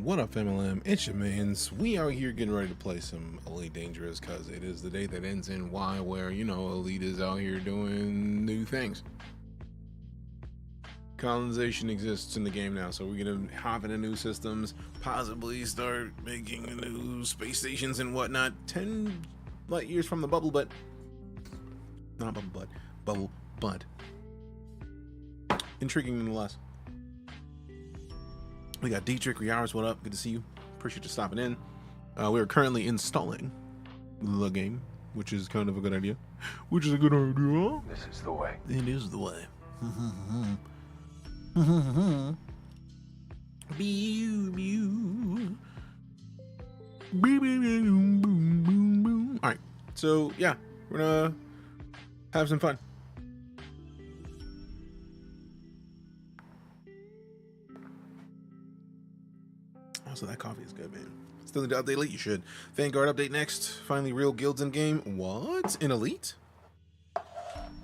What up, MLM? It's your mans. We out here getting ready to play some EliteDangerous because it is the day that ends in Y, where, you know, Elite is out here doing new things. Colonization exists in the game now, so we're gonna hop into new systems, possibly start making new space stations and whatnot. 10 light years from the bubble, but not bubble butt. Intriguing nonetheless. We got DeejayKnight. What up? Good to see you. Appreciate you stopping in. We are currently installing the game, which is kind of a good idea. Which is a good idea. This is the way. It is the way. All right. So yeah, we're gonna have some fun. Also, that coffee is good, man. Still need to update Elite? You should. Vanguard update next. Finally, real guilds in game. What? In Elite?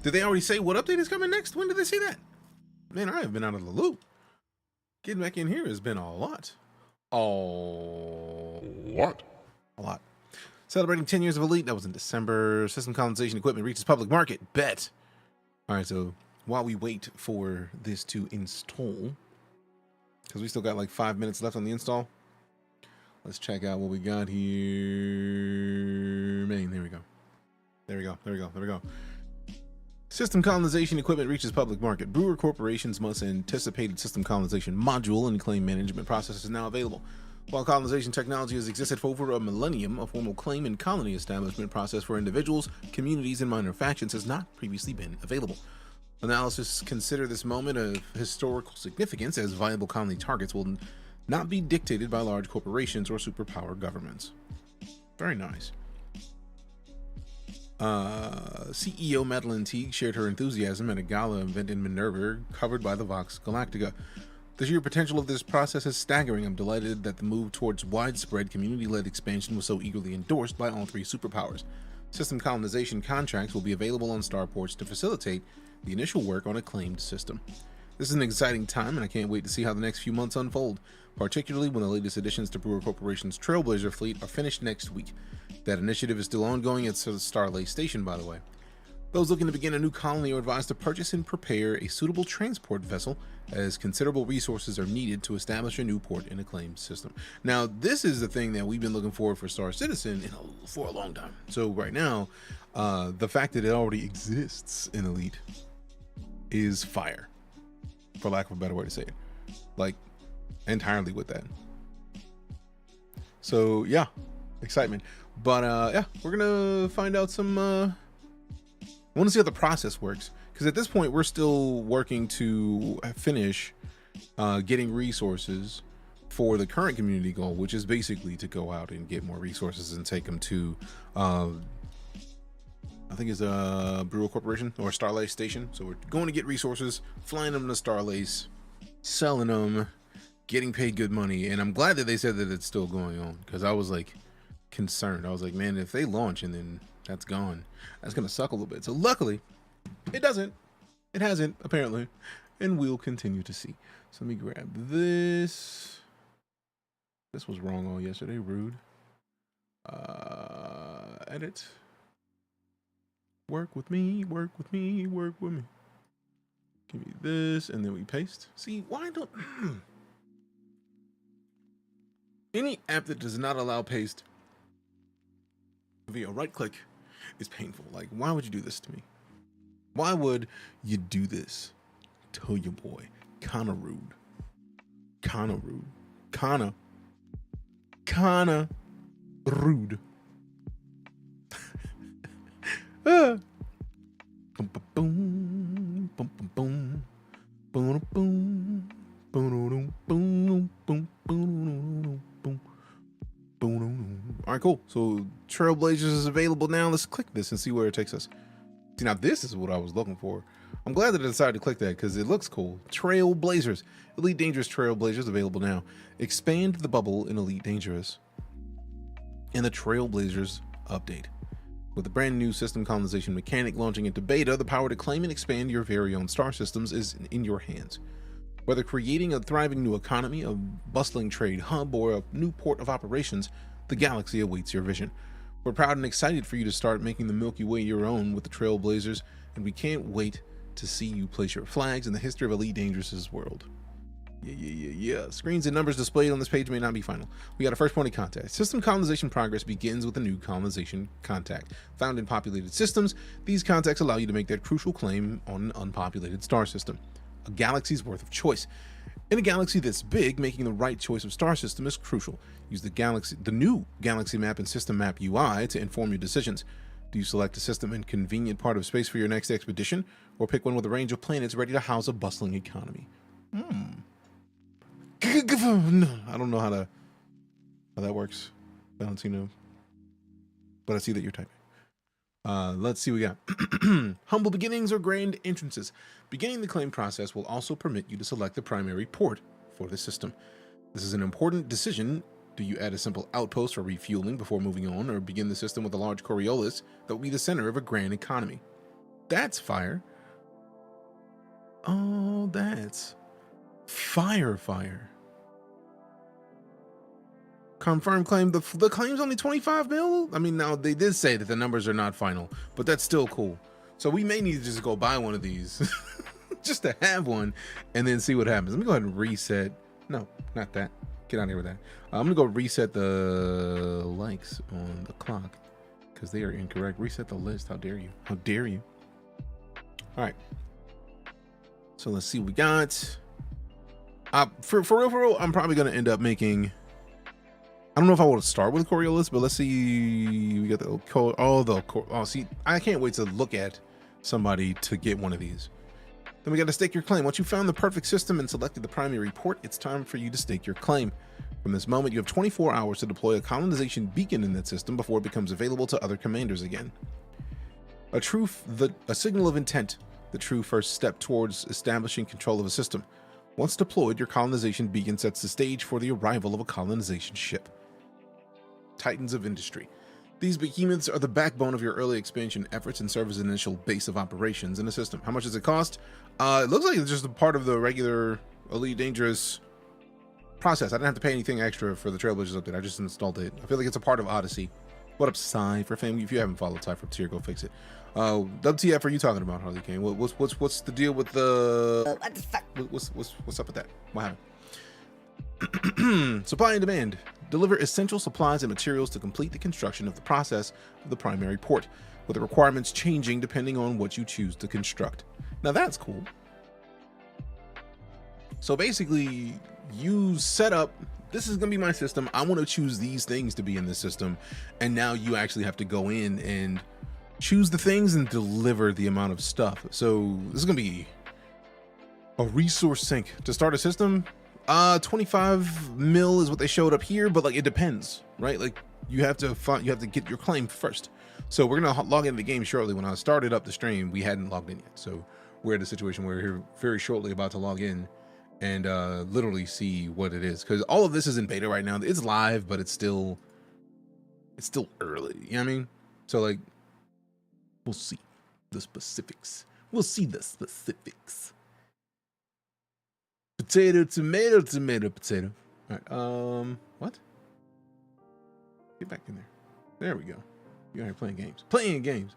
Did they already say what update is coming next? When did they say that? Man, I have been out of the loop. Getting back in here has been a lot. Oh. What? A lot. Celebrating 10 years of Elite. That was in December. System colonization equipment reaches public market. Bet. All right, so while we wait for this to install, because we still got like 5 minutes left on the install, let's check out what we got here. Man, there we go. There we go. There we go. There we go. System colonization equipment reaches public market. Brewer corporations must anticipated system colonization module and claim management process is now available. While colonization technology has existed for over a millennium, a formal claim and colony establishment process for individuals, communities, and minor factions has not previously been available. Analysis consider this moment of historical significance, as viable colony targets will not be dictated by large corporations or superpower governments. Very nice. CEO Madeline Teague shared her enthusiasm at a gala event in Minerva covered by the Vox Galactica. The sheer potential of this process is staggering. I'm delighted that the move towards widespread community-led expansion was so eagerly endorsed by all three superpowers. System colonization contracts will be available on starports to facilitate the initial work on a claimed system. This is an exciting time, and I can't wait to see how the next few months unfold, particularly when the latest additions to Brewer Corporation's Trailblazer fleet are finished next week. That initiative is still ongoing at Starlay Station, by the way. Those looking to begin a new colony are advised to purchase and prepare a suitable transport vessel, as considerable resources are needed to establish a new port in a claimed system. Now, this is the thing that we've been looking for Star Citizen for a long time. So right now, the fact that it already exists in Elite is fire, for lack of a better way to say it. Like, entirely with that. So yeah, excitement. But yeah, we're gonna find out some I want to see how the process works, because at this point we're still working to finish getting resources for the current community goal, which is basically to go out and get more resources and take them to I think it's Brewer Corporation or Starlay Station. So we're going to get resources, flying them to Starlays, selling them, getting paid good money. And I'm glad that they said that it's still going on, because I was like concerned. I was like, man, if they launch and then that's gone, that's gonna suck a little bit. So luckily it doesn't. It hasn't, apparently, and we'll continue to see. So let me grab this. This was wrong all yesterday. Rude. Edit. Work with me, work with me, work with me. Give me this, and then we paste. See, why don't any app that does not allow paste via right click is painful. Like, why would you do this to me? Why would you do this to your boy? Kinda rude. Kinda rude. Kinda rude. Boom, boom, boom, boom, boom, boom, boom, boom, boom, boom, boom, boom. All right, cool. So Trailblazers is available now. Let's click this and see where it takes us. See, now this is what I was looking for. I'm glad that I decided to click that because it looks cool. Trailblazers, EliteDangerous Trailblazers available now. Expand the bubble in EliteDangerous and the Trailblazers update. With the brand new system colonization mechanic launching into beta, the power to claim and expand your very own star systems is in your hands. Whether creating a thriving new economy, a bustling trade hub, or a new port of operations, the galaxy awaits your vision. We're proud and excited for you to start making the Milky Way your own with the Trailblazers, and we can't wait to see you place your flags in the history of EliteDangerous's world. Yeah. Screens and numbers displayed on this page may not be final. We got a first point of contact. System colonization progress begins with a new colonization contact. Found in populated systems, these contacts allow you to make that crucial claim on an unpopulated star system. A galaxy's worth of choice. In a galaxy this big, making the right choice of star system is crucial. Use the new galaxy map and system map UI to inform your decisions. Do you select a system in convenient part of space for your next expedition, or pick one with a range of planets ready to house a bustling economy? No, I don't know how that works, Valentino, but I see that you're typing. Let's see what we got. Humble beginnings or grand entrances. Beginning the claim process will also permit you to select the primary port for the system. This is an important decision. Do you add a simple outpost for refueling before moving on, or begin the system with a large Coriolis that will be the center of a grand economy? That's fire. Oh, that's fire. Confirmed claim. The claim's only 25 mil. I mean, now they did say that the numbers are not final, but that's still cool. So we may need to just go buy one of these just to have one and then see what happens. Let me go ahead and reset. No, not that. Get out of here with that. I'm gonna go reset the likes on the clock because they are incorrect. Reset the list. How dare you? How dare you? All right. So let's see what we got. For real, I'm probably gonna end up making. I don't know if I want to start with Coriolis, but let's see. We got the code. Oh, see, I can't wait to look at somebody to get one of these. Then we got to stake your claim. Once you found the perfect system and selected the primary port, it's time for you to stake your claim. From this moment, you have 24 hours to deploy a colonization beacon in that system before it becomes available to other commanders again. A signal of intent, the true first step towards establishing control of a system. Once deployed, your colonization beacon sets the stage for the arrival of a colonization ship. Titans of industry. These behemoths are the backbone of your early expansion efforts and serve as an initial base of operations in the system. How much does it cost? It looks like it's just a part of the regular EliteDangerous process. I didn't have to pay anything extra for the Trailblazers update. I just installed it. I feel like it's a part of Odyssey. What up, Cypher fam? If you haven't followed Cypher tier, go fix it. WTF are you talking about, Harley Kane? What's the deal with the? What the fuck? What's up with that? What happened? Supply and demand. Deliver essential supplies and materials to complete the construction of the process of the primary port, with the requirements changing depending on what you choose to construct. Now that's cool. So basically, you set up, this is going to be my system. I want to choose these things to be in this system. And now you actually have to go in and choose the things and deliver the amount of stuff. So this is going to be a resource sink to start a system. 25 mil is what they showed up here, but like it depends, right? Like you have to get your claim first. So we're gonna log into the game shortly. When I started up the stream, we hadn't logged in yet, so we're at a situation where we're here very shortly about to log in and literally see what it is, because all of this is in beta right now. It's live, but it's still early, you know what I mean? So like we'll see the specifics. Potato, tomato, potato. All right. What? Get back in there. There we go. You're here playing games.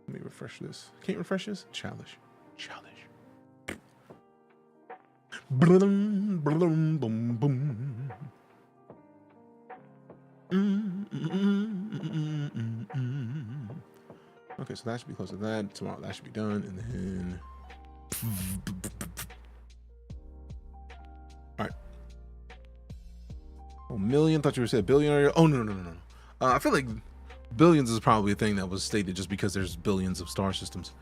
Let me refresh this. Can't refresh this? Childish. Boom, boom, boom, boom. Okay, so that should be close to that. Tomorrow that should be done, and then. All right. Oh, million. Thought you were saying billion. Oh no. I feel like billions is probably a thing that was stated just because there's billions of star systems.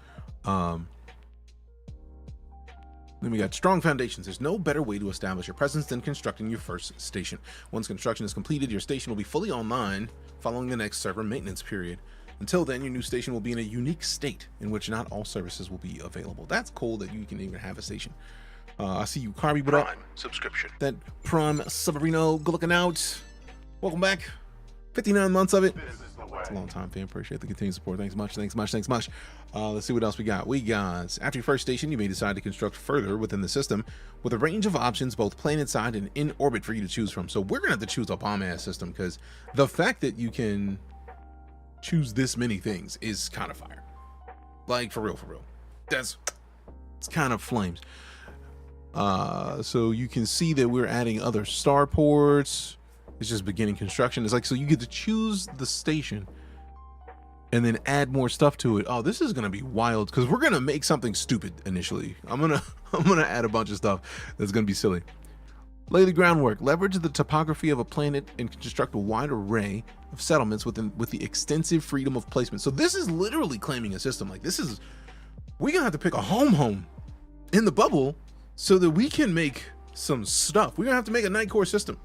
Then we got strong foundations. There's no better way to establish your presence than constructing your first station. Once construction is completed, your station will be fully online following the next server maintenance period. Until then, your new station will be in a unique state in which not all services will be available. That's cool that you can even have a station. I see you, Carby. What up? Subscription. That Prime Submarino, good looking out. Welcome back. 59 months of it. It's a long time, fam. Appreciate the continued support. Thanks much. Thanks much. Thanks much. Let's see what else we got. After your first station, you may decide to construct further within the system with a range of options, both planet-side and in orbit, for you to choose from. So we're gonna have to choose a bomb-ass system, because the fact that you can choose this many things is kind of fire. Like, for real. It's kind of flames. So you can see that we're adding other starports. It's just beginning construction. It's like, so you get to choose the station and then add more stuff to it. Oh, this is gonna be wild, because we're gonna make something stupid initially. I'm gonna add a bunch of stuff that's gonna be silly. Lay the groundwork. Leverage the topography of a planet and construct a wide array of settlements with the extensive freedom of placement. So this is literally claiming a system. Like, this is, we're gonna have to pick a home in the bubble so that we can make some stuff. We're gonna have to make a night core system.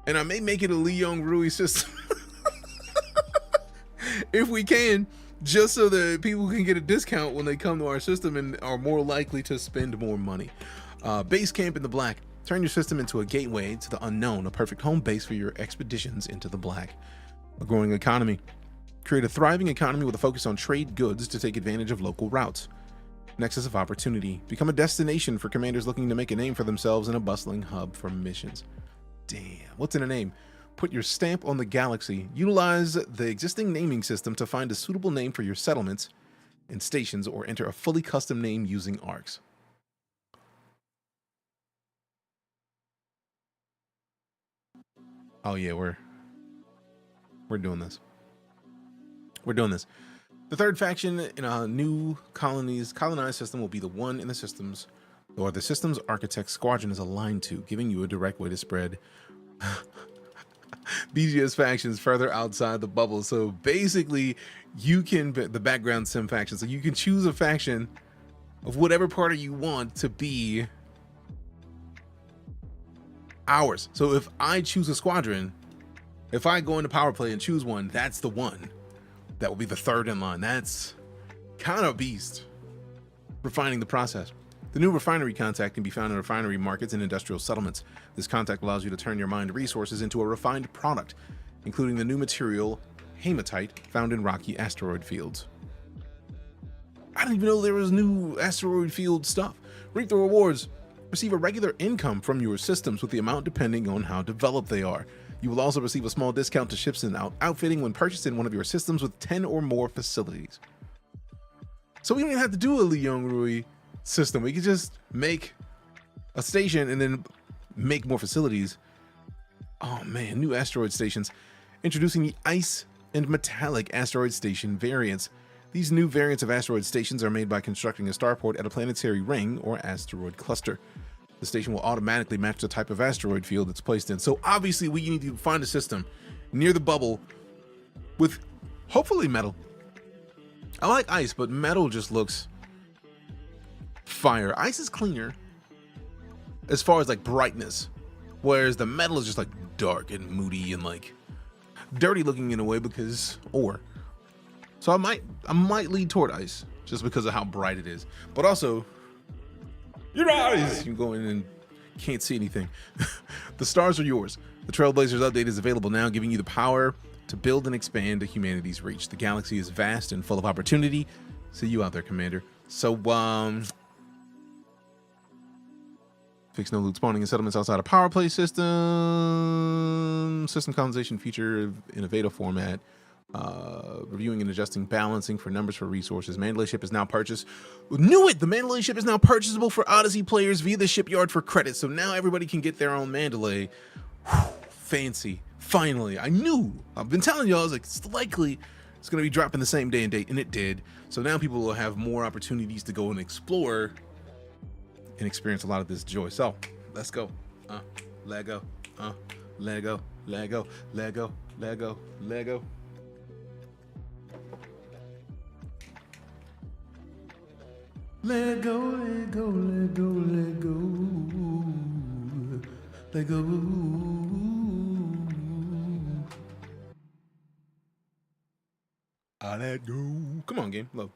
And I may make it a Leon Rui system if we can, just so that people can get a discount when they come to our system and are more likely to spend more money. Base camp in the black. Turn your system into a gateway to the unknown, a perfect home base for your expeditions into the black. A growing economy. Create a thriving economy with a focus on trade goods to take advantage of local routes. Nexus of opportunity. Become a destination for commanders looking to make a name for themselves in a bustling hub for missions. Damn, what's in a name? Put your stamp on the galaxy. Utilize the existing naming system to find a suitable name for your settlements and stations, or enter a fully custom name using arcs. Oh yeah, we're doing this. We're doing this. The third faction in a new colonized system will be the one in the systems, or the system's architect squadron is aligned to, giving you a direct way to spread BGS factions further outside the bubble. So basically, you can, the background sim faction, so you can choose a faction of whatever party you want to be ours. So if I choose a squadron, if I go into power play and choose one, that's the one that will be the third in line. That's kind of a beast. Refining the process. The new refinery contact can be found in refinery markets and industrial settlements. This contact allows you to turn your mined resources into a refined product, including the new material hematite found in rocky asteroid fields. I didn't even know there was new asteroid field stuff. Reap the rewards. Receive a regular income from your systems, with the amount depending on how developed they are. You will also receive a small discount to ships and outfitting when purchased in one of your systems with 10 or more facilities. So we don't even have to do a Leon Rui system. We could just make a station and then make more facilities. Oh man, new asteroid stations. Introducing the ice and metallic asteroid station variants. These new variants of asteroid stations are made by constructing a starport at a planetary ring or asteroid cluster. The station will automatically match the type of asteroid field it's placed in. So obviously we need to find a system near the bubble with hopefully metal. I like ice, but metal just looks fire. Ice is cleaner as far as like brightness, whereas the metal is just like dark and moody and like dirty looking in a way, because ore. So I might lead toward ice just because of how bright it is. But also, your eyes! You go in and can't see anything. The stars are yours. The Trailblazers update is available now, giving you the power to build and expand humanity's reach. The galaxy is vast and full of opportunity. See you out there, Commander. So, fix no loot spawning in settlements outside of power play system. System colonization feature in a Veda format. Reviewing and adjusting balancing for numbers for resources. Mandalay ship is now purchased. Knew it! The Mandalay ship is now purchasable for Odyssey players via the shipyard for credits. So now everybody can get their own Mandalay. Whew, fancy. Finally. I knew. I've been telling y'all, I was like, it's likely it's going to be dropping the same day and date, and it did. So now people will have more opportunities to go and explore and experience a lot of this joy. So let's go. Lego. Lego. Lego. Lego. Lego. Lego. Lego, Lego, Lego, Lego, Lego. I let go. Come on, game. Look,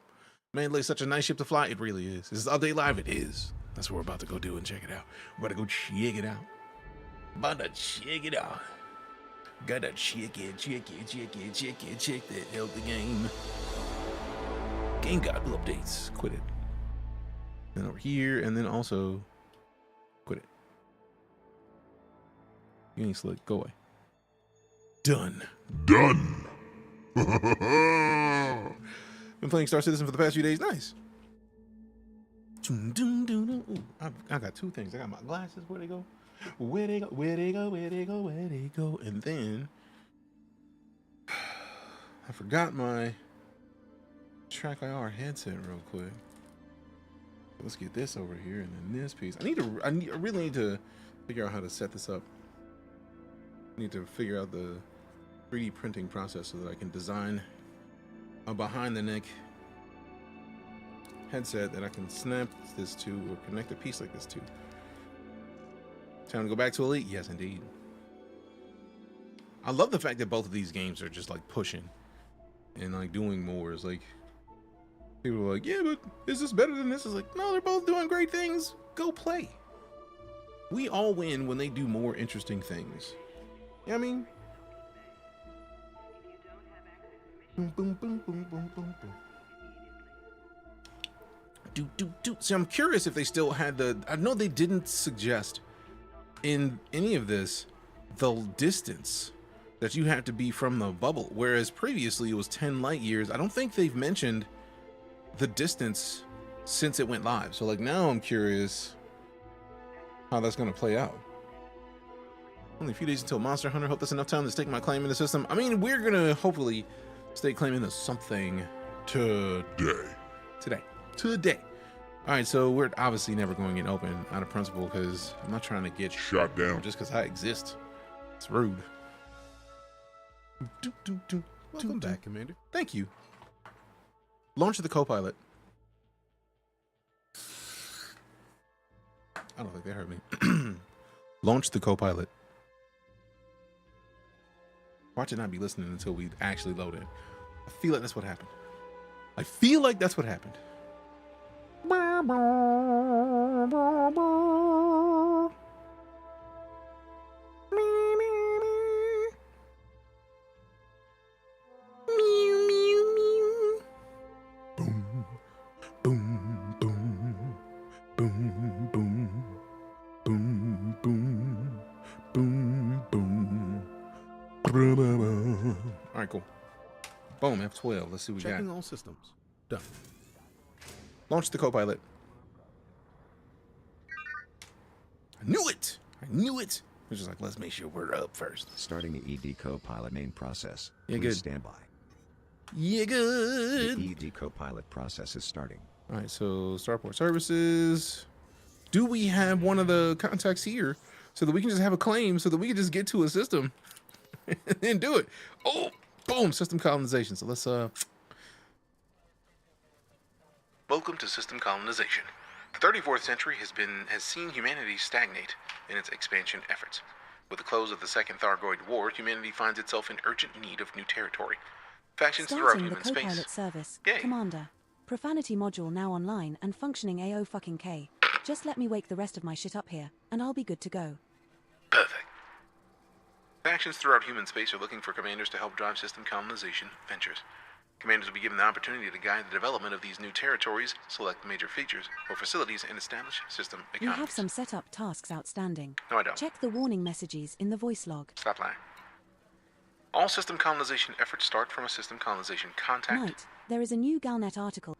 Mandalay's such a nice ship to fly. It really is. Is this update live? It is. That's what we're about to go do and check it out. We're about to go check it out. About to check it out. Gotta check that healthy game. Game God updates. Quit it. Then over here, and then also quit it. You ain't slick. Go away. Done. Done. Been playing Star Citizen for the past few days. Nice. Ooh, I got two things. I got my glasses. Where they go? Where they go? Where they go? Where they go? Where they go? And then I forgot my Track IR headset real quick. Let's get this over here and then this piece. I really need to figure out how to set this up. I need to figure out the 3D printing process so that I can design a behind the neck headset that I can snap this to or connect a piece like this to. Time to go back to Elite? Yes, indeed. I love the fact that both of these games are just like pushing and like doing more. It's like people are like, yeah, but is this better than this? It's like, no, they're both doing great things. Go play. We all win when they do more interesting things. You know what I mean? Boom, boom, boom, boom, boom, boom, boom. See, I'm curious if they still had the... I know they didn't suggest in any of this the distance that you have to be from the bubble, whereas previously it was 10 light years. I don't think they've mentioned the distance since it went live. So like now I'm curious how that's going to play out. Only a few days until Monster Hunter. Hope that's enough time to stake my claim in the system. I mean, we're going to hopefully stake claim into something today. All right, so we're obviously never going in open out of principle because I'm not trying to get shot down just because I exist. It's rude. Welcome back, Commander. Thank you. Launch the co-pilot. I don't think they heard me. Launch the co-pilot. Watch it not be listening until we actually load in. I feel like that's what happened. I feel like that's what happened. All right, cool. Boom, F12. Let's see what we got. Checking all systems. Done. Launch the co-pilot. I knew it. I knew it. It's just like, let's make sure we're up first. Starting the ED co-pilot main process. Yeah, Please good. stand by. Yeah, good. The ED co-pilot process is starting. All right, so Starport Services. Do we have one of the contacts here so that we can just have a claim so that we can just get to a system and then do it? Oh, boom, system colonization. So let's Welcome to system colonization. The 34th century has seen humanity stagnate in its expansion efforts. With the close of the Second Thargoid War, humanity finds itself in urgent need of new territory. Factions throughout Starting the human space. co-pilot service. Yay. Commander. Profanity module now online and functioning AO-fucking-K. Just let me wake the rest of my shit up here, and I'll be good to go. Perfect. Factions throughout human space are looking for commanders to help drive system colonization ventures. Commanders will be given the opportunity to guide the development of these new territories, select major features or facilities, and establish system You economies. have some setup tasks outstanding. No, I don't. Check the warning messages in the voice log. Stop lying. All system colonization efforts start from a system colonization contact. Knight, there is a new Galnet article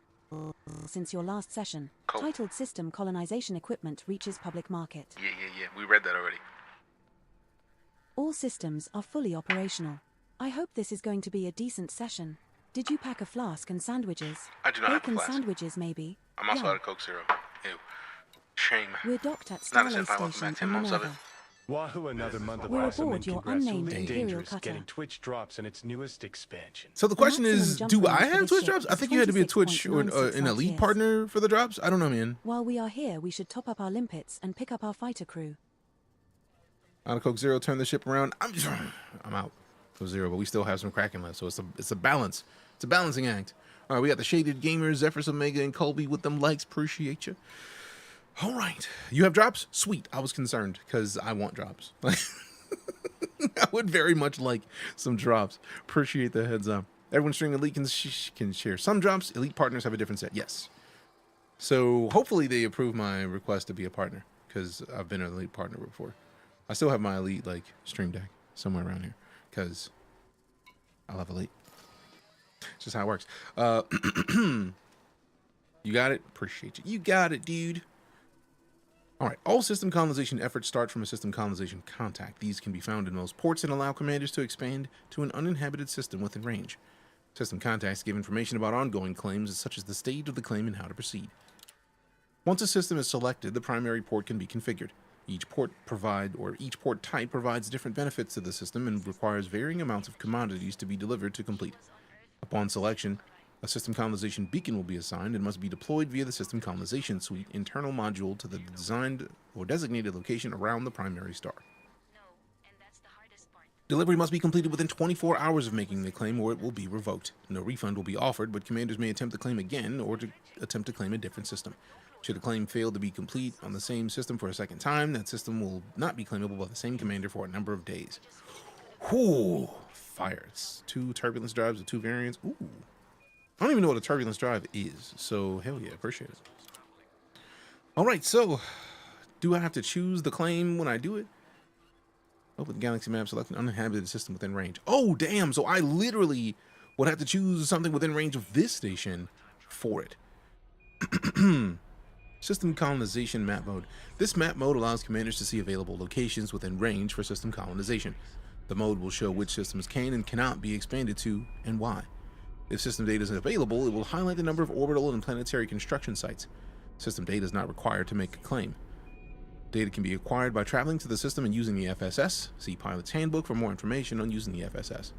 since your last session, Cool. titled System Colonization Equipment Reaches Public Market. Yeah. We read that already. All systems are fully operational. I hope this is going to be a decent session. Did you pack a flask and sandwiches? I do not have a Bacon flask. sandwiches, maybe? I'm also Yeah. out of Coke Zero. Ew. Shame. We're docked at Not a Starlay zip file, welcome Station back, 10 in months of Minerva. Wahoo, another month of We're awesome aboard and your congrats to unnamed Imperial EliteDangerous cutter. getting Twitch drops in its newest expansion. So the question maximum is, jump do range I for have this Twitch ship drops? I is think you had to be a Twitch or an 26.96 elite years. partner for the drops. I don't know, man. While we are here, we should top up our limpets and pick up our fighter crew. Out of Coke Zero, turn the ship around. I'm out. Coke Zero, but we still have some cracking left, so it's a balance. It's a balancing act. All right, we got the Shaded Gamers, Zephyrs Omega, and Colby with them likes. Appreciate you. All right, you have drops? Sweet. I was concerned because I want drops. I would very much like some drops. Appreciate the heads up. Everyone streaming Elite can share some drops. Elite partners have a different set. Yes. So hopefully they approve my request to be a partner, because I've been an Elite partner before. I still have my Elite like stream deck somewhere around here, because I love Elite. It's just how it works. You got it? Appreciate you. You got it, dude. All right. All system colonization efforts start from a system colonization contact. These can be found in most ports and allow commanders to expand to an uninhabited system within range. System contacts give information about ongoing claims, such as the state of the claim and how to proceed. Once a system is selected, the primary port can be configured. Each port type provides different benefits to the system and requires varying amounts of commodities to be delivered to complete. Upon selection, a system colonization beacon will be assigned and must be deployed via the system colonization suite internal module to the designed or designated location around the primary star. Delivery must be completed within 24 hours of making the claim, or it will be revoked. No refund will be offered, but commanders may attempt to claim again or to attempt to claim a different system. Should a claim fail to be complete on the same system for a second time, that system will not be claimable by the same commander for a number of days. Whoo! Fire. It's 2 turbulence drives with 2 variants. Ooh. I don't even know what a turbulence drive is, so hell yeah, appreciate it. All right, so do I have to choose the claim when I do it? Open the galaxy map, select an uninhabited system within range. Oh, damn, so I literally would have to choose something within range of this station for it. System colonization map mode. This map mode allows commanders to see available locations within range for system colonization. The mode will show which systems can and cannot be expanded to and why. If system data isn't available, it will highlight the number of orbital and planetary construction sites. System data is not required to make a claim. Data can be acquired by traveling to the system and using the FSS. See Pilot's Handbook for more information on using the FSS.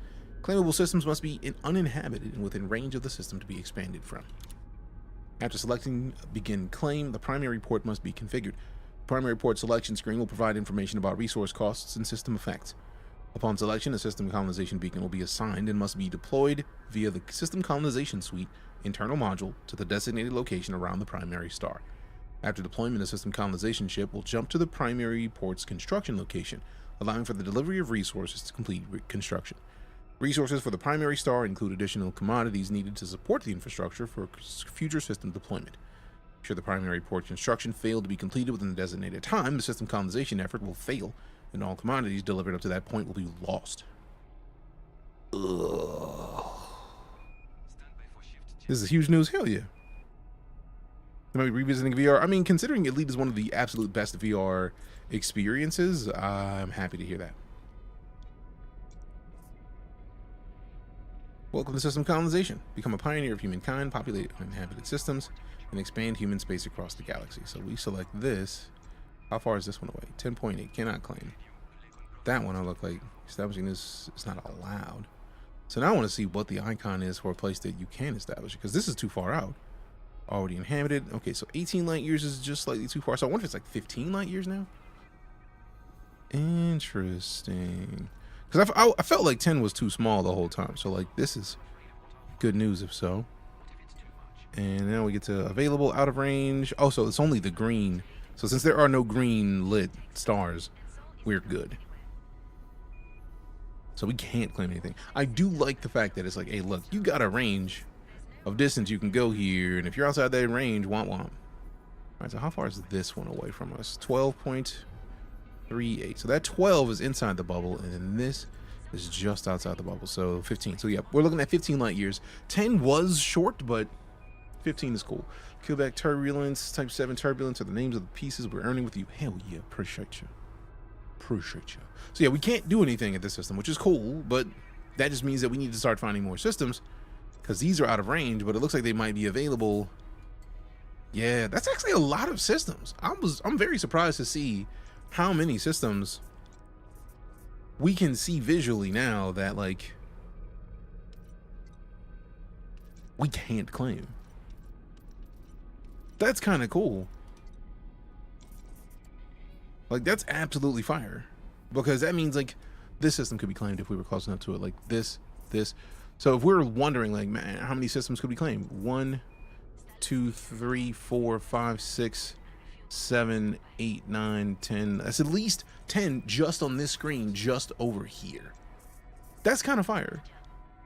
Claimable systems must be uninhabited and within range of the system to be expanded from. After selecting Begin Claim, the primary port must be configured. The primary port selection screen will provide information about resource costs and system effects. Upon selection, a system colonization beacon will be assigned and must be deployed via the system colonization suite internal module to the designated location around the primary star. After deployment, a system colonization ship will jump to the primary port's construction location, allowing for the delivery of resources to complete construction. Resources for the primary star include additional commodities needed to support the infrastructure for future system deployment. Should the primary port construction fail to be completed within the designated time, the system colonization effort will fail, and all commodities delivered up to that point will be lost. Ugh. This is huge news. Hell yeah. Am I revisiting VR? I mean, considering Elite is one of the absolute best VR experiences, I'm happy to hear that. Welcome to system colonization. Become a pioneer of humankind, populate uninhabited systems, and expand human space across the galaxy. So we select this. How far is this one away? 10.8. Cannot claim. That one I look like establishing this is not allowed. So now I want to see what the icon is for a place that you can establish, because this is too far out. Already inhabited. Okay, so 18 light years is just slightly too far. So I wonder if it's like 15 light years now. Interesting. Because I felt like 10 was too small the whole time. So like this is good news if so. And now we get to available, out of range. Oh, so it's only the green. So since there are no green lit stars, we're good. So we can't claim anything. I do like the fact that it's like, hey, look, you got a range of distance you can go here, and if you're outside that range, womp womp. All right, so how far is this one away from us? 12.38. So that 12 is inside the bubble, and then this is just outside the bubble. So 15. So yeah, we're looking at 15 light years. 10 was short, but 15 is cool. Quebec Turbulence, Type 7 Turbulence are the names of the pieces we're earning with you. Hell yeah, appreciate you. Appreciate you. So yeah, we can't do anything at this system, which is cool, but that just means that we need to start finding more systems, because these are out of range, but it looks like they might be available. Yeah, that's actually a lot of systems. I'm very surprised to see how many systems we can see visually now that like we can't claim. That's kind of cool. Like that's absolutely fire, because that means like this system could be claimed if we were close enough to it. Like this. So if we're wondering like, man, how many systems could we claim? 1, 2, 3, 4, 5, 6, 7, 8, 9, 10. That's at least 10 just on this screen, just over here. That's kind of fire.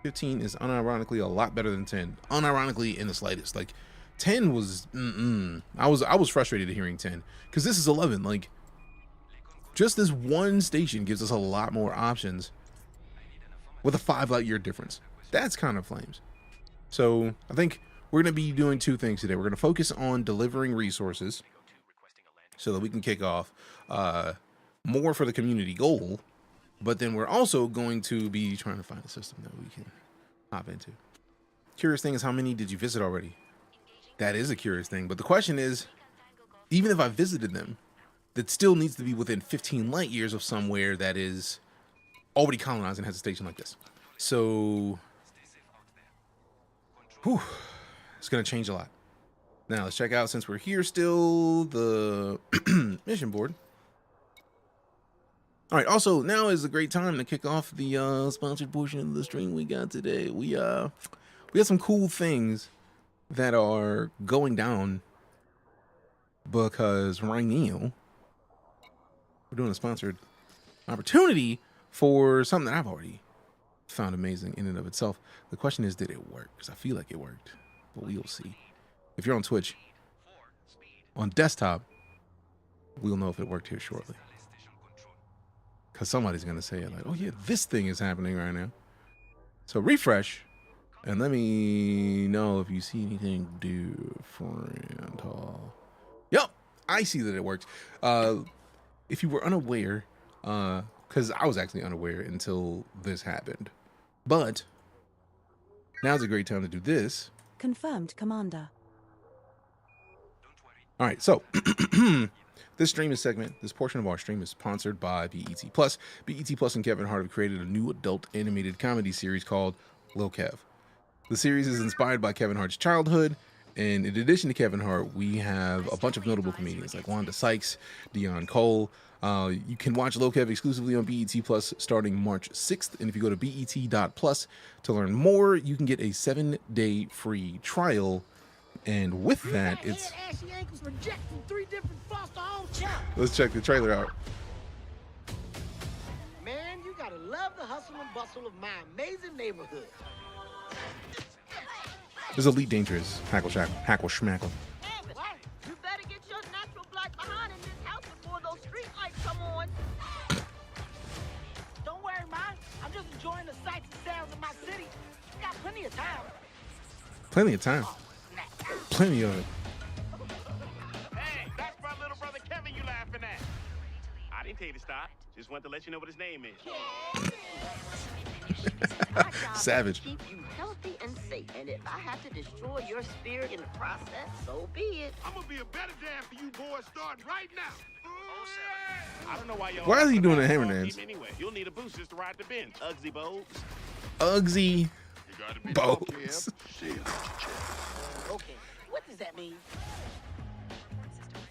15 is unironically a lot better than 10. Unironically in the slightest. Like 10 was I was frustrated at hearing 10 because this is 11. Like just this one station gives us a lot more options with a 5 light year difference. That's kind of flames. So I think we're going to be doing two things today. We're going to focus on delivering resources so that we can kick off more for the community goal. But then we're also going to be trying to find a system that we can hop into. Curious thing is, how many did you visit already? That is a curious thing. But the question is, even if I visited them, that still needs to be within 15 light years of somewhere that is already colonized and has a station like this. So, whew, it's going to change a lot. Now, let's check out, since we're here still, the mission board. All right, also, now is a great time to kick off the sponsored portion of the stream we got today. We got some cool things that are going down because right now we're doing a sponsored opportunity for something that I've already found amazing in and of itself. The question is, did it work? Because I feel like it worked, but we'll see. If you're on Twitch, on desktop, we'll know if it worked here shortly. Because somebody's going to say it like, oh yeah, this thing is happening right now. So refresh, and let me know if you see anything different. Yep, I see that it works. If you were unaware, because I was actually unaware until this happened. But now's a great time to do this. Confirmed, Commander. All right, so this portion of our stream is sponsored by BET Plus. BET Plus and Kevin Hart have created a new adult animated comedy series called Lil Kev. The series is inspired by Kevin Hart's childhood, and in addition to Kevin Hart, we have a bunch of notable comedians like Wanda Sykes, Dion Cole. You can watch Lil Kev exclusively on BET Plus starting March 6th, and if you go to BET.plus to learn more, you can get a 7-day free trial. And with that, it's... Let's check the trailer out. Man, you gotta love the hustle and bustle of my amazing neighborhood. There's EliteDangerous. Hackle schmackle. You better get your natural black behind in this house before those street lights come on. Don't worry, man. I'm just enjoying the sights and sounds of my city. Got plenty of time. Plenty of time. Plenty of it. Hey, that's my little brother Kevin you laughing at. I didn't tell you to stop. Just wanted to let you know what his name is. Savage. Keep you healthy and safe. And if I have to destroy your spirit in the process, so be it. I'm gonna be a better dad for you boys starting right now. I don't know why y'all. Why is he doing a hammer dance? Anyway, you'll need a boost just to ride the bench. Uggsy Bogues. Uggsy Bogues. Okay, what does that mean?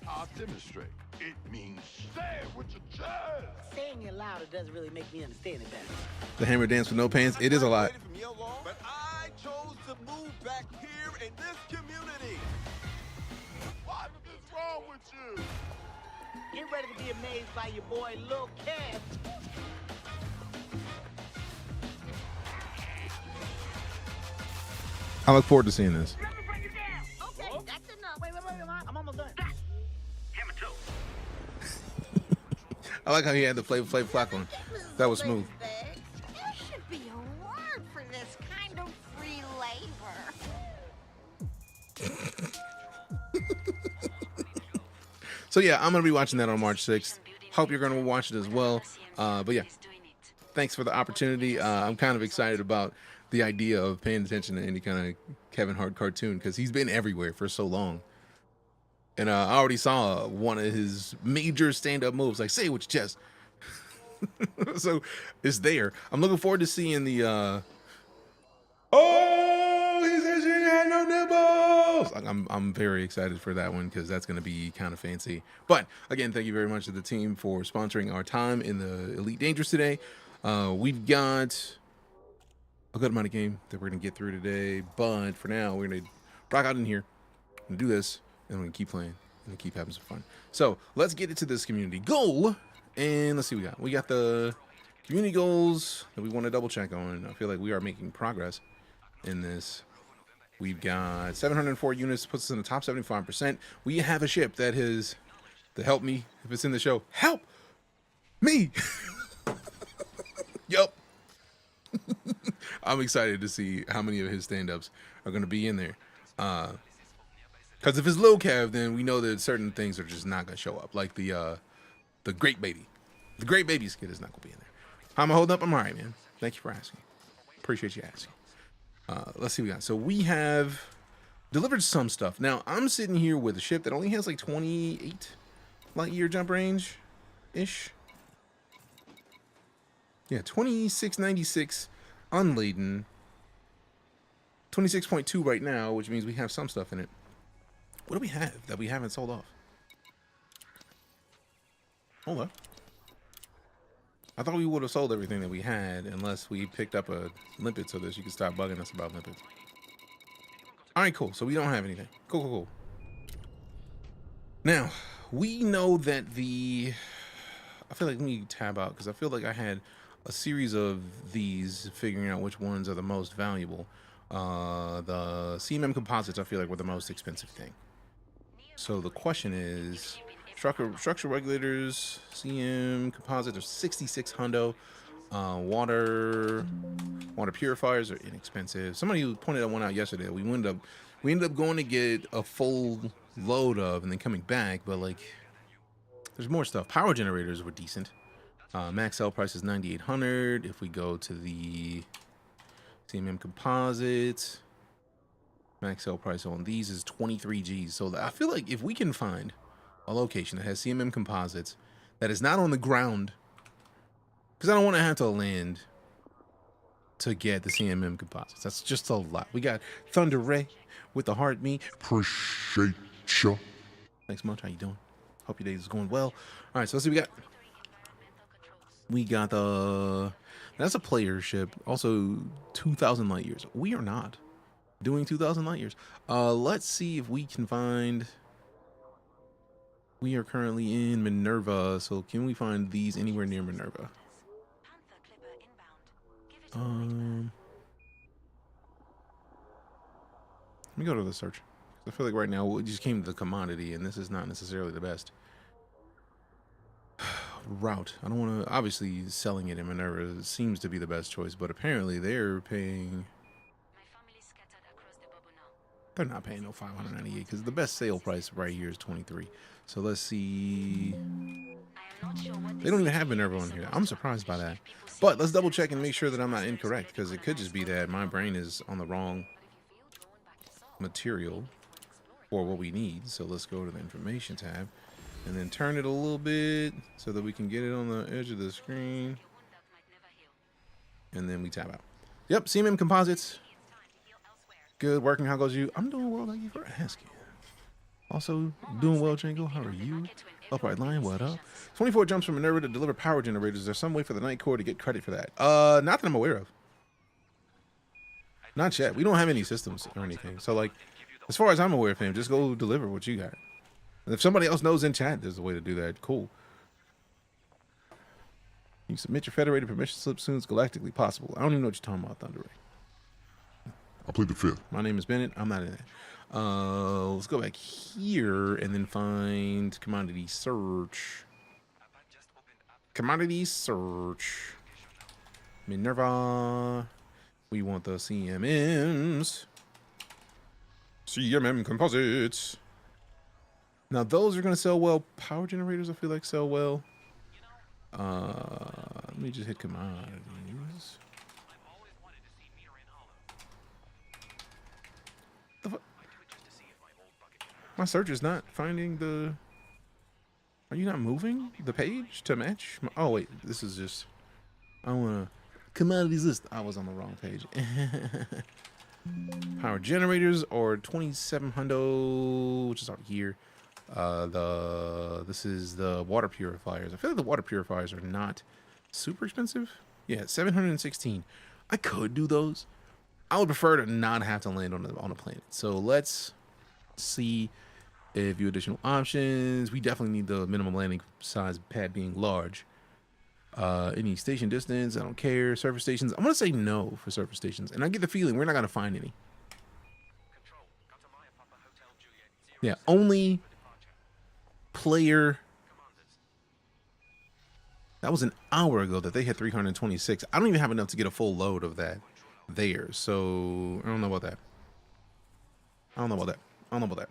I'll demonstrate. It means say it with your chest. Saying it louder doesn't really make me understand it better. The hammer dance with no pants. It is a lot. But I chose to move back here in this community. What is wrong with you? Get ready to be amazed by your boy Lil Kev. I look forward to seeing this. Let me bring you down. Okay, that's enough. Wait, I'm almost done. Hammer toe. I like how he had the flavor flock on. That was smooth. There should be a word for this kind of free labor. So yeah, I'm gonna be watching that on March 6th. Hope you're gonna watch it as well. But yeah, thanks for the opportunity. I'm kind of excited about the idea of paying attention to any kind of Kevin Hart cartoon because he's been everywhere for so long. And I already saw one of his major stand-up moves, like say it with your chest. So it's there. I'm looking forward to seeing the oh, he said she had no nipples. Like, I'm very excited for that one because that's going to be kind of fancy. But again, thank you very much to the team for sponsoring our time in the EliteDangerous today. We've got a good amount of game that we're going to get through today, but for now, we're going to rock out in here and do this, and we're going to keep playing and keep having some fun. So let's get into this community goal, and let's see what we got the community goals that we want to double check on. I feel like we are making progress in this. We've got 704 units, puts us in the top 75%. We have a ship that has to help me if it's in the show. Help me. Yup. I'm excited to see how many of his stand-ups are going to be in there. Because if it's low cav, then we know that certain things are just not going to show up. Like the Great Baby. The Great Baby skit is not going to be in there. How am I holding up? I'm all right, man. Thank you for asking. Appreciate you asking. Let's see what we got. So we have delivered some stuff. Now, I'm sitting here with a ship that only has like 28 light year jump range-ish. Yeah, 2696 unladen. 26.2 right now, which means we have some stuff in it. What do we have that we haven't sold off? Hold up. I thought we would have sold everything that we had unless we picked up a limpet so that you could stop bugging us about limpets. All right, cool. So we don't have anything. Cool, cool, cool. Now, we know that I feel like let me tab out because I feel like I had a series of these figuring out which ones are the most valuable. The CMM composites I feel like were the most expensive thing. So the question is, structure regulators, CM composites are 66 hundo. Water purifiers are inexpensive. Somebody pointed that one out yesterday. We ended up going to get a full load of and then coming back, but like there's more stuff. Power generators were decent. Max sell price is 9,800. If we go to the CMM composites, max sell price on these is 23 G's. So I feel like if we can find a location that has CMM composites that is not on the ground, because I don't want to have to land to get the CMM composites. That's just a lot. We got Thunder Ray with the heartbeat. Appreciate you. Thanks much. How you doing? Hope your day is going well. All right, so let's see what we got. We got that's a player ship. Also 2,000 light years. We are not doing 2,000 light years. Let's see if we can find. We are currently in Minerva, so can we find these anywhere near Minerva? Let me go to the search. I feel like right now we just came to the commodity, and this is not necessarily the best route. I don't want to. Obviously, selling it in Minerva seems to be the best choice, but apparently they're paying. They're not paying no 598 because the best sale price right here is 23. So let's see. They don't even have Minerva on here. I'm surprised by that. But let's double check and make sure that I'm not incorrect, because it could just be that my brain is on the wrong material for what we need. So let's go to the information tab and then turn it a little bit so that we can get it on the edge of the screen. And then we tab out. Yep, CMM composites. Good working. How goes you? I'm doing well. Thank you for asking. Also doing well, Django. How are you? Upright Lion, what up? 24 jumps from Minerva to deliver power generators. Is there some way for the Night Corps to get credit for that? Not that I'm aware of. Not yet. We don't have any systems or anything. So, like, as far as I'm aware of him, just go deliver what you got. And if somebody else knows in chat, there's a way to do that. Cool. You submit your federated permission slip soon as galactically possible. I don't even know what you're talking about, Thunder Ray. I plead the fifth. My name is Bennett. I'm not in it. Let's go back here and then find commodity search. Commodity search. Minerva. We want the CMMs. CMM composites. Now those are going to sell well. Power generators I feel like sell well. Let me just hit commodities. My search is not finding the. Are you not moving the page to match? Oh wait, this is just. I want to commodities list. I was on the wrong page. Power generators or 27 hundo, which is out here. This is the water purifiers. I feel like the water purifiers are not super expensive. Yeah, 716. I could do those. I would prefer to not have to land on a planet. So let's see A few additional options. We definitely need the minimum landing size pad being large. Any station distance, I don't care. Surface stations, I'm gonna say no for surface stations, and I get the feeling we're not gonna find any. Yeah, only player. That was an hour ago that they hit 326. I don't even have enough to get a full load of that there, so I don't know about that. I don't know about that. I don't know about that.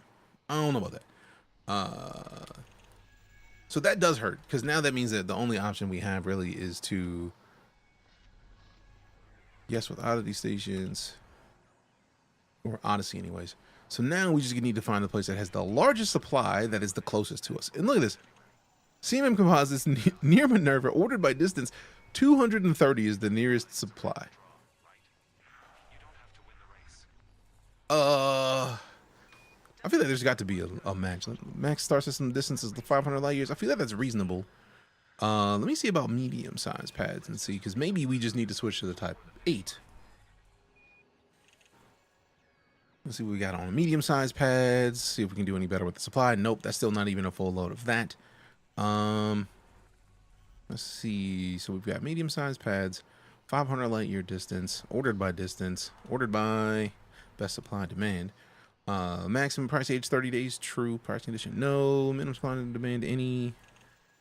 I don't know about that. So that does hurt, because now that means that the only option we have really is to, yes, with Oddity stations, or Odyssey anyways. So now we just need to find the place that has the largest supply that is the closest to us. And look at this. CMM Composites near Minerva, ordered by distance, 230 is the nearest supply. I feel like there's got to be a match. Max star system distance is 500 light years. I feel like that's reasonable. Let me see about medium size pads and see, because maybe we just need to switch to the type 8. Let's see what we got on medium size pads. See if we can do any better with the supply. Nope, that's still not even a full load of that. Let's see. So we've got medium size pads, 500 light year distance, ordered by best supply demand. Maximum price age 30 days, true. Price condition no. Minimum supply and demand any.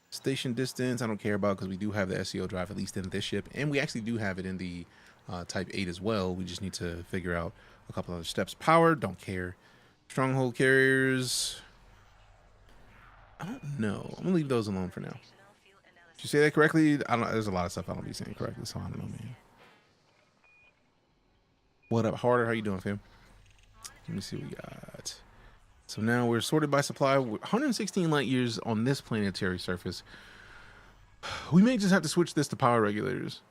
Station distance I don't care about, because we do have the SEO drive at least in this ship, and we actually do have it in the type 8 as well. We just need to figure out a couple other steps. Power, don't care. Stronghold carriers, I don't know. I'm gonna leave those alone for now. Did you say that correctly? I don't. There's a lot of stuff I don't be saying correctly, so I don't know, man. What up, Harder? How you doing, fam? Let me see what we got. So now we're sorted by supply. 116 light years on this planetary surface. We may just have to switch this to power regulators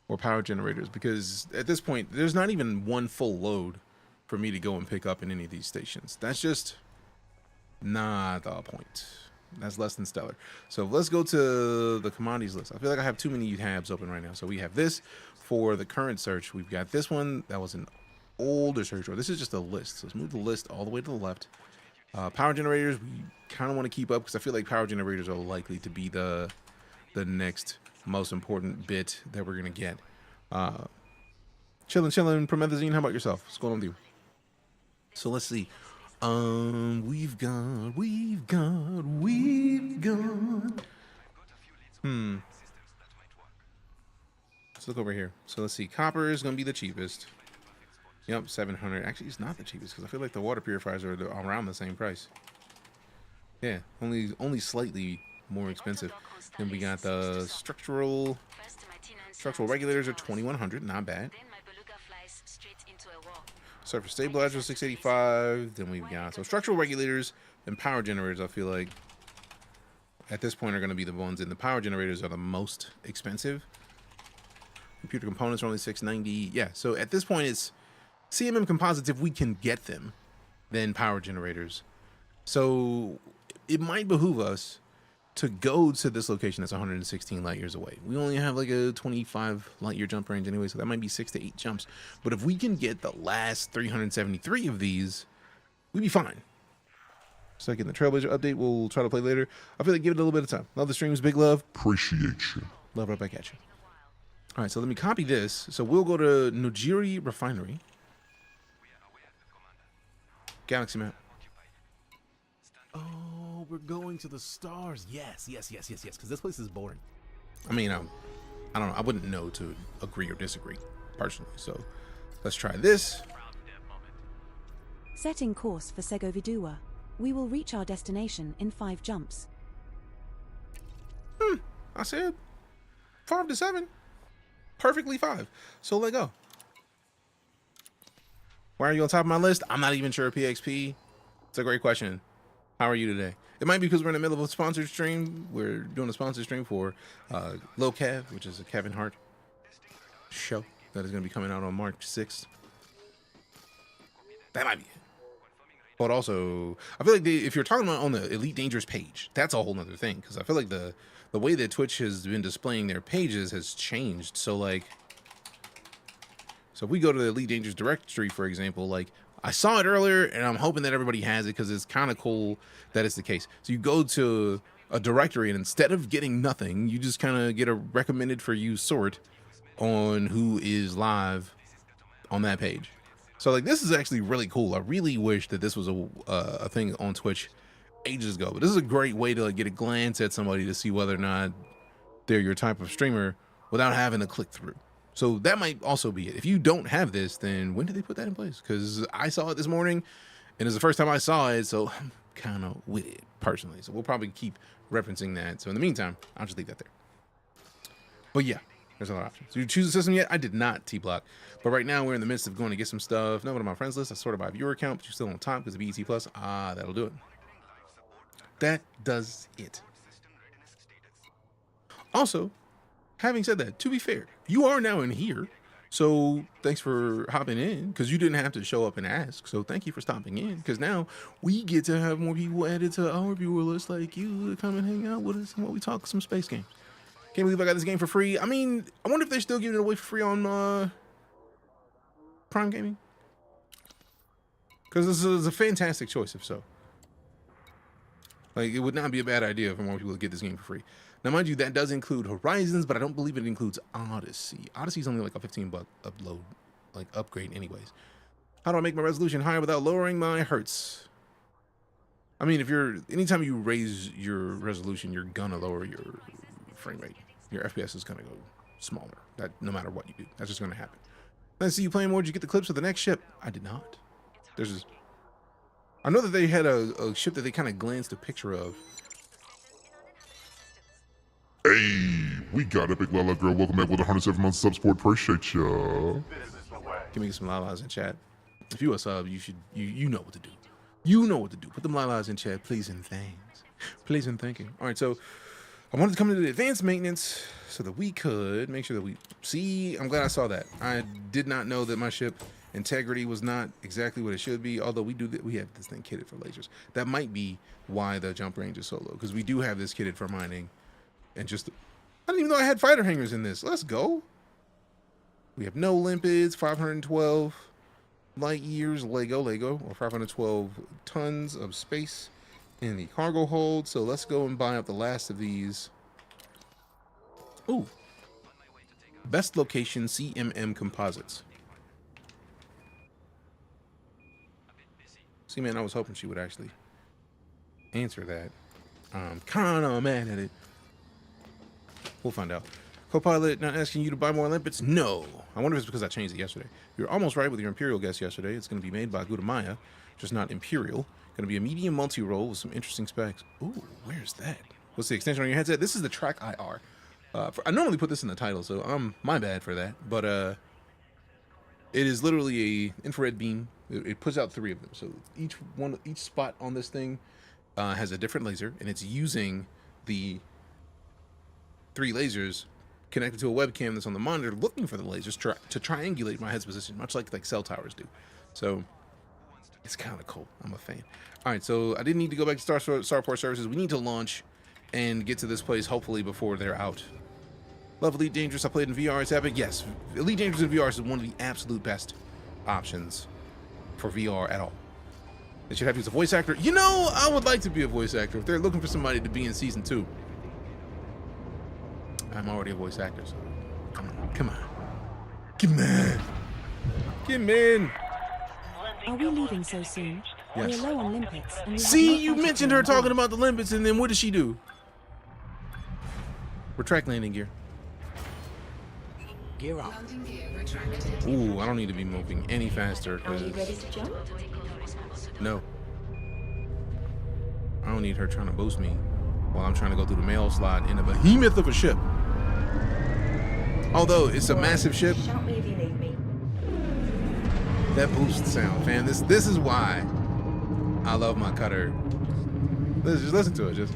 or power generators, because at this point there's not even one full load for me to go and pick up in any of these stations. That's just not the point. That's less than stellar. So let's go to the commodities list. I feel like I have too many tabs open right now. So we have this for the current search. We've got this one that was an older search, or this is just a list. So let's move the list all the way to the left. Power generators, we kind of want to keep up, because I feel like power generators are likely to be the next most important bit that we're gonna get. Chillin', Promethazine, how about yourself? What's going on with you? So let's see. We've got. Let's look over here. So let's see. Copper is gonna be the cheapest. Yep, 700. Actually, it's not the cheapest, because I feel like the water purifiers are around the same price. Yeah, only slightly more expensive. Then we got the structural regulators are 2100, not bad. Surface stabilizer 685. Then we've got structural regulators and power generators. I feel like at this point are going to be the ones, and the power generators are the most expensive. Computer components are only 690. Yeah, so at this point it's CMM composites if we can get them, then power generators. So it might behoove us to go to this location that's 116 light years away. We only have like a 25 light year jump range anyway, so that might be 6 to 8 jumps. But if we can get the last 373 of these, we'd be fine. Second, the Trailblazer update we'll try to play later. I feel like give it a little bit of time. Love the streams, big love. Appreciate you. Love right back at you. All right, so let me copy this. So we'll go to Nojiri Refinery. Galaxy map. Oh, we're going to the stars. Yes. Because this place is boring. I mean, I don't know. I wouldn't know to agree or disagree personally. So let's try this. Setting course for Segoviduwa. We will reach our destination in 5 jumps. I said 5 to 7. Perfectly 5. So let go. Why are you on top of my list? I'm not even sure. PXP. It's a great question. How are you today? It might be because we're in the middle of a sponsored stream. We're doing a sponsored stream for Low Kev, which is a Kevin Hart show that is going to be coming out on March 6th. That might be it. But also, I feel like if you're talking about on the EliteDangerous page, that's a whole nother thing. Because I feel like the way that Twitch has been displaying their pages has changed. So like, so if we go to the EliteDangerous directory, for example, like I saw it earlier, and I'm hoping that everybody has it because it's kind of cool that it's the case. So you go to a directory, and instead of getting nothing, you just kind of get a recommended for you sort on who is live on that page. So like, this is actually really cool. I really wish that this was a thing on Twitch ages ago, but this is a great way to like get a glance at somebody to see whether or not they're your type of streamer without having to click through. So that might also be it. If you don't have this, then when did they put that in place? Because I saw it this morning, and it's the first time I saw it, so I'm kind of with it personally. So we'll probably keep referencing that. So in the meantime, I'll just leave that there. But yeah, there's another option. So you choose a system yet? I did not T-block. But right now we're in the midst of going to get some stuff. Not one of my friends list. I sorted by viewer account, but you're still on top because of BET Plus. Ah, that'll do it. That does it. Also, having said that, to be fair, you are now in here. So thanks for hopping in, because you didn't have to show up and ask. So thank you for stopping in, because now we get to have more people added to our viewer list like you to come and hang out with us and while we talk some space games. Can't believe I got this game for free. I mean, I wonder if they're still giving it away for free on Prime Gaming, because this is a fantastic choice if so. Like, it would not be a bad idea for more people to get this game for free. Now, mind you, that does include Horizons, but I don't believe it includes Odyssey. Odyssey's only like a $15 upload, like upgrade anyways. How do I make my resolution higher without lowering my hertz? I mean, anytime you raise your resolution, you're gonna lower your frame rate. Your FPS is gonna go smaller. That no matter what you do, that's just gonna happen. Let's see you playing more. Did you get the clips of the next ship? I did not. I know that they had a ship that they kind of glanced a picture of. Hey, we got a big Lala girl. Welcome back with 107 months sub support. Appreciate ya. Give me some lalas in chat. If you a sub, you know what to do. You know what to do. Put them lalas in chat, please and thanks. Please and thank you. All right, so I wanted to come into the advanced maintenance so that we could make sure that we see. I'm glad I saw that. I did not know that my ship integrity was not exactly what it should be. Although we have this thing kitted for lasers. That might be why the jump range is so low, because we do have this kitted for mining. And just, I didn't even know I had fighter hangars in this. Let's go. We have no limpids, 512 light years, Lego, or 512 tons of space in the cargo hold. So let's go and buy up the last of these. Ooh. Best location, CMM composites. See, man, I was hoping she would actually answer that. I'm kind of mad at it. We'll find out. Copilot not asking you to buy more limpets? No. I wonder if it's because I changed it yesterday. You're almost right with your Imperial guess yesterday. It's going to be made by Gutamaya, just not Imperial. Going to be a medium multi-role with some interesting specs. Ooh, where's that? What's the extension on your headset? This is the Track IR. I normally put this in the title, so my bad for that. But it is literally a infrared beam. It puts out 3 of them. So each spot on this thing has a different laser, and it's using the 3 lasers connected to a webcam that's on the monitor, looking for the lasers to triangulate my head's position, much like cell towers do. So it's kind of cool. I'm a fan. All right, so I didn't need to go back to Starport Services. We need to launch and get to this place hopefully before they're out. Love EliteDangerous. I played in VR. It's epic. Yes, EliteDangerous in VR is one of the absolute best options for VR at all. They should have you as a voice actor. You know, I would like to be a voice actor if they're looking for somebody to be in season 2. I'm already a voice actor, so come on. Get in. Are we leaving so soon? Yes. We're low on limpets. And we See, have you no mentioned her altitude talking about the limpets, and then what does she do? Retract landing gear. Gear up. Ooh, I don't need to be moving any faster. Are you ready to jump? No. I don't need her trying to boost me while I'm trying to go through the mail slot in a behemoth of a ship. Although it's a massive ship. Shout me if you need me. That boost sound, fan. This is why I love my cutter. Just listen to it. Just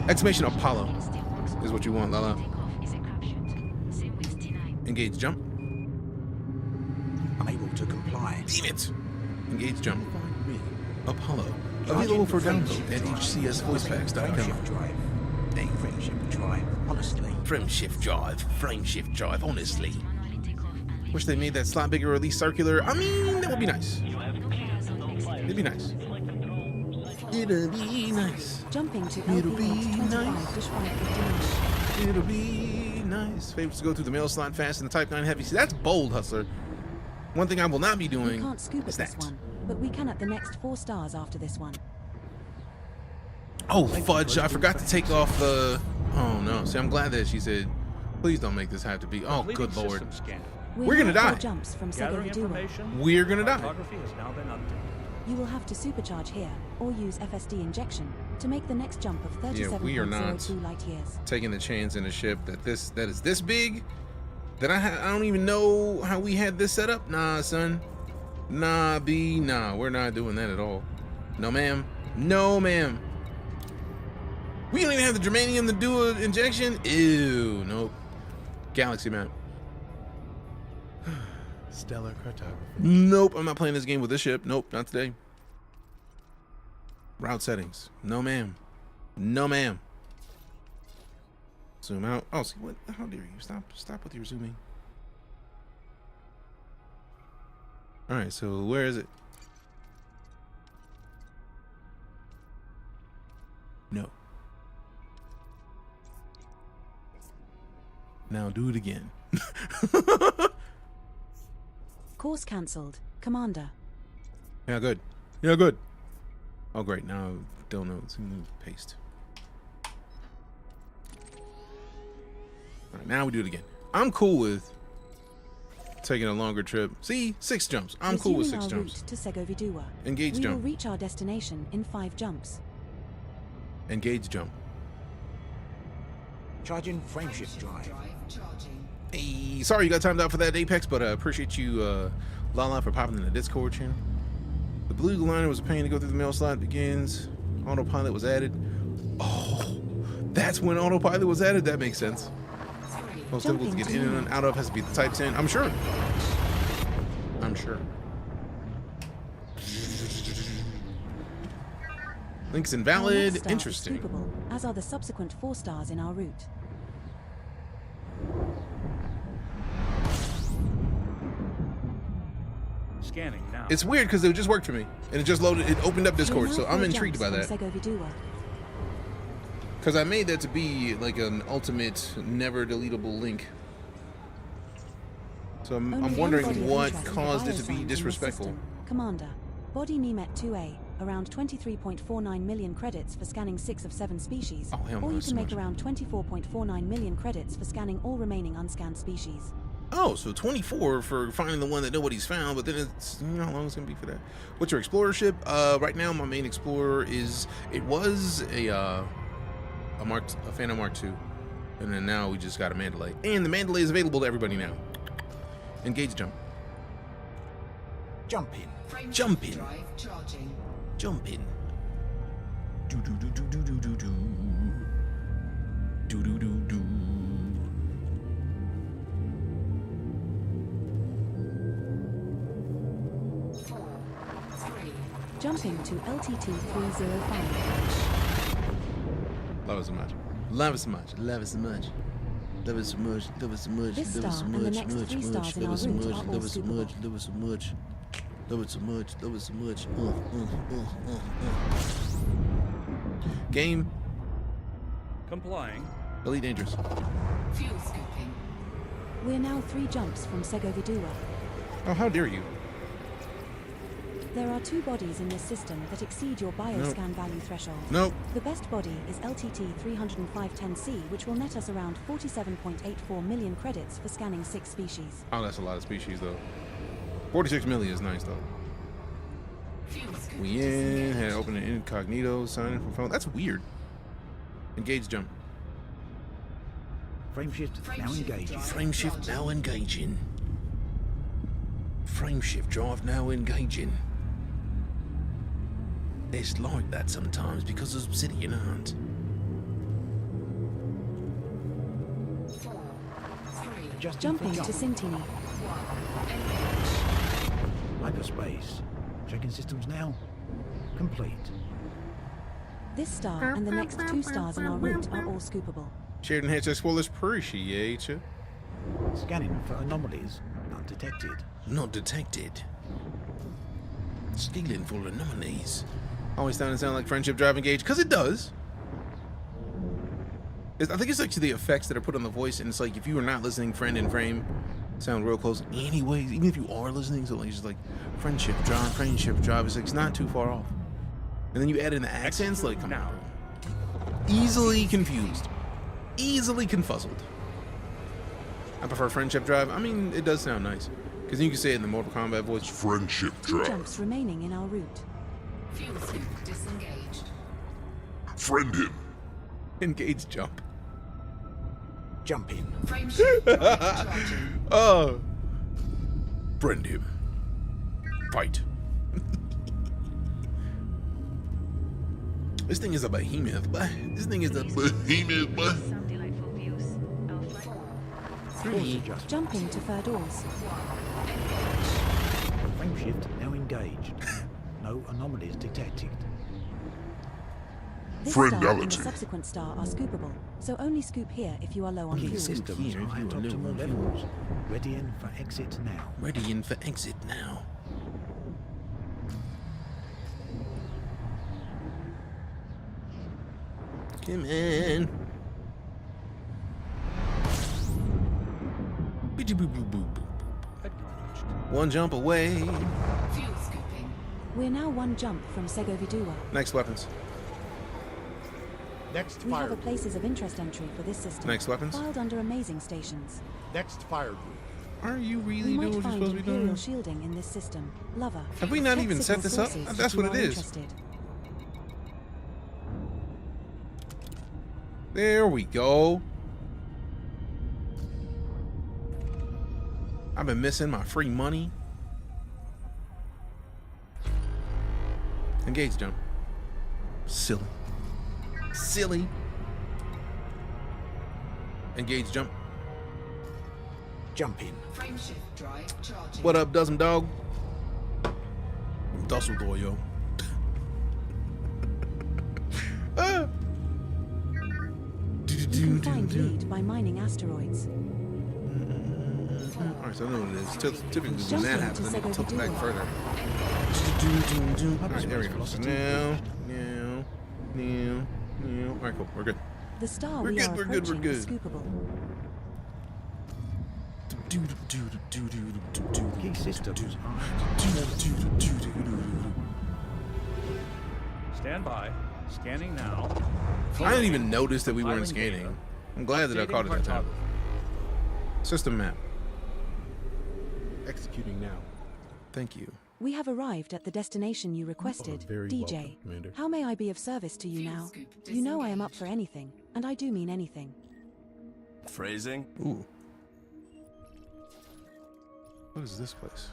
exclamation Apollo is what you want, Lala. Engage jump. I'm able to comply. Damn it! Engage jump. Apollo. Available for download at hcsvoicepacks.com. Hey, frame shift drive, honestly. Frame shift drive, honestly. Wish they made that slot bigger or at least circular. I mean, that would be nice. It'd be nice. It'll be nice. Jumping to It'll LP be 25 nice. dish 559. It'll be nice. Favorites to go through the mail slot fast and the Type 9 heavy. See, that's bold, Hustler. One thing I will not be We doing can't scoop is at this that. one, but we can at the next 4 stars after this one. Oh, fudge. I forgot to take off the... Oh, no. See, I'm glad that she said, please don't make this have to be... Oh, good lord. We're gonna die. Jumps from Gathering Segovia. information. We're gonna die. Cartography has now been updated. You will have to supercharge here, or use FSD injection, to make the next jump of we are not 37.02 light years. taking the chance in a ship that is this big, that I don't even know how we had this set up. Nah, son. Nah, B. Nah, we're not doing that at all. No, ma'am. No, ma'am. We don't even have the germanium to do an injection. Ew. Nope. Galaxy map. Stellar cartography. Nope, I'm not playing this game with this ship. Nope, not today. Route settings. No, ma'am. No, ma'am. Zoom out. Oh, see what? How dare you? Stop with your zooming. All right, so where is it? No. Now do it again. Course cancelled. Commander. Yeah, good. Yeah, good. Oh, great. Now I don't know. Let's move paste. All right, now we do it again. I'm cool with taking a longer trip. See, 6 jumps. I'm cool with 6 Resuming our jumps. route to Segovia. Engage We jump. will reach our destination in 5 jumps. Engage jump. Charging frameshift drive. Hey, sorry you got timed out for that, Apex, but I appreciate you, Lala, for popping in the Discord channel. The blue liner was a pain to go through the mail slot. Begins. Autopilot was added. Oh, that's when autopilot was added. That makes sense. Most difficult to get in and out of has to be the Type 10. I'm sure. I'm sure. Links Our invalid. next star is Interesting. scoopable, as are the subsequent 4 stars in our route. Scanning now. It's weird because it just worked for me, and it just loaded. It opened up Discord, We're so now I'm 4 intrigued by jumps that. from Segovia. Because I made that to be like an ultimate, never deletable link. So I'm Only one body wondering of what interest in caused it to biosigns be in this disrespectful. system. Commander. Body Nemet 2A. Around 23.49 million credits for scanning 6 of 7 species. Oh, hell no, or you that's can too make much. around 24.49 million credits for scanning all remaining unscanned species. Oh, so 24 for finding the one that nobody's found, but then it's, you know how long it's gonna be for that. What's your explorer ship? Right now my main explorer is, it was a Phantom Mark II, and then now we just got a Mandalay, and the Mandalay is available to everybody now. Engage jump. Jump in. Jump in. Jump in. Do do do do do do do do. Do do do do. Jumping to LTT 305. Love it so much. Love it so much. Love it so much. Love it so much. Love it so much. This Love it so star and the much. next Much, 3 much. stars in Love our it so route much. are all Love it so much. scoopable. Love it so much. Love it so much. Love it so much. Game. Complying. EliteDangerous. We're now 3 jumps from Segovia. Oh, how dare you? There are 2 bodies in this system that exceed your bioscan value threshold. Nope. The best body is LTT 30510C, which will net us around 47.84 million credits for scanning 6 species. Oh, that's a lot of species, though. 46 million is nice, though. We in. Had to open an incognito. Sign in from phone. That's weird. Engage jump. Frameshift now engaging. Frameshift now engaging. Frameshift drive now engaging. It's like that sometimes because of obsidian aren't. Jumping to Sintini. Hyperspace. Checking systems now. Complete. This star and the next 2 stars in our route are all scoopable. Shared and HX spoilers, appreciate you. Scanning for anomalies. None. Not detected. Not detected. Stealing for anomalies. Always sound like friendship drive engage, because it does. I think it's like to the effects that are put on the voice, and it's like if you are not listening, friend in frame, sound real close. Anyways, even if you are listening, so like it's like friendship drive. It's like it's not too far off. And then you add in the accents, like come on, bro. Easily confused, easily confuzzled. I prefer friendship drive. I mean, it does sound nice because you can say it in the Mortal Kombat voice. Friendship 2 drive. jumps remaining in our route. Fuel scoop disengaged. Friend him. Engage jump. Jump in. Frameshift drive charging. Oh. Friend him. Fight. This thing is a behemoth, but this thing is a behemoth, but. Some delightful views. Our flight. 3. Jumping to fur doors. Frameshift now engaged. No anomalies detected. This star and the Friendality. subsequent star are scoopable, so only scoop here if you are low on Key fuel. systems here if are you at are low optimal on levels. Ready in for exit now. Ready in for exit now. Come in. One jump away. Fuel scooping. We're now 1 jump from Segovidua. Next weapons. Next We have fire a places of interest entry for this system. Next weapons. Filed under amazing stations. Next fire group. Are you We really might doing what you're find supposed to be Imperial doing? shielding in this system. Lover. Have we not Check even set signal this up? sources That's if you what it are is. interested. There we go. I've been missing my free money. Engage jump. Silly. Silly. Engage jump. Jump in. Frameshift drive charging. What up, Dusm Dog? Dusseldorf, yo. Ah. You can find lead by mining asteroids. Alright, so I know what it is. Typically when Jump that into happens, I need to tilt it back Segovidua. further. Alright, there we go. So now. Alright, cool. We're good. The star We're we good, are we're good, we're approaching is good. scoopable. Key systems are Stand by. Scanning now. I didn't even notice that we weren't Compiling scanning. data. I'm glad that I caught it that time. System map. Executing now. Thank you. We have arrived at the destination you requested, very DJ. welcome, Commander. How may I be of service to you now? You know I am up for anything, and I do mean anything. Phrasing? Ooh. What is this place?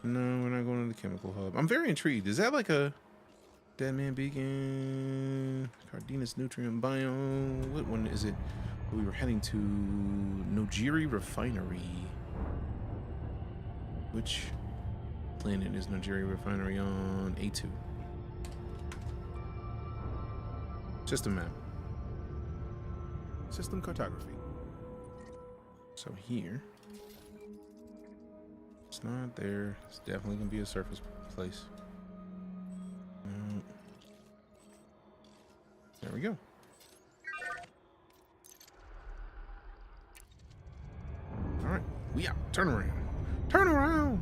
No, we're not going to the chemical hub. I'm very intrigued. Is that like a Deadman Beacon? Cardenas Nutrient Biome? What one is it? We were heading to Nojiri Refinery. Which planet is Nojiri Refinery on? A2. System map. System cartography. So here. It's not there. It's definitely gonna be a surface place. No. There we go. Alright, we out. Turn around. Turn around!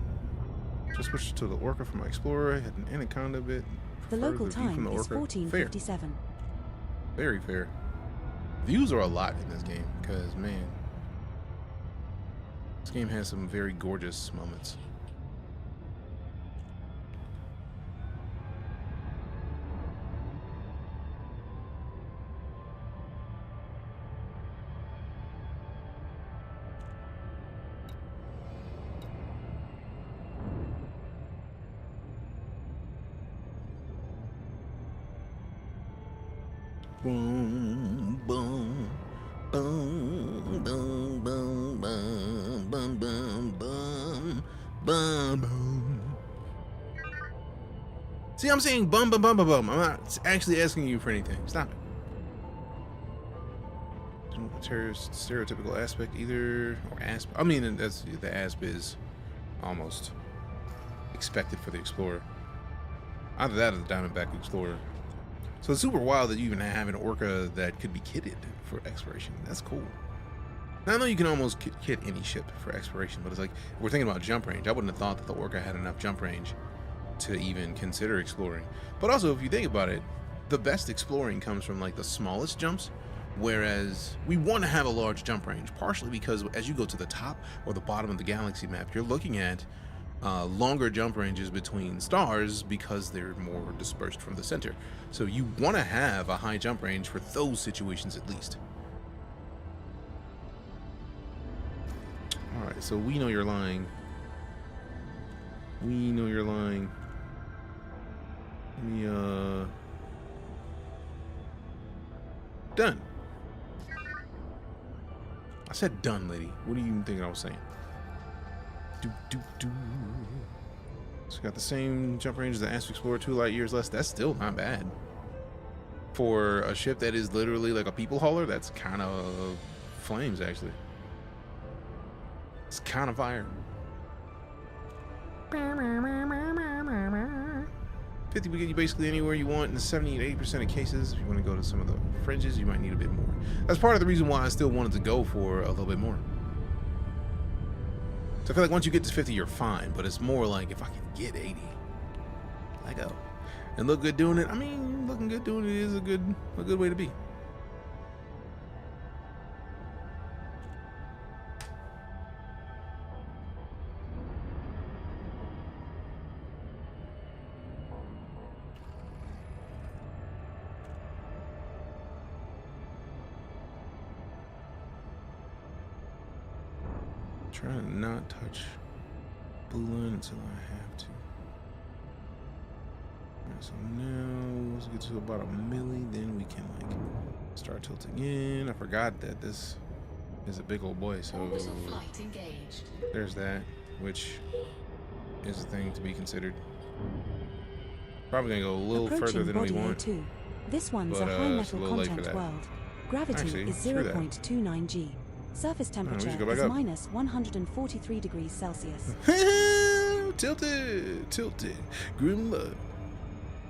Just switched to the Orca from my Explorer. Had an Anaconda bit. The Prefer local view from time the is Orca. 14:57. Fair. Very fair. Views are a lot in this game, because, man, this game has some very gorgeous moments. Boom, boom, boom, boom, boom, boom, boom, boom, boom, boom, boom. See, I'm saying bum, bum, bum, bum, bum. I'm not actually asking you for anything. Stop it. terrorist stereotypical aspect either, or asp. I mean, that's the asp is almost expected for the explorer. Either that or the Diamondback Explorer. So it's super wild that you even have an orca that could be kitted for exploration. That's cool. Now I know you can almost kit any ship for exploration, but it's like, if we're thinking about jump range, I wouldn't have thought that the orca had enough jump range to even consider exploring. But also, if you think about it, the best exploring comes from like the smallest jumps, whereas we want to have a large jump range, partially because as you go to the top or the bottom of the galaxy map, you're looking at longer jump ranges between stars because they're more dispersed from the center. So you want to have a high jump range for those situations at least. All right, so we know you're lying. We know you're lying. Let me, done. I said done, lady. What do you even think I was saying? So got the same jump range as the Asp Explorer, 2 light years less. That's still not bad. For a ship that is literally like a people hauler, that's kind of flames, actually. It's kind of fire. 50 will get you basically anywhere you want in 70 to 80% of cases. If you want to go to some of the fringes, you might need a bit more. That's part of the reason why I still wanted to go for a little bit more. So I feel like once you get to 50, you're fine, but it's more like if I can get 80, I go. And look good doing it. I mean, looking good doing it is a good way to be. Trying to not touch blue line until I have to. Alright, so now let's get to about a milli, then we can like start tilting in. I forgot that this is a big old boy, so there's that, which is a thing to be considered. Probably gonna go a little further than we want. A2. This one's a high metal content world. Gravity Actually, is 0.29 G. Surface temperature is minus 143 degrees Celsius. Tilted. Grim love.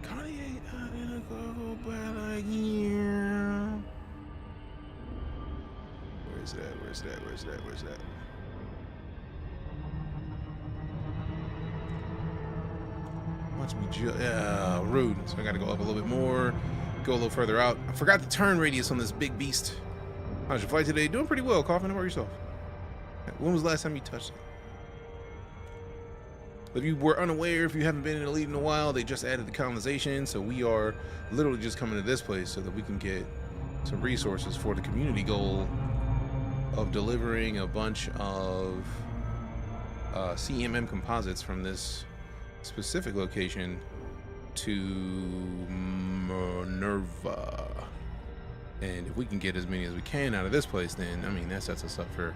Kanye, I'm gonna go by like, yeah. Where's that? Watch me yeah, rude. So I gotta go up a little bit more, go a little further out. I forgot the turn radius on this big beast. How's your flight today? Doing pretty well, Coffin. How about yourself? When was the last time you touched it? If you were unaware, if you haven't been in Elite in a while, they just added the colonization, so we are literally just coming to this place so that we can get some resources for the community goal of delivering a bunch of CMM composites from this specific location to Minerva. And if we can get as many as we can out of this place, then I mean that sets us up for,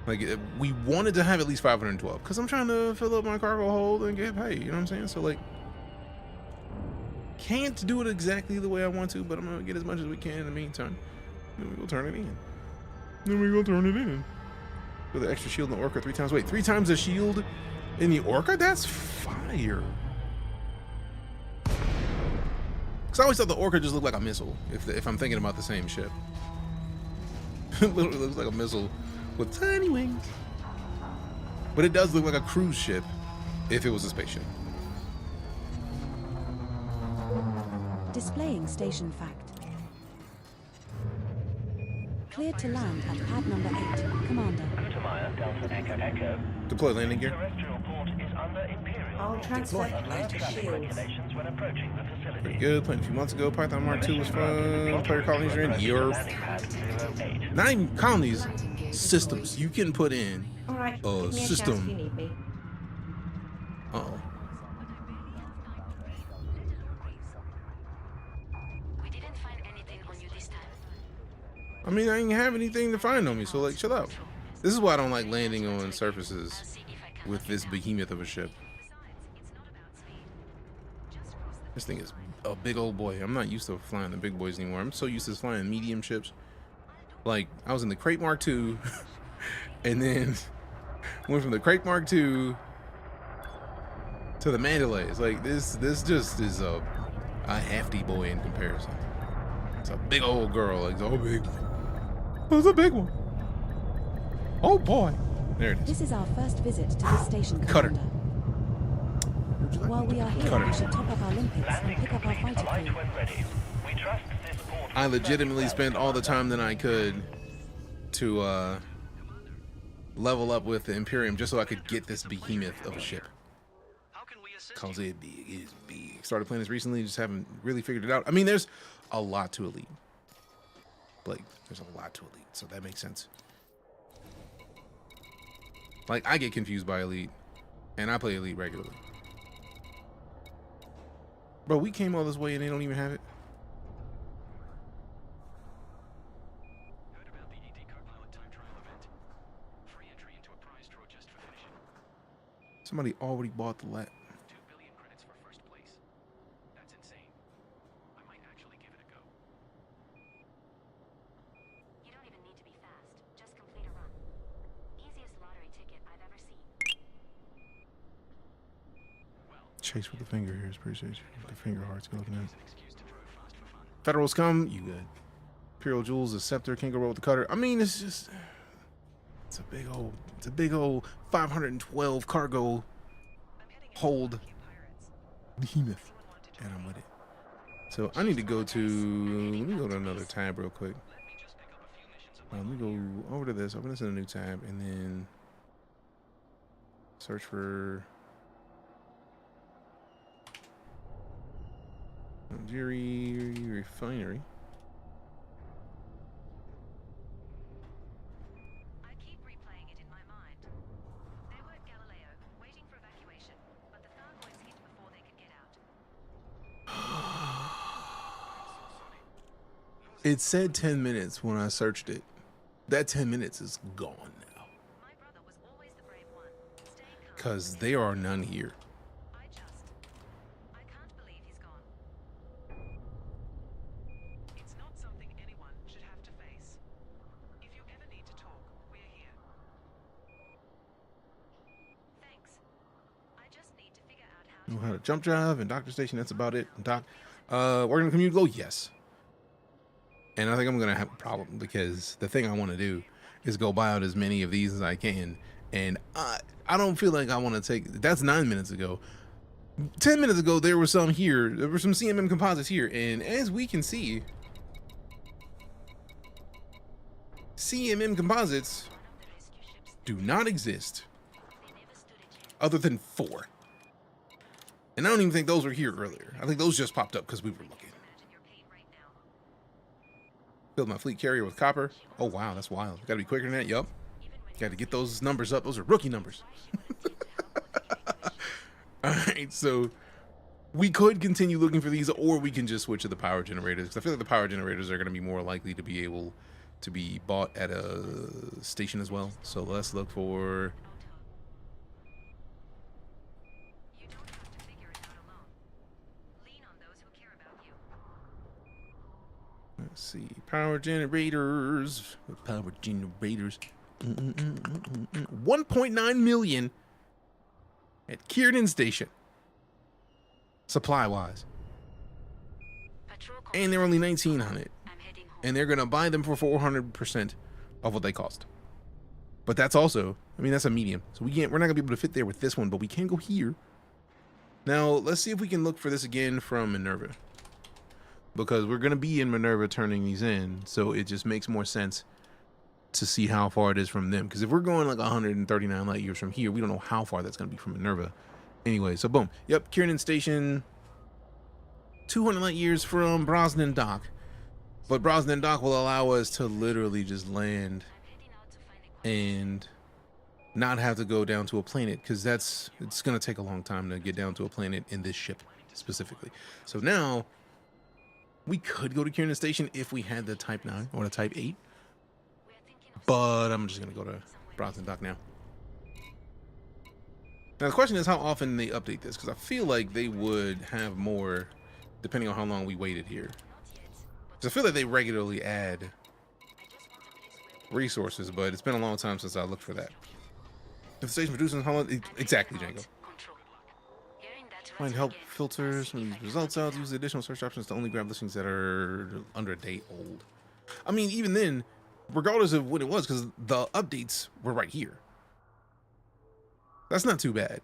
like, we wanted to have at least 512 because I'm trying to fill up my cargo hold and get paid, you know what I'm saying? So like, can't do it exactly the way I want to, but I'm gonna get as much as we can in the meantime. Then we go turn it in. With the extra shield in the orca 3 times. Wait, 3 times the shield in the orca? That's fire. Because I always thought the orca just looked like a missile, if I'm thinking about the same ship. It literally looks like a missile with tiny wings. But it does look like a cruise ship if it was a spaceship. Displaying station fact. Cleared to land at pad number 8, Commander. Deploy landing gear. I'll transfer shields. Pretty good. Playing a few months ago. Python Mark II was fun. Player colonies are in Europe. Not even colonies, systems. You can put in a system. Uh-oh. I mean, I didn't have anything to find on me, so like, shut up. This is why I don't like landing on surfaces with this behemoth of a ship. This thing is a big old boy. I'm not used to flying the big boys anymore. I'm so used to flying medium ships Like, I was in the Crate Mark II, and then went from the Crate Mark II to the Mandalays. Like, this just is a hefty boy in comparison. It's a big old girl. Like, oh, big one. It's a big one. Oh, boy. There it is. This is our first visit to this station, Cutter. Commander. While we are here, we should top up our limpets and pick up our fighter crew. I legitimately spent all the time that I could to level up with the Imperium just so I could get this behemoth of a ship. Cause it's big. Started playing this recently, just haven't really figured it out. I mean, there's a lot to Elite. Like, there's a lot to Elite, so that makes sense. Like, I get confused by Elite, and I play Elite regularly. Bro, we came all this way and they don't even have it. Somebody already bought the lap. 2 billion credits for first place. That's insane. I might actually give it a go. You don't even need to be fast. Just complete a run. Easiest lottery ticket I've ever seen. Chase with the finger here is appreciation. The finger hearts go looking at. Federal scum, you good. Imperial jewels, the scepter, kangaroo with the cutter. I mean, it's just, it's a big old 512 cargo hold behemoth, and I'm with it. So I need to go to, let me go to another tab real quick. Let me go over to this, open this in a new tab, and then search for Algeria refinery. I keep replaying it in my mind. They were at Galileo, waiting for evacuation, but the Thargoids hit before they could get out. It said 10 minutes when I searched it. That 10 minutes is gone now. My brother was always the brave one. Staying calm. Because there are none here. I can't believe he's gone. It's not something anyone should have to face. If you ever need to talk, we're here. Thanks. I just need to figure out how Know how to jump drive and doctor station. That's about it. Doc, working on community glow. Yes. And I think I'm gonna have a problem because the thing I want to do is go buy out as many of these as I can. And I don't feel like I want to take. That's 9 minutes ago. 10 minutes ago there were some here. There were some CMM composites here, and as we can see, CMM composites do not exist other than 4. And I don't even think those were here earlier. I think those just popped up because we were looking. Build my fleet carrier with copper. Oh wow, that's wild. Gotta be quicker than that. Yup. Gotta get those numbers up. Those are rookie numbers. Alright, so we could continue looking for these, or we can just switch to the power generators, because I feel like the power generators are going to be more likely to be able to be bought at a station as well. So let's look for... Let's see, power generators. Power generators. 1.9 million at Kiernan Station, supply-wise. And they're only 19 on it. And they're gonna buy them for 400% of what they cost. But that's also, I mean, that's a medium. So we're not gonna be able to fit there with this one, but we can go here. Now, let's see if we can look for this again from Minerva. Because we're going to be in Minerva turning these in, so it just makes more sense to see how far it is from them. Because if we're going like 139 light years from here, we don't know how far that's going to be from Minerva. Anyway, so boom. Yep, Kiernan Station, 200 light years from Brosnan Dock. But Brosnan Dock will allow us to literally just land and not have to go down to a planet, because it's going to take a long time to get down to a planet in this ship specifically. So now... we could go to Kiernan Station if we had the Type 9 or the Type 8. But I'm just going to go to Brosnan Dock now. Now the question is how often they update this, because I feel like they would have more depending on how long we waited here. Because I feel like they regularly add resources, but it's been a long time since I looked for that. If the station producing Holland, exactly, Django. Find help filter some of these results out. Use the additional search options to only grab listings that are under a day old. I mean, even then, regardless of what it was, because the updates were right here. That's not too bad.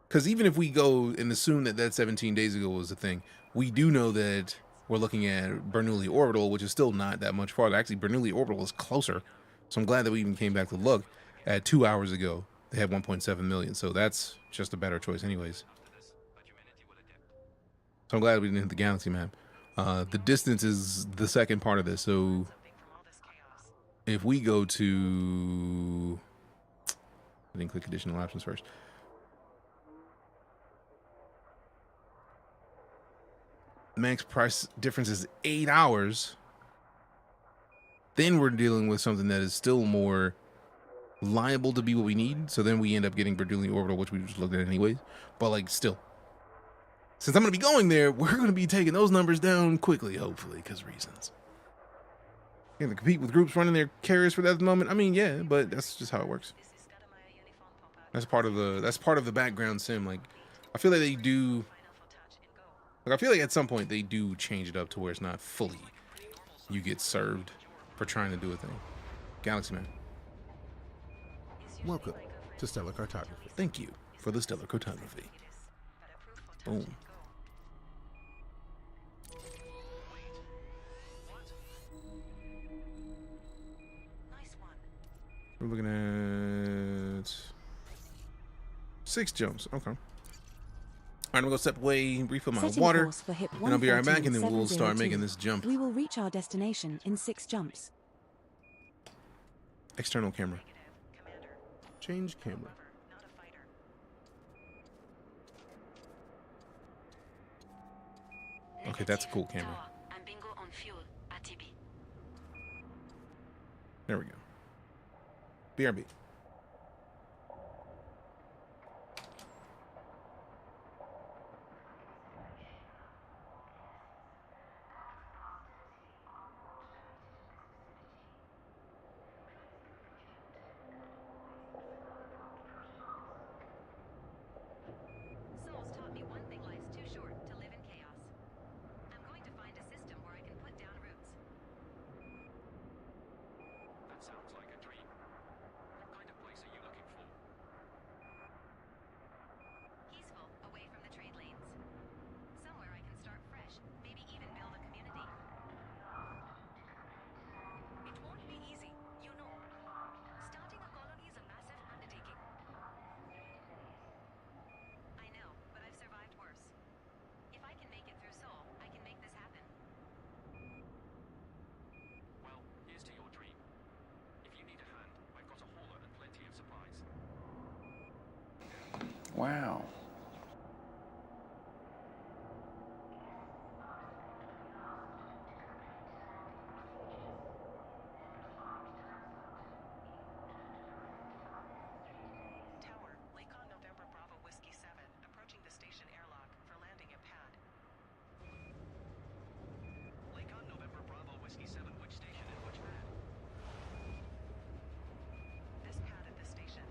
Because even if we go and assume that that 17 days ago was the thing, we do know that we're looking at Bernoulli Orbital, which is still not that much farther. Actually, Bernoulli Orbital is closer. So I'm glad that we even came back to look at 2 hours ago. They had 1.7 million. So that's just a better choice anyways. So I'm glad we didn't hit the galaxy map. The distance is the second part of this. So if we go to... I didn't click additional options first. Max price difference is 8 hours. Then we're dealing with something that is still more liable to be what we need. So then we end up getting Bernoulli Orbital, which we just looked at anyways. But like still, since I'm going to be going there, we're going to be taking those numbers down quickly, hopefully, because reasons. You're going to compete with groups running their carriers for that at the moment. I mean, yeah, but that's just how it works. That's part of the background sim. Like, I feel like they do. Like, I feel like at some point they do change it up to where it's not fully you get served for trying to do a thing. Galaxy Man. Welcome to Stellar Cartography. Thank you for the stellar cartography. Boom. We're looking at 6 jumps. Okay. All right, I'm gonna go step away, refill my Setting water, course for HIP and I'll be right back, and then we'll start 114.702. making this jump. We will reach our destination in 6 jumps. External camera. Change camera. Okay, that's a cool camera. There we go. BRB. Souls taught me one thing: life's too short to live in chaos. I'm going to find a system where I can put down roots. That sounds like a dream. What kind of place are you looking for? Peaceful, away from the trade lanes. Somewhere I can start fresh, maybe even build a community. It won't be easy, you know. Starting a colony is a massive undertaking. I know, but I've survived worse. If I can make it through Seoul, I can make this happen. Well, here's to your dream. If you need a hand, I've got a hauler and plenty of supplies. Wow. Tower, Lakon November Bravo Whiskey 7, approaching the station airlock for landing at pad. Lakon November Bravo Whiskey 7, which station and which pad? This pad at the station.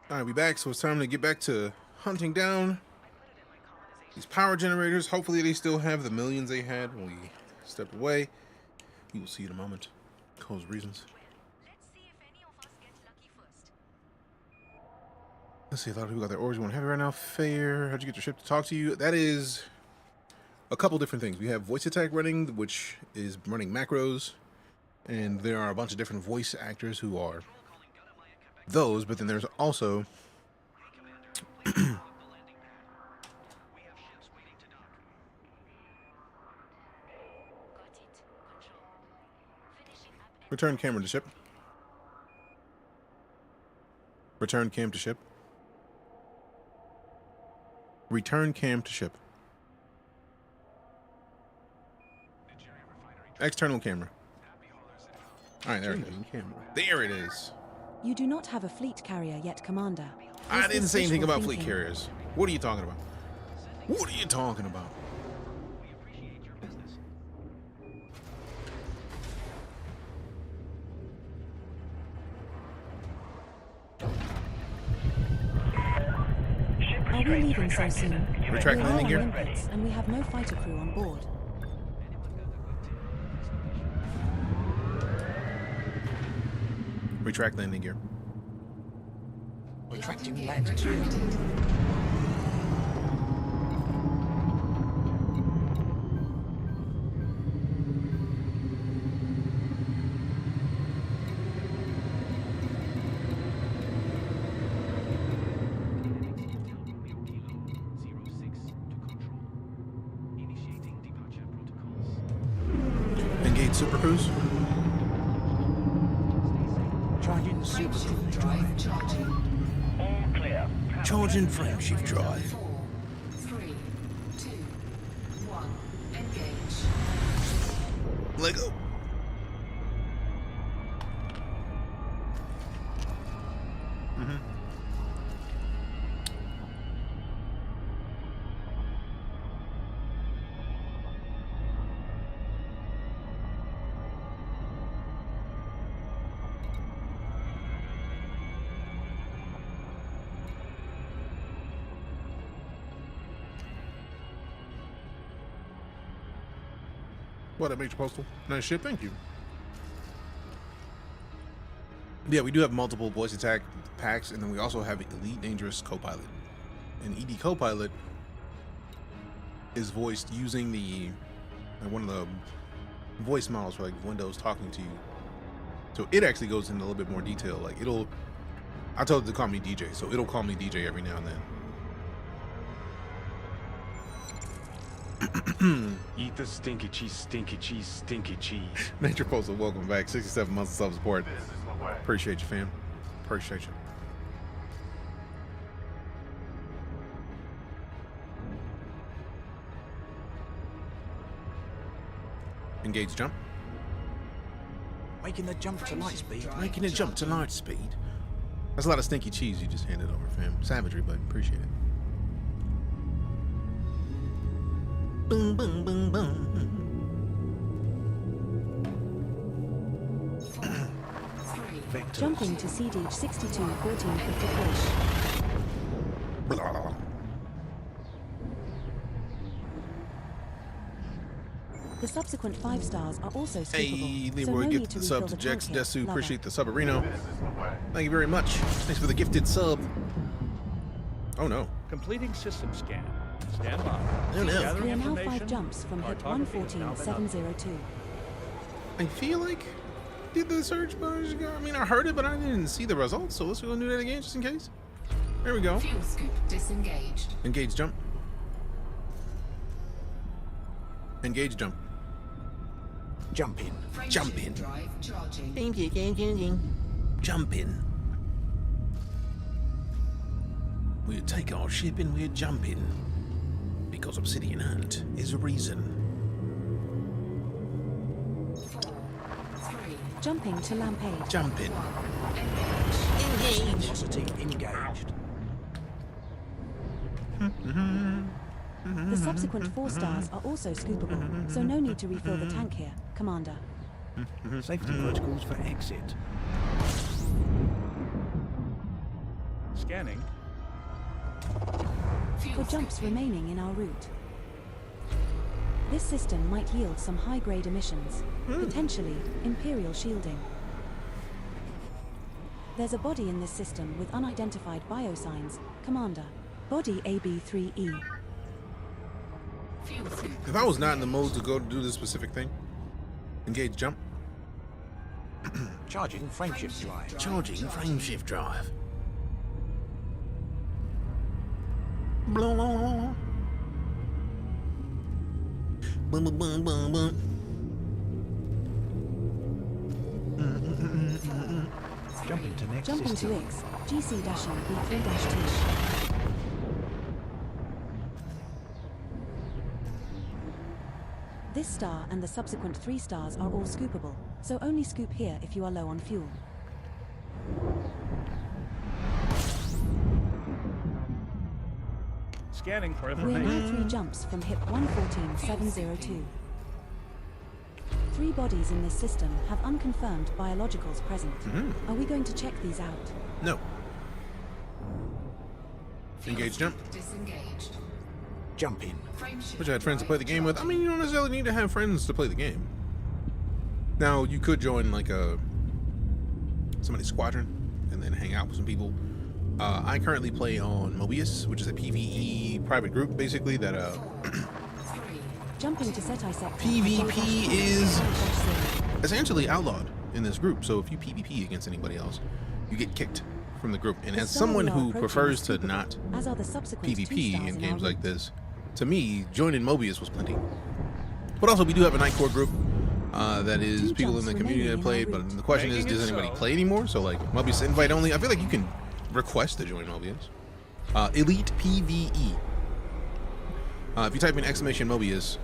All right, we back, so it's time to get back to hunting down these power generators. Hopefully they still have the millions they had when we stepped away. You will see in a moment. Cause reasons. Let's see, a lot of people got their orders. You want to have it right now? Fair. How'd you get your ship to talk to you? That is a couple different things. We have voice attack running, which is running macros. And there are a bunch of different voice actors who are those, but then there's also return camera to ship. Return cam to ship. Return cam to ship. External camera. Alright, there it is. There it is. You do not have a fleet carrier yet, Commander. I didn't say anything about fleet carriers. What are you talking about? What are you talking about? Are we leaving so soon? Retract landing gear. Olympics, and we have no fighter crew on board. Retract landing gear. Retracting landing gear. Engage Super Cruise. Charging super drive. Charging frame shift drive. 4, 3, 2, 1, engage. Let go. What, that Major Postal? Nice ship, thank you. Yeah, we do have multiple voice attack packs, and then we also have EliteDangerous Copilot. And ED Copilot is voiced using the one of the voice models for like Windows talking to you. So it actually goes into a little bit more detail. Like I told it to call me DJ, so it'll call me DJ every now and then. Eat the stinky cheese, stinky cheese, stinky cheese. Nature Postal, welcome back. 67 months of sub-support. Appreciate you, fam. Appreciate you. Engage jump. Making the jump to light speed. Making a jump to light speed. That's a lot of stinky cheese you just handed over, fam. Savagery, but appreciate it. Boom, boom, boom, boom. 4, 3. Jumping to CDH 6214 for push. The subsequent 5 stars are also scoopable. Hey, so Leroy, no get need to the sub refill to the Jex tank here. Desu. Love Appreciate it. the subarino. Thank you very much. Thanks for the gifted sub. Oh no. Completing system scan. Stand by. Oh no. Gathering We are now 5 information. jumps from hit Cartography has now been updated. 114702. I feel like did the search bars go? I mean, I heard it, but I didn't see the results. So let's go and do that again, just in case. There we go. Fuel scoop disengaged. Engage jump. Engage jump. Jump in. Jump in. Drive charging. Jump in. We'll take our ship and we'll jump in. Because Obsidian Hunt is a reason. 4, 3. Jumping to Lampage. Jump in. Engage. Velocity engaged. The subsequent 4 stars are also scoopable, so no need to refill the tank here, Commander. Safety protocols for exit. Scanning. For jumps remaining in our route. This system might yield some high-grade emissions, potentially Imperial shielding. There's a body in this system with unidentified biosigns. Commander, body AB3E. If I was not in the mode to go to do this specific thing, engage jump. Charging frameshift drive. Charging frameshift drive. Blah. Bum, bum, bum, bum, bum. Jumping to next Jumping system. to X, GC-B3-2. This star and the subsequent 3 stars are all scoopable, so only scoop here if you are low on fuel. Scanning for We're information. now 3 jumps from HIP 114702. 3 bodies in this system have unconfirmed biologicals present. Are we going to check these out? No. Engage jump. Disengaged. Jumping. Wish I had friends to play the game with. I mean, you don't necessarily need to have friends to play the game. Now, you could join like somebody's squadron and then hang out with some people. I currently play on Mobius, which is a PvE private group, basically, that Jumping to Seti sector. PvP is essentially outlawed in this group. So if you PvP against anybody else, you get kicked from the group. And as someone who prefers to not as are the subsequent 2 PvP stars in our games like route. this, to me, joining Mobius was plenty. But also, we do have a night core group that is 2 people in jumps the community that remaining played. in our But route. the question is, does anybody play anymore? So like Mobius invite only. I feel like you can request to join Mobius. Elite PvE. If you type in exclamation Mobius,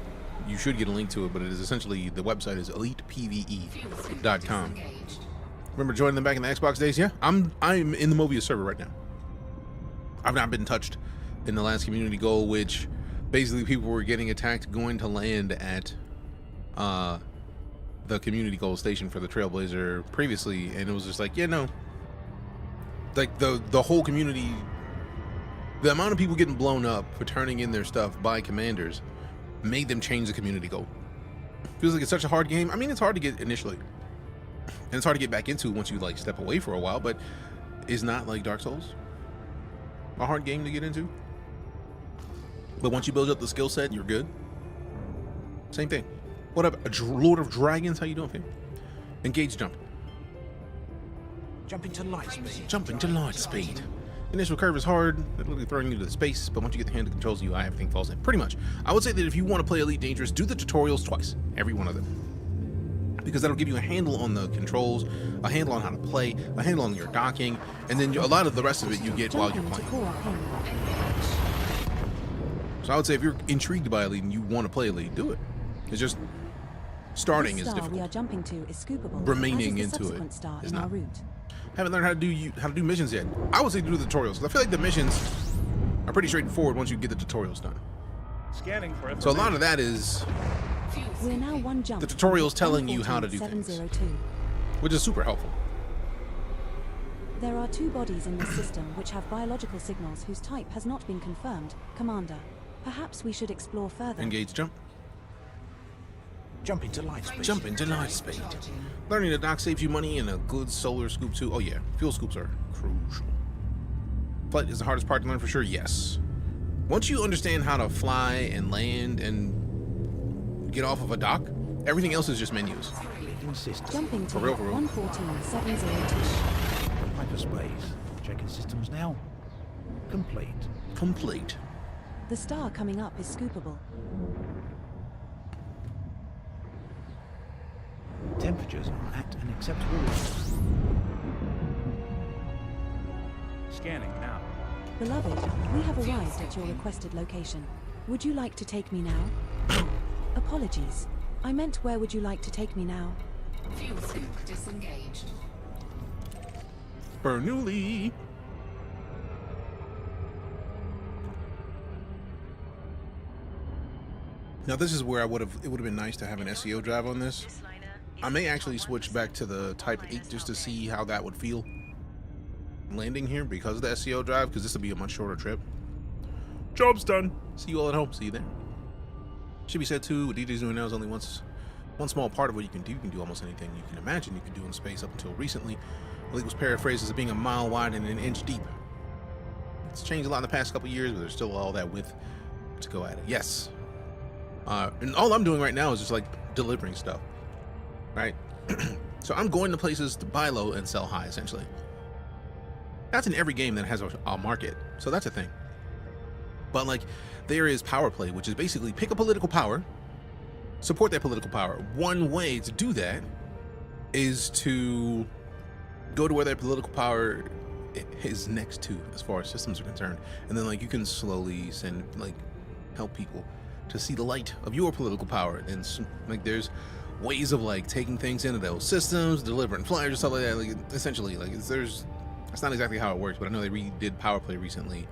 you should get a link to it, but it is essentially, the website is ElitePVE.com. Remember joining them back in the Xbox days? Yeah, I'm in the Mobius server right now. I've not been touched in the last community goal, which basically people were getting attacked going to land at the community goal station for the Trailblazer previously, and it was just like, yeah, no. Like the whole community, the amount of people getting blown up for turning in their stuff by commanders made them change the community goal. Feels like it's such a hard game. I mean, it's hard to get initially, and it's hard to get back into once you like step away for a while, but it's not like Dark Souls, a hard game to get into. But once you build up the skill set, you're good. Same thing. What up, Lord of Dragons? How you doing, fam? Engage jump. Jumping to light speed. Jumping to light speed. Initial curve is hard, literally throwing you to the space, but once you get the hand that controls you, everything falls in. Pretty much. I would say that if you want to play EliteDangerous, do the tutorials twice. Every one of them. Because that'll give you a handle on the controls, a handle on how to play, a handle on your docking, and then a lot of the rest of it you get while you're playing. So I would say if you're intrigued by Elite and you want to play Elite, do it. It's just starting is This star difficult. we are jumping to is scoopable. Remaining as is the into it subsequent star is in our not. route. Haven't learned how to do missions yet. I would say do the tutorials, because I feel like the missions are pretty straightforward once you get the tutorials done. Scanning for So a lot of that is We're now 1 jump. the tutorials telling you how to do things, 702. which is super helpful. There are 2 bodies in this system which have biological signals whose type has not been confirmed. Commander, perhaps we should explore further. Engage jump. Jumping to light speed. Jump into light speed. Learning the dock saves you money and a good solar scoop too. Oh yeah, fuel scoops are crucial. Flight is the hardest part to learn for sure, yes. Once you understand how to fly and land and get off of a dock, everything else is just menus. Jumping to For real. 114702. Hyperspace. Checking systems now. Complete. Complete. The star coming up is scoopable. Temperatures are at an acceptable level. Scanning now. Beloved, we have arrived at your requested location. Would you like to take me now? Apologies. I meant where would you like to take me now? Fuel scoop disengaged. Bernoulli. Now this is where it would have been nice to have an SEO drive on this. I may actually switch back to the Type 8 just to see how that would feel. landing here because of the SEO drive, because this will be a much shorter trip. Job's done. See you all at home. See you there. Should be said too, what DJ's doing now is only one small part of what you can do. You can do almost anything you can imagine you could do in space up until recently. I think it was paraphrased as being a mile wide and an inch deep. It's changed a lot in the past couple years, but there's still all that width to go at it. Yes. And all I'm doing right now is just like delivering stuff, right? So I'm going to places to buy low and sell high, essentially. That's in every game that has a market, so that's a thing. But like, there is power play, which is basically pick a political power, support that political power. One way to do that is to go to where that political power is next to, as far as systems are concerned, and then like you can slowly send, like, help people to see the light of your political power. And like, there's ways of like taking things into those systems, delivering flyers and stuff like that. Like, essentially, like, that's not exactly how it works, but I know they redid power play recently.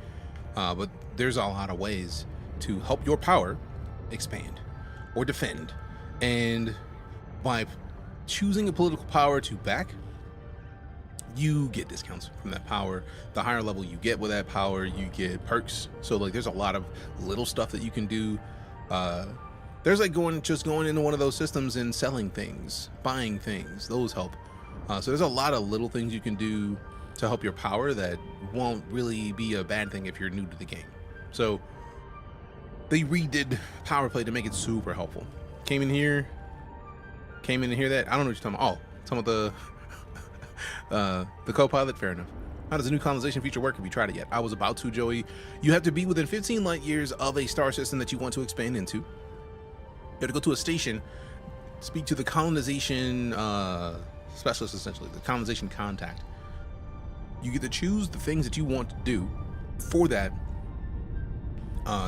But there's a lot of ways to help your power expand or defend, and by choosing a political power to back, you get discounts from that power. The higher level you get with that power, you get perks. So like, there's a lot of little stuff that you can do. There's like just going into one of those systems and selling things, buying things, those help. So there's a lot of little things you can do to help your power that won't really be a bad thing if you're new to the game. So they redid power play to make it super helpful. Came in to hear that. I don't know what you're talking about. Oh, talking about the co-pilot. Fair enough. How does the new colonization feature work? Have you tried it yet? I was about to, Joey. You have to be within 15 light years of a star system that you want to expand into. You have to go to a station, speak to the colonization specialist, essentially, the colonization contact. You get to choose the things that you want to do for that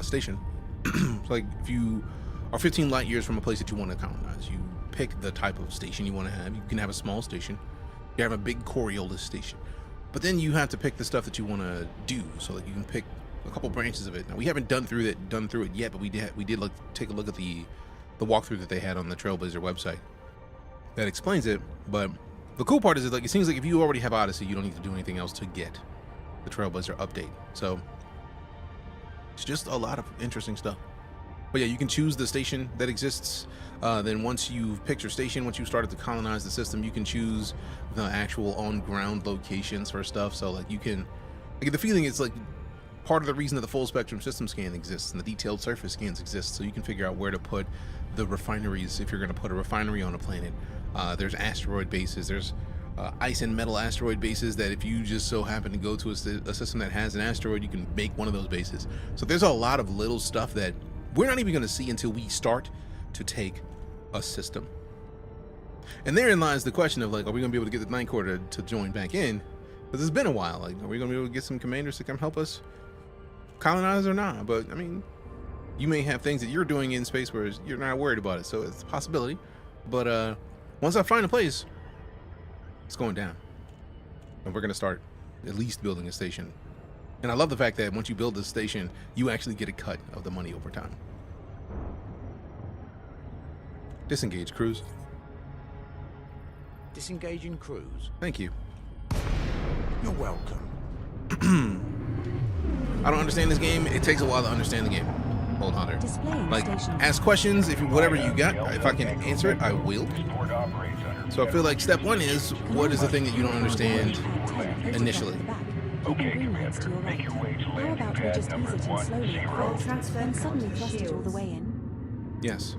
station. So like, if you are 15 light years from a place that you want to colonize, you pick the type of station you want to have. You can have a small station. You have a big Coriolis station. But then you have to pick the stuff that you want to do. So like, you can pick a couple branches of it. Now, we haven't done through it yet, but we did like take a look at the walkthrough that they had on the Trailblazer website that explains it. But the cool part is that, like, it seems like if you already have Odyssey, you don't need to do anything else to get the Trailblazer update. So it's just a lot of interesting stuff. But yeah, you can choose the station that exists. Then once you've picked your station, once you started to colonize the system, you can choose the actual on-ground locations for stuff. So like, you can, I get the feeling it's like part of the reason that the full spectrum system scan exists and the detailed surface scans exist, so you can figure out where to put the refineries if you're going to put a refinery on a planet. There's asteroid bases, there's ice and metal asteroid bases that if you just so happen to go to a system that has an asteroid, you can make one of those bases. So there's a lot of little stuff that we're not even going to see until we start to take a system. And therein lies the question of like, are we going to be able to get the Ninth Corps to join back in? Because it's been a while. Like, are we going to be able to get some commanders to come help us colonize or not? But I mean, you may have things that you're doing in space where you're not worried about it, so it's a possibility. But once I find a place, it's going down, and we're going to start at least building a station. And I love the fact that once you build this station, you actually get a cut of the money over time. Disengage cruise. Disengaging cruise. Thank you. You're welcome. I don't understand this game. It takes a while to understand the game. Hold on there. Displaying Like, station. ask questions, if you, whatever you got. If I can answer it, I will. So I feel like step one is, what is the thing that you don't understand initially? Okay, to your right. How about we just ease it in slowly at first, then suddenly thrust it all the way in? Yes.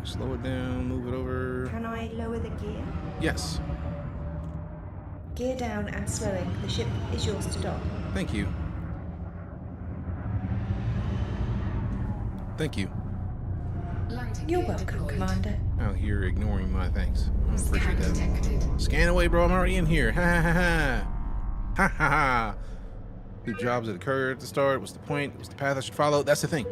Slow it down, move it over. Can I lower the gear? Yes. Gear down and slowing. The ship is yours to dock. Thank you. Thank you. You're welcome, Commander. Out here ignoring my thanks. I appreciate that. Scan away, bro. I'm already in here. Ha ha ha ha. Ha ha ha. Do jobs that occur at the start. What's the point? What's the path I should follow? That's the thing.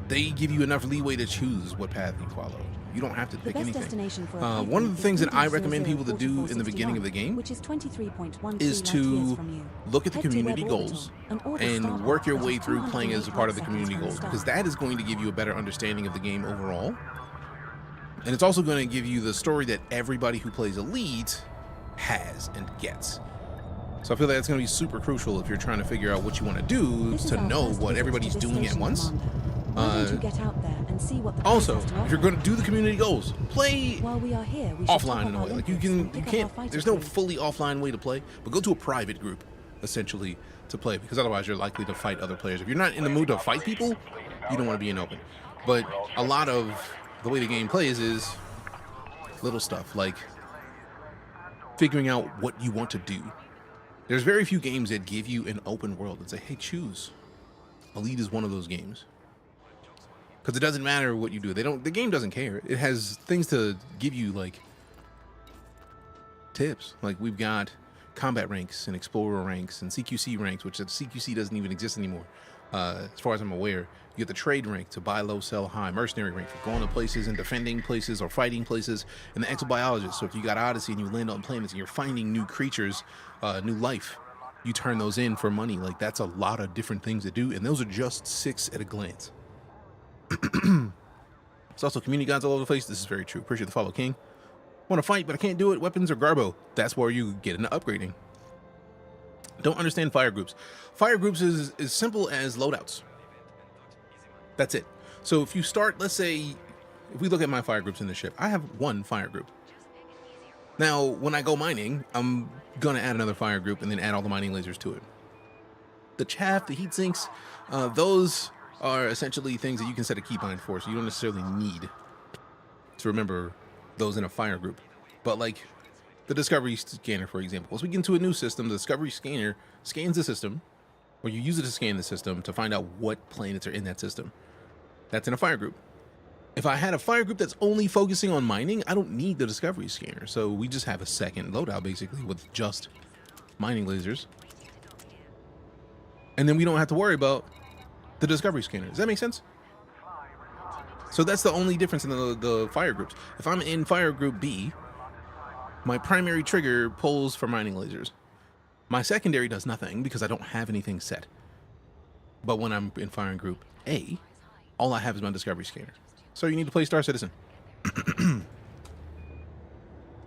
They give you enough leeway to choose what path you follow. You don't have to The pick best anything. destination for a One Python of the is things that I 3.00 recommend people to do in the beginning of the game which is 23.13 is light to years from you. look at the Head to community Web goals Orbital, an orbit and starport work your that way is through playing as a part of the 208 community light goals, seconds from because the that is going to give you a better understanding of the game overall. And it's also going to give you the story that everybody who plays Elite has and gets. So I feel like that's going to be super crucial if you're trying to figure out what you want to do, This is to our know first what visit everybody's to this doing at station, once. Commander. Why don't you get out there and see what the Also, place has to if you're offer? going to do the community goals, play While we are here, we should top offline up in a our way. Like you limpets and can, you pick up our can't. fighter There's no crew. fully offline way to play, but go to a private group, essentially, to play, because otherwise you're likely to fight other players. If you're not in the mood to fight people, you don't want to be in open. But a lot of the way the game plays is little stuff like figuring out what you want to do. There's very few games that give you an open world and say, hey, choose. Elite is one of those games. Because it doesn't matter what you do. The game doesn't care. It has things to give you, like, tips. Like, we've got combat ranks and explorer ranks and CQC ranks, which CQC doesn't even exist anymore. As far as I'm aware, you get the trade rank to buy low, sell high, mercenary rank for going to places and defending places or fighting places, and the exobiologist. So if you got Odyssey and you land on planets and you're finding new creatures, new life, you turn those in for money. Like, that's a lot of different things to do, and those are just 6 at a glance. It's also community guides all over the place. This is very true. Appreciate the follow, King. Want to fight, but I can't do it. Weapons or Garbo. That's where you get into upgrading. Don't understand fire groups. Fire groups is as simple as loadouts. That's it. So if you start, let's say, if we look at my fire groups in the ship, I have 1 fire group. Now, when I go mining, I'm going to add another fire group and then add all the mining lasers to it. The chaff, the heat sinks, those are essentially things that you can set a keybind for, so you don't necessarily need to remember those in a fire group. But like the discovery scanner, for example, once we get into a new system, the discovery scanner scans the system, or you use it to scan the system to find out what planets are in that system. That's in a fire group. If I had a fire group that's only focusing on mining, I don't need the discovery scanner. So we just have a second loadout basically with just mining lasers. And then we don't have to worry about the discovery scanner. Does that make sense? So that's the only difference in the fire groups. If I'm in fire group B, my primary trigger pulls for mining lasers. My secondary does nothing because I don't have anything set. But when I'm in fire group A, all I have is my discovery scanner. So you need to play Star Citizen.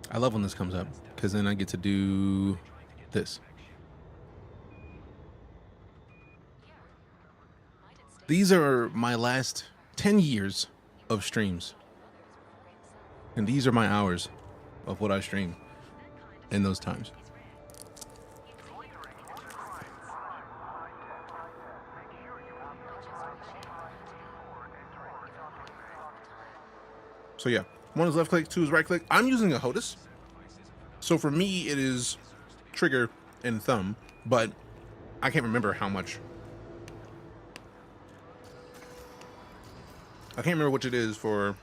I love when this comes up because then I get to do this. These are my last 10 years of streams. And these are my hours of what I stream in those times. So yeah, 1 is left click, 2 is right click. I'm using a HOTAS. So for me, it is trigger and thumb, but I can't remember how much. I can't remember which it is for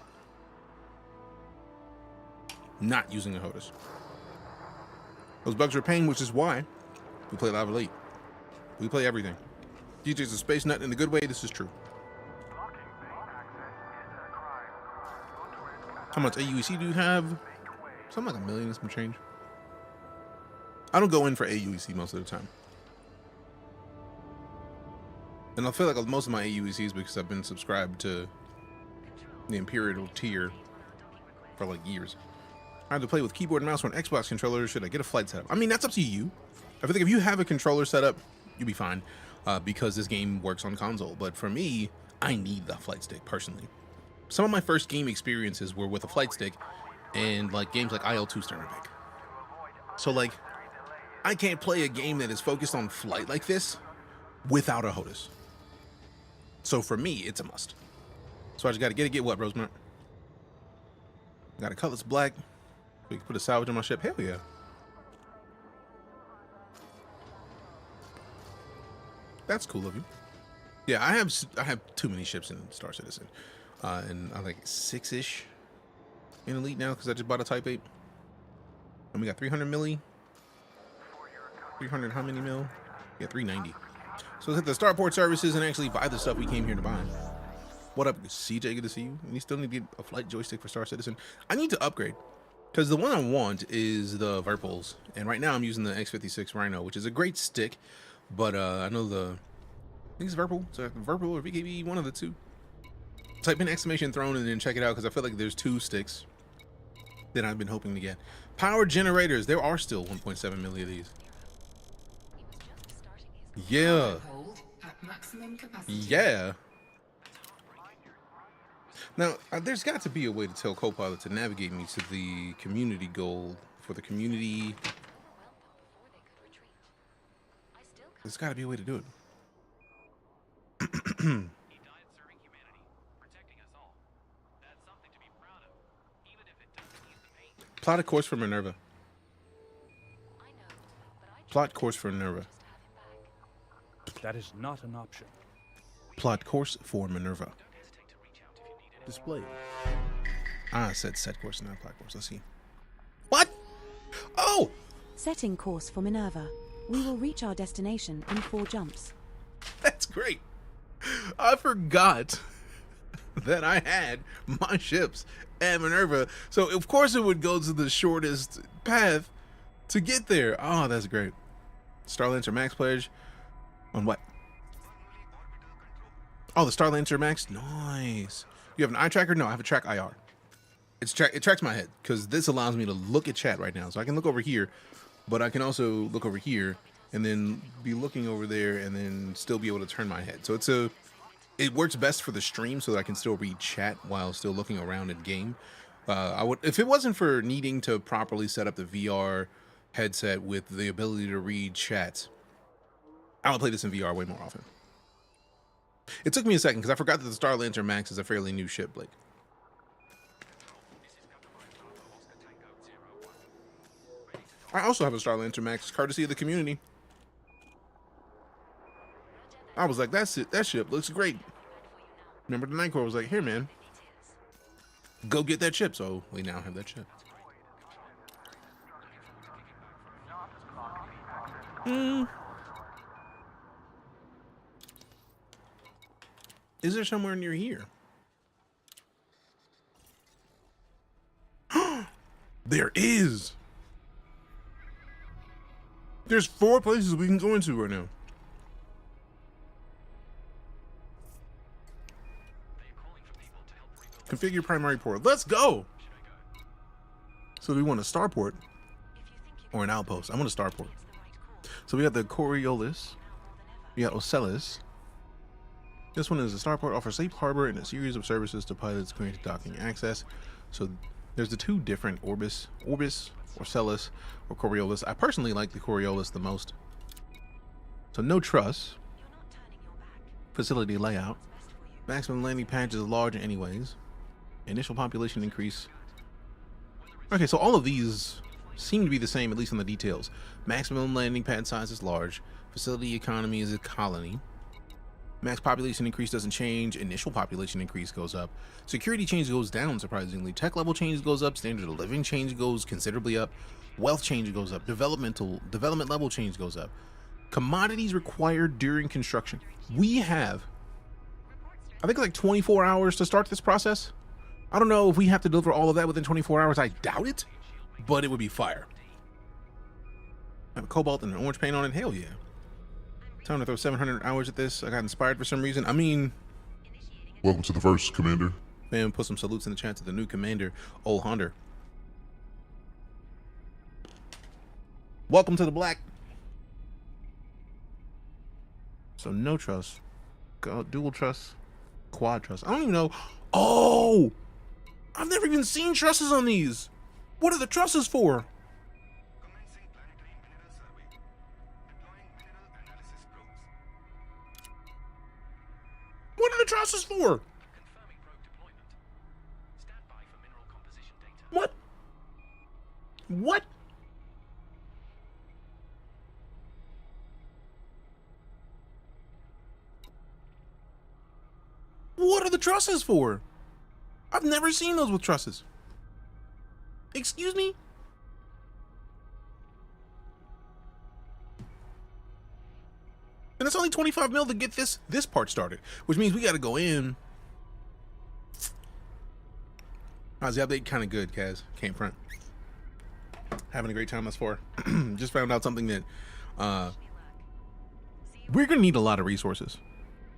not using a HOTAS. Those bugs are a pain, which is why we play Live Elite. We play everything. DJ's a space nut in a good way. This is true. How much AUEC do you have? Something like 1 million and some change. I don't go in for AUEC most of the time. And I feel like most of my AUEC is because I've been subscribed to the Imperial tier for like years. I have to play with keyboard and mouse or an Xbox controller. Should I get a flight setup? I mean, that's up to you. I think if you have a controller setup, you'll be fine because this game works on console. But for me, I need the flight stick personally. Some of my first game experiences were with a flight stick and like games like IL-2 Sternberg. So like, I can't play a game that is focused on flight like this without a HOTAS. So for me, it's a must. So I just got to get what, Rosemont? Got a Cutlass Black. We can put a salvage on my ship. Hell yeah. That's cool of you. Yeah, I have too many ships in Star Citizen. And I'm like 6-ish in Elite now because I just bought a Type 8. And we got 300 milli. 300 how many mil? Yeah, 390. So let's hit the starport services and actually buy the stuff we came here to buy. What up, CJ? Good to see you. And you still need to get a flight joystick for Star Citizen. I need to upgrade because the one I want is the Verpals, and right now I'm using the X56 Rhino, which is a great stick. But I know I think it's Verpal, so Verpal or VKB, one of the two. Type in exclamation throne and then check it out because I feel like there's 2 sticks that I've been hoping to get. Power generators. There are still 1.7 million of these. Yeah. Yeah. Now, there's got to be a way to tell Copilot to navigate me to the community goal for the community. There's got to be a way to do it. Plot a course for Minerva. Plot course for Minerva. That is not an option. Plot course for Minerva. Display. Ah, I said set course, not plot course. Let's see. What? Oh! Setting course for Minerva. We will reach our destination in 4 jumps. That's great. I forgot that I had my ships at Minerva. So, of course, it would go to the shortest path to get there. Oh, that's great. Starlancer Max pledge. On what? Oh, the Starlancer Max? Nice. You have an eye tracker? No, I have a track IR. It tracks my head because this allows me to look at chat right now. So I can look over here, but I can also look over here and then be looking over there and then still be able to turn my head. So it works best for the stream so that I can still read chat while still looking around at game. If it wasn't for needing to properly set up the VR headset with the ability to read chat, I would play this in VR way more often. It took me a second because I forgot that the Starlancer Max is a fairly new ship, Blake. I also have a Starlancer Max, courtesy of the community. I was like, that's it. That ship looks great. Remember the Night Corps was like, here, man, go get that ship. So we now have that ship. Is there somewhere near here? There is. There's 4 places we can go into right now. Configure primary port. Let's go. So do we want a starport or an outpost? I want a starport. So we got the Coriolis. We got Ocellus. This one is a starport, offers safe harbor and a series of services to pilots granted docking access. So there's the 2 different Orbis, Ocellus, or Coriolis. I personally like the Coriolis the most. So no truss. Facility layout. Maximum landing patch is large anyways. Initial population increase. Okay, so all of these seem to be the same, at least in the details. Maximum landing pad size is large. Facility economy is a colony. Max population increase doesn't change. Initial population increase goes up. Security change goes down, surprisingly. Tech level change goes up. Standard of living change goes considerably up. Wealth change goes up. Development level change goes up. Commodities required during construction. We have, I think, like 24 hours to start this process. I don't know if we have to deliver all of that within 24 hours. I doubt it, but it would be fire. Have a cobalt and an orange paint on it. Hell yeah. Time to throw 700 hours at this. I got inspired for some reason. I mean, welcome to the first, Commander. Man, put some salutes in the chat to the new commander, Old Hunter. Welcome to the black. So no truss, dual truss, quad truss. I don't even know. Oh, I've never even seen trusses on these. What are the trusses for? What are the trusses for? What? What? What are the trusses for? I've never seen those with trusses. Excuse me? And it's only 25 mil to get this part started, which means we got to go in How's the update? Kind of good, Kaz. Can't front. Having a great time thus far. Just found out something that we're gonna need a lot of resources.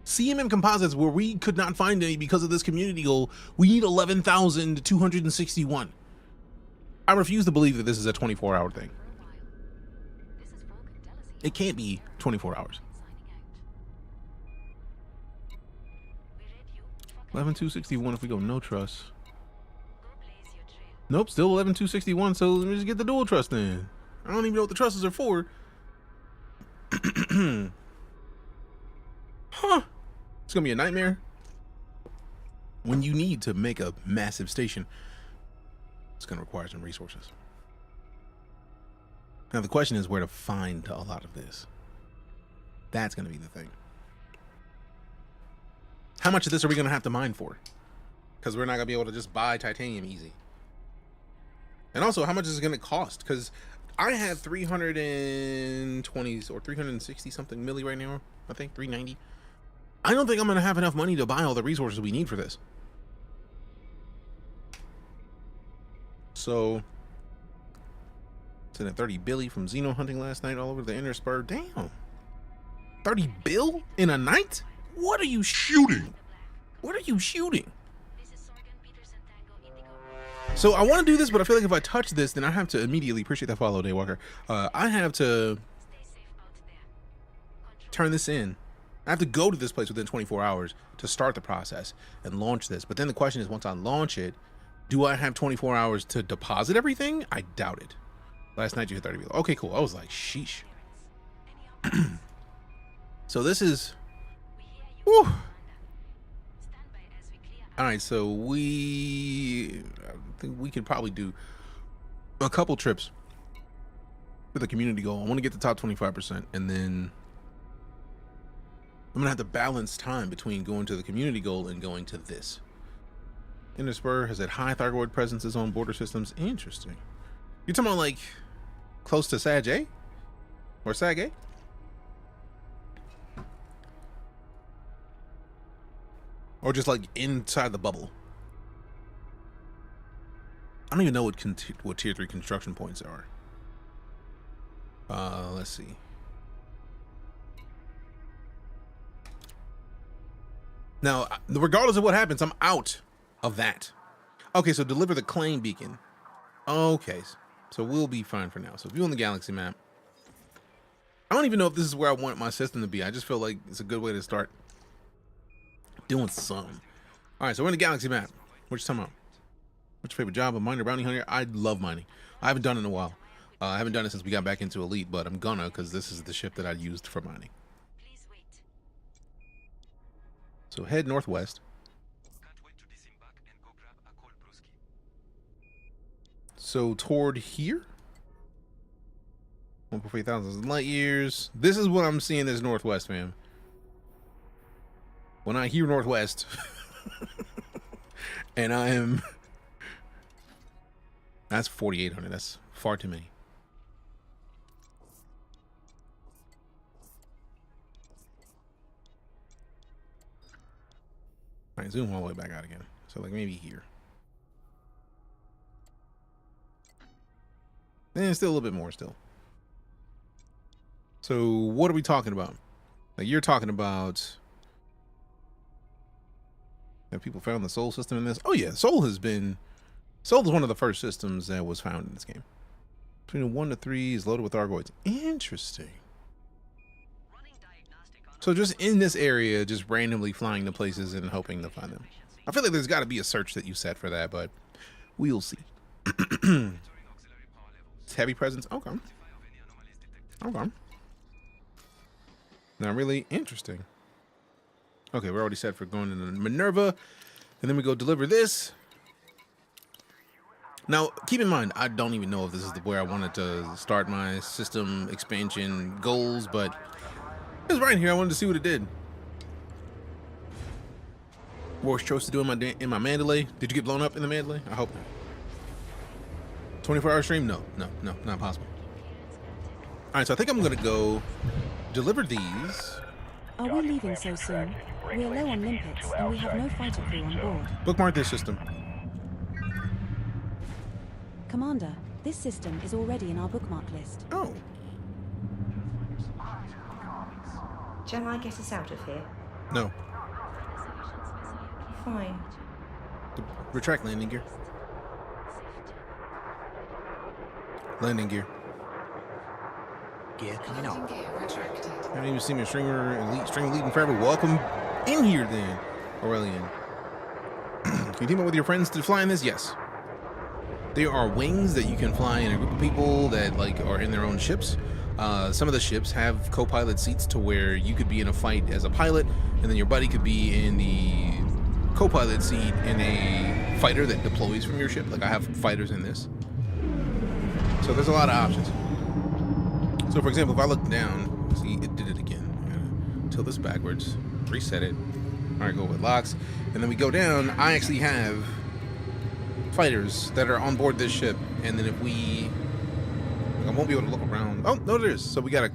CMM composites, where we could not find any because of this community goal, we need 11,261. I refuse to believe that this is a 24-hour thing. It can't be 24 hours. 11,261 if we go no trust. Nope, still 11,261, so let me just get the dual trust then. I don't even know what the trusses are for. Huh. It's gonna be a nightmare. When you need to make a massive station, it's gonna require some resources. Now the question is where to find a lot of this. That's gonna be the thing. How much of this are we gonna have to mine for? Because we're not gonna be able to just buy titanium easy. And also, how much is it gonna cost? Because I have 320 or 360 something milli right now. I think 390. I don't think I'm gonna have enough money to buy all the resources we need for this. So, sitting at 30 billy from Xeno hunting last night all over the inner spur. Damn, 30 bill in a night? What are you shooting? What are you shooting? So I want to do this, but I feel like if I touch this, then I have to immediately, appreciate that follow, Daywalker. I have to turn this in. I have to go to this place within 24 hours to start the process and launch this. But then the question is, once I launch it, do I have 24 hours to deposit everything? I doubt it. Last night you hit 30 bill. Okay, cool. I was like, sheesh. So this is... Whew. All right, so I think we can probably do a couple trips with a community goal. I want to get the top 25%, and then I'm gonna have to balance time between going to the community goal and going to this. Innerspur has had high Thargoid presences on border systems. Interesting. You're talking about like close to Sag A or Sag A? Or just like inside the bubble. I don't even know what tier 3 construction points are. Let's see. Now, regardless of what happens, I'm out of that. Okay, so deliver the claim beacon. Okay, so we'll be fine for now. So view on the galaxy map. I don't even know if this is where I want my system to be. I just feel like it's a good way to start doing something. All right, so we're in the galaxy map. What you talking about? What's your favorite job? A miner, bounty hunter? I love mining. I haven't done it in a while. I haven't done it since we got back into Elite, but I'm gonna, because this is the ship that I used for mining. So head northwest. So toward here? 1.3 light years. This is what I'm seeing as northwest, fam. When I hear northwest, and I am... That's 4,800. That's far too many. All right, zoom all the way back out again. So like maybe here. And still a little bit more still. So what are we talking about? Like you're talking about... Have people found the Soul system in this? Oh yeah, Soul is one of the first systems that was found in this game. Between 1 to 3 is loaded with Argoids. Interesting. So just in this area, just randomly flying to places and hoping to find them. I feel like there's got to be a search that you set for that, but we'll see. It's heavy presence. Okay. Okay. Now, really interesting. Okay, we're already set for going into Minerva, and then we go deliver this. Now, keep in mind, I don't even know if this is where I wanted to start my system expansion goals, but it was right here. I wanted to see what it did. Worst choice to do in my Mandalay. Did you get blown up in the Mandalay? I hope not. 24-hour stream? No, not possible. All right, so I think I'm gonna go deliver these. Are we leaving so soon? We are low on limpets, and we have no fighter crew on board. Bookmark this system. Commander, this system is already in our bookmark list. Oh. Shall I get us out of here? No. Fine. Retract landing gear. Landing gear. Gear coming up. Haven't even seen me string leading forever. Welcome in here then, Aurelian. Can you team up with your friends to fly in this? Yes. There are wings that you can fly in a group of people that like are in their own ships. Some of the ships have co-pilot seats to where you could be in a fight as a pilot, and then your buddy could be in the co-pilot seat in a fighter that deploys from your ship. Like I have fighters in this. So there's a lot of options. So for example, if I look down, see it did it again. I gotta tilt this backwards, reset it. All right, go with locks, and then we go down. I actually have fighters that are on board this ship, and then if we, I won't be able to look around. Oh no, there is. So we got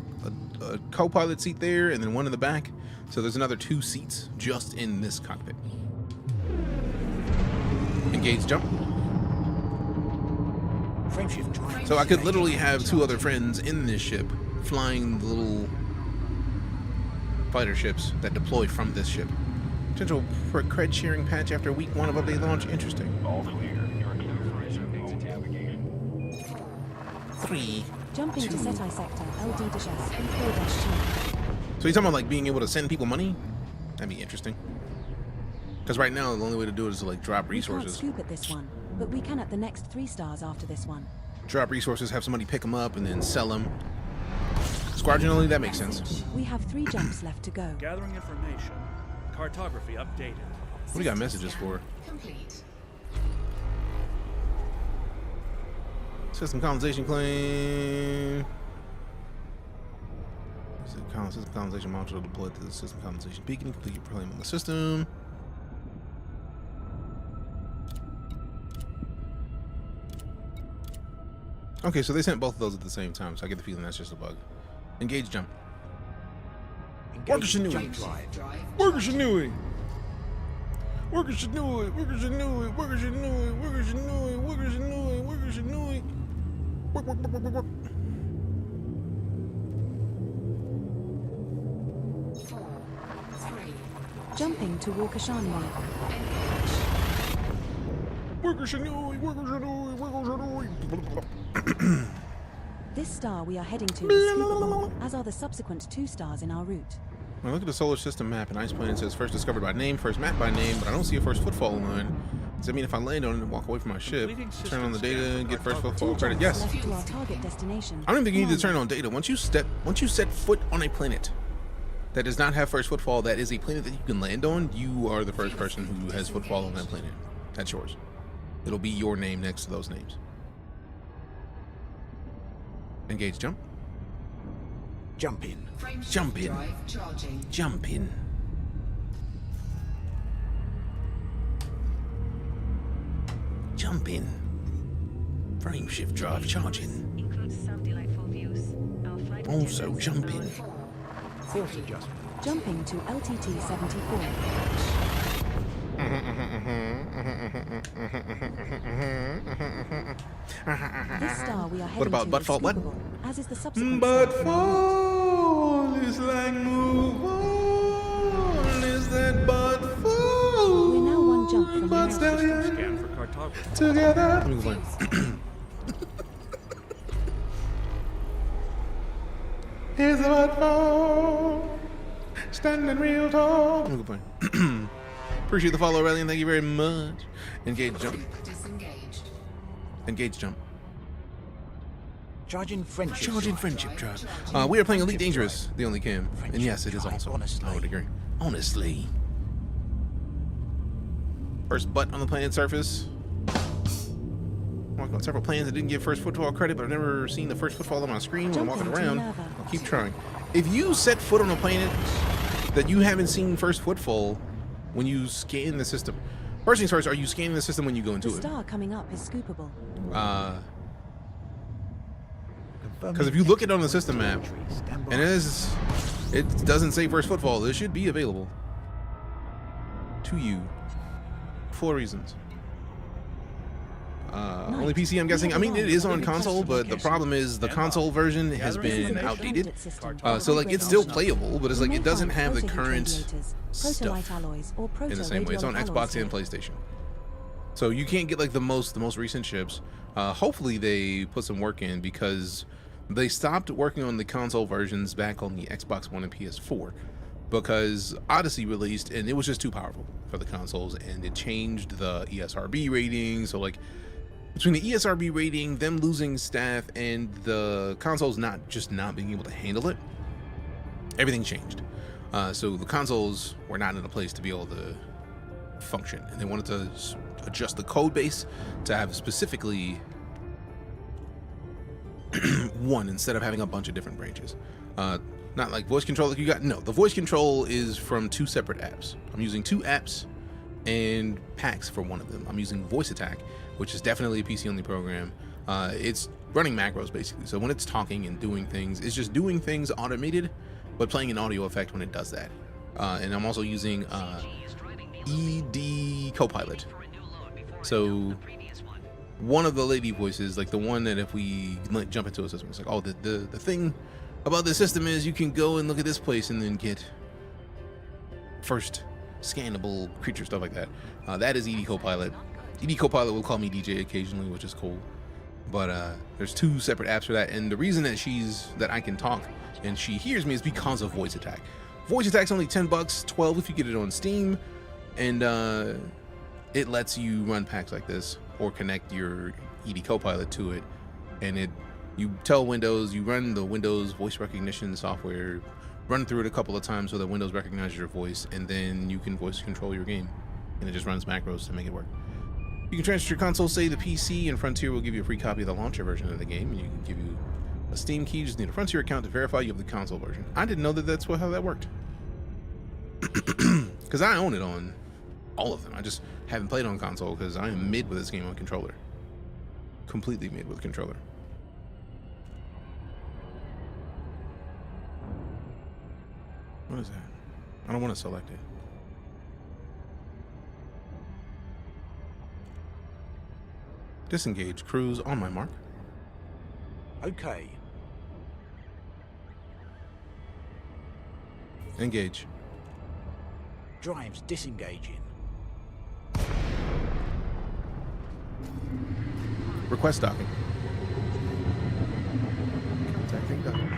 a co-pilot seat there, and then one in the back. So there's another 2 seats just in this cockpit. Engage jump. So I could literally have 2 other friends in this ship flying the little fighter ships that deploy from this ship. Potential for a cred sharing patch after week 1 of update launch. Interesting. All clear. You're clear for a showdown navigation. 3. Jumping 2. to SETI sector, EliteDangerous, and 4-2. So you're talking about like being able to send people money? That'd be interesting. Because right now the only way to do it is to like drop resources. We can't scoop at this one, but we can at the next 3 stars after this one. Drop resources, have somebody pick them up, and then sell them. Squadron only, that makes sense. We have 3 jumps left to go. Gathering information. Cartography updated. What do you got messages for? Complete. System colonization claim. System colonization module deployed to the system colonization beacon. Complete your claim on the system. Okay, so they sent both of those at the same time, so I get the feeling that's just a bug. Engage jump. Worker should know it. Worker should know it. Worker should know it. Worker should know it. Worker should know it. Worker should know it. Worker should know it. Worker should know it. Work, work, work, work, work. 4, 3. Jumping to Walkashani. Worker should know it. Worker should know it. Worker should know it. This star we are heading to is scoopable, as are the subsequent 2 stars in our route. When I look at the solar system map, an ice planet says first discovered by name, first mapped by name, but I don't see a first footfall line. Does that mean if I land on it and walk away from my ship, turn on the data and get first footfall credit? Yes. Left to our target destination. I don't even think you need to turn on data. Once you set foot on a planet that does not have first footfall, that is a planet that you can land on, you are the first person who has footfall on that planet. That's yours. It'll be your name next to those names. Engage jump. Jump in. Jump in. Jump in. Jump in. Frame shift drive charging. Includes some delightful views. Our flight Also jump in. Course adjustment. Jumping to LTT 74. This star we are heading What about to butt is fall? What? scoopable, as is the subsequent But star. fall is like move on. Is that but fall? We're now 1 jump from But the stallion Scan for cartography. together. Let me go play. Is the but fall standing real tall? Let me go play. Appreciate the follow, Aurelian. Thank you very much. Engage jump. Disengaged. Engage jump. Charging friendship. Charging friendship drive. We are playing EliteDangerous, the only cam. And yes, it is also. I would agree. Honestly. First butt on the planet's surface. Walked on several planes that didn't give first footfall credit, but I've never seen the first footfall on my screen when I'm walking around. I'll keep trying. If you set foot on a planet that you haven't seen first footfall when you scan the system, first things first, are you scanning the system when you go into The it? star coming up is scoopable. Because if you look at it on the system map, and it doesn't say first footfall, it should be available to you. 4 reasons. What Only PC, I'm guessing. I mean, it is on console, but the problem is the console version has been outdated. So like it's still playable, but it's like it doesn't have the current stuff in the same way. It's on Xbox and PlayStation. So you can't get like the most recent chips. Hopefully they put some work in, because they stopped working on the console versions back on the Xbox One and PS4 because Odyssey released and it was just too powerful for the consoles, and it changed the ESRB rating. So like between the ESRB rating, them losing staff, and the consoles not being able to handle it, everything changed. So the consoles were not in a place to be able to function, and they wanted to adjust the code base to have specifically one instead of having a bunch of different branches. Not like voice control like you got. No, the voice control is from 2 separate apps. I'm using 2 apps and packs for one of them. I'm using Voice Attack, which is definitely a PC only program. It's running macros basically. So when it's talking and doing things, it's just doing things automated, but playing an audio effect when it does that. And I'm also using ED Copilot. So one of the lady voices, like the one that if we jump into a system, it's like, oh, the thing about this system is you can go and look at this place and then get first scannable creature stuff like that. That is ED Copilot. ED Copilot will call me DJ occasionally, which is cool. But there's 2 separate apps for that, and the reason that I can talk and she hears me is because of Voice Attack. Voice Attack's only $10, $12 if you get it on Steam, and it lets you run packs like this or connect your ED Copilot to it, and you tell Windows, you run the Windows voice recognition software, run through it a couple of times so that Windows recognizes your voice, and then you can voice control your game, and it just runs macros to make it work. You can transfer your console, say the PC, and Frontier will give you a free copy of the launcher version of the game, and you can give you a Steam key. You just need a Frontier account to verify you have the console version. I didn't know that's how that worked, because I own it on all of them. I just haven't played on console because I am mid with this game on controller. Completely mid with controller. What is that? I don't want to select it. Disengage. Cruise on my mark. Okay. Engage. Drives disengaging. Request docking. Contacting docking.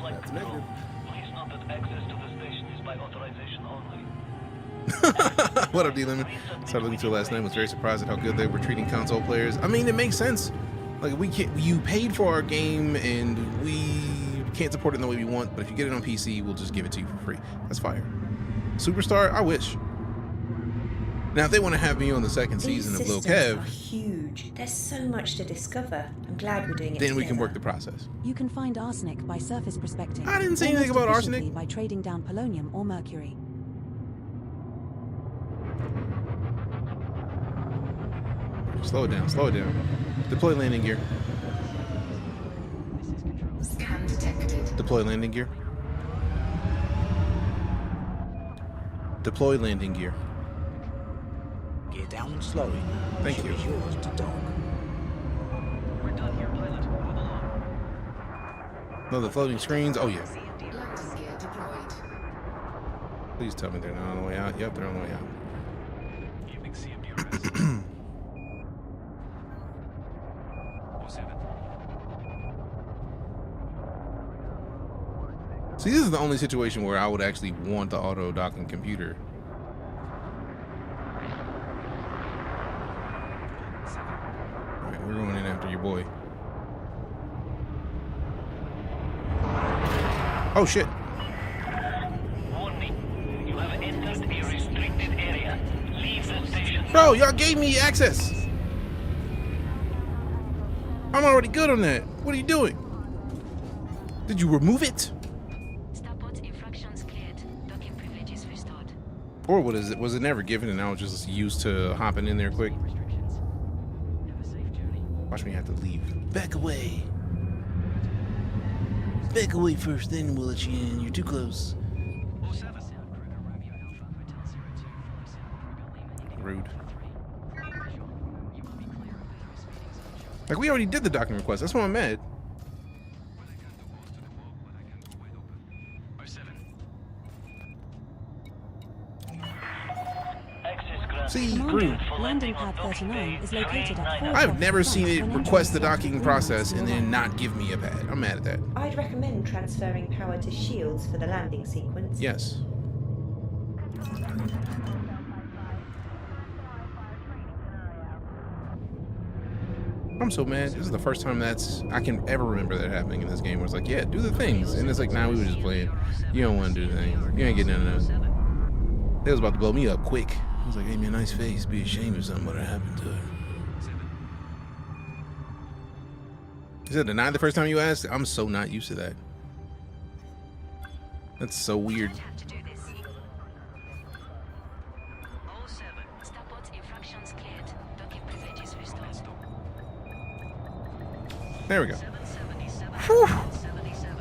That's negative. Please note that access to the station is by authorization only. What up, D-Lemon? Started looking through last night. Was very surprised at how good they were treating console players. I mean, it makes sense. Like, you paid for our game, and we can't support it in the way we want, but if you get it on PC, we'll just give it to you for free. That's fire. Superstar, I wish. Now, if they want to have me on the second season of Lil Kev, are huge. There's so much to discover. I'm glad we're doing it then we together. can work the process. You can find arsenic by surface prospecting. I didn't say anything about arsenic. By trading down polonium or mercury. Slow it down, slow it down. Deploy landing gear. Scan detected. Deploy landing gear. Deploy landing gear. Gear down and slowing. Thank you. Ship is yours to dock. We're done here, pilot. Move along. No, the floating screens. Oh, yeah. Landing gear deployed. Please tell me they're not on the way out. Yep, they're on the way out. Evening CMD arrest. 07. See, this is the only situation where I would actually want the auto docking computer. Alright, we're going in after your boy. Oh shit. Warning. You have entered a restricted area. Leave the station. Bro, y'all gave me access. I'm already good on that. What are you doing? Did you remove it? Starport infractions cleared. Docking privileges restored. Or what is it? Was it never given and now it's just used to hopping in there quick? Watch me have to leave. Back away. Back away first, then we'll let you in. You're too close. Rude. Like, we already did the docking request. That's why I'm mad. See, Commander, landing pad 39 is located at 4 I've never o'clock seen it front when request the entering docking process and then not give me a pad. I'm mad at that. I'd recommend transferring power to shields for the landing sequence. Yes. I'm so mad. This is the first time I can ever remember that happening in this game. Where it's like, yeah, do the things, and it's like, nah, we were just playing. You don't want to do the things. You ain't getting none of those. They was about to blow me up quick. I was like, hey, man, nice face. Be ashamed of something what happened to it. You said denied the first time you asked? I'm so not used to that. That's so weird. There we go. Whew.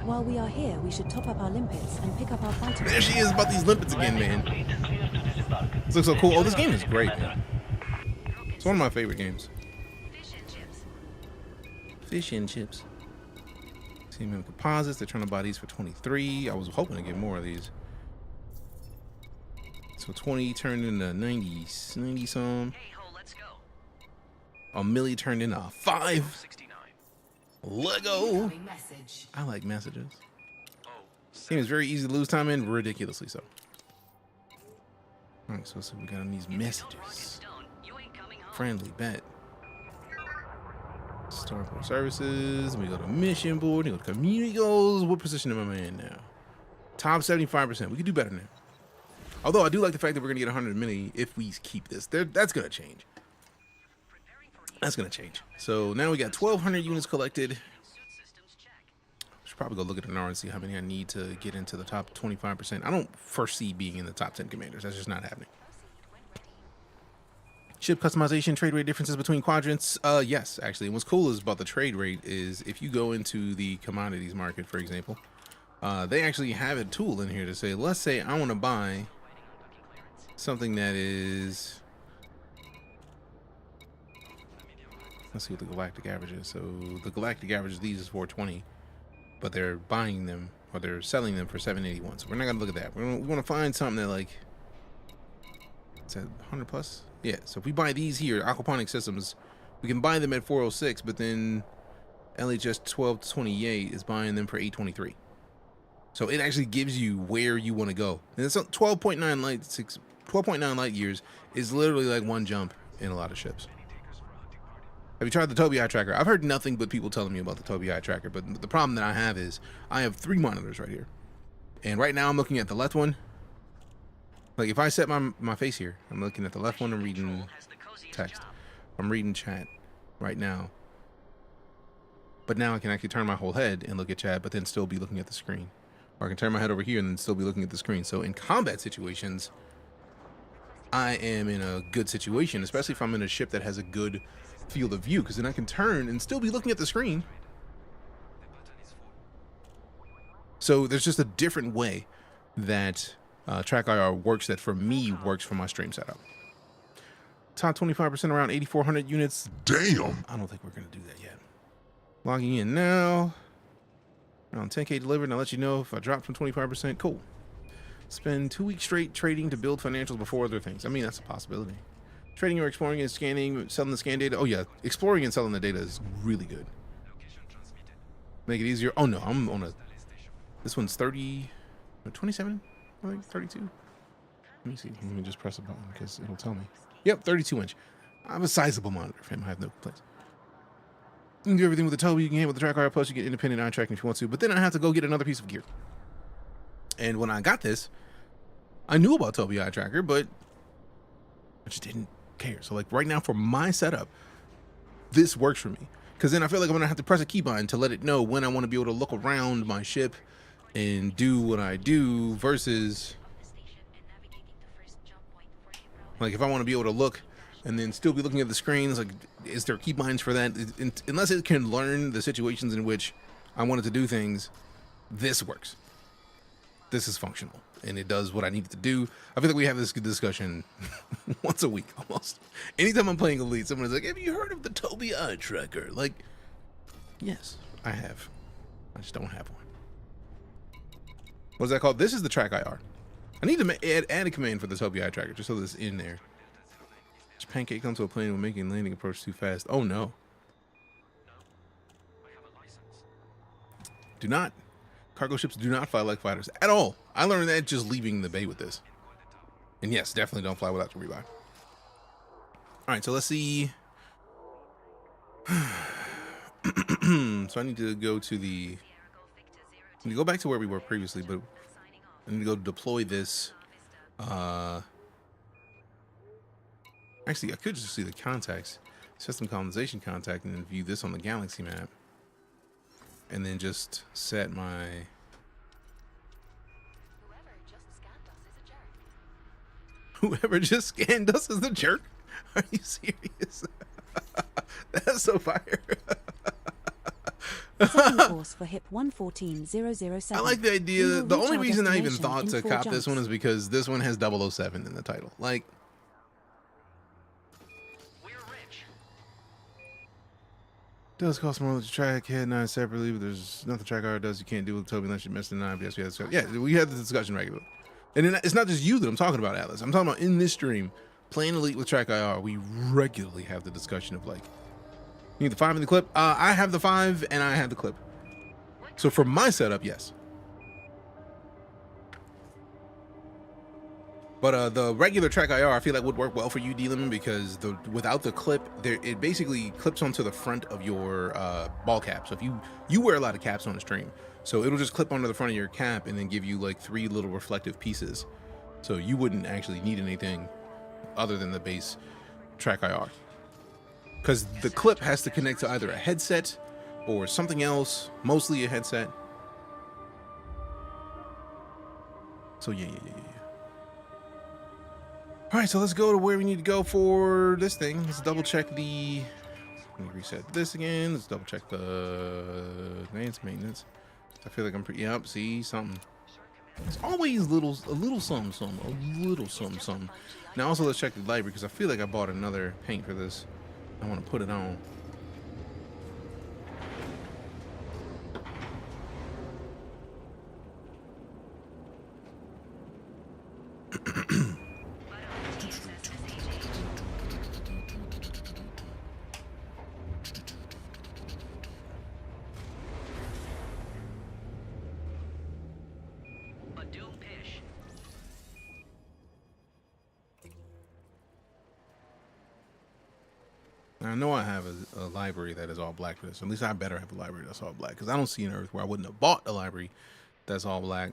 While we are here, we should top up our limpets and pick up our vitamins. There she is about these limpets again, man. This looks so cool. Oh, this game is great, man. It's one of my favorite games. Fish and chips. See them composites. They're trying to buy these for 23. I was hoping to get more of these. So 20 turned into 90 some. A milli turned into 5. Lego. I like messages. Game is very easy to lose time in, ridiculously so. Alright, so let's see what we got on these messages. Friendly bet. Starport services. We go to mission board. We go to community goals. What position am I in now? Top 75%. We could do better now. Although I do like the fact that we're gonna get 100 milli if we keep this. That's gonna change. That's gonna change. So now we got 1,200 units collected. Should probably go look at an R and see how many I need to get into the top 25%. I don't foresee being in the top 10 commanders. That's just not happening. Ship customization, trade rate differences between quadrants. Yes, actually. And what's cool is about the trade rate is if you go into the commodities market, for example, they actually have a tool in here to say, let's say I want to buy something that is, let's see what the galactic average is. So the galactic average of these is 420, but they're buying them or they're selling them for 781. So we're not gonna look at that. We want to find something that, like, is that 100 plus? Yeah. So if we buy these here, aquaponic systems, we can buy them at 406, but then LHS 1228 is buying them for 823. So it actually gives you where you want to go. And it's 12.9 light years is literally like one jump in a lot of ships. Have you tried the Tobii eye tracker? I've heard nothing but people telling me about the Tobii eye tracker, but the problem that I have is I have 3 monitors right here. And right now I'm looking at the left one. Like if I set my face here, I'm looking at the left one and reading text. I'm reading chat right now. But now I can actually turn my whole head and look at chat, but then still be looking at the screen. Or I can turn my head over here and then still be looking at the screen. So in combat situations, I am in a good situation, especially if I'm in a ship that has a good field of view, because then I can turn and still be looking at the screen. So there's just a different way that Track IR works that for me works for my stream setup. Top 25% around 8,400 units. Damn! I don't think we're going to do that yet. Logging in now. Around 10K delivered, and I'll let you know if I drop from 25%. Cool. Spend 2 weeks straight trading to build financials before other things. I mean, that's a possibility. Trading or exploring and scanning, selling the scan data. Oh yeah, exploring and selling the data is really good. Make it easier. Oh no, I'm on a, this one's 30, 27, I think 32. Let me see, let me just press a button because it'll tell me. Yep, 32 inch. I have a sizable monitor for him, I have no complaints. You can do everything with the Tobii, you can get with the Track IR Plus, you get independent eye tracking if you want to, but then I have to go get another piece of gear. And when I got this, I knew about Tobii eye tracker, but I just didn't care. So like right now for my setup, this works for me. Because then I feel like I'm going to have to press a keybind to let it know when I want to be able to look around my ship and do what I do versus like if I want to be able to look and then still be looking at the screens, like is there keybinds for that? Unless it can learn the situations in which I want it to do things, this works. this is functional and it does what I need it to do. I feel like we have this discussion once a week almost. Anytime I'm playing Elite, someone is like, have you heard of the Toby Eye Tracker? Like, yes, I have. I just don't have one. What's that called? This is the track IR. I need to add a command for the Toby Eye Tracker just so this in there. Each pancake comes to a plane when making landing approach too fast. Oh no. Do not. Cargo ships do not fly like fighters at all. I learned that just leaving the bay with this. And yes, definitely don't fly without your rebuy. All right, so let's see. So I need to go to the. I need to go back to where we were previously, but I need to go deploy this. Actually, I could just see the contacts, system colonization contact, and then view this on the galaxy map. And then just set my. Whoever just scanned us is a jerk. Are you serious? That's so fire. Course for HIP 114007. I like the idea. The only reason I even thought to cop this one is because this one has 007 in the title. Like, does cost more to track head 9 separately, but there's nothing track IR does you can't do with Toby unless you mess the 9. Yes, we had this, yeah, we had this discussion regularly. And then it's not just you that I'm talking about, Atlas. I'm talking about in this stream, playing Elite with track IR, we regularly have the discussion of like, you need the 5 in the clip? I have the 5 and I have the clip. So for my setup, yes. But the regular track IR, I feel like would work well for you, D-Lemon, because without the clip, it basically clips onto the front of your ball cap. So if you wear a lot of caps on the stream, so it'll just clip onto the front of your cap and then give you like 3 little reflective pieces. So you wouldn't actually need anything other than the base track IR. Because the clip has to connect to either a headset or something else, mostly a headset. So yeah. All right, so let's go to where we need to go for this thing. Let's double check the. Let me reset this again. Let's double check the advanced maintenance. I feel like I'm pretty. Yep. See something. It's always a little something. Now also let's check the library because I feel like I bought another paint for this. I want to put it on. I know I have a library that is all black for this. At least I better have a library that's all black because I don't see an Earth where I wouldn't have bought a library that's all black.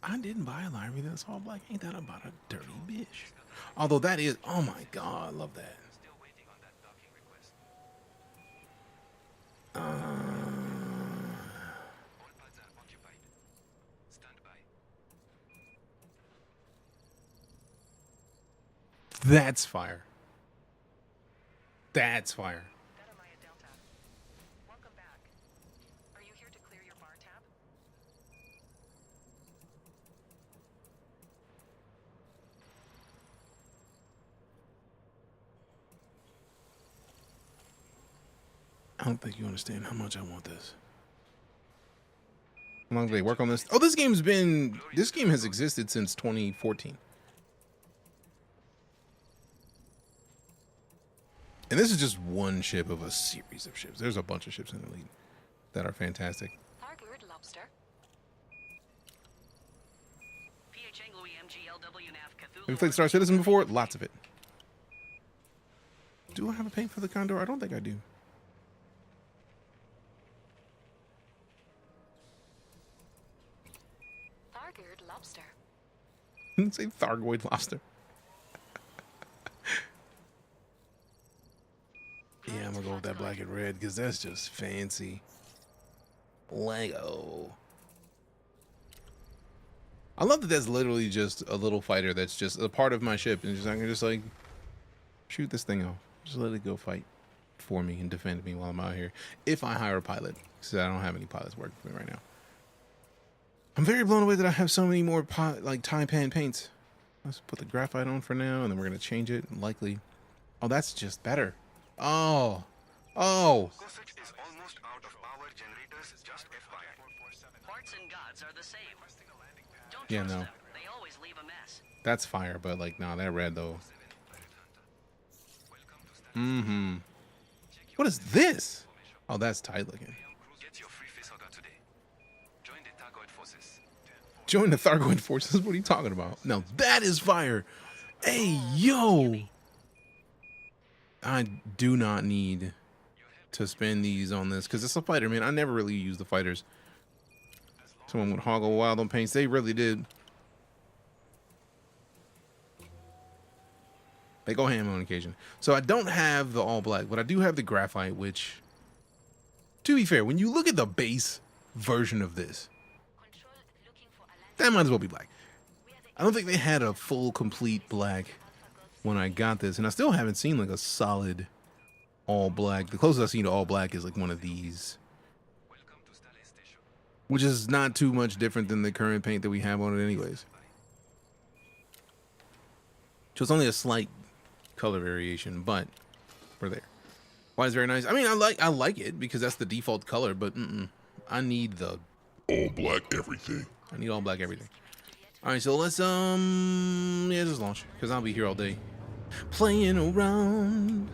I didn't buy a library that's all black. Ain't that about a dirty bitch? Although that is, oh my god, I love that. That's fire. That's fire. Welcome back. Are you here to clear your bar tab? I don't think you understand how much I want this. How long did they work on this? Oh, this game has existed since 2014. And this is just one ship of a series of ships. There's a bunch of ships in Elite that are fantastic. Have you played Star Citizen before? Lots of it. Do I have a paint for the Condor? I don't think I do. Thargoid lobster. Didn't say Thargoid lobster. Yeah, I'm gonna go with that black and red because that's just fancy. Lego. I love that that's literally just a little fighter that's just a part of my ship, and just I can just like shoot this thing off. Just let it go fight. for me and defend me while I'm out here. If I hire a pilot, because I don't have any pilots working for me right now. I'm very blown away that I have so many more Taipan paints. Let's put the graphite on for now, and then we're gonna change it. Likely. Oh, that's just better. Oh. Oh. Is almost out of power generators, just FYI. Parts and gods are the same. Don't Yeah, trust no. them. They always leave a mess. That's fire, but like, nah, that red though. Mm-hmm. What is this? Oh, that's tight looking. Get your free facehugger today. Join the Thargoid forces. Join the Thargoid forces? What are you talking about? No, that is fire. Hey, yo. I do not need to spend these on this because it's a fighter, man. I never really use the fighters. Someone would hoggle wild on paints. They really did. They go ham on occasion. So I don't have the all black, but I do have the graphite, which, to be fair, when you look at the base version of this, that might as well be black. I don't think they had a full, complete black when I got this, and I still haven't seen like a solid all black. The closest I've seen to all black is like one of these, which is not too much different than the current paint that we have on it anyways. So it's only a slight color variation, but we're there. Why is very nice? I mean, I like it because that's the default color, but I need the all black everything. I need all black everything. All right, so let's yeah, just launch because I'll be here all day, playing around.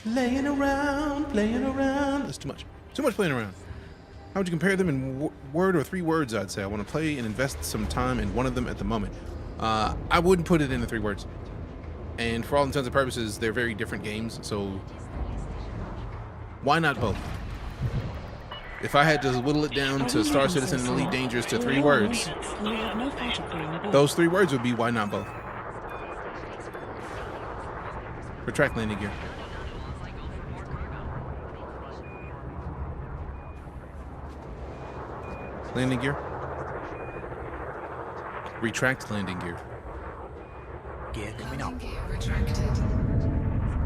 That's too much playing around. How would you compare them in word or 3 words? I'd say I want to play and invest some time in one of them at the moment. I wouldn't put it into 3 words. And for all intents and purposes, they're very different games, so why not both? If I had to whittle it down to Star Citizen and EliteDangerous to 3 words, those 3 words would be why not both? Retract landing gear. Landing gear. Retract landing gear. Gear coming up.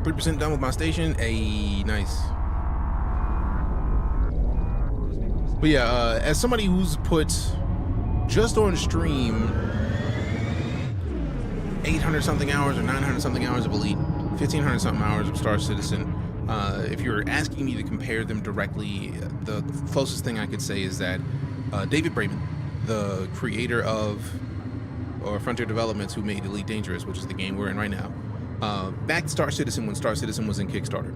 3% done with my station. Nice. But yeah, as somebody who's put just on stream 800 something hours or 900 something hours of Elite, 1500 something hours of Star Citizen, if you're asking me to compare them directly, the closest thing I could say is that David Braben, the creator of Frontier Developments, who made EliteDangerous, which is the game we're in right now, backed Star Citizen when Star Citizen was in Kickstarter.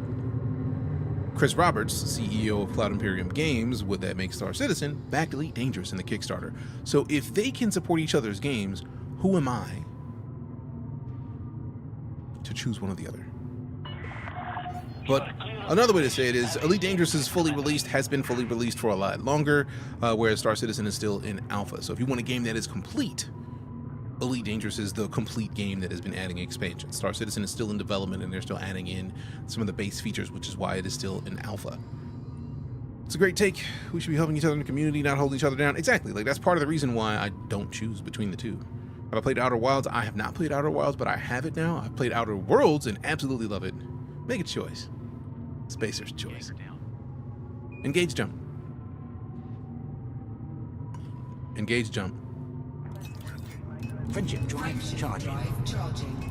Chris Roberts, CEO of Cloud Imperium Games, that makes Star Citizen, backed EliteDangerous in the Kickstarter. So if they can support each other's games, who am I to choose one or the other? But another way to say it is EliteDangerous is fully released, has been fully released for a lot longer, whereas Star Citizen is still in alpha. So if you want a game that is complete, EliteDangerous is the complete game that has been adding expansions. Star Citizen is still in development and they're still adding in some of the base features, which is why it is still in alpha. It's a great take. We should be helping each other in the community, not holding each other down. Exactly. Like, that's part of the reason why I don't choose between the two. Have I played Outer Wilds? I have not played Outer Wilds, but I have it now. I've played Outer Worlds and absolutely love it. Make a choice. Spacer's choice. Engage jump. Engage jump. Friendship drive charging.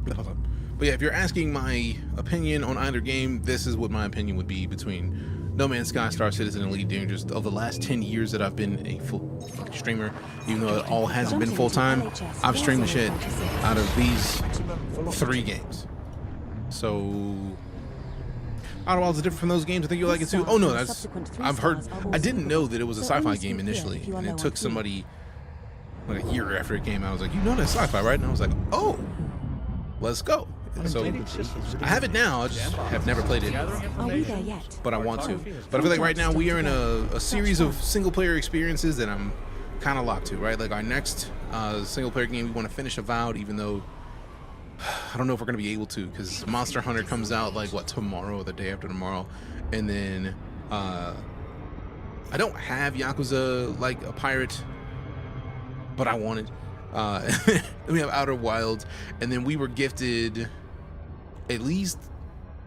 But yeah, if you're asking my opinion on either game, this is what my opinion would be between No Man's Sky, Star Citizen, and EliteDangerous. Of the last 10 years that I've been a full streamer, even though it all hasn't been full time, I've streamed the shit out of these 3 games. So Outer Wilds is different from those games. I think you'll like it too. Oh no, I've heard. I didn't know that it was a sci-fi game initially, and it took somebody like a year after it came out. I was like, you know that's sci-fi, right? And I was like, oh, let's go. So I have it now. I just have never played it. Are we there yet? But I want to. But I feel like right now we are in a series of single-player experiences that I'm kind of locked to. Right, like our next single-player game, we want to finish Avowed, even though I don't know if we're going to be able to, because Monster Hunter comes out like, what, tomorrow or the day after tomorrow. And then I don't have Yakuza like a pirate, but I want it. We have Outer Wilds, and then we were gifted at least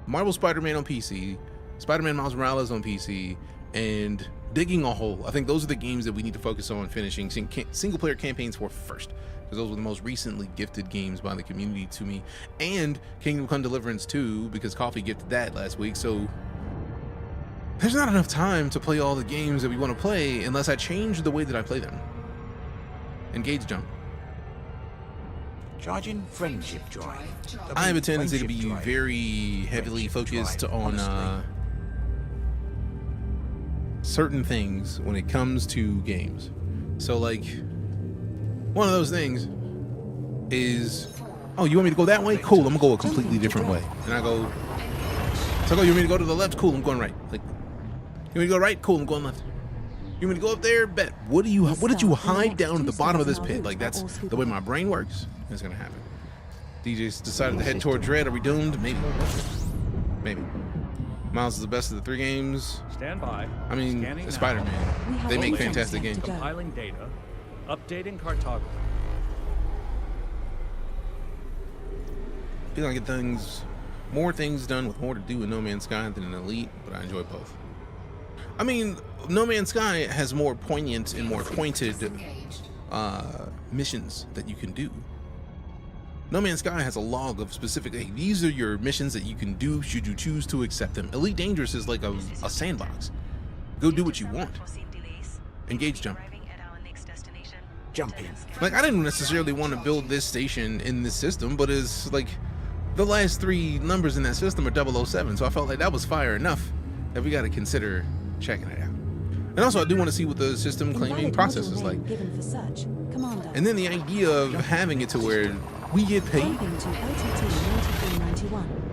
Marvel Spider-Man on PC, Spider-Man Miles Morales on PC, and digging a hole. I think those are the games that we need to focus on finishing single player campaigns for first, because those were the most recently gifted games by the community to me. And Kingdom Come Deliverance 2, because Coffee gifted that last week. So there's not enough time to play all the games that we want to play unless I change the way that I play them. Engage jump. Charging friendship drive. I have a tendency to be Friendship drive. very heavily focused on certain things when it comes to games. So like, one of those things is, oh, you want me to go that way? Cool, I'm gonna go a completely different way. And I go, so I go, you want me to go to the left? Cool, I'm going right. Like, you want me to go right? Cool, I'm going left. You want me to go up there? Bet. What did you hide down at the bottom of this pit? Like, that's the way my brain works. It's gonna happen. DJ's decided to head toward Dread. Are we doomed? Maybe. Maybe. Miles is the best of the 3 games. Stand by. I mean, Spider-Man. They make fantastic games. Compiling data. Updating cartography. I feel like I get more things done with more to do in No Man's Sky than in Elite, but I enjoy both. I mean, No Man's Sky has more poignant and more pointed missions that you can do. No Man's Sky has a log of specific, hey, these are your missions that you can do should you choose to accept them. EliteDangerous is like a sandbox. Go do what you want. Engage jump. Jump in. Like, I didn't necessarily want to build this station in this system, but it's like the last 3 numbers in that system are 007, so I felt like that was fire enough that we got to consider checking it out. And also, I do want to see what the system claiming process is like. And then the idea of having it to where we get paid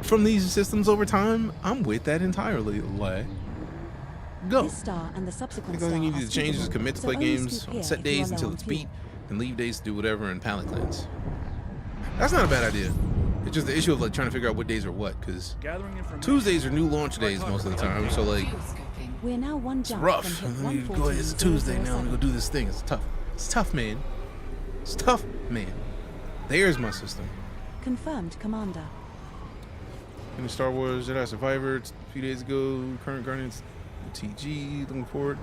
from these systems over time, I'm with that entirely. Like, go. The only thing you need to change is commit to play games on set days until it's beat, and leave days to do whatever and palette cleanse. That's not a bad idea. It's just the issue of like trying to figure out what days are what, because Tuesdays are new launch days most of the time, so like, we're now one it's jump rough. from Let me go ahead, it's a Tuesday now, I'm gonna go do this thing. It's tough. It's tough, man. It's tough, man. There's my system. Confirmed, Commander. In Star Wars Jedi Survivor, a few days ago, current Guardians TG, looking forward.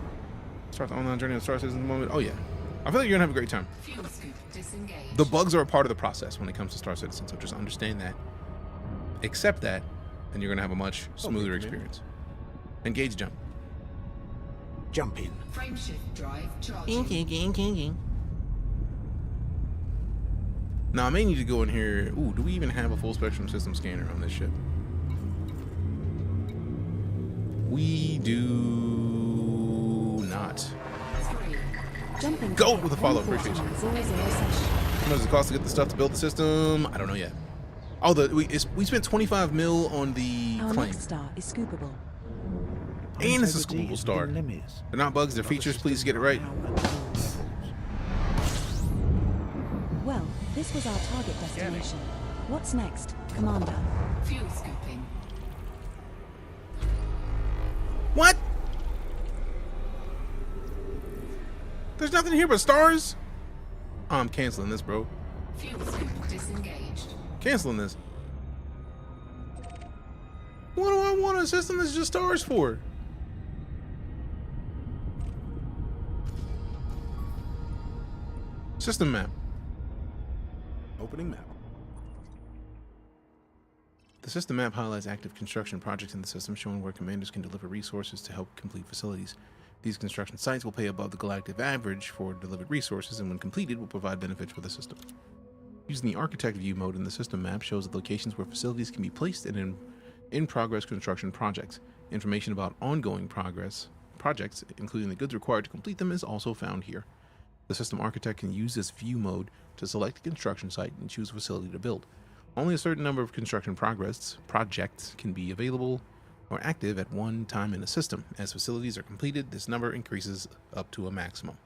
Start the online journey on Star Citizen at the moment. Oh yeah. I feel like you're gonna have a great time. The bugs are a part of the process when it comes to Star Citizen, so just understand that. Accept that, and you're gonna have a much smoother experience. Engage jump. Jump in. Frameshift drive charging. Now, I may need to go in here. Ooh, do we even have a full spectrum system scanner on this ship? We do not. Go with the follow. Appreciate you. How much does it cost to get the stuff to build the system? I don't know yet. Oh, we spent 25 mil on the Our claim. next star is scoopable. And it's a scoopable star. They're not bugs, they're features. Please get it right. Well, this was our target destination. What's next, Commander? Fuel scooping. What? There's nothing here but stars? Oh, I'm canceling this, bro. Fuel scoop disengaged. Canceling this. What do I want a system that's just stars for? System map. Opening map. The system map highlights active construction projects in the system, showing where commanders can deliver resources to help complete facilities. These construction sites will pay above the galactic average for delivered resources, and when completed will provide benefits for the system. Using the architect view mode in the system map shows the locations where facilities can be placed in in-progress construction projects. Information about ongoing projects, including the goods required to complete them, is also found here. The system architect can use this view mode to select a construction site and choose a facility to build. Only a certain number of construction projects can be available or active at one time in the system. As facilities are completed, this number increases up to a maximum.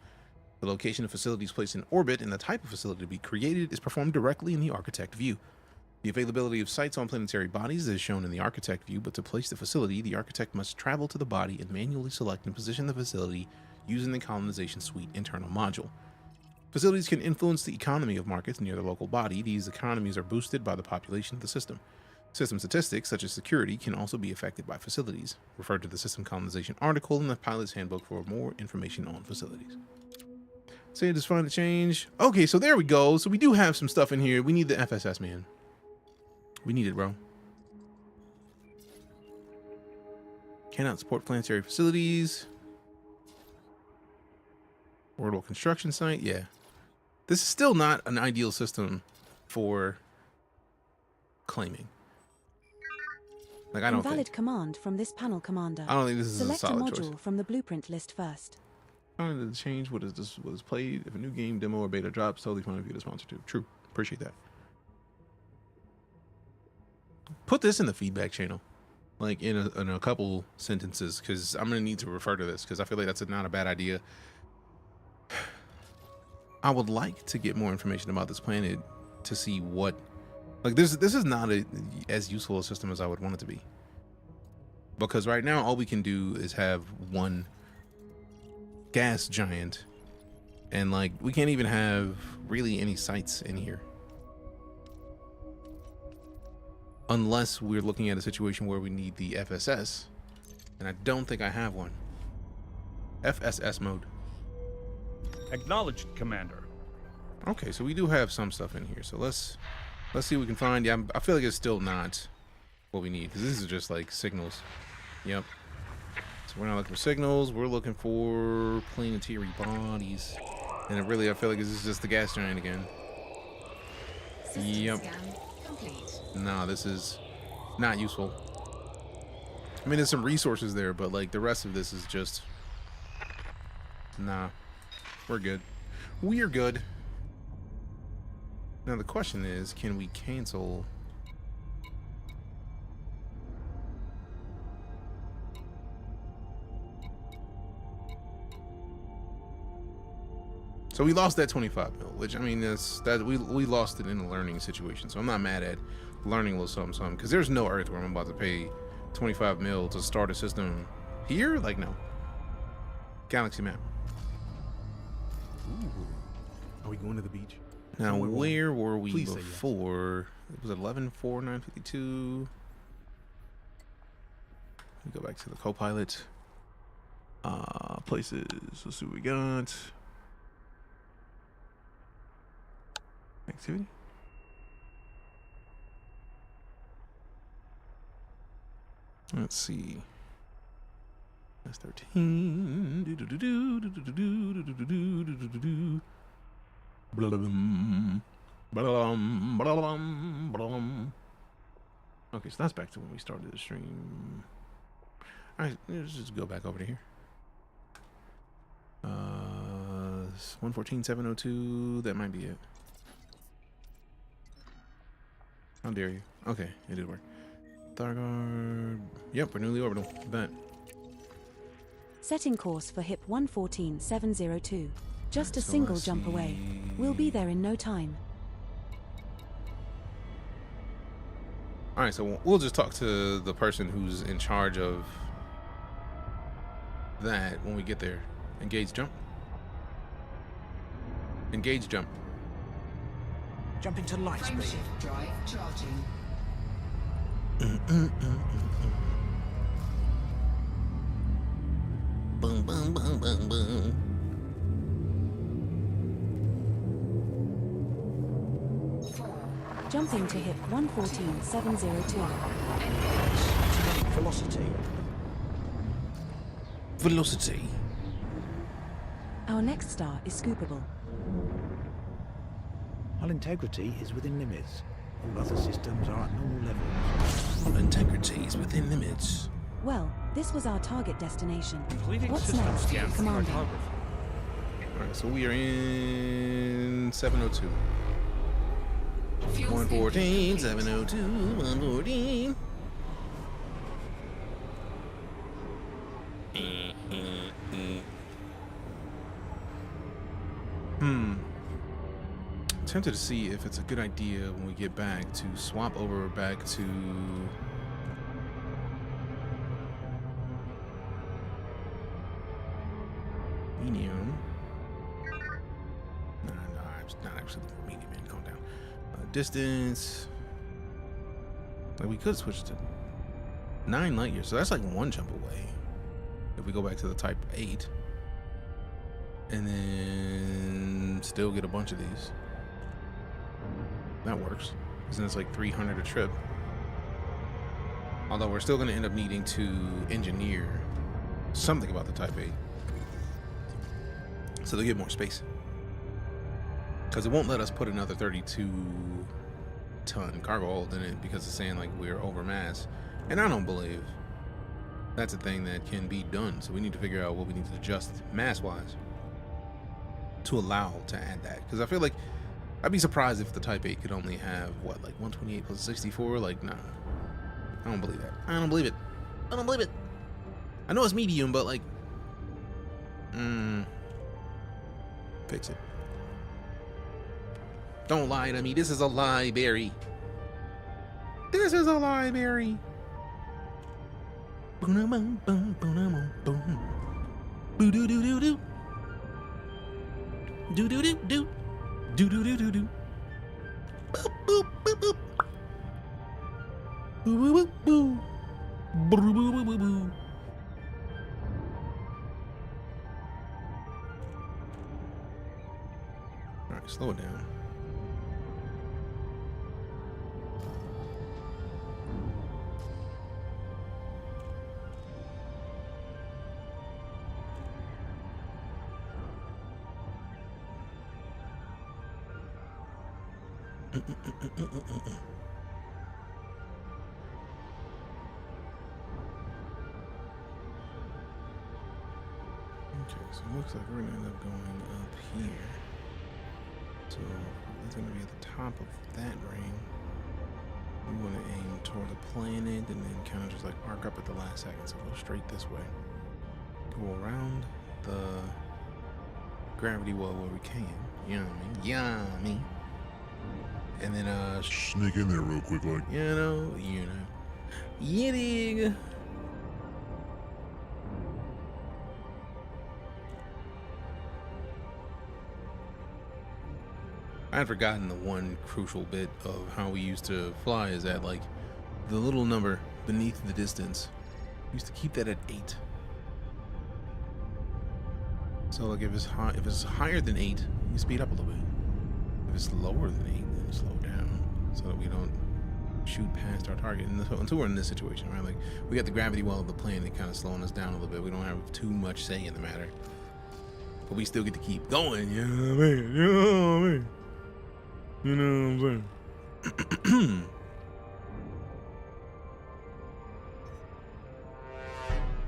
The location of facilities placed in orbit and the type of facility to be created is performed directly in the architect view. The availability of sites on planetary bodies is shown in the architect view, but to place the facility, the architect must travel to the body and manually select and position the facility using the colonization suite internal module. Facilities can influence the economy of markets near the local body. These economies are boosted by the population of the system. System statistics, such as security, can also be affected by facilities. Refer to the system colonization article in the pilot's handbook for more information on facilities. Say it is fine to change. Okay, so there we go. So we do have some stuff in here. We need the FSS, man. We need it, bro. Cannot support planetary facilities. Orbital construction site. Yeah. This is still not an ideal system for claiming. Like, I don't Invalid think. command from this panel, Commander. I don't think this is Select a solid module choice. from the blueprint list first. Trying to change what is played. If a new game, demo, or beta drops, totally fine if you get a sponsor too. True. Appreciate that. Put this in the feedback channel, like in a couple sentences, because I'm gonna need to refer to this because I feel like that's not a bad idea. I would like to get more information about this planet to see what, like, this is not as useful a system as I would want it to be. Because right now all we can do is have one gas giant, and like we can't even have really any sites in here unless we're looking at a situation where we need the FSS, and I don't think I have one. FSS mode. Acknowledged, Commander. Okay, so we do have some stuff in here, so let's see what we can find. Yeah, I feel like it's still not what we need, because this is just like signals. Yep. So we're not looking for signals, we're looking for planetary bodies. And it really, I feel like this is just the gas giant again. Yep. Nah, this is not useful. I mean, there's some resources there, but like the rest of this is just, nah, we're good. We're good. Now the question is, can we cancel? So we lost that 25 mil, which, I mean, we lost it in a learning situation. So I'm not mad at learning a little something, because there's no Earth where I'm about to pay 25 mil to start a system here. Like, no. Galaxy map. Ooh. Are we going to the beach? Now, where were we Please say yes. before? It was 11-4-952. We go back to the co-pilot. Places. Let's see what we got. Activity. Let's see. That's 13. Okay, so that's back to when we started the stream. All right, let's just go back over to here. 114.702. That might be it. How dare you? Okay, it did work. Thargard. Yep, we're newly orbital. Bet. Setting course for HIP 114.702. Just a So single let's jump away. We'll be there in no time. All right, so we'll just talk to the person who's in charge of that when we get there. Engage jump. Engage jump. Jump into light speed. Frameshift drive charging. Boom, boom, boom, boom, boom. Jumping to HIP 114.702. Velocity. Velocity. Our next star is scoopable. Hull integrity is within limits. All other systems are at normal levels. All integrity is within limits. Well, this was our target destination. Completing What's system next, scan for Commander? cartography. All right, so we are in 702. 114, 702, 114. Tempted to see if it's a good idea when we get back to swap over back to medium. No, it's not actually medium, man. Calm down. Distance. Like, we could switch to 9 light years, so that's like 1 jump away. If we go back to the Type 8. And then still get a bunch of these. That works. Because then it's like 300 a trip. Although we're still going to end up needing to engineer something about the Type 8. So they get more space. Because it won't let us put another 32-ton cargo hold in it because it's saying like we're over mass. And I don't believe that's a thing that can be done. So we need to figure out what we need to adjust mass-wise to allow to add that. Because I feel like I'd be surprised if the Type 8 could only have, what, like 128 plus 64? Like, nah. I don't believe that. I don't believe it. I don't believe it. I know it's medium, but like... fix it. Don't lie to me. This is a lie, Barry. This is a lie, Barry. Boom, boom, boom, boom, boom. Boo doo doo doo doo. Do do do do. Do do do do do. Boop boop boop boop. Boo boo boo boo. Boo boo boo boo boo. All right, slow it down. Okay, so it looks like we're gonna end up going up here. So that's gonna be at the top of that ring. We want to aim toward the planet and then kind of just like arc up at the last second. So go straight this way. Go around the gravity well where we can. You know what I mean? Yeah, I mean. And then sneak in there real quick, like, you know. Yitting. I had forgotten the one crucial bit of how we used to fly is that like the little number beneath the distance. We used to keep that at 8. So like if it's higher than 8, you speed up a little bit. If it's lower than 8, then slow down so that we don't shoot past our target. Until we're in this situation, right? Like we got the gravity well of the plane kind of slowing us down a little bit. We don't have too much say in the matter, but we still get to keep going. You know what I mean? You know what I mean? You know what I'm saying?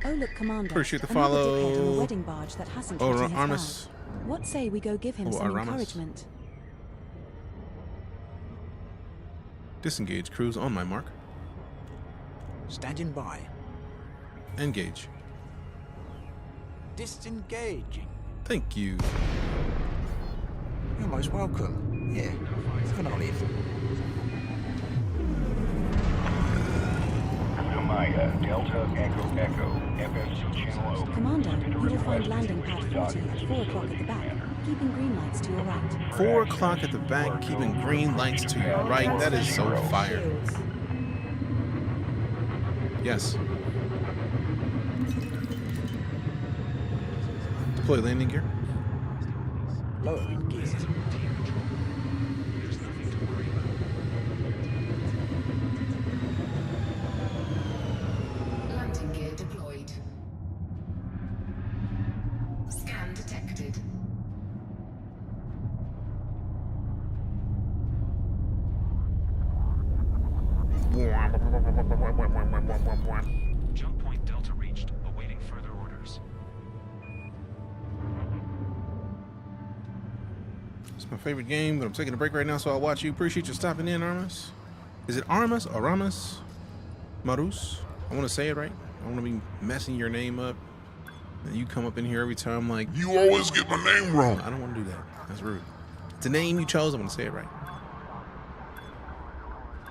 Oh look, Commander. Appreciate the Another follow. dickhead on a wedding barge that hasn't treated his Armus. bride. What say we go give him some encouragement? Disengage crews on my mark. Standing by. Engage. Disengaging. Thank you. You're most welcome. Yeah, can I live? Delta Echo Echo FFC Channel O. Commander, you will find landing pad 40 at 4 o'clock at the back, keeping green lights to your right. 4 o'clock at the back, keeping green lights to your right. That is so fire. Yes. Deploy landing gear. Lowering gear. Landing gear deployed. Scan detected. Jump point Delta reached, awaiting further orders. It's my favorite game, but I'm taking a break right now, so I'll watch you. Appreciate you stopping in, Armus. Is it Armus or Aramus? Marus? I want to say it right. I want to be messing your name up. And you come up in here every time like, you always get my name wrong. I don't want to do that. That's rude. It's a name you chose. I want to say it right.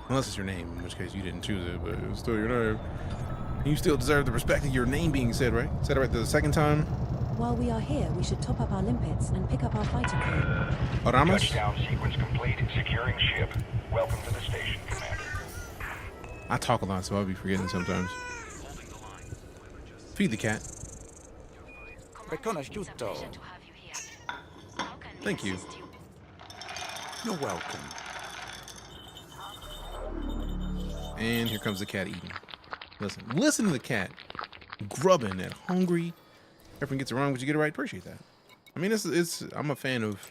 Unless it's your name, in which case you didn't choose it, but it's still your name. You still deserve the respect of your name being said right. Said it right the second time. While we are here, we should top up our limpets and pick up our fighter crew. Aramus? Touchdown sequence complete. Securing ship. Welcome to the station, Commander. I talk a lot, so I'll be forgetting sometimes. Feed the cat. Riconosciuto. Thank you. You're welcome. And here comes the cat eating. Listen to the cat grubbing at hungry. Everything gets it wrong, but you get it right. Appreciate that. I mean, it's. I'm a fan of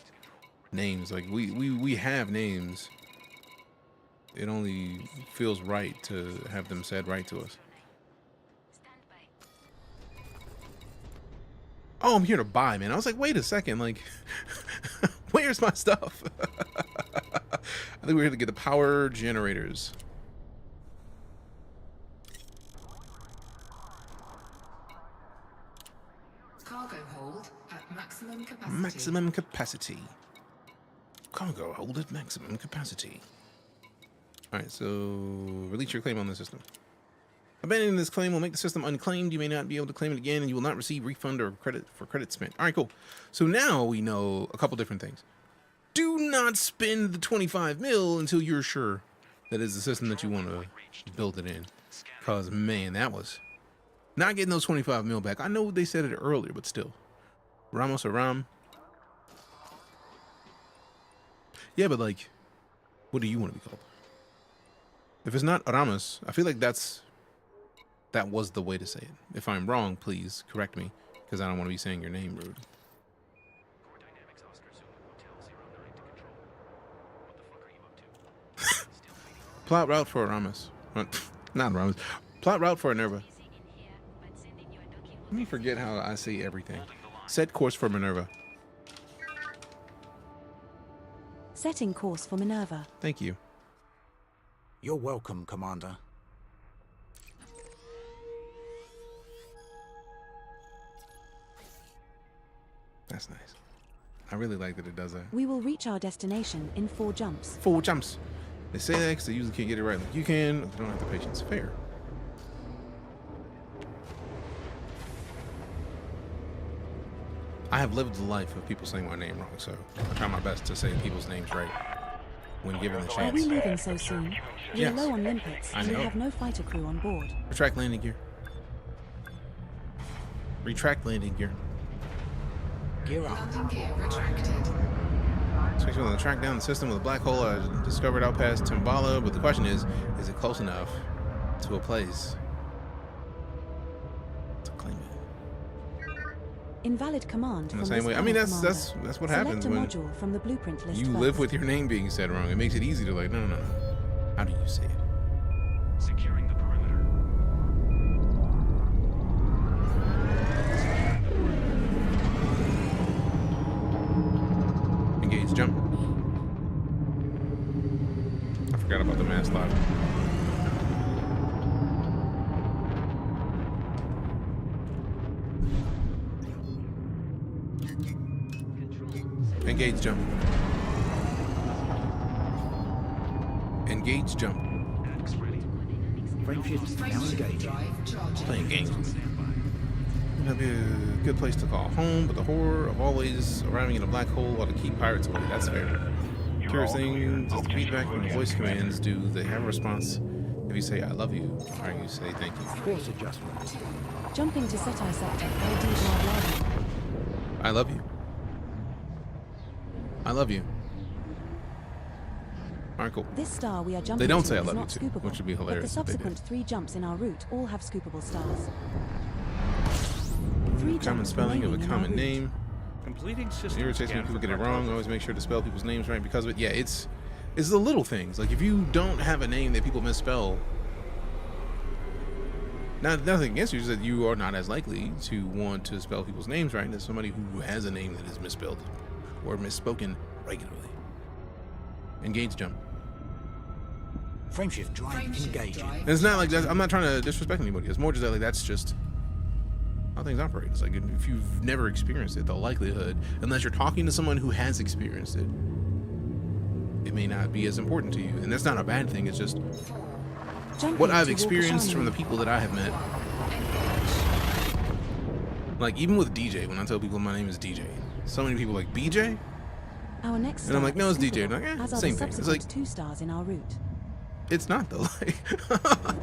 names. Like we have names. It only feels right to have them said right to us. Oh, I'm here to buy, man. I was like, wait a second, like, where's my stuff? I think we're here to get the power generators. Cargo hold at maximum capacity. Maximum capacity. Cargo hold at maximum capacity. Alright, so release your claim on the system. Abandoning this claim will make the system unclaimed. You may not be able to claim it again, and you will not receive refund or credit for credit spent. Alright, cool. So now we know a couple different things. Do not spend the 25 mil until you're sure that is the system that you want to build it in. Because, man, that was not getting those 25 mil back. I know they said it earlier, but still. Ramos or Ram. Yeah, but like, what do you want to be called? If it's not Ramos, I feel like that was the way to say it. If I'm wrong, please correct me, because I don't want to be saying your name rude. Plot route for Ramos. Not Ramos. Plot route for Minerva. Let me forget how I say everything. Set course for Minerva. Setting course for Minerva. Thank you. You're welcome, Commander. That's nice. I really like that it does that. We will reach our destination in 4 jumps. 4 jumps. They say that because they usually can't get it right like you can. They don't have the patience. Fair. I have lived the life of people saying my name wrong, so I try my best to say people's names right when given the Are chance. we leaving so soon? We're Yes. low on limpets, I and we know. have no fighter crew on board. Retract landing gear. Retract landing gear. Gear up. Landing gear retracted. Especially on the track down the system with a black hole. I discovered out past Timbala, but the question is it close enough to a place to claim it? Invalid command. In the from same this way. I mean, panel that's commander. what Select happens a when module from the blueprint list you first. live with your name being said wrong. It makes it easy to like, no. How do you say it? Securing the perimeter. Engage jump. I forgot about the mass lock. Engage jump. Engage jump. Frameshift now engaged. Playing games with me. That'd be a good place to call home, but the horror of always arriving in a black hole ought to keep pirates away. That's fair. Curious thing, does the feedback from the voice commands, do they have a response if you say I love you, or you say thank you? Course adjustment. Jumping to Seti sector. LD Guard. I love you. I love you. Alright, cool. This star we are jumping They don't to say I is love not you too, scoopable, which would be hilarious but the if they did. subsequent 3 jumps in our route all have scoopable stars. 3 Common jumps spelling of a remaining in our common route. name. Completing It system irritates me scan when people for get it cargo. wrong. Always make sure to spell people's names right because of it. Yeah, it's the little things. Like if you don't have a name that people misspell, nothing against you, is that you are not as likely to want to spell people's names right as somebody who has a name that is misspelled or misspoken regularly. Engage jump. Frameshift drive engaging. And it's not like that. I'm not trying to disrespect anybody. It's more just that like that's just how things operate. It's like if you've never experienced it, the likelihood, unless you're talking to someone who has experienced it, it may not be as important to you. And that's not a bad thing. It's just Jumping what I've to experienced Walker from the Shaman. people that I have met. Like even with DJ, when I tell people my name is DJ, so many people are like BJ, Our next and I'm star like, no, is it's DJ. scoopable, I'm like, as are same the thing. It's subsequent like 2 stars in our route. It's not though. Like,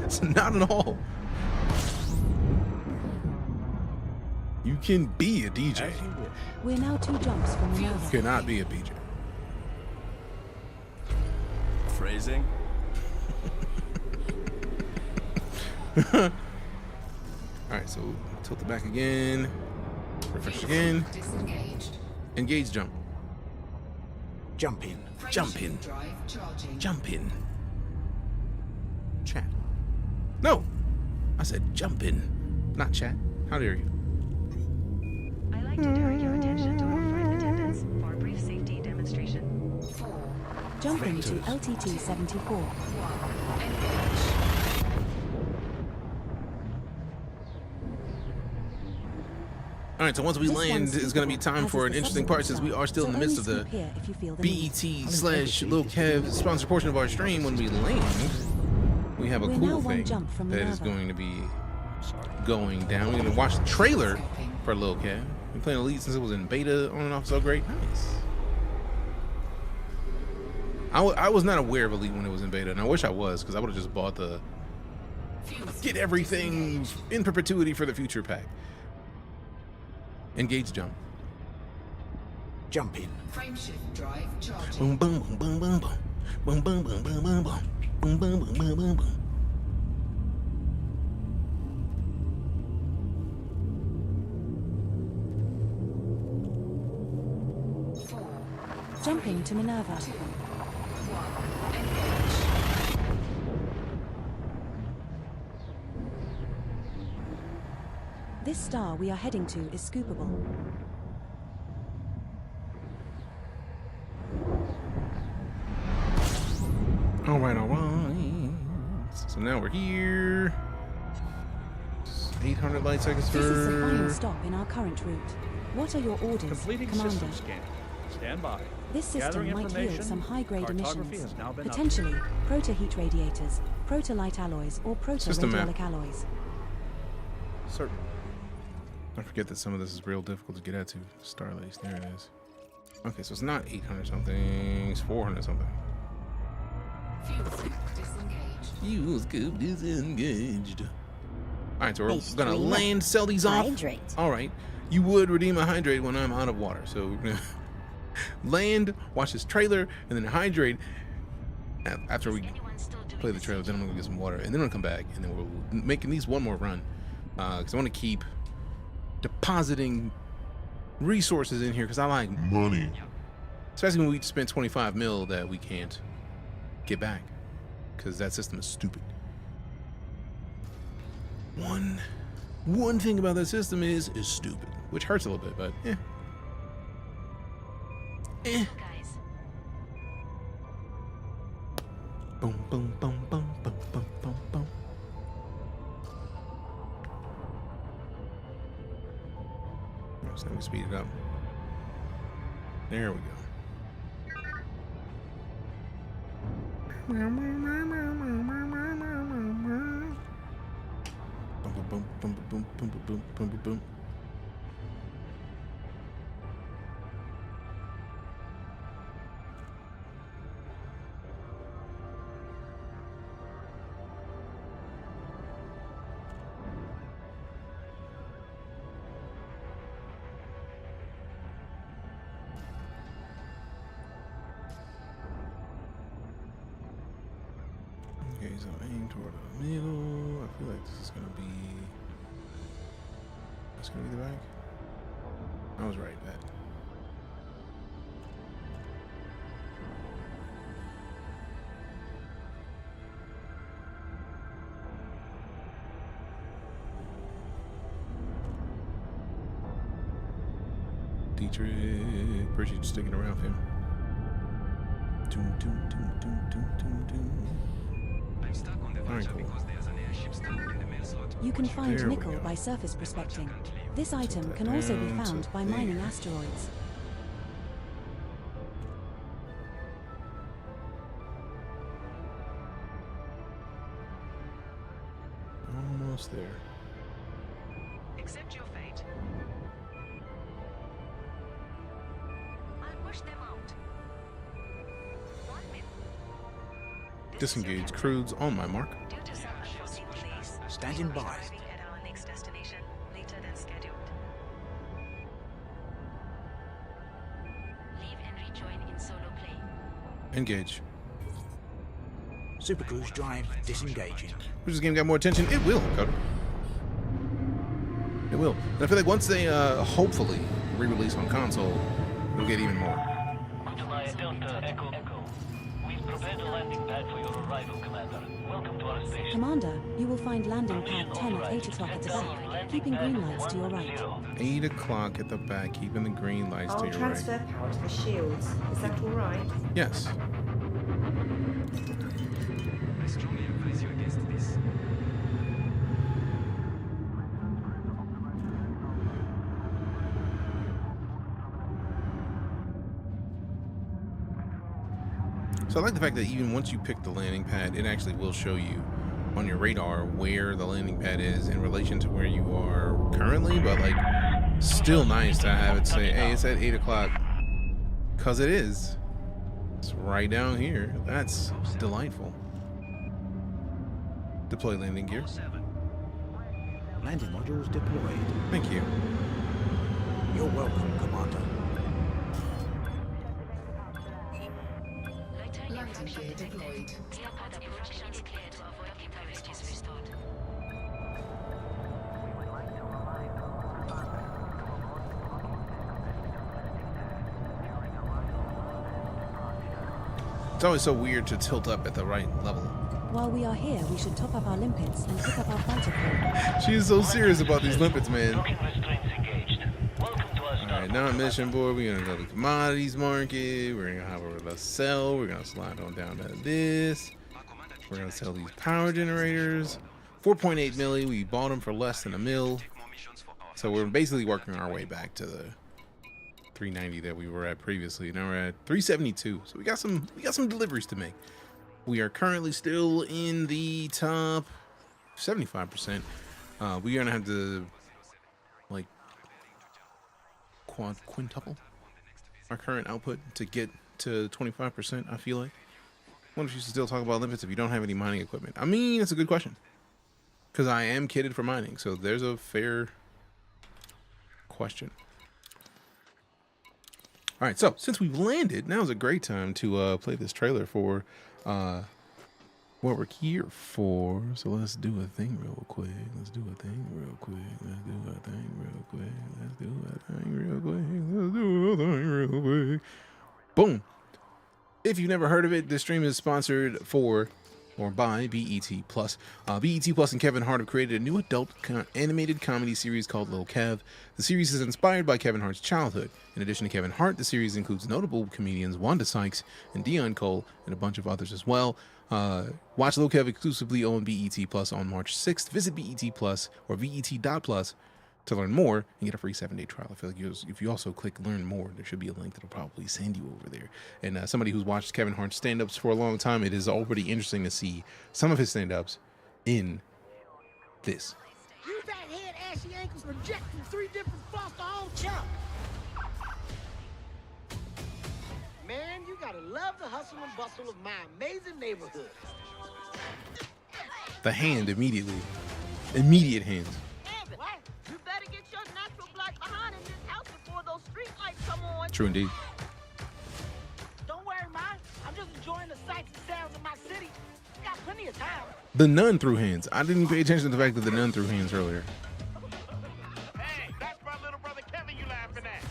it's not at all. You can be a DJ. We're now 2 jumps from You Minerva. cannot be a BJ. Phrasing. All right, so tilt it back again. Refresh again. Engage jump. Jump in. Jump in. Drive charging. Jump in. Chat. No, I said jump in, not chat. How dare you? I'd like to direct your attention to all flight attendants for a brief safety demonstration. 4. Jump into LTT 74. All right, so once we This land, one's it's going to be time as for is an the interesting subsequent part since we style, are still in the so midst of only the swoop here if you feel the need. BET/Lil Kev sponsor portion of our stream. When we land, we have a We're cool now one thing jump from that is Minerva. going to be going down. We're going to watch the trailer for Lil Kev. Been playing Elite since it was in beta on and off. So great. Nice. I was not aware of Elite when it was in beta, and I wish I was, because I would have just bought the get everything in perpetuity for the future pack. Engage jump. Jump in. Frame shift drive charging. Boom boom boom boom boom boom. Boom boom boom boom boom boom. Boom boom boom boom boom boom. Jumping to Minerva. This star we are heading to is scoopable. All right, all right. So now we're here. 800 light seconds This is the final for. stop in our current route. What are your orders, Completing Commander? system scan. Stand by. This system Gathering might yield information. some high-grade Cartography emissions, has now been potentially proto-heat radiators, proto-light alloys, or System map. proto-radiolic alloys. Certain. I forget that some of this is real difficult to get at to. Starlace, there it is. Okay, so it's not 800 something, it's 400 something. Fuel scoop disengaged. Fuel scoop disengaged. All right, so we're Hey, gonna streamer. land, sell these off. Hydrate. All right, you would redeem a hydrate when I'm out of water. So we're gonna land, watch this trailer, and then hydrate. After we play the trailer, then I'm gonna get some water, and then I'm gonna come back, and then we'll make at least one more run. Because I want to keep depositing resources in here because I like Money. especially when we spent 25 mil that we can't get back because that system is stupid. One thing about that system is stupid, which hurts a little bit, but boom boom boom boom boom boom boom boom. So let me speed it up. There we go. Boom, boom, boom, boom, boom, boom, boom, boom, boom, boom. Okay, so aim toward the middle. I feel like this is gonna be. That's gonna be the back. I was right. That. Dietrich, appreciate you sticking around, fam. Doom, doom, doom, doom, doom, doom, doom. I'm stuck on the Alright, Vulture cool. because there's an airship stuck in the mail slot. You can find There we nickel go. by surface prospecting. This Tilt item that can also be down found to by mining there. asteroids. Almost there. Accept your fate. I'll push them out. 1 minute. Disengage crudes on my mark. Standing by. Engage. Supercruise drive disengaging. Which this game got more attention? It will, Coder. It will. And I feel like once they hopefully re-release on console, we'll get even more. We've prepared a landing pad for your arrival, Commander. Welcome to our station. Commander, you will find landing pad 10 at 8 o'clock at the back, keeping green lights to your right. 8 o'clock at the back, keeping the green lights to I'll your transfer right. power to the shields. Is that all right? Yes. I strongly advise you against this. So I like the fact that even once you pick the landing pad, it actually will show you on your radar where the landing pad is in relation to where you are currently, but like still nice to have it say, hey, it's at 8 o'clock, because it is. It's right down here. That's delightful. Deploy landing gear. Landing modules deployed. Thank you. You're welcome, Commander. Landing gear deployed. It's always so weird to tilt up at the right level. While we are here, we should top up our limpets and pick up our fighter crew. She is so serious about these limpets, man. Alright, now on mission board, we're gonna go to the commodities market. We're gonna have a sell. We're gonna slide on down to this. We're gonna sell these power generators. 4.8 milli. We bought them for less than a mil. So we're basically working our way back to the 390 that we were at previously. Now we're at 372. So we got some deliveries to make. We are currently still in the top 75%. We're gonna have to like quintuple our current output to get to 25%. I feel like. Wonder if you should still talk about limits if you don't have any mining equipment. I mean, it's a good question because I am kitted for mining, so there's a fair question. All right, so since we've landed, now is a great time to play this trailer for what we're here for. So let's do a thing real quick. Let's do a thing real quick. Let's do a thing real quick. Let's do a thing real quick. Let's do a thing real quick. Boom. If you've never heard of it, this stream is sponsored for or by BET Plus. BET Plus and Kevin Hart have created a new adult animated comedy series called Lil Kev. The series is inspired by Kevin Hart's childhood. In addition to Kevin Hart, the series includes notable comedians Wanda Sykes and Dion Cole and a bunch of others as well. Watch Lil Kev exclusively on BET Plus on March 6th. Visit BET Plus or BET.plus to learn more and get a free 7-day trial. I feel like if you also click learn more, there should be a link that'll probably send you over there. And somebody who's watched Kevin Hart's stand-ups for a long time, it is already interesting to see some of his stand-ups in this. You fat head, ashy ankles reject from 3 different foster home chumps. Man, you gotta love the hustle and bustle of my amazing neighborhood. The hand immediately. Immediate hands. You better get your natural black behind in this house before those street lights come on. True indeed. Don't worry, man. I'm just enjoying the sights and sounds of my city. Got plenty of time. The nun threw hands. I didn't pay attention to the fact that the nun threw hands earlier. Hey, that's my little brother Kevin you laughing at.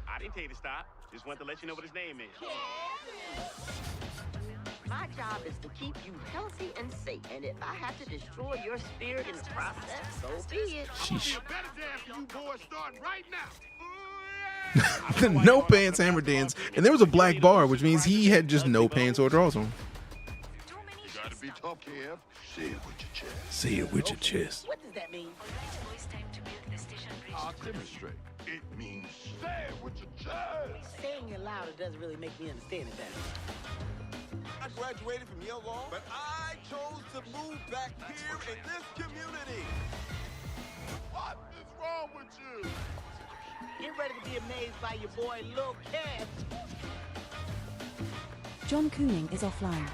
I didn't tell you to stop. Just wanted to let you know what his name is. My job is to keep you healthy and safe. And if I have to destroy your spirit in the process, so be it. Sheesh. Better dance for you boys starting right now. The no pants hammer dance. And there was a black bar, which means he had just no pants or drawers on. You gotta be tough, Kev. Say it with your chest. Say it with your chest. What does that mean? I'll demonstrate. It means say it with your chest. Saying it louder doesn't really make me understand it better. I graduated from Yale Law, but I chose to move back here in this community. What is wrong with you? Get ready to be amazed by your boy Lil Kev. John Cooning is offline.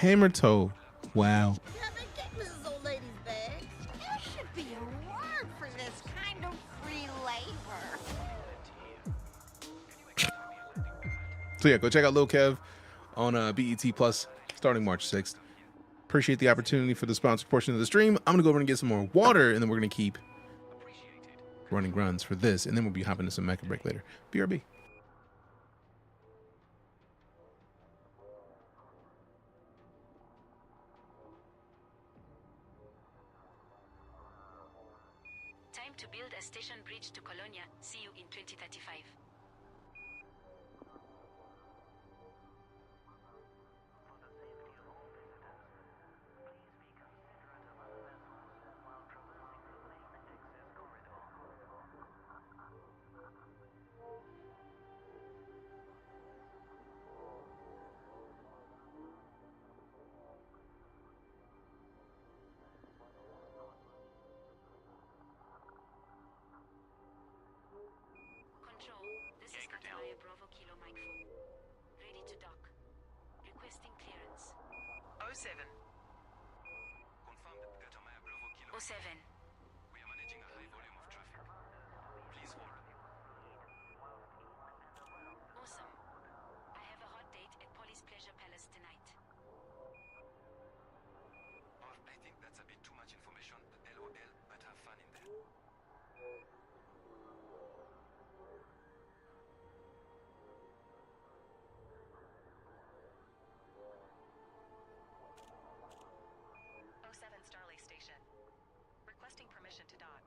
hammer toe. Wow. Get Mrs. Old Lady's bag. There should be a word for this kind of free labor. So yeah, go check out Lil Kev on BET Plus starting March 6th. Appreciate the opportunity for the sponsored portion of the stream. I'm gonna go over and get some more water, and then we're gonna keep running runs for this, and then we'll be hopping to some Mecha Break later. BRB. Time to build a station bridge to Colonia. See you in 2035. Control, this is Atelier Bravo Kilo Mike 4. Ready to dock. Requesting clearance. 07. Confirmed Atelier Bravo Kilo. 07. We are managing a high volume of traffic. Please hold. Awesome. I have a hot date at Police Pleasure Palace tonight. I think that's a bit too much information. LOL, but have fun in there. Starley Station. Requesting permission to dock.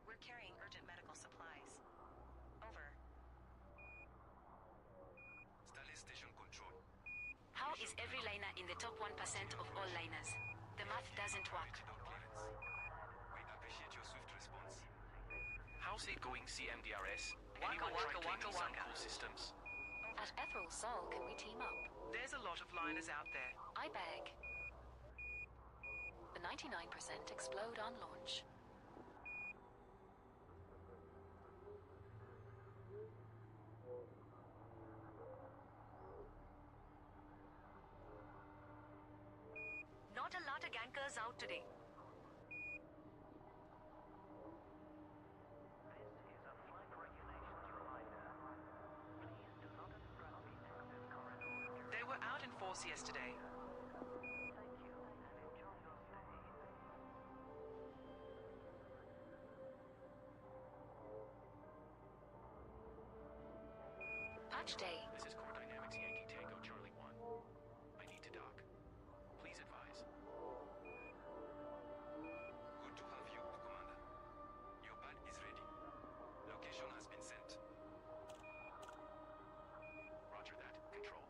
We're carrying urgent medical supplies. Over. Starley Station Control. How is every liner in the top 1% of all liners? The math doesn't work. We appreciate your swift response. How's it going, CMDRS? Waka Anyone waka try waka cleaning some waka. cool systems? At Ethereal Soul, can we team up? There's a lot of liners out there. I beg. The 99% explode on launch. Not a lot of gankers out today. They were out in force yesterday. Patch day. This is Core Dynamics Yankee Tango Charlie 1. I need to dock. Please advise. Good to have you, Commander. Your pad is ready. Location has been sent. Roger that. Control.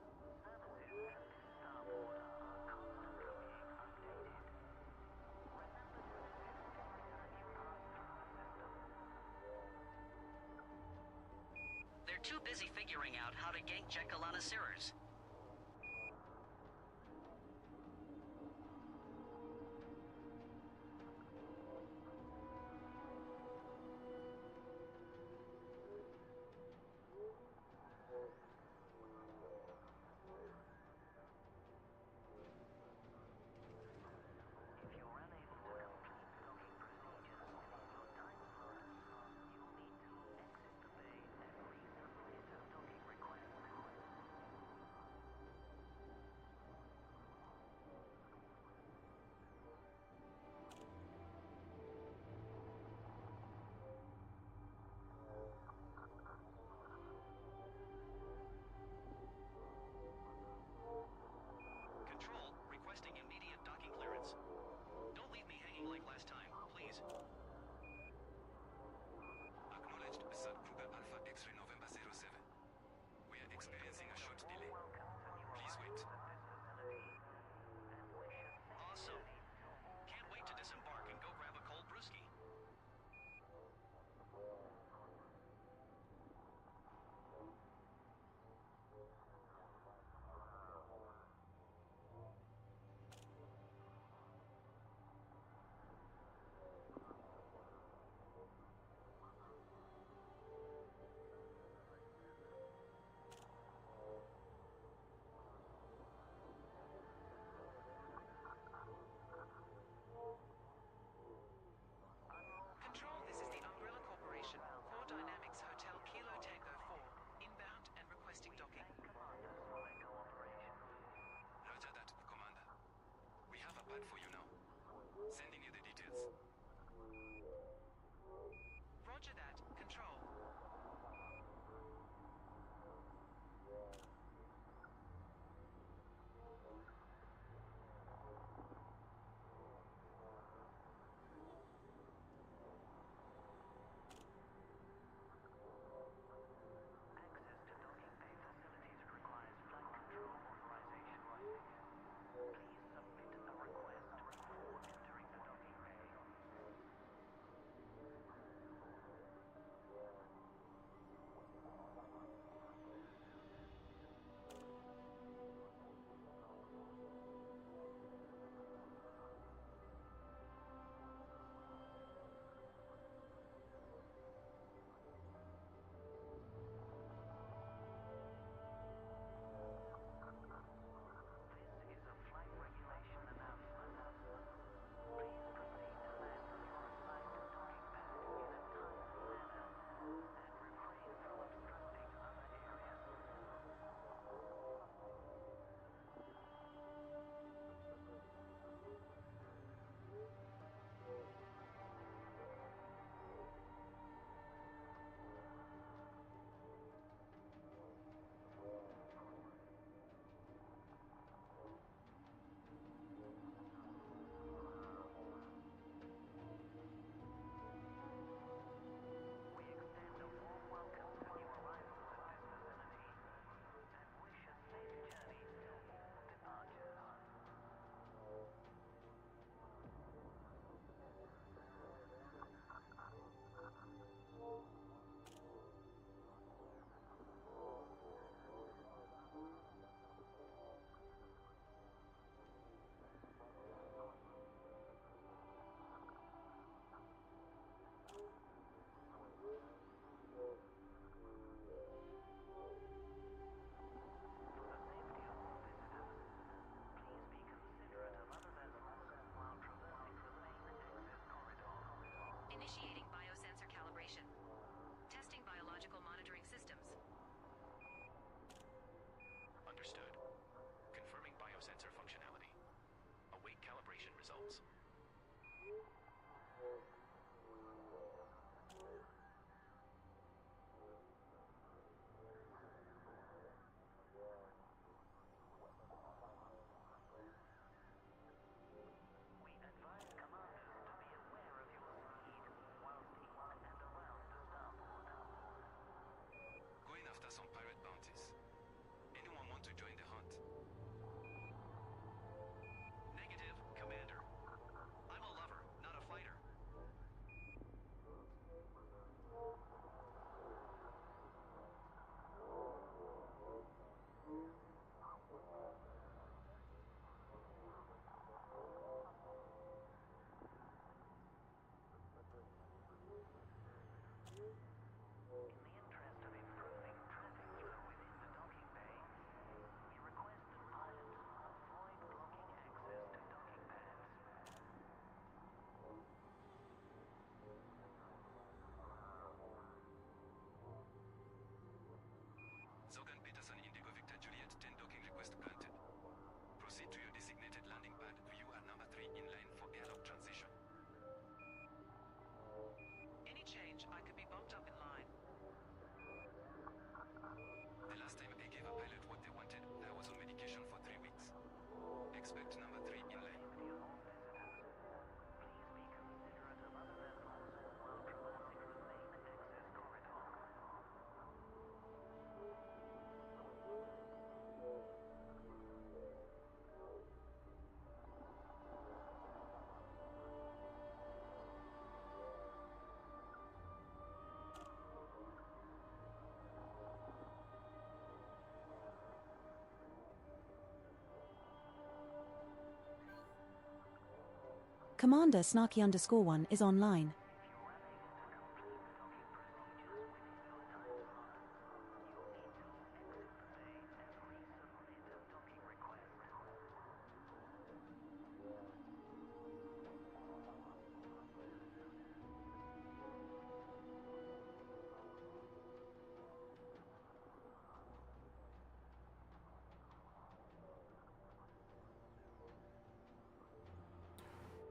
They're too busy figuring out how to gank Jekalana Sirrers. Commander Snarky_1 is online.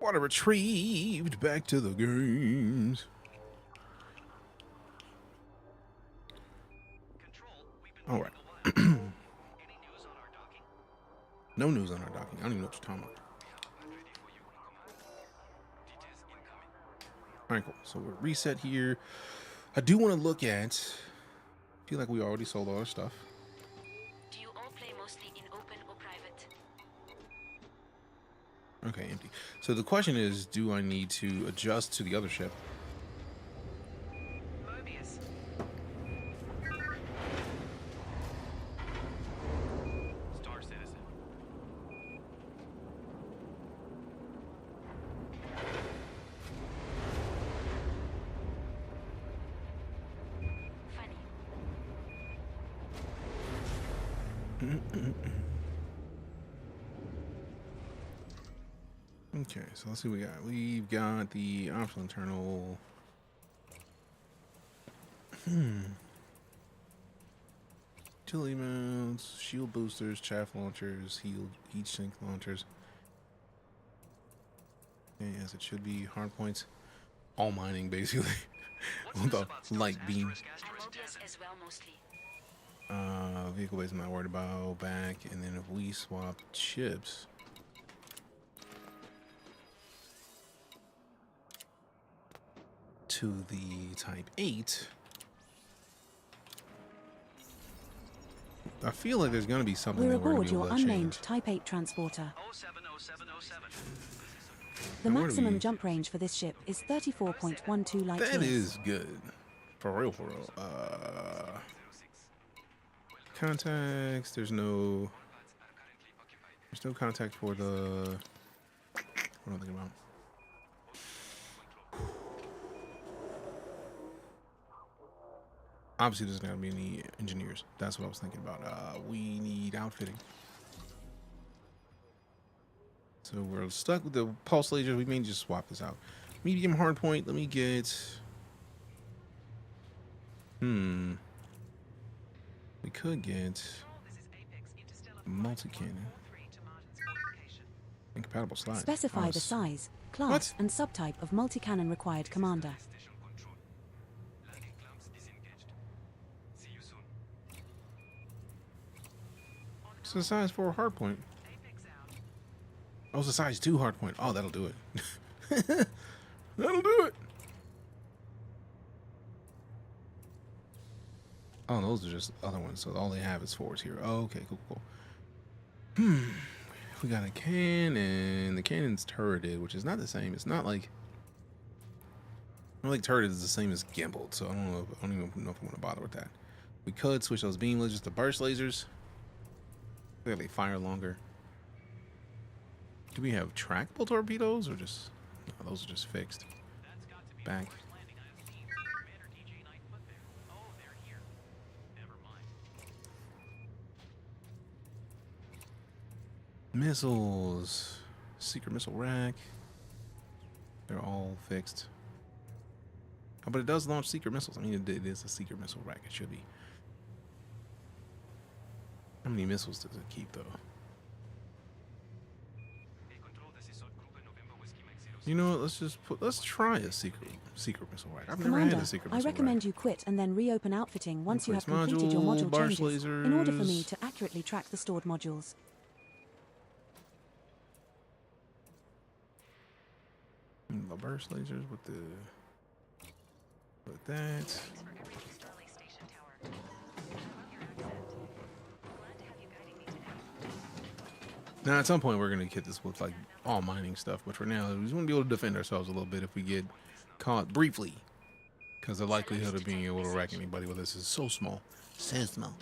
Water retrieved. Back to the games. All right. No news on our docking. I don't even know what you're talking about. All right, cool. So we're reset here. I do want to look at. I feel like we already sold all our stuff. Do you all play mostly in open or private? Okay, empty. So the question is, do I need to adjust to the other ship? Mobius. Star Citizen. Okay, so let's see what we got. We've got the optional internal. Utility mounts, shield boosters, chaff launchers, heat sink launchers. Okay, as it should be. Hard points. All mining, basically. With the light beam. As well, mostly. Vehicle base I'm not worried about. Back, and then if we swap chips. To the Type 8. I feel like there's going to be something We're that we're aboard going your to be able to unnamed change. Type 8 transporter. 070707. The And where do maximum we- jump range for this ship is 34.12 light That years. is good. For real, for real. Contacts, there's no contact for the, what am I thinking about? Obviously, there's not going to be any engineers. That's what I was thinking about. We need outfitting. So we're stuck with the pulse lasers. We may just swap this out. Medium hard point. Let me get. We could get multi-cannon. Incompatible slide. Specify the size, class, and subtype of multi-cannon required, Commander. It's a size 4 hard point. Oh, it's a size 2 hard point. Oh, that'll do it. That'll do it. Oh, those are just other ones. So all they have is 4s here. Oh, okay, cool. We got a cannon. The cannon's turreted, which is not the same. It's not like. I don't think turreted is the same as gimbaled, so I don't know. I don't even know if I want to bother with that. We could switch those beam lasers to burst lasers. I think they fire longer. Do we have trackable torpedoes or just? No, those are just fixed. Back. Missiles. Secret missile rack. They're all fixed. Oh, but it does launch secret missiles. I mean, it is a secret missile rack. It should be. How many missiles does it keep, though? You know what? Let's try a secret missile rack. I've never had a secret missile I recommend you quit and then reopen outfitting once you have completed your module changes in order for me to accurately track the stored modules. The burst lasers with that. Now, at some point, we're going to get this with like all mining stuff, but for now, we just want to be able to defend ourselves a little bit if we get caught briefly, because the likelihood of being able to wreck anybody with us is so small. So small.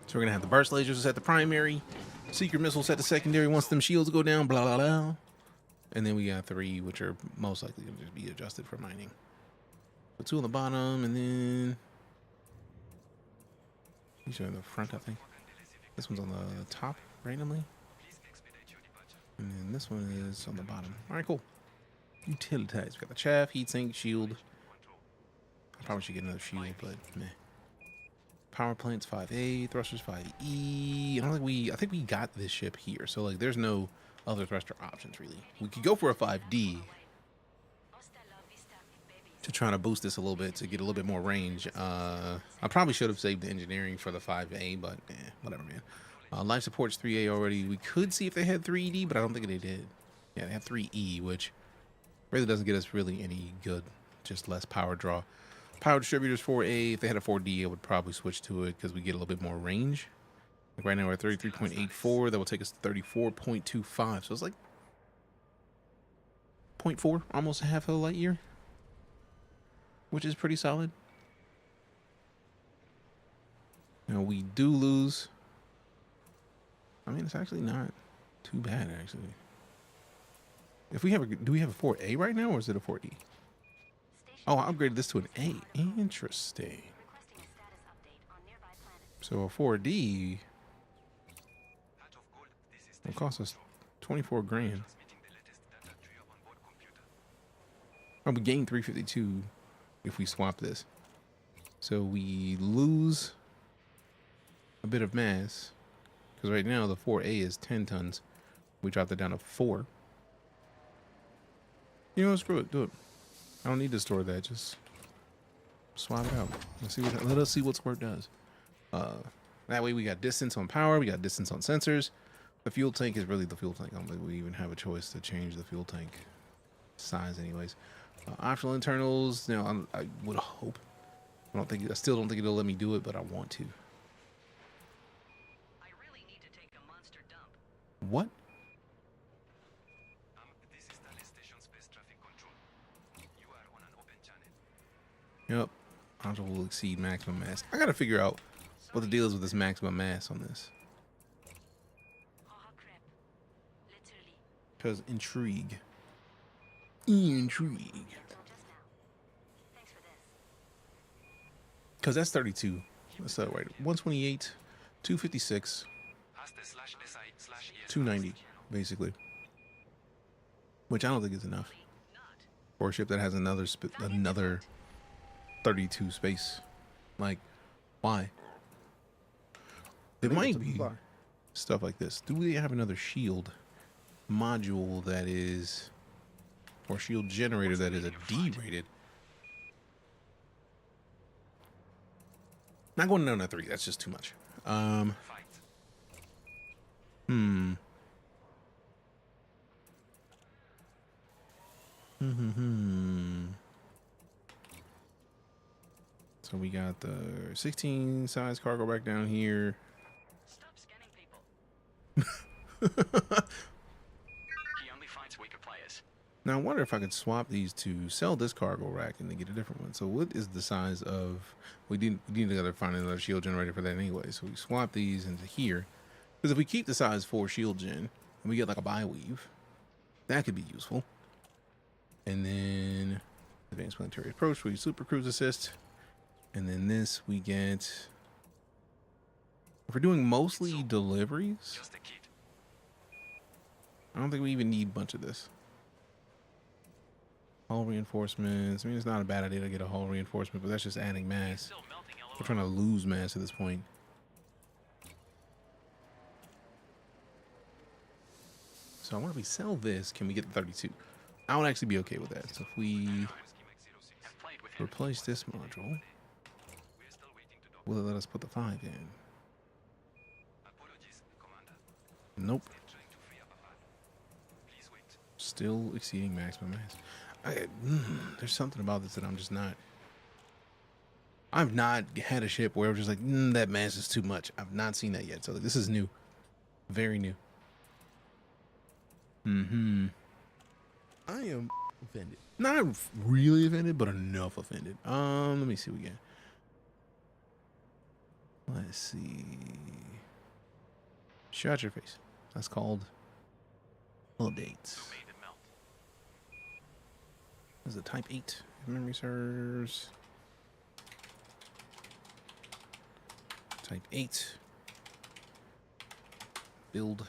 So we're going to have the burst lasers at the primary. Secret missile set to secondary once them shields go down, blah, blah, blah. And then we got 3, which are most likely going to just be adjusted for mining. So 2 on the bottom, and then these are in the front, I think. This one's on the top randomly. And then this one is on the bottom. All right, cool. Utilities. We got the chaff, heatsink, shield. I probably should get another shield, but meh. Power plants 5A, thrusters 5E. I think we got this ship here, so like there's no other thruster options really. We could go for a 5D to try to boost this a little bit to get a little bit more range. I probably should have saved the engineering for the 5A, but whatever, man. Life support's 3A already. We could see if they had 3D, but I don't think they did. Yeah, they have 3E, which really doesn't get us really any good, just less power draw. Power distributors 4A. If they had a 4D, I would probably switch to it because we get a little bit more range. Like right now we're at 33.84. That will take us to 34.25. So it's like 0.4, almost a half of a light year, which is pretty solid. Now we do lose. I mean, it's actually not too bad actually. If we have do we have a 4A right now, or is it a 4D? Oh, I upgraded this to an A. Interesting. So a 4D will cost us 24 grand. Oh, we gain 352 if we swap this. So we lose a bit of mass because right now the 4A is 10 tons. We dropped it down to 4. You know, screw it, do it. I don't need to store that. Just swap it out. Let us see what squirt does. That way we got distance on power. We got distance on sensors. The fuel tank is really the fuel tank. I don't think we even have a choice to change the fuel tank size anyways. Optional internals. You know, I would hope. I still don't think it'll let me do it, but I want to. I really need to take a monster dump. What? This is Dallas Station Space Traffic Control. You are on an open channel. Yep. Module will exceed maximum mass. I gotta figure out what the deal is with this maximum mass on this. Because intrigue. Intrigue. Because that's 32. That's right. 128, 256, 290, basically. Which I don't think is enough for a ship that has another 32 space. Like, why? It might be stuff like this. Do we have another shield module that is, or shield generator that is a D rated? Not going down to 3. That's just too much. So we got the 16 size cargo rack down here. Stop scanning people. He only fights weaker players. Now I wonder if I could swap these to sell this cargo rack and then get a different one. So what is the size of? We need to find another shield generator for that anyway. So we swap these into here, because if we keep the size 4 shield gen and we get like a bi-weave, that could be useful. And then advanced planetary approach, we use super cruise assist. And then this we get, if we're doing mostly deliveries, I don't think we even need a bunch of this. Hull reinforcements. I mean, it's not a bad idea to get a hull reinforcement, but that's just adding mass. We're trying to lose mass at this point. So I wonder if we sell this, can we get the 32? I would actually be okay with that. So if we replace this module, will it let us put the 5 in? Nope. Still exceeding maximum mass. There's something about this that I'm just not. I've not had a ship where I'm just like, that mass is too much. I've not seen that yet. So this is new. Very new. I am offended. Not really offended, but enough offended. Let me see again. Let's see. Shut your face. That's called Updates. This is a Type 8, if memory serves. Type 8. Build.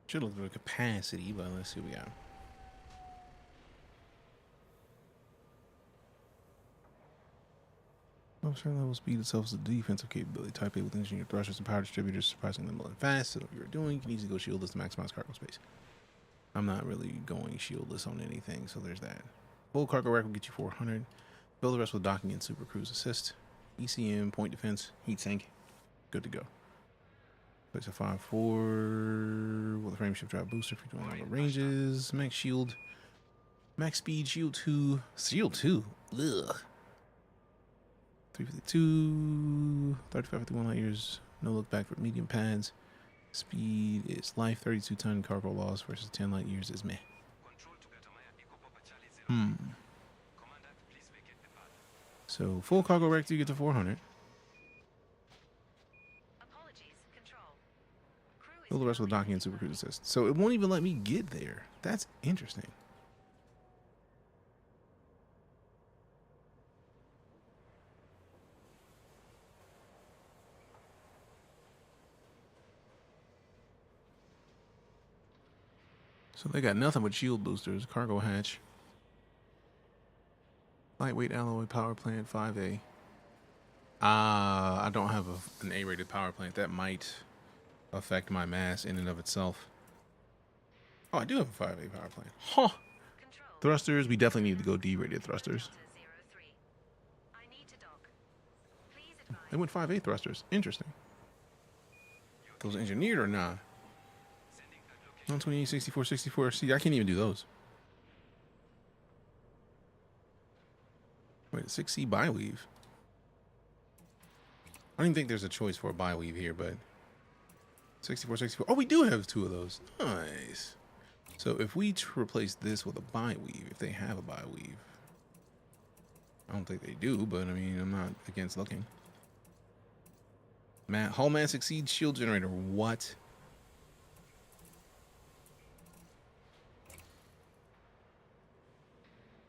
Should look at capacity, but let's see what we got. Certain level speed itself is a defensive capability. Type 8 with engineered thrusters and power distributors, surprisingly nimble and fast. So if you're doing, you can easily go shieldless to maximize cargo space. I'm not really going shieldless on anything, so there's that. Full cargo rack will get you 400. Build the rest with docking and super cruise assist. ECM, point defense, heat sink. Good to go. Place a 5.4 with a frame shift drive booster for doing longer ranges. Max shield. Max speed, shield 2. Shield 2? Ugh. 352, 3551 light years, no look back for medium pads. Speed is life, 32 ton cargo loss versus 10 light years is meh. So full cargo rack you get to 400. Build the rest with docking and super cruise assist. So it won't even let me get there. That's interesting. So they got nothing but shield boosters, cargo hatch, lightweight alloy power plant 5A. I don't have an A-rated power plant. That might affect my mass in and of itself. Oh, I do have a 5A power plant. Huh. Thrusters, we definitely need to go D-rated thrusters. They went 5A thrusters. Interesting. Those engineered or not? 128, 64, 64. See, I can't even do those. Wait, 6C bi-weave. I don't even think there's a choice for a bi-weave here, but 64, 64. Oh, we do have two of those. Nice. So if we replace this with a bi-weave, if they have a bi-weave, I don't think they do, but I mean, I'm not against looking. Hull mass exceeds shield generator. What?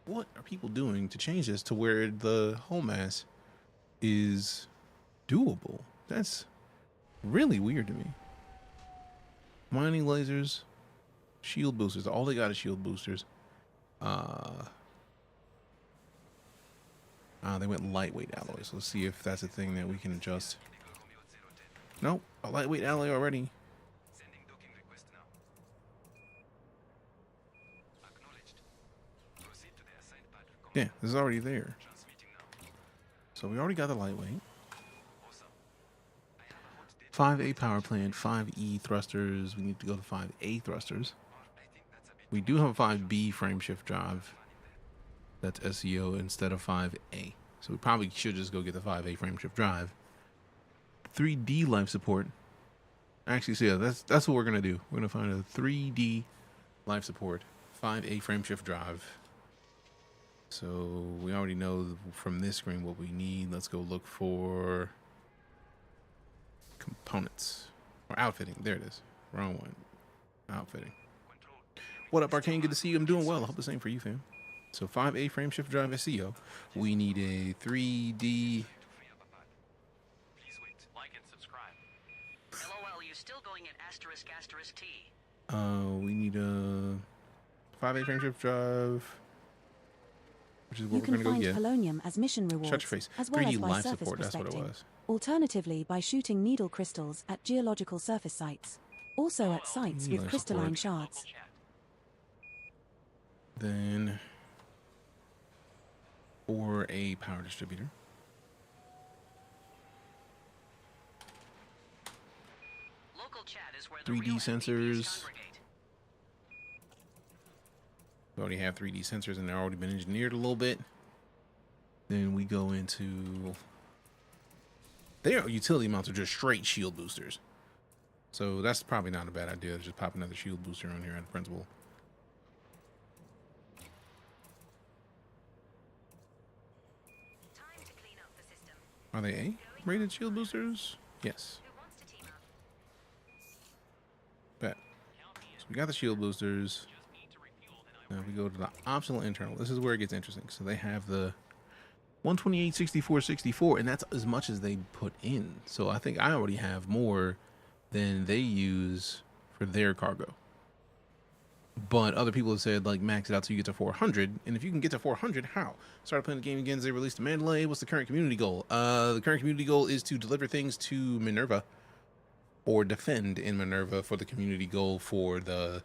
What are people doing to change this to where the hull mass is doable? That's really weird to me. Mining lasers, shield boosters. All they got is shield boosters. They went lightweight alloys. Let's see if that's a thing that we can adjust. Nope, a lightweight alloy already. Yeah, this is already there. So we already got the lightweight. 5A power plant, 5E thrusters. We need to go to 5A thrusters. We do have a 5B frame shift drive. That's SEO instead of 5A. So we probably should just go get the 5A frame shift drive. 3D life support. Actually, so yeah, that's what we're gonna do. We're gonna find a 3D life support, 5A frame shift drive. So we already know from this screen what we need. Let's go look for components or outfitting. There it is. Wrong one. Outfitting. What up, Arcane? Good to see you. I'm doing well. I hope the same for you, fam. So 5A frame shift drive SEO. We need a 3D. Please wait. Like and subscribe. LOL, you still going at asterisk asterisk T? We need a 5A frame shift drive. Which is what we're going to go get. You can find polonium as mission rewards, Shut your face. as well 3D as by life surface support, that's what it prospecting. was. Alternatively, by shooting needle crystals at geological surface sites. Also at sites with Life crystalline support. shards. Then 4A power distributor. Local chat is where the 3D real sensors. congregate. We already have 3D sensors and they've already been engineered a little bit. Then we go into... Their utility mounts are just straight shield boosters. So that's probably not a bad idea. Just pop another shield booster on here in principle. Time to clean up the system. Are they A-rated shield boosters? Yes. Who wants to team up? we got the shield boosters. Now we go to the optional internal. This is where it gets interesting. So they have the 128, 64, 64, and that's as much as they put in. So I think I already have more than they use for their cargo. But other people have said, like, max it out so you get to 400. And if you can get to 400, how? Started playing the game again. They released the Mandalay. What's the current community goal? The current community goal is to deliver things to Minerva or defend in Minerva for the community goal for the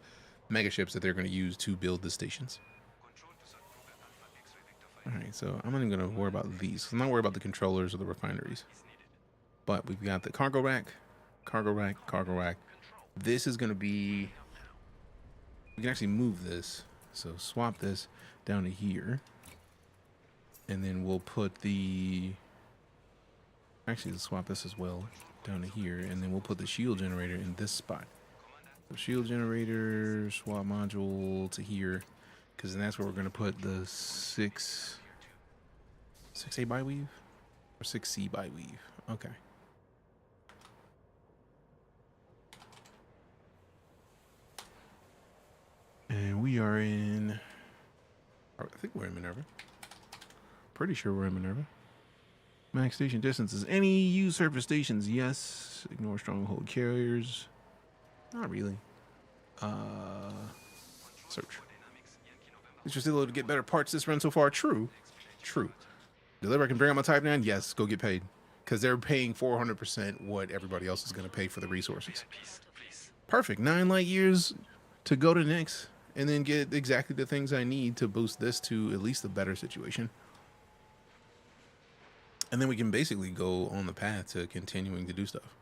mega ships that they're going to use to build the stations. All right, so I'm not even going to worry about these. I'm not worried about the controllers or the refineries. But we've got the cargo rack, cargo rack, cargo rack. This is going to be... We can actually move this. So swap this down to here. And then we'll put the... Actually, let's swap this as well down to here. And then we'll put the shield generator in this spot. So shield generator, swap module to here. Because then that's where we're going to put the 6A bi-weave? Or 6C bi-weave. Okay. And we are in... I think we're in Minerva. Pretty sure we're in Minerva. Max station distances. Any used surface stations? Yes. Ignore stronghold carriers. Not really. Search. Is your still able to get better parts this run so far? True. True. Deliver, I can bring out my type 9? Yes, go get paid. Because they're paying 400% what everybody else is going to pay for the resources. Perfect. 9 light years to go to next. And then get exactly the things I need to boost this to at least a better situation. And then we can basically go on the path to continuing to do stuff.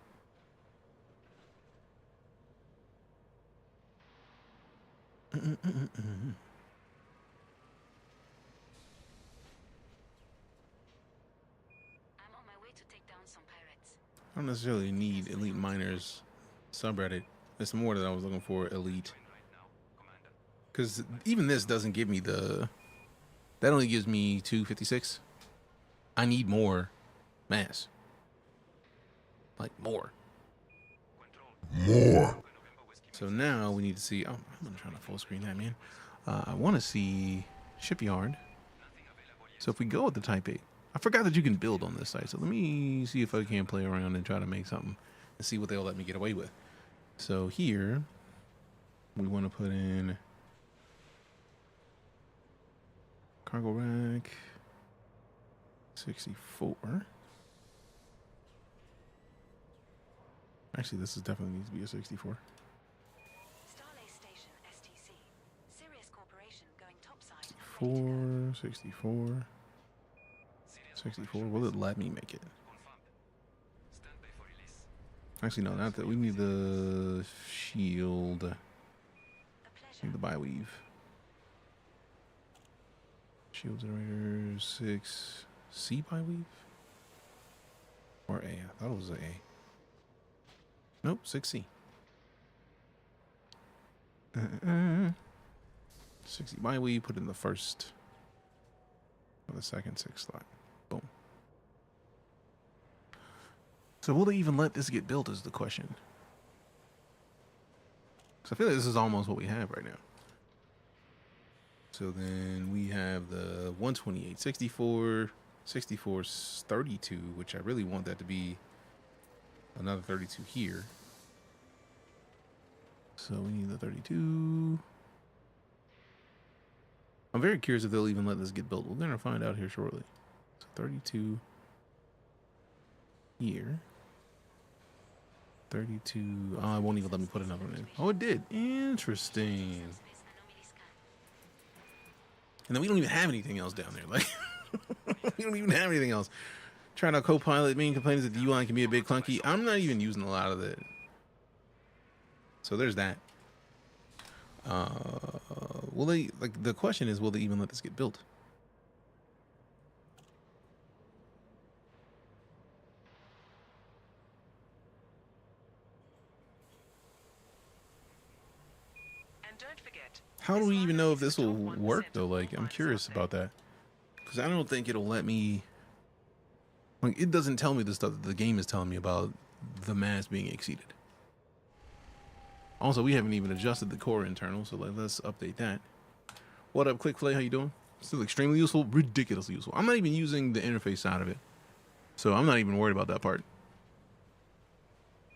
I'm on my way to take down some pirates. I don't necessarily need Elite Miners subreddit. It's more that I was looking for Elite. Because even this doesn't give me the... That only gives me 256. I need more mass. Like, more. More. So now we need to see... Oh, I'm not trying to full screen that, man. I want to see Shipyard. So if we go with the Type 8... I forgot that you can build on this site. So let me see if I can play around and try to make something. And see what they'll let me get away with. So here... We want to put in... Cargo rack... 64. Actually, this is definitely needs to be a 64. Station STC. Sirius Corporation going topside. 64. 64. Will it let me make it? Actually, no, not that. We need the shield. We need the bi-weave. Shield generator 6. C bi-weave? Or A? I thought it was a A. Nope, 6C. 60 bi-weave, put in the first or the second 6 slot. Boom. So will they even let this get built is the question. Because I feel like this is almost what we have right now. So then we have the 128, 64, 64 is 32, which I really want that to be another 32 here. So we need the 32. I'm very curious if they'll even let this get built. We're going to find out here shortly. So 32 here. 32. Oh, it won't even let me put another one in. Oh, it did. Interesting. And then we don't even have anything else down there. Like, we don't even have anything else. Trying to co-pilot, main complaint is that the UI can be a bit clunky. I'm not even using a lot of it. So there's that. Will they, like, the question is, will they even let this get built? And don't forget, How do we even know if this will work, though? Like, I'm curious about that. Because I don't think it'll let me... Like, it doesn't tell me the stuff that the game is telling me about the mass being exceeded. Also, we haven't even adjusted the core internal, so let's update that. What up, Clickplay? How you doing? Still extremely useful, ridiculously useful. I'm not even using the interface side of it, so I'm not even worried about that part.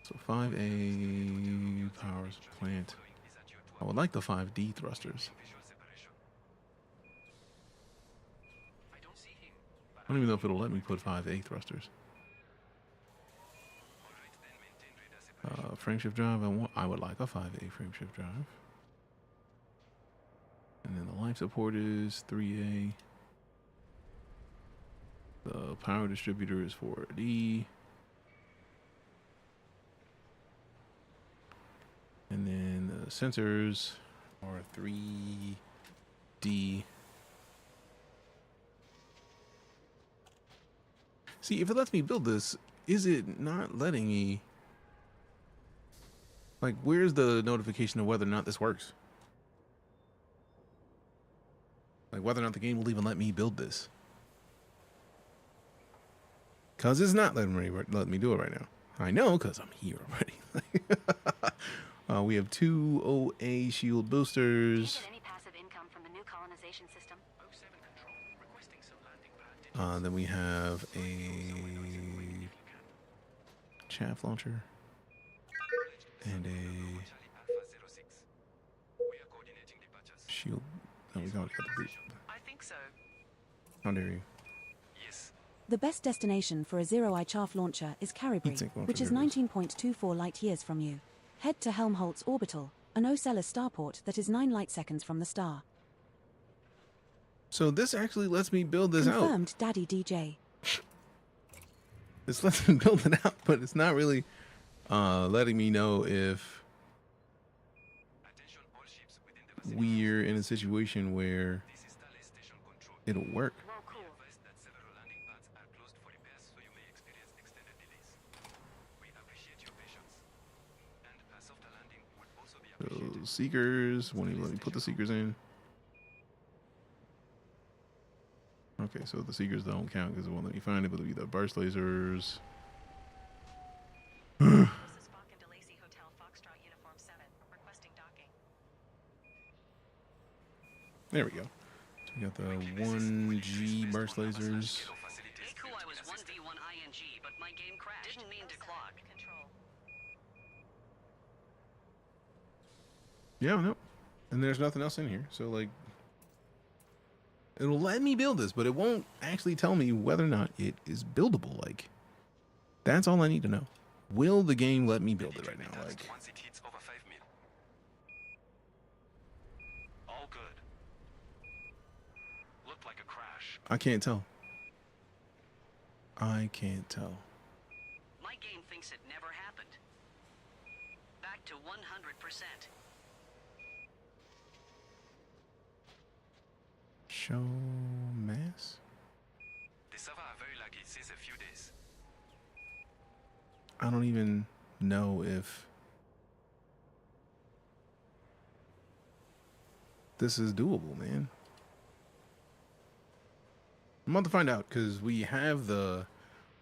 So 5A powers plant. I would like the 5D thrusters. I don't even know if it'll let me put 5A thrusters. Frameshift drive. I would like a 5A frameshift drive. And then the life support is 3A. The power distributor is 4D. And then the sensors are 3D. See, if it lets me build this, is it not letting me? Like, where's the notification of whether or not this works? Like, whether or not the game will even let me build this. Because it's not letting me do it right now. I know, because I'm here already. We have 2 OA shield boosters. Any passive income from the new colonization system? Then we have a chaff launcher and a shield. Oh, we got the boot. I think so. How dare you? The best destination for a zero-eye chaff launcher is Caribri, which is 19.24 light years from you. Head to Helmholtz Orbital, an Ocellus starport that is 9 light seconds from the star. So this actually lets me build this out. Confirmed, Daddy DJ. This lets me build it out, but it's not really letting me know if we're in a situation where it'll work. So seekers, won't even let me put the seekers in. Okay, so the seekers don't count because it won't let me find it, but it'll be the burst lasers. There we go. So we got the 1G burst lasers. I was 1v1 ING, but my game crashed. Didn't mean to clock. Yeah, no. And there's nothing else in here. So, like, it'll let me build this, but it won't actually tell me whether or not it is buildable. Like, that's all I need to know. Will the game let me build it right now? Like, once it hits over 5 mil. All good. Looked like a crash. I can't tell. I can't tell. My game thinks it never happened. Back to 100%. Show mass? The server are very laggy since a few days. I don't even know if this is doable, man. I'm about to find out because we have the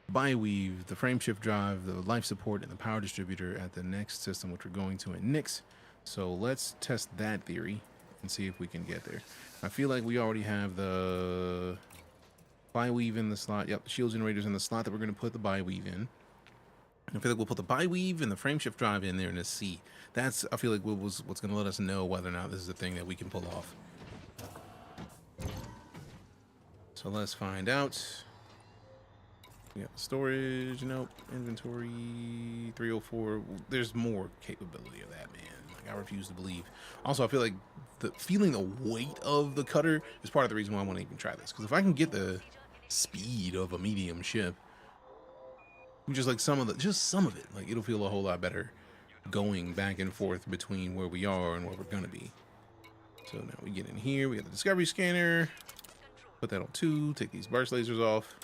bi-weave, the frameshift drive, the life support, and the power distributor at the next system, which we're going to in Nix. So let's test that theory and see if we can get there. I feel like we already have the bi-weave in the slot. Yep, the shield generators in the slot that we're going to put the bi-weave in. I feel like we'll put the bi-weave and the frameshift drive in there in a C. That's, I feel like, what's going to let us know whether or not this is a thing that we can pull off. So let's find out. We got storage, nope. Inventory, 304. There's more capability of that, man. Like, I refuse to believe. Also, I feel like feeling the weight of the cutter is part of the reason why I want to even try this. Because if I can get the speed of a medium ship, just like some of it, like, it'll feel a whole lot better going back and forth between where we are and where we're gonna be. So now we get in here, we got the discovery scanner, put that on 2, take these burst lasers off.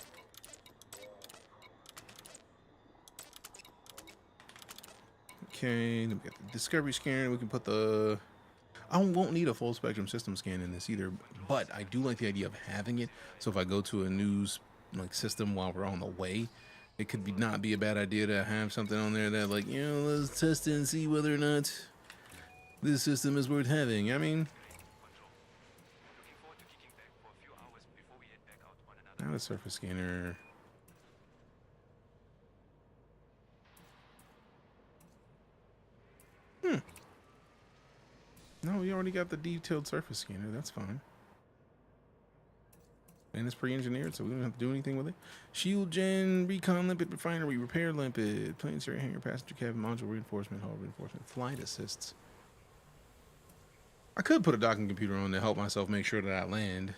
Okay, then we got the discovery scanner, we can put the, I won't need a full spectrum system scan in this either, but I do like the idea of having it. So if I go to a news like system while we're on the way, it could not be a bad idea to have something on there that, like, you know, let's test it and see whether or not This system is worth having. I mean, now the surface scanner. No, we already got the detailed surface scanner. That's fine. And it's pre-engineered, so we don't have to do anything with it. Shield gen, recon limpet, refinery, repair limpet, planetary hangar, passenger cabin, module reinforcement, hull reinforcement, flight assists. I could put a docking computer on to help myself make sure that I land.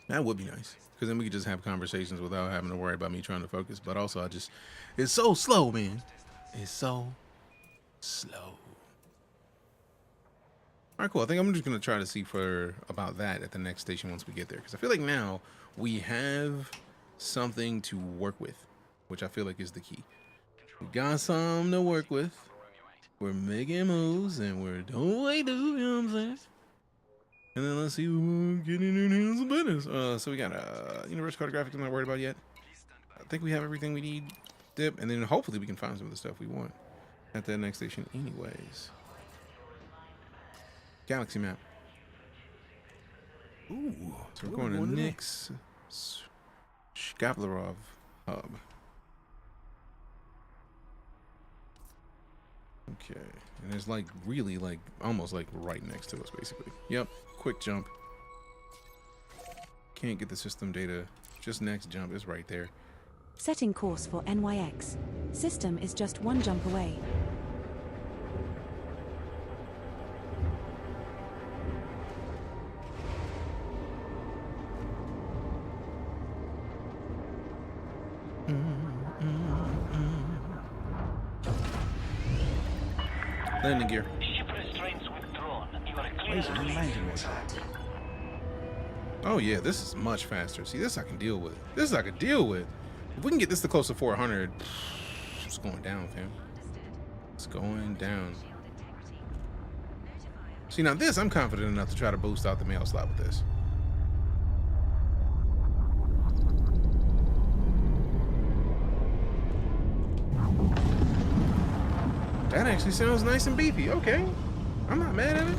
That would be nice, because then we could just have conversations without having to worry about me trying to focus. But also, it's so slow, man. It's so slow. All right, cool. I think I'm just going to try to see about that at the next station once we get there. Because I feel like now we have something to work with, which I feel like is the key. We got something to work with. We're making moves, and we're doing what we do, you know what I'm saying? And then let's see what we're getting in hands of business. So we got universal cartographic I'm not worried about yet. I think we have everything we need. Dip, and then hopefully we can find some of the stuff we want at that next station anyways. Galaxy map. Ooh. So we're going to Nick's Shkaplerov hub. Okay. And it's like really like almost like right next to us basically. Yep. Quick jump. Can't get the system data. Just next jump is right there. Setting course for NYX. System is just one jump away. Landing gear. Ship restraints withdrawn. You are Where's clear the to landing release. gear? Oh yeah, this is much faster. See, this I can deal with. This I can deal with. If we can get this to close to 400, it's going down, fam. It's going down. See, now this, I'm confident enough to try to boost out the mail slot with this. That actually sounds nice and beefy. Okay. I'm not mad at it.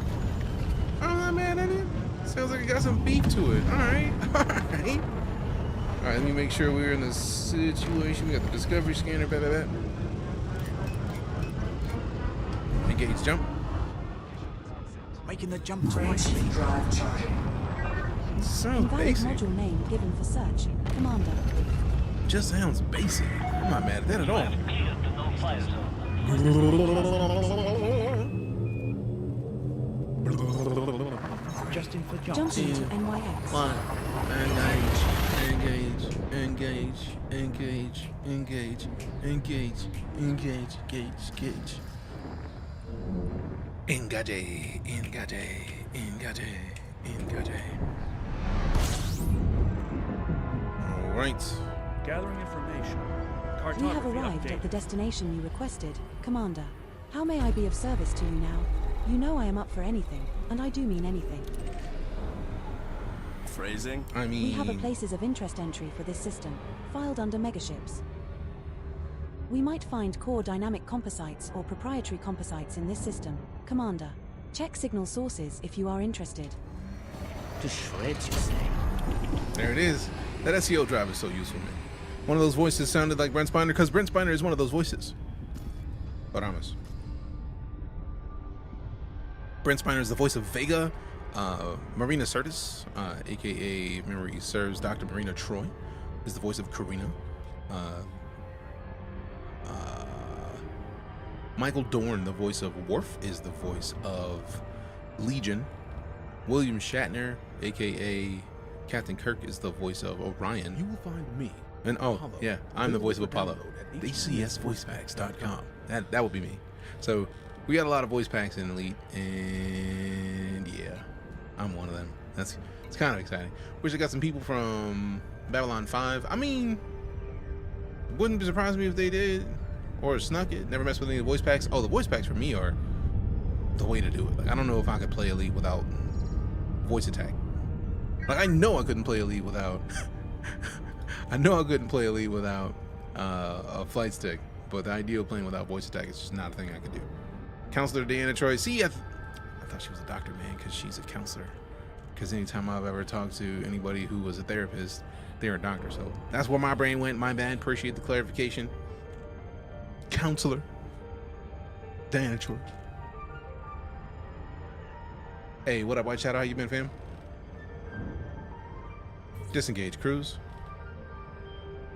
I'm not mad at it. Sounds like it got some beef to it. All right. All right. All right, let me make sure we're in the situation. We got the discovery scanner. Engage jump. Making the jump to my Reactive drive charging. Sounds Invalid basic. module name given for search. Commander. Just sounds basic. I'm not mad at that at all. Clear to no fire zone. Justin for jump. Jumping to NYX. One. Engage. Engage. Engage. Engage. Engage. Engage. Engage. Engage. Engage. Engage. All right. Gathering information. We have Cartography arrived update. at the destination you requested, Commander. How may I be of service to you now? You know I am up for anything, and I do mean anything. Phrasing? I mean, We have a places of interest entry for this system, filed under megaships. We might find core dynamic composites or proprietary composites in this system, Commander. Check signal sources if you are interested. To shreds, you say? there it is. That SEO drive is so useful, man. One of those voices sounded like Brent Spiner because Brent Spiner is one of those voices. Vamos. Brent Spiner is the voice of Vega. Marina Sirtis, aka Memory Serves Dr. Marina Troy, is the voice of Karina. Michael Dorn, the voice of Worf, is the voice of Legion. William Shatner, aka Captain Kirk, is the voice of Orion. You will find me. And oh, Apollo. yeah, I'm the voice of Available Apollo. for download at HCSVoicePacks.com. That would be me. So we got a lot of voice packs in Elite, and yeah, I'm one of them. It's kind of exciting. Wish I got some people from Babylon 5. I mean, wouldn't surprise me if they did or snuck it. Never messed with any of the voice packs. Oh, the voice packs for me are the way to do it. Like, I don't know if I could play Elite without voice attack. Like, I know I couldn't play Elite without. I know I couldn't play Elite without a flight stick, but the idea of playing without voice attack is just not a thing I could do. Counselor Deanna Troy. See, I thought she was a doctor, man, because she's a counselor. Because anytime I've ever talked to anybody who was a therapist, they're a doctor. So that's where my brain went. My bad. Appreciate the clarification. Counselor Deanna Troy. Hey, what up, White Shadow? How you been, fam? Disengage, Cruz.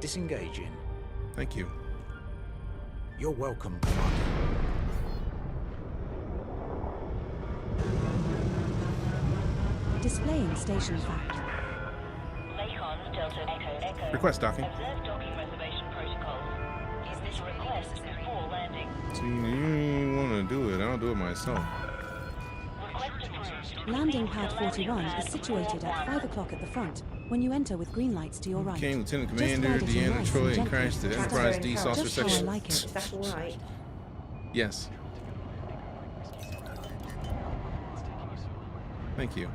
Disengaging. Thank you. You're welcome, Commander. Displaying station fact. Request docking. Observe docking reservation protocols. Is this request before landing? See, you want to do it. I'll do it myself. Landing pad 41 is situated at 5 o'clock at the front when you enter with green lights to your right. Okay, Lieutenant Commander Deanna Troy and crashed the Enterprise D saucer section. Like it. Is that all right? Yes. Thank you.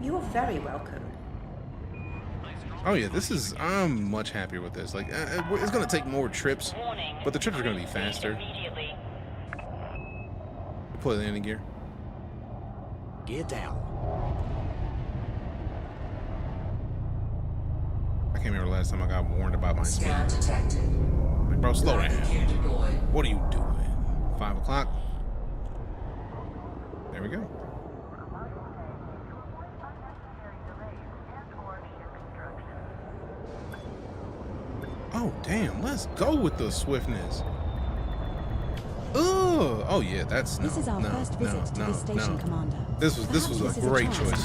You're very welcome. Oh yeah, this is. I'm much happier with this. Like, it's gonna take more trips, but the trips are gonna be faster. Deploy the landing gear. Gear down. I can't remember the last time I got warned about my speed. Scan detected. Like, bro, slow down. Gear deployed. What are you doing? 5 o'clock. There we go. Oh, damn. Let's go with the swiftness. Ugh. Oh, yeah. That's This is our first visit to this station, Commander. This was a great choice.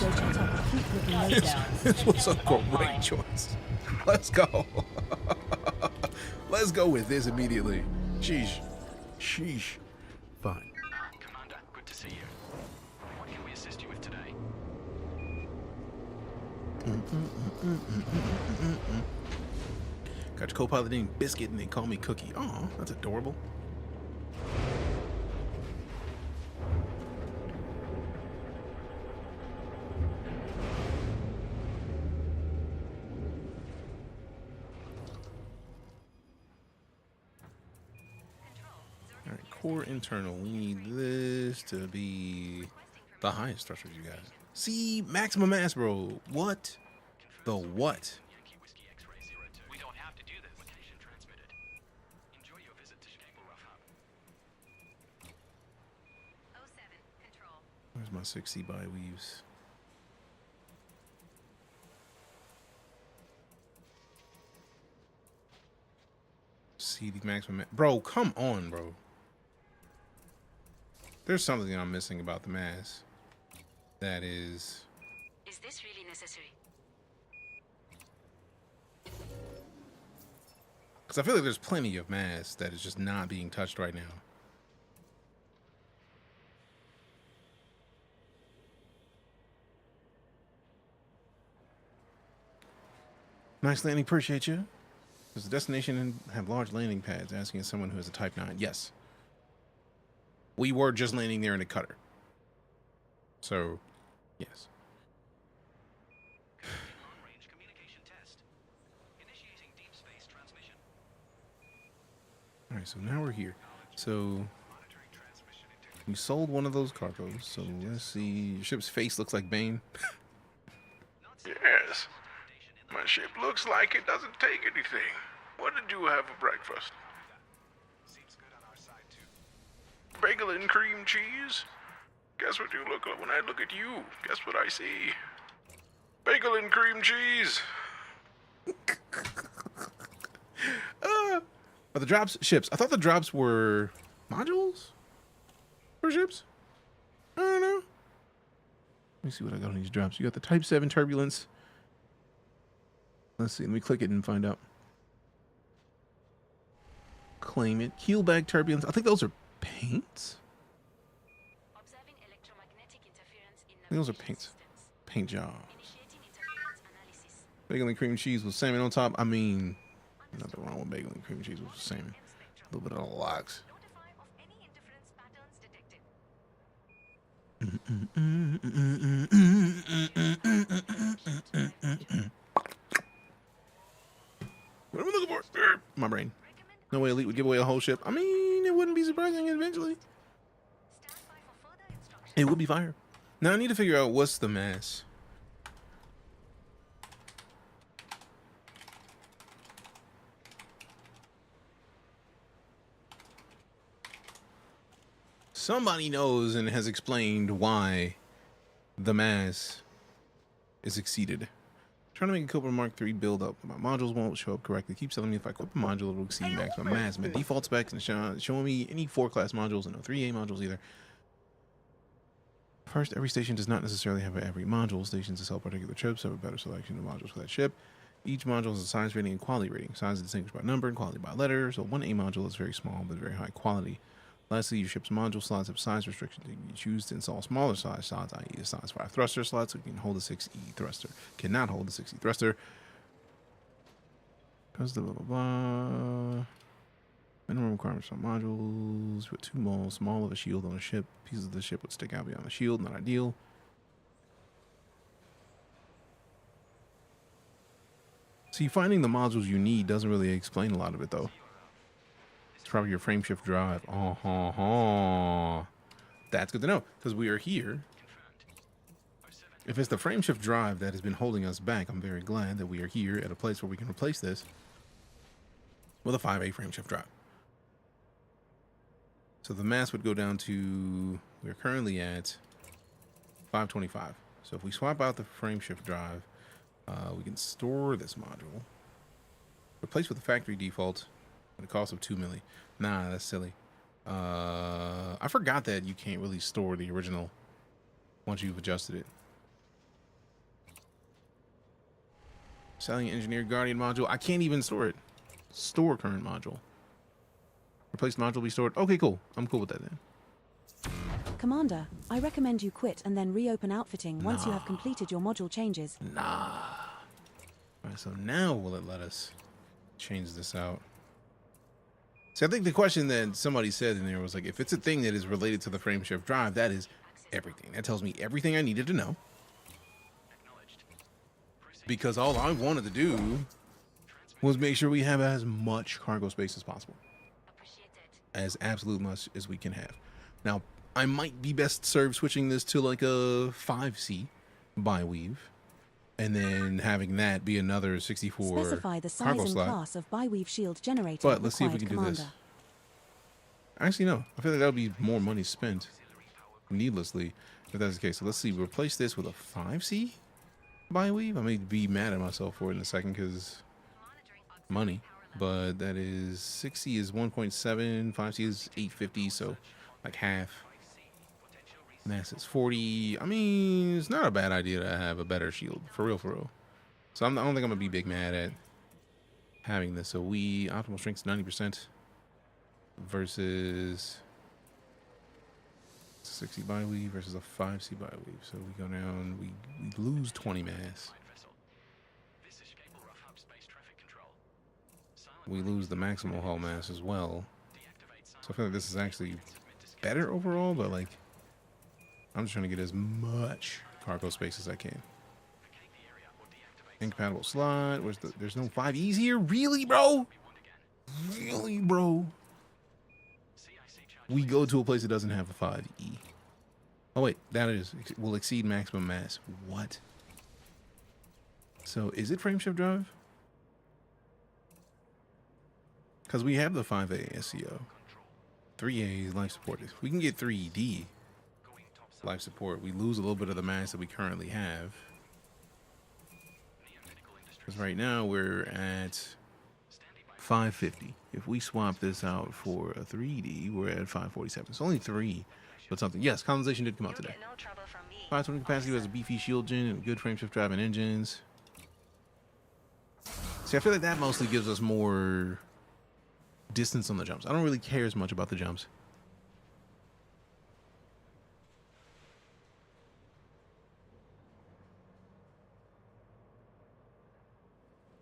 This was a great choice. Let's go. Let's go with this immediately. Sheesh. Sheesh. Fine. Commander, good to see you. What can we assist you with today? Got your co-pilot named Biscuit and they call me Cookie. Oh, that's adorable. Alright, core internal. We need this to be the highest threshold, you guys. See, maximum mass, bro. What? The what? We don't have to do this. Location transmitted. Enjoy your visit to Chicago Rough Hub. 07, control. Where's my 6C by weaves? See the maximum bro, come on, bro. There's something I'm missing about the mass. That is... Is this really necessary? Because I feel like there's plenty of mass that is just not being touched right now. Nice landing, appreciate you. Does the destination have large landing pads? Asking someone who has a Type 9. Yes. We were just landing there in a cutter. So, yes. Long-range communication test. Initiating deep space transmission. All right, so now we're here. So we sold one of those cargoes. So let's see. Your ship's face looks like Bane. Yes. My ship looks like it doesn't take anything. What did you have for breakfast? Seems good on our side too. Bagel and cream cheese? Guess what you look like when I look at you? Guess what I see? Bagel and cream cheese. Are the drops ships? I thought the drops were modules for ships. I don't know. Let me see what I got on these drops. You got the Type 7 turbulence. Let's see. Let me click it and find out. Claim it. Keelback turbulence. I think those are paints. Observing electromagnetic interference in I think those are paints. Paint jobs. Bagel and cream cheese with salmon on top. I mean, nothing wrong with bagel and cream cheese with salmon. A little bit of lox. Notify of any interference patterns detected. What am I looking for? My brain. No, fleet would give away a whole ship. I mean, it wouldn't be surprising eventually. It would be fire. Now I need to figure out what's the mass. Somebody knows and has explained why the mass is exceeded. Trying to make a Cobra Mark III build up. My modules won't show up correctly. Keep telling me if I equip a module, it will exceed maximum mass. My default specs and showing me any 4-class modules and no 3A modules either. First, every station does not necessarily have every module. Stations to sell particular chips have a better selection of modules for that ship. Each module has a size rating and quality rating. Size is distinguished by number and quality by letter. So one A module is very small but very high quality. Lastly, your ship's module slots have size restrictions. You can choose to install smaller size slots, i.e. a size 5 thruster slot, so you can hold a 6E thruster. Cannot hold a 6E thruster. Because the blah blah blah. Minimum requirements on modules. Put 2 more small of a shield on a ship. Pieces of the ship would stick out beyond the shield. Not ideal. See, finding the modules you need doesn't really explain a lot of it, though. It's probably your frame shift drive. That's good to know, because we are here. If it's the frame shift drive that has been holding us back, I'm very glad that we are here at a place where we can replace this with a 5A frame shift drive. So the mass would go down to, we're currently at 525. So if we swap out the frame shift drive, we can store this module, replace with the factory default at a cost of 2 milli. Nah, that's silly. I forgot that you can't really store the original once you've adjusted it. Selling engineered guardian module. I can't even store it. Store current module. Replace module be stored. Okay, cool. I'm cool with that then. Commander, I recommend you quit and then reopen outfitting once you have completed your module changes. Nah. Alright, so now will it let us change this out? So I think the question that somebody said in there was like, if it's a thing that is related to the frame shift drive, that is everything. That tells me everything I needed to know. Because all I wanted to do was make sure we have as much cargo space as possible. As absolute much as we can have. Now, I might be best served switching this to like a 5C bi-weave. And then having that be another 64 Specify the size cargo and slot. class of bi-weave shield generator. But let's see if we can Commander. do this. Actually, no. I feel like that would be more money spent needlessly if that's the case. So let's see. Replace this with a 5C bi-weave. I may be mad at myself for it in a second because money. But that is 6C is 1.7, 5C is 850, so like half. Mass is 40. I mean, it's not a bad idea to have a better shield, for real, for real. So I don't think I'm gonna be big mad at having this. So we optimal strength 90% versus 60 bi-weave versus a 5C bi-weave. So we go down, we lose 20 mass. We lose the maximal hull mass as well. So I feel like this is actually better overall, but like I'm just trying to get as much cargo space as I can. Incompatible slot. There's no 5Es here? Really, bro? Really, bro? We go to a place that doesn't have a 5E. Oh wait, that will exceed maximum mass. What? So is it frame shift drive? Because we have the 5A SCO. 3A is life support. If we can get 3D life support, we lose a little bit of the mass that we currently have. Because right now we're at 550. If we swap this out for a 3D, we're at 547. It's only 3, but something. Yes, colonization did come out today. 520 capacity has a beefy shield gen and good frame shift drive and engines. See, I feel like that mostly gives us more distance on the jumps. I don't really care as much about the jumps.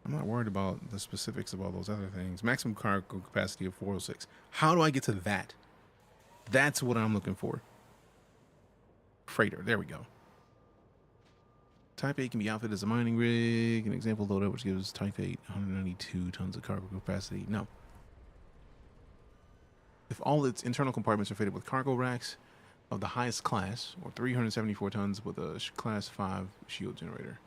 I'm not worried about the specifics of all those other things. Maximum cargo capacity of 406. How do I get to that? That's what I'm looking for. Freighter. There we go. Type 8 can be outfitted as a mining rig. An example loadout which gives Type 8 192 tons of cargo capacity. No. if all its internal compartments are fitted with cargo racks of the highest class, or 374 tons with a class 5 shield generator.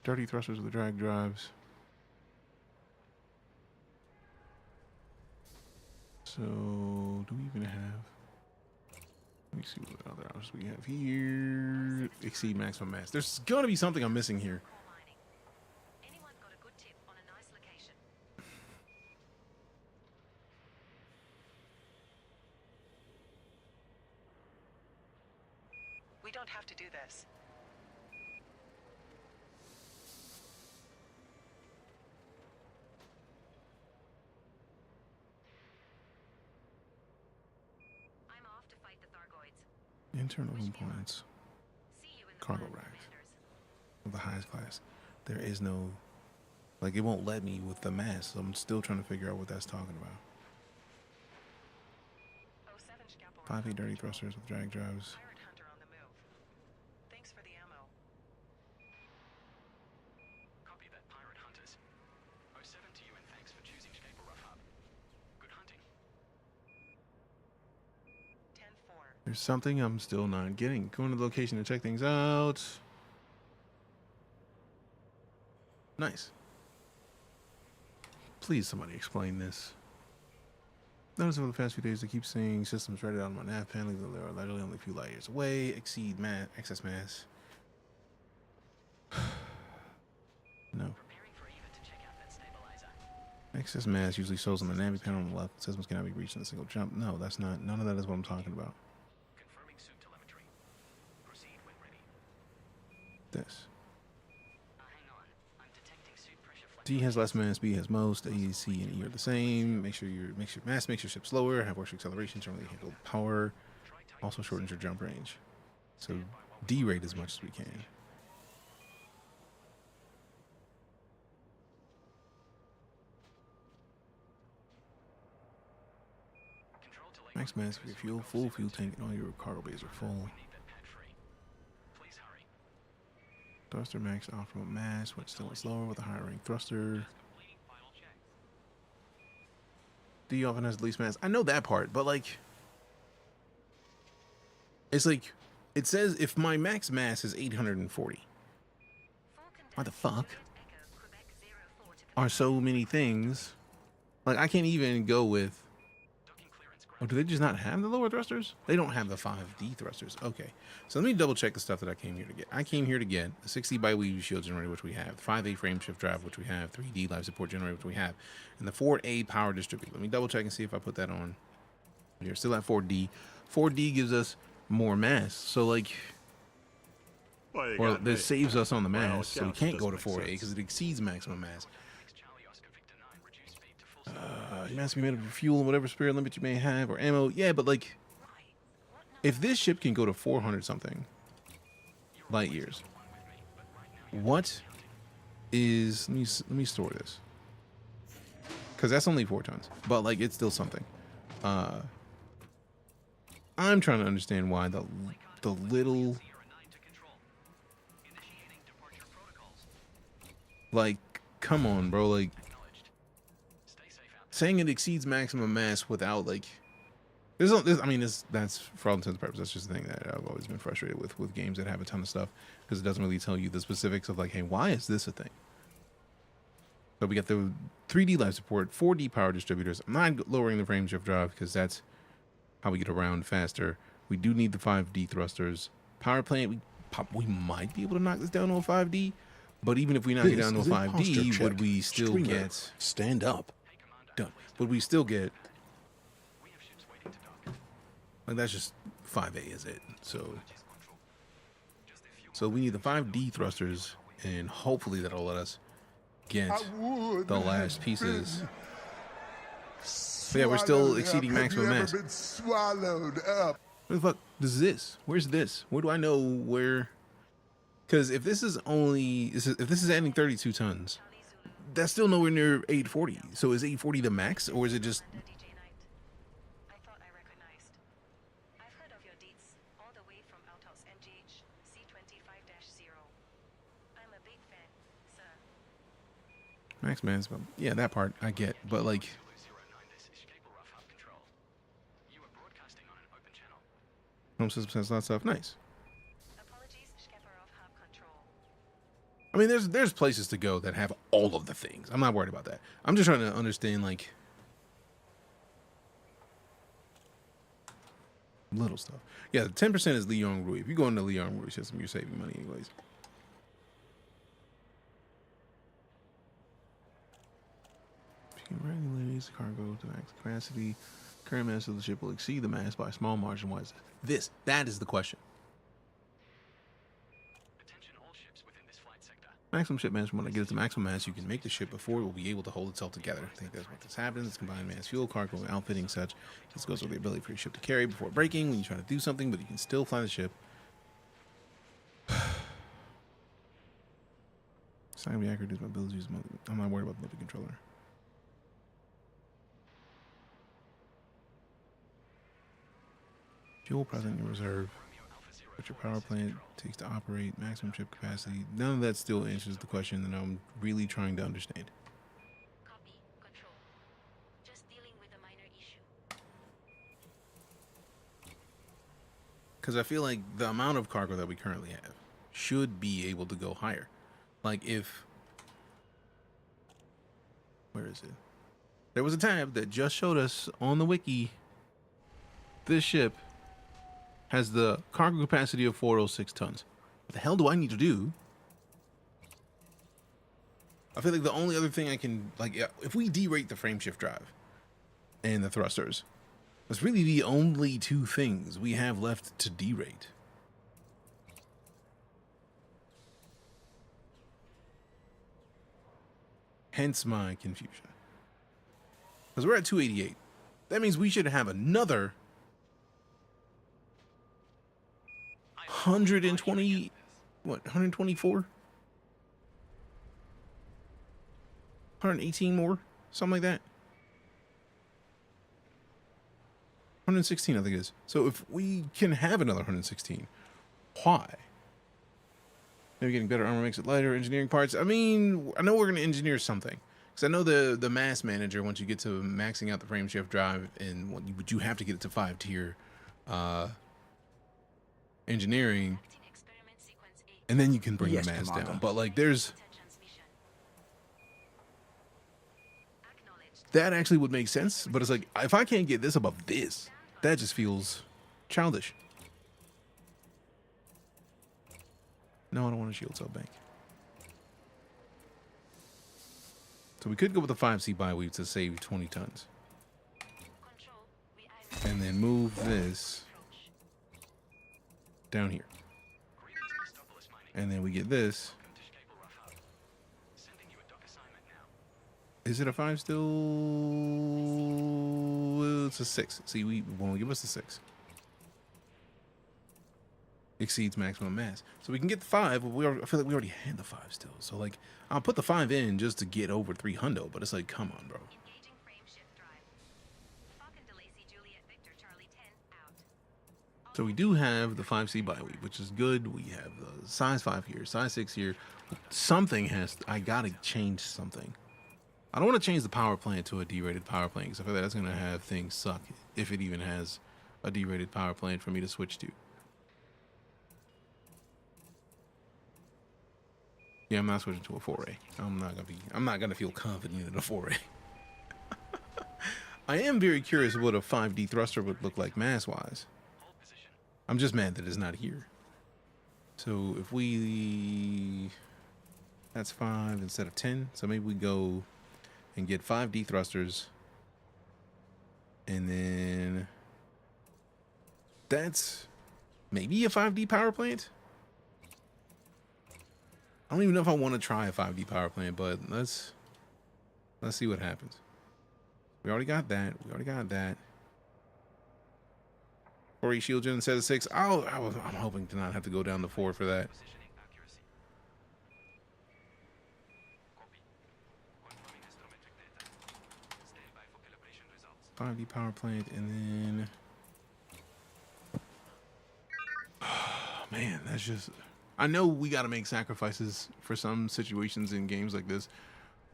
Dirty thrusters with the drag drives. So, do we even have... Let me see what other options we have here. Exceed maximum mass. There's got to be something I'm missing here. We don't have to do this. I'm off to fight the Thargoids. Internal components. Cargo racks. Of the highest class. There is no... Like, it won't let me with the mass. So I'm still trying to figure out what that's talking about. 5 dirty thrusters with drag drives. Thanks for the ammo. Copy that, pirate hunters. 07 to you and thanks for choosing Escape or Rough Hub. Good hunting. 10-4. There's something I'm still not getting. Going to the location to check things out. Nice. Please, somebody explain this. Notice over the past few days, I keep seeing systems rated out on my nav panel, though they are allegedly only a few light years away. Exceed excess mass. No. Excess mass usually shows on the nav panel on the left. Systems cannot be reached in a single jump. No, that's not. None of that is what I'm talking about. Confirming suit telemetry. Proceed when ready. This. Hang on. I'm detecting suit pressure D has less mass, B has most. A, C, and E are the same. Make sure your mass makes your ship slower. Have worse acceleration, generally handle power. Also shortens your jump range. So D-rate as much as we can. Max mass for your fuel, full fuel tank, and all your cargo bays are full. Thruster max optimal mass, when still slower with a higher rank thruster. D often has the least mass. I know that part, but like, it's like, it says if my max mass is 840. Why the fuck are so many things? Like, I can't even go with... Oh, do they just not have the lower thrusters? They don't have the 5D thrusters. Okay. So let me double check the stuff that I came here to get. I came here to get a 60 by weave shield generator, which we have, the 5A frame shift drive, which we have, 3D live support generator, which we have, and the 4A power distributor. Let me double check and see if I put that on. We're still at 4D. 4D gives us more mass. So like, or this saves us on the mass, so we can't go to 4A because it exceeds maximum mass. It has to be made of fuel and whatever spare limit you may have, or ammo. Yeah, but like, if this ship can go to 400 something light years, what is? Let me store this, because that's only 4 tons, but like it's still something. I'm trying to understand why the little, like, come on, bro, like. Saying it exceeds maximum mass without like, that's for all intents and purposes. That's just the thing that I've always been frustrated with games that have a ton of stuff, because it doesn't really tell you the specifics of like, hey, why is this a thing? So we got the 3D live support, 4D power distributors. I'm not lowering the frame shift drive because that's how we get around faster. We do need the 5D thrusters. Power plant, we might be able to knock this down to a 5D, but even if we knock it down to a 5D, would we still get stand up? Done. Would we still get, like, that's just 5A is it? So we need the 5D thrusters, and hopefully that'll let us get the last pieces. But yeah, we're still exceeding maximum mass. Swallowed up. What the fuck is this? Where's this? Where do I know where? Because if this is only, if this is adding 32 tons, that's still nowhere near 840. So is 840 the max, or is it just? I thought I recognized. I've heard of your deeds, all the way from Altos MGH C25-0. I'm a big fan, sir. Max man's, yeah, that part I get, but like. Home system has lots of stuff. Nice. I mean, there's places to go that have all of the things. I'm not worried about that. I'm just trying to understand, like, little stuff. Yeah, 10% is Leon Rui. If you go into Leon Rui system, you're saving money anyways. Regulate cargo to max capacity. Current mass of the ship will exceed the mass by a small margin. Why is this? That is the question. Maximum ship mass. When I get it to maximum mass, you can make the ship before it will be able to hold itself together. I think that's what this happens. It's combined mass, fuel, cargo, and outfitting such. This goes with the ability for your ship to carry before breaking when you try to do something, but you can still fly the ship. It's not gonna be accurate to my abilities. I'm not worried about the motor controller. Fuel present in reserve. What your power plant takes to operate, maximum ship capacity. None of that still answers the question that I'm really trying to understand. Copy. Control. Just dealing with a minor issue. Because I feel like the amount of cargo that we currently have should be able to go higher. Like if... Where is it? There was a tab that just showed us on the wiki. This ship has the cargo capacity of 406 tons. What the hell do I need to do? I feel like the only other thing I can, like, if we derate the frameshift drive and the thrusters, that's really the only two things we have left to derate. Hence my confusion. Because we're at 288. That means we should have another 120, what, 124? 118 more? Something like that. 116, I think it is. So if we can have another 116, why? Maybe getting better armor makes it lighter, engineering parts. I mean, I know we're going to engineer something. Because I know the mass manager, once you get to maxing out the frameshift drive, and you have to get it to 5-tier engineering, and then you can bring the mass down. But like there's that actually would make sense, but it's like if I can't get this above this, that just feels childish. No, I don't want a shield cell bank. So we could go with the 5C bi-weave to save 20 tons. And then move this down here. And then we get this. Is it a 5 still? It's a 6. See, we won't give us the 6. Exceeds maximum mass. So we can get the 5, but I feel like we already had the 5 still. So like, I'll put the 5 in just to get over 300, but it's like, come on, bro. So we do have the 5C bi-weave, which is good. We have the size 5 here, size 6 here. Something has, I gotta change something. I don't want to change the power plant to a derated power plant because I feel like that's going to have things suck if it even has a derated power plant for me to switch to. Yeah, I'm not switching to a 4A. I'm not gonna feel confident in a 4A. I am very curious what a 5D thruster would look like mass-wise. I'm just mad that it's not here. So if we... That's 5 instead of 10. So maybe we go and get 5D thrusters. And then... That's maybe a 5D power plant? I don't even know if I want to try a 5D power plant, but let's see what happens. We already got that. We already got that. 4E shield gen instead of 6. I'm hoping to not have to go down to 4 for that. 5D power plant, and then... Oh, man, that's just... I know we got to make sacrifices for some situations in games like this,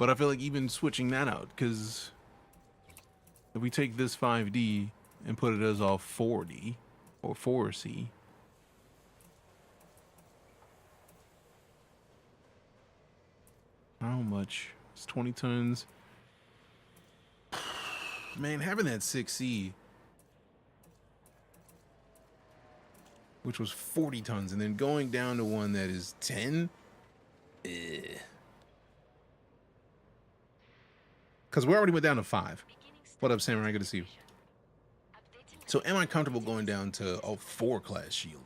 But I feel like even switching that out, because if we take this 5D and put it as all 4D or 4C, how much? It's 20 tons. Man, having that 6C, which was 40 tons, and then going down to one that is 10, because we already went down to 5. What up, Samurai? Good to see you. So am I comfortable going down to a 4 class shield?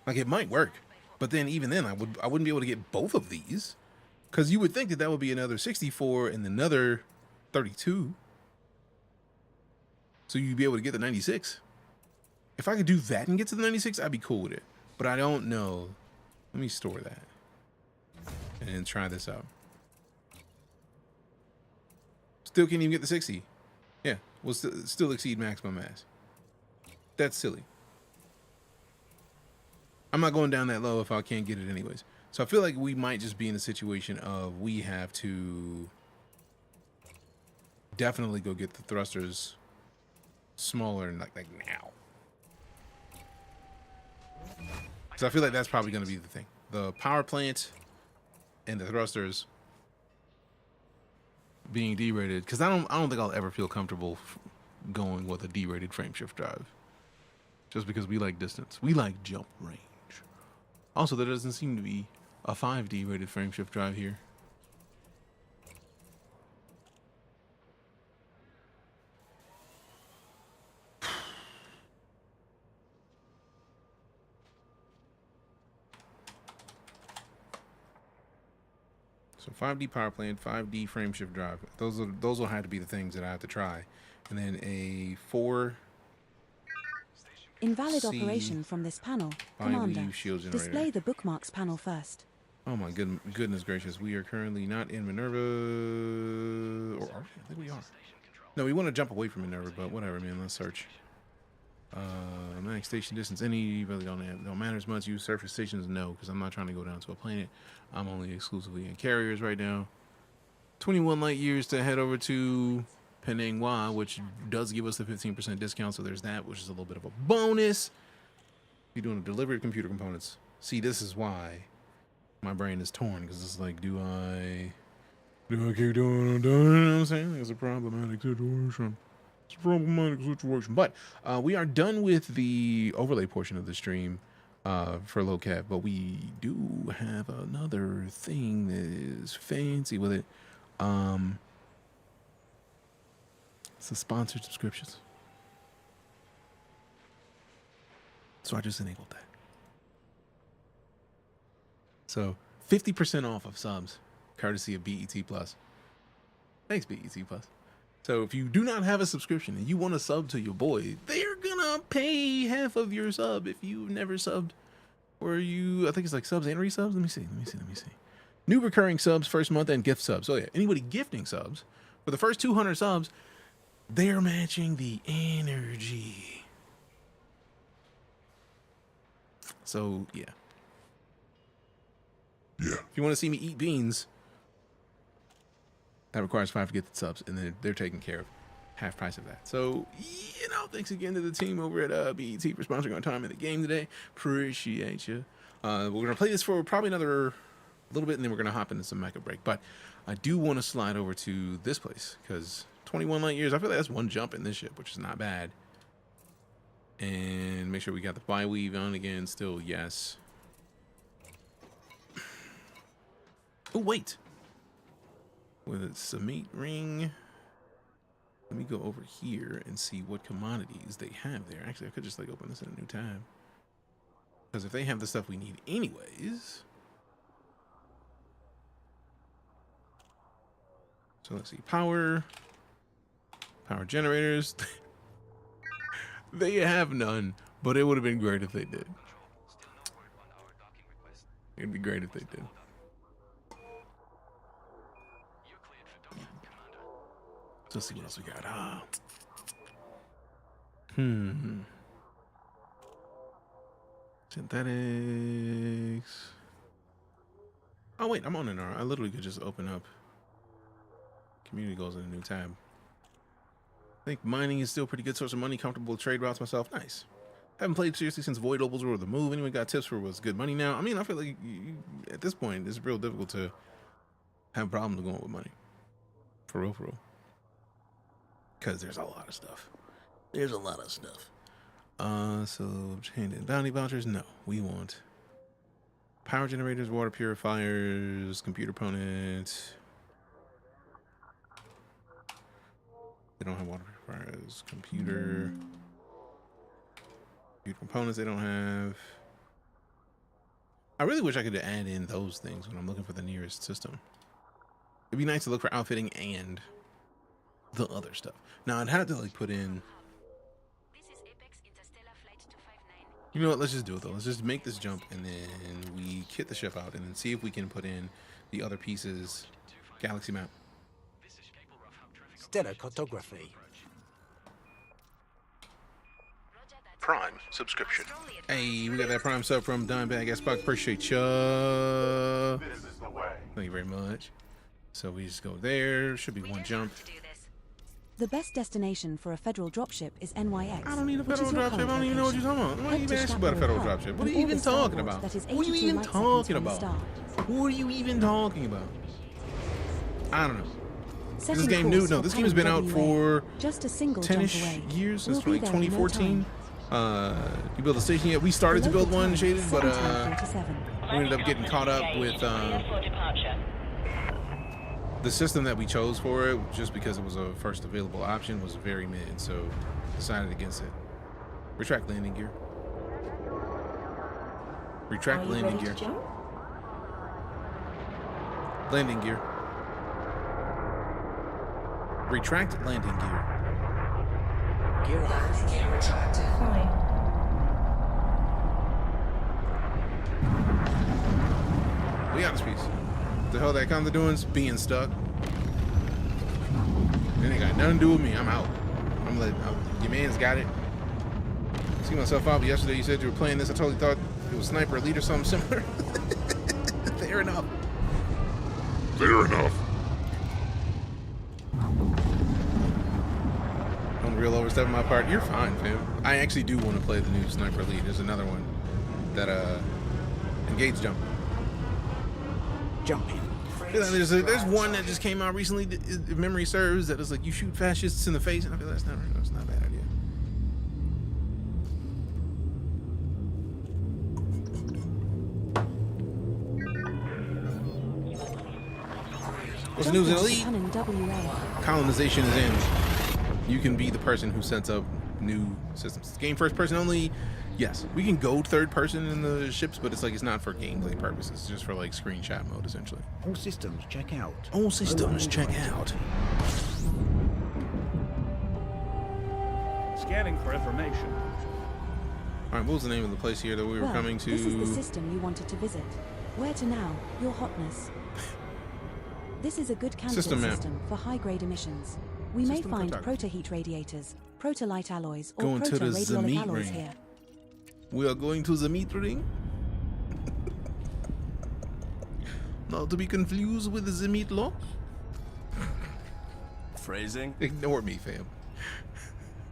Like, it might work, but then even then I wouldn't be able to get both of these, because you would think that would be another 64 and another 32. So you'd be able to get the 96. If I could do that and get to the 96, I'd be cool with it. But I don't know. Let me store that and then try this out. Still can't even get the 60. Yeah, we'll still exceed maximum mass. That's silly. I'm not going down that low if I can't get it anyways. So I feel like we might just be in a situation of we have to definitely go get the thrusters smaller and like now. So I feel like that's probably going to be the thing. The power plant and the thrusters being derated, because I don't think I'll ever feel comfortable going with a derated frameshift drive. Just because we like distance. We like jump range. Also, there doesn't seem to be a 5D rated frameshift drive here. So 5D power plant, 5D frameshift drive. Those will have to be the things that I have to try. And then a 4. Invalid operation from this panel. Commander, display the bookmarks panel first. Oh my goodness gracious. We are currently not in Minerva. Or are we? I think we are. No, we want to jump away from Minerva, but whatever, man. Let's search. Max station distance. Any really don't matter as much. Use surface stations? No, because I'm not trying to go down to a planet. I'm only exclusively in carriers right now. 21 light years to head over to Penang, which does give us the 15% discount, so there's that, which is a little bit of a bonus. You're doing a delivery of computer components. See, this is why my brain is torn, because it's like, do I keep doing what I'm doing? You know what I'm saying? It's a problematic situation. It's a problematic situation. But we are done with the overlay portion of the stream for low cap, but we do have another thing that is fancy with it. It's the sponsored subscriptions. So I just enabled that. So 50% off of subs, courtesy of BET Plus. Thanks, BET Plus. So if you do not have a subscription and you want to sub to your boy, they're gonna pay half of your sub if you've never subbed. Or I think it's like subs and resubs. Let me see. New recurring subs, first month, and gift subs. Oh yeah, anybody gifting subs for the first 200 subs, they're matching the energy. So, yeah. If you want to see me eat beans, that requires 5 gifted subs, and then they're taking care of half price of that. So, thanks again to the team over at BET for sponsoring our time in the game today. Appreciate you. We're going to play this for probably another little bit, and then we're going to hop into some MechaBreak. But I do want to slide over to this place, because 21 light years, I feel like that's one jump in this ship, which is not bad. And make sure we got the bi-weave on again. Still, yes. Oh, wait. With a Summit ring. Let me go over here and see what commodities they have there. Actually, I could just open this in a new tab. Because if they have the stuff we need anyways. So let's see. Power generators. They have none, but it would have been great if they did. It'd be great if they did. So let's see what else we got. Synthetics. Oh wait, I'm on an R. I literally could just open up. Community goes in a new tab. I think mining is still a pretty good source of money. Comfortable trade routes myself. Nice. Haven't played seriously since Void Opals were the move. Anyone got tips for what's good money now? I mean, I feel like at this point, it's real difficult to have problems going with money. For real, for real. Because there's a lot of stuff. There's a lot of stuff. So handed bounty vouchers. No, we want power generators, water purifiers, computer components. They don't have water purifiers. Computer components they don't have. I really wish I could add in those things when I'm looking for the nearest system. It'd be nice to look for outfitting and the other stuff. Now I'd have to like put in. You know what? Let's just do it though. Let's just make this jump and then we kit the ship out and then see if we can put in the other pieces. Galaxy map. Stellar cartography. Prime subscription. Hey, we got that Prime sub from Dimebag Spock. Appreciate ya. Thank you very much. So we just go there. Should be one jump. The best destination for a federal dropship is NYX. I don't need a federal dropship. I don't even know what you're talking about. Why are you even asking about a federal dropship? What are you even talking about? What are you even talking about? What are you even talking about? I don't know. This game new? No, this game has been out for just a single 10-ish years since like 2014. You build a station yet? We started to build one, Shaded, but we ended up getting caught up with the system that we chose for it, just because it was a first available option, was very mid, so decided against it. Retract landing gear. Retract landing gear. Landing gear. Retract landing gear. Fine. We got this piece. What the hell that comes to doing? Being stuck. It ain't got nothing to do with me. I'm out. Your man's got it. See myself out, but yesterday you said you were playing this. I totally thought it was Sniper Elite or something similar. Fair enough. Fair enough. Real overstep on my part. You're fine, fam. I actually do want to play the new Sniper Elite. There's another one that engage jump. Jumping. There's one that just came out recently, if memory serves, that is like you shoot fascists in the face, and I feel that's not a bad idea. What's the news in Elite? Colonization is in. You can be the person who sets up new systems. Game first person only. Yes, we can go third person in the ships, but it's like it's not for gameplay purposes. It's just for like screenshot mode, essentially. All systems check out. All systems check out. Scanning for information. All right, what was the name of the place here that we were coming to? This is the system you wanted to visit. Where to now? Your hotness. This is a good candidate system for high-grade emissions. We may find proto-heat radiators, proto-light alloys, or proto-radiolic alloys here. We are going to the meat ring. Not to be confused with the meat lock. Phrasing? Ignore me, fam.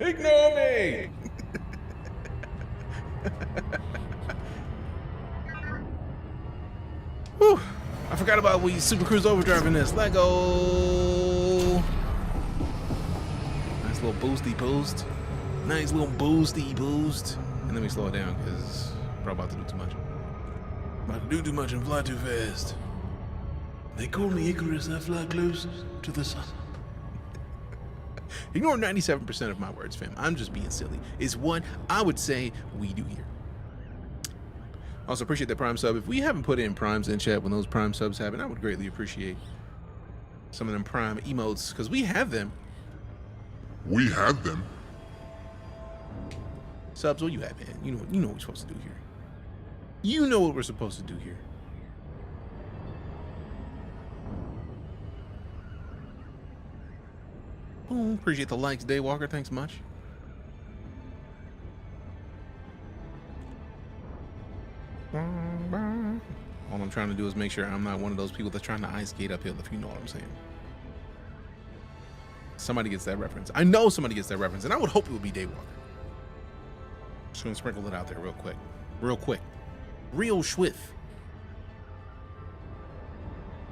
Ignore me! Whew. I forgot about we Super Cruise Overdrive in this. Let go. Nice little boosty boost. Nice little boosty boost. And then we slow it down because we're about to do too much. About to do too much and fly too fast. They call me Icarus. I fly close to the sun. Ignore 97% of my words, fam. I'm just being silly. It's what I would say we do here. Also appreciate that Prime sub. If we haven't put in Primes in chat when those Prime subs happen, I would greatly appreciate some of them Prime emotes, because we have them. We have them. Subs, what you have, man? You know what we're supposed to do here. You know what we're supposed to do here. Boom. Appreciate the likes, Daywalker. Thanks much. trying to do is make sure I'm not one of those people that's trying to ice skate uphill, if you know what I'm saying. Somebody gets that reference. I know somebody gets that reference, and I would hope it would be Daywalker. Just gonna sprinkle it out there real quick. Real quick. Real swift.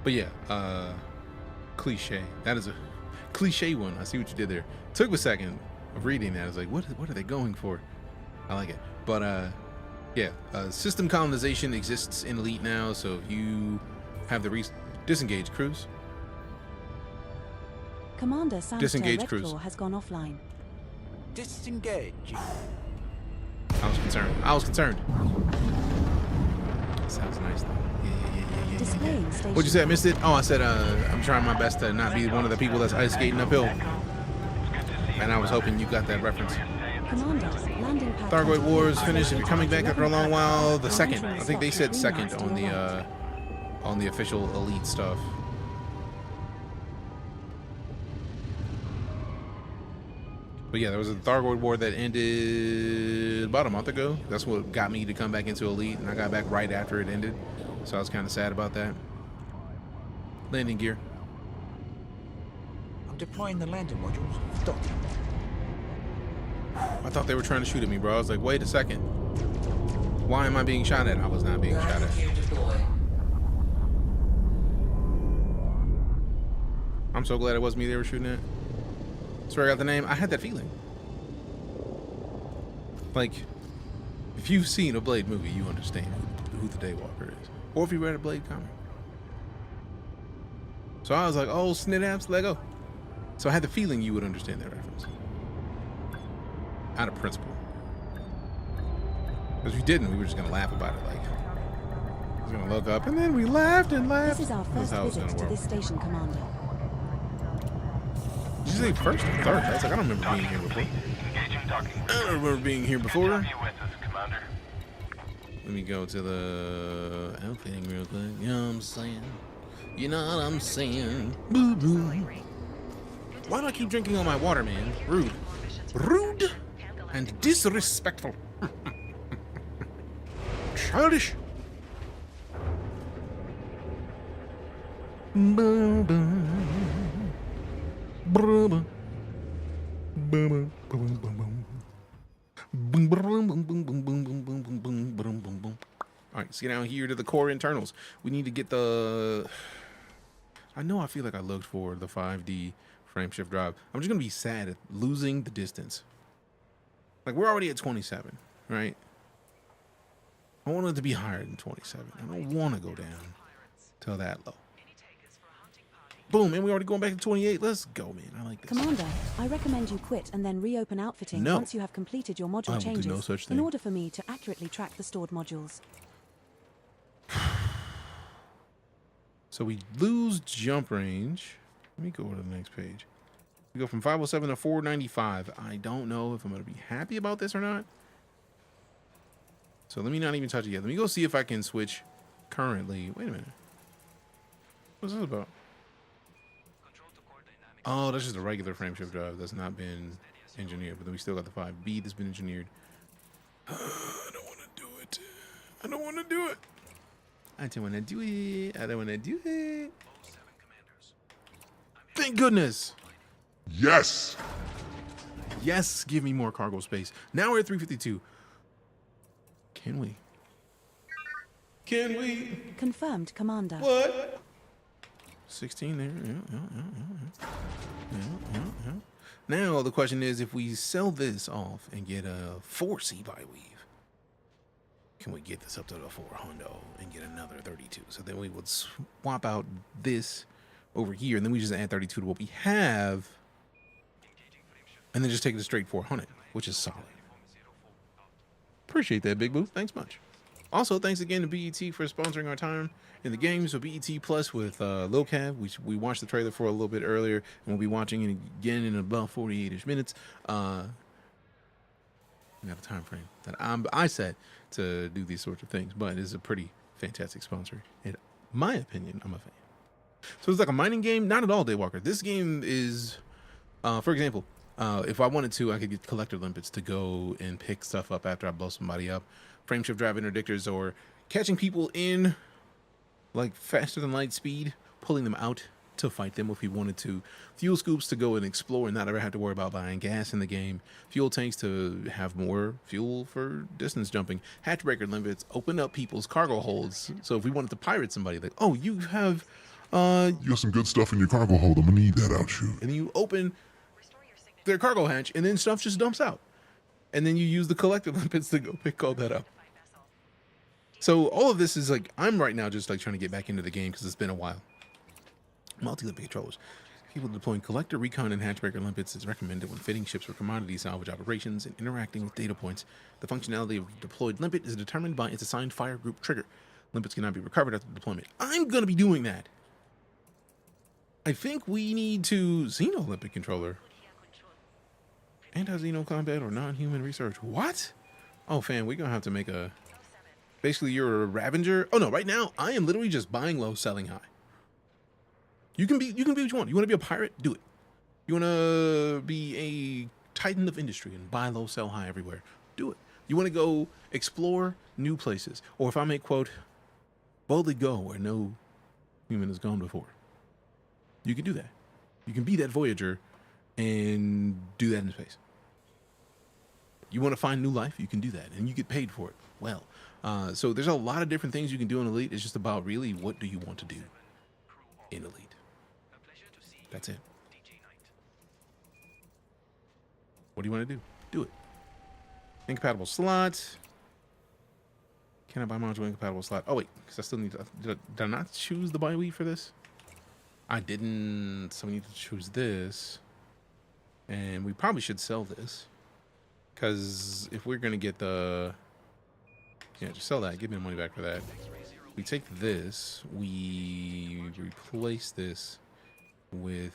But yeah, cliche. That is a cliche one. I see what you did there. Took a second of reading that. I was like, what are they going for? I like it. But yeah, system colonization exists in Elite now, so if you have the disengage cruise. Commander Sam Disengage cruise. has gone offline. Disengage. I was concerned. Sounds nice though. Yeah. What'd you say? I missed it? Oh, I said I'm trying my best to not be one of the people that's ice skating uphill. And I was hoping you got that reference. Commander, landing pad Thargoid Wars finished. If you're coming back after a long while, the second. I think they said second on the official Elite stuff. But yeah, there was a Thargoid War that ended about a month ago. That's what got me to come back into Elite, and I got back right after it ended. So I was kind of sad about that. Landing gear. I'm deploying the landing modules. Stop. I thought they were trying to shoot at me, bro. I was like, wait a second. Why am I being shot at? I was not being shot at. I'm so glad it wasn't me they were shooting at. Swear I got the name. I had that feeling. Like, if you've seen a Blade movie, you understand who the Daywalker is. Or if you read a Blade comic. So I was like, oh, snit-apps, let go. So I had the feeling you would understand that reference. Out of principle. Because if you didn't, we were just going to laugh about it. Like, I was going to look up, and then we laughed and laughed. This is our first visit to this station, Commander. Did you say first or third? I was like, I don't remember being here before. I don't remember being here before. Let me go to the outfitting real quick. You know what I'm saying? You know what I'm saying? Boo boo. Why do I keep drinking all my water, man? Rude. Rude and disrespectful. Childish. Boom, boom. Boom, boom. Boom, boom, boom, boom. Boom, boom, boom, boom, boom, boom, boom, boom, boom, boom, boom, boom, boom. All right, see down here to the core internals. We need to get the. I know I feel like I looked for the 5D frame shift drive. I'm just gonna be sad at losing the distance. Like, we're already at 27, right? I want it to be higher than 27. I don't want to go down to that low. Boom, and we're already going back to 28. Let's go, man. I like this. Commander, I recommend you quit and then reopen outfitting once you have completed your module changes do no such thing. in order for me to accurately track the stored modules. So we lose jump range. Let me go to the next page. We go from 507 to 495. I don't know if I'm going to be happy about this or not. So let me not even touch it yet. Let me go see if I can switch currently. Wait a minute. What's this about? Oh, that's just a regular frame shift drive that's not been engineered. But then we still got the 5B that's been engineered. I don't want to do it. I don't want to do it. I don't want to do it. I don't want to do it. Thank goodness. Yes. Yes, give me more cargo space. Now we're at 352. Can we? Can we? Confirmed, Commander. What? 16 there. Yeah. Now the question is, if we sell this off and get a 4C by weave, can we get this up to the 400 and get another 32? So then we would swap out this over here, and then we just add 32 to what we have, and then just take it to straight 400, which is solid. Appreciate that, Big Boo. Thanks much. Also, thanks again to BET for sponsoring our time in the game. So BET Plus with Lil Cav. We watched the trailer for a little bit earlier, and we'll be watching it again in about 48-ish minutes. We got a time frame that I set to do these sorts of things, but it's a pretty fantastic sponsor. In my opinion, I'm a fan. So it's like a mining game? Not at all, Daywalker. This game is, for example, if I wanted to, I could get collector limpets to go and pick stuff up after I blow somebody up. Frameshift drive interdictors, or catching people in like faster than light speed, pulling them out to fight them if we wanted to. Fuel scoops to go and explore and not ever have to worry about buying gas in the game. Fuel tanks to have more fuel for distance jumping. Hatchbreaker limits open up people's cargo holds. So if we wanted to pirate somebody, like, oh, you have you got some good stuff in your cargo hold. I'm gonna need that out, shoot. And then you open their cargo hatch and then stuff just dumps out. And then you use the collector limpets to go pick all that up. So all of this is like, I'm right now just like trying to get back into the game because it's been a while. Multi-limpet controllers. People deploying collector, recon, and hatchbreaker limpets is recommended when fitting ships for commodity salvage operations and interacting with data points. The functionality of deployed limpet is determined by its assigned fire group trigger. Limpets cannot be recovered after deployment. I'm going to be doing that. I think we need to Xeno limpet controller. Anti-Xeno combat or non-human research. What? Oh, fam, we're going to have to make a... Basically, you're a Ravager. Oh, no, right now, I am literally just buying low, selling high. You can be what you want. You want to be a pirate? Do it. You want to be a titan of industry and buy low, sell high everywhere? Do it. You want to go explore new places. Or if I may quote, boldly go where no human has gone before. You can do that. You can be that Voyager and do that in space. You want to find new life? You can do that. And you get paid for it. Well, so there's a lot of different things you can do in Elite. It's just about really what do you want to do in Elite. That's it. What do you want to do? Do it. Incompatible slot. Can I buy module incompatible slot? Oh, wait. Because I still need to... Did I not choose the buy weave for this? I didn't. So we need to choose this. And we probably should sell this. Because if we're going to get the... Yeah, just sell that. Give me the money back for that. We take this. We replace this with...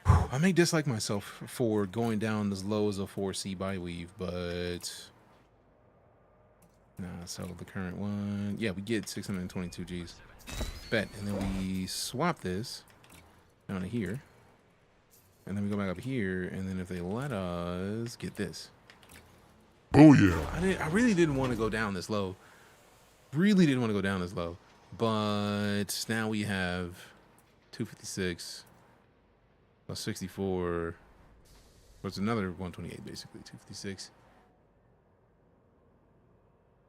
I may dislike myself for going down as low as a 4C buy weave, but... Nah, sell the current one. Yeah, we get 622 Gs. Bet. And then we swap this down to here. And then we go back up here, and then if they let us get this. Oh yeah. I really didn't want to go down this low. Really didn't want to go down this low. But now we have 256 plus 64. What's another 128 basically? 256.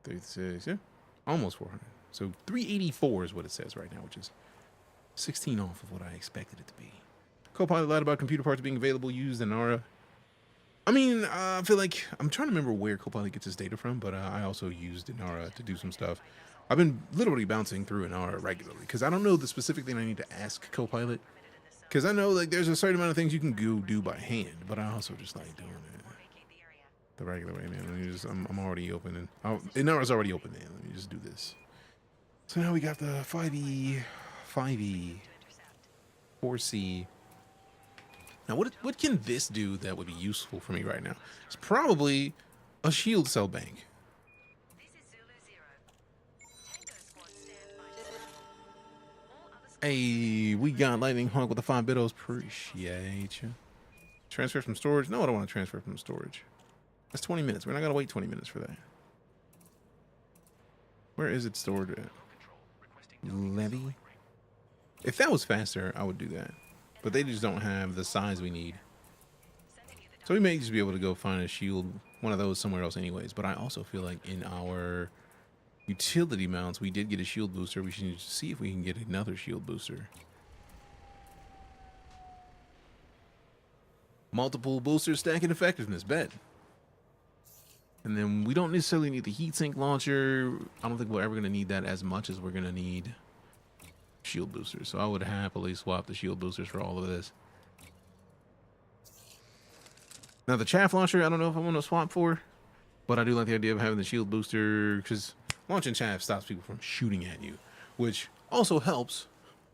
36, yeah. Almost 400. So 384 is what it says right now, which is 16 off of what I expected it to be. Copilot lied about computer parts being available, used in Aura. I mean, I feel like I'm trying to remember where Copilot gets his data from, but I also used Inara to do some stuff. I've been literally bouncing through Inara regularly because I don't know the specific thing I need to ask Copilot. Because I know like there's a certain amount of things you can go do by hand, but I also just like doing it the regular way, man. Let me just, I'm already opening. Inara's already open, man. Let me just do this. So now we got the 5E, 5E, 4C. Now, what can this do that would be useful for me right now? It's probably a shield cell bank. Hey, we got Lightning Hawk with the 5 bidos. Appreciate you. Transfer from storage? No, I don't want to transfer from storage. That's 20 minutes. We're not going to wait 20 minutes for that. Where is it stored at? Levy? If that was faster, I would do that. But they just don't have the size we need. So we may just be able to go find a shield, one of those somewhere else anyways. But I also feel like in our utility mounts, we did get a shield booster. We should see if we can get another shield booster. Multiple boosters stacking effectiveness, bet. And then we don't necessarily need the heatsink launcher. I don't think we're ever going to need that as much as we're going to need shield boosters. So I would happily swap the shield boosters for all of this. Now the chaff launcher, I don't know if I want to swap for, but I do like the idea of having the shield booster because launching chaff stops people from shooting at you, which also helps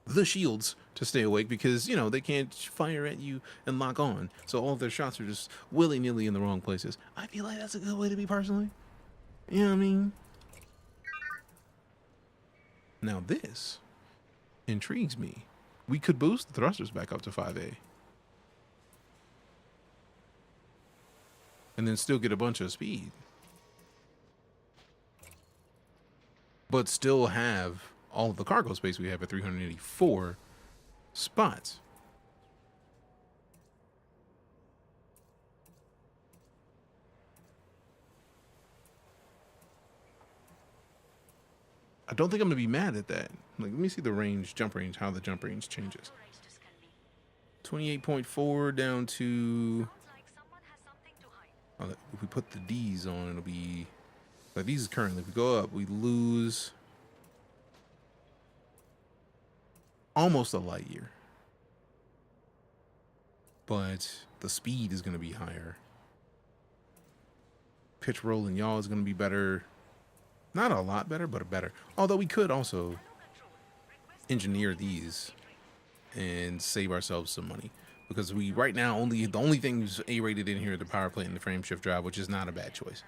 the shields to stay awake because, you know, they can't fire at you and lock on. So all of their shots are just willy-nilly in the wrong places. I feel like that's a good way to be personally. You know what I mean? Now this intrigues me. We could boost the thrusters back up to 5A. And then still get a bunch of speed. but still have all of the cargo space we have at 384 spots. I don't think I'm gonna be mad at that. Like, let me see the range, jump range, how the jump range changes. 28.4 down to, oh, if we put the D's on, it'll be like these is currently, if we go up, we lose almost a light year, but the speed is going to be higher. Pitch, roll, and yaw is going to be better. Not a lot better, but better. Although we could also engineer these and save ourselves some money, because we right now the only things A-rated in here are the power plant and the frame shift drive, which is not a bad choice.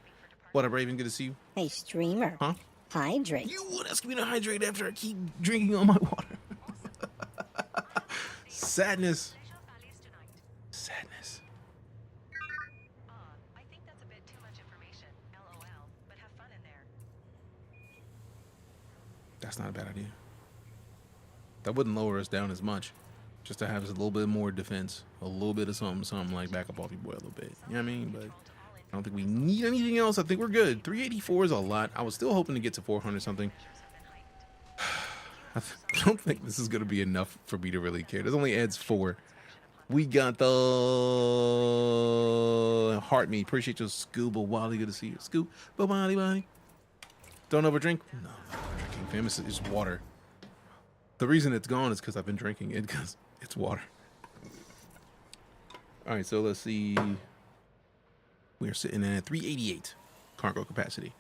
What up, Raven? Good to see you. Hey, streamer. Huh? Hydrate. You would ask me to hydrate after I keep drinking all my water. Sadness. Sadness. I think that's a bit too much information. LOL, but have fun in there. That's not a bad idea. That wouldn't lower us down as much. Just to have us a little bit more defense. A little bit of something like back up off your boy a little bit. You know what I mean? But I don't think we need anything else. I think we're good. 384 is a lot. I was still hoping to get to 400 something. I don't think this is going to be enough for me to really care. This only adds 4. We got the heart meat. Appreciate your scuba Wally. Good to see you. Scoop. Bye-bye. Don't overdrink. No, drinking fam. It's water. The reason it's gone is because I've been drinking it, because it's water. All right, so let's see. We are sitting at 388 cargo capacity.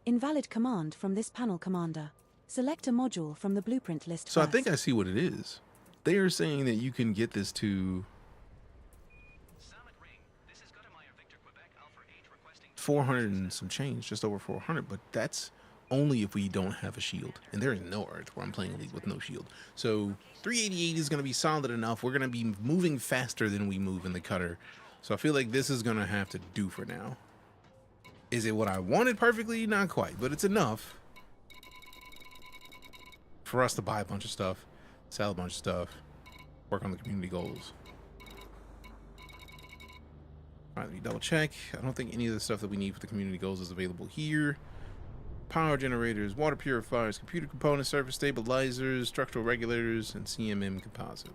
Invalid command from this panel, Commander. Select a module from the blueprint list So first. I think I see what it is. They are saying that you can get this to 400 and some change, just over 400, but that's only if we don't have a shield. And there is no Earth where I'm playing a league with no shield. So 388 is going to be solid enough. We're going to be moving faster than we move in the cutter. So I feel like this is going to have to do for now. Is it what I wanted perfectly? Not quite, but it's enough for us to buy a bunch of stuff, sell a bunch of stuff, work on the community goals. All right, let me double check. I don't think any of the stuff that we need for the community goals is available here. Power generators, water purifiers, computer components, surface stabilizers, structural regulators, and CMM composites.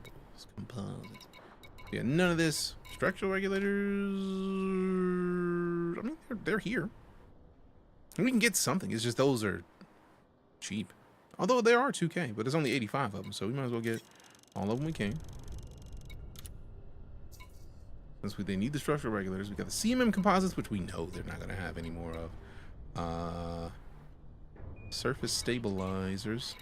Yeah, none of this. Structural regulators, I mean, they're here. And we can get something. It's just those are cheap. Although there are 2K, but there's only 85 of them, so we might as well get all of them we can. Since they need the structural regulators, we got the CMM composites, which we know they're not going to have any more of. Surface stabilizers.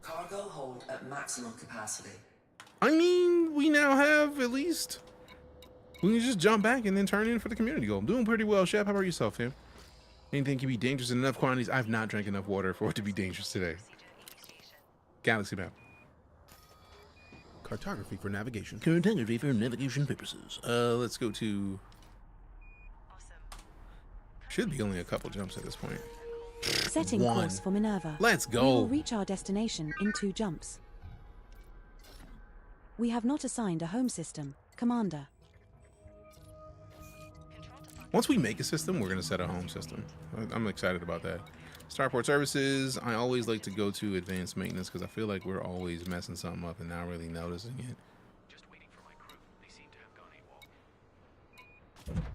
Cargo hold at maximum capacity. I mean, we now have at least. We can just jump back and then turn in for the community goal. I'm doing pretty well, Shep. How about yourself, fam? Anything can be dangerous in enough quantities. I've not drank enough water for it to be dangerous today. Galaxy map. Cartography for navigation. Cartography for navigation purposes. Let's go to. Should be only a couple jumps at this point. Setting course for Minerva. Let's go. We will reach our destination in 2 jumps. We have not assigned a home system, Commander. Once we make a system, we're going to set a home system. I'm excited about that. Starport services, I always like to go to advanced maintenance because I feel like we're always messing something up and not really noticing it. Just waiting for my crew. They seem to have gone AWOL.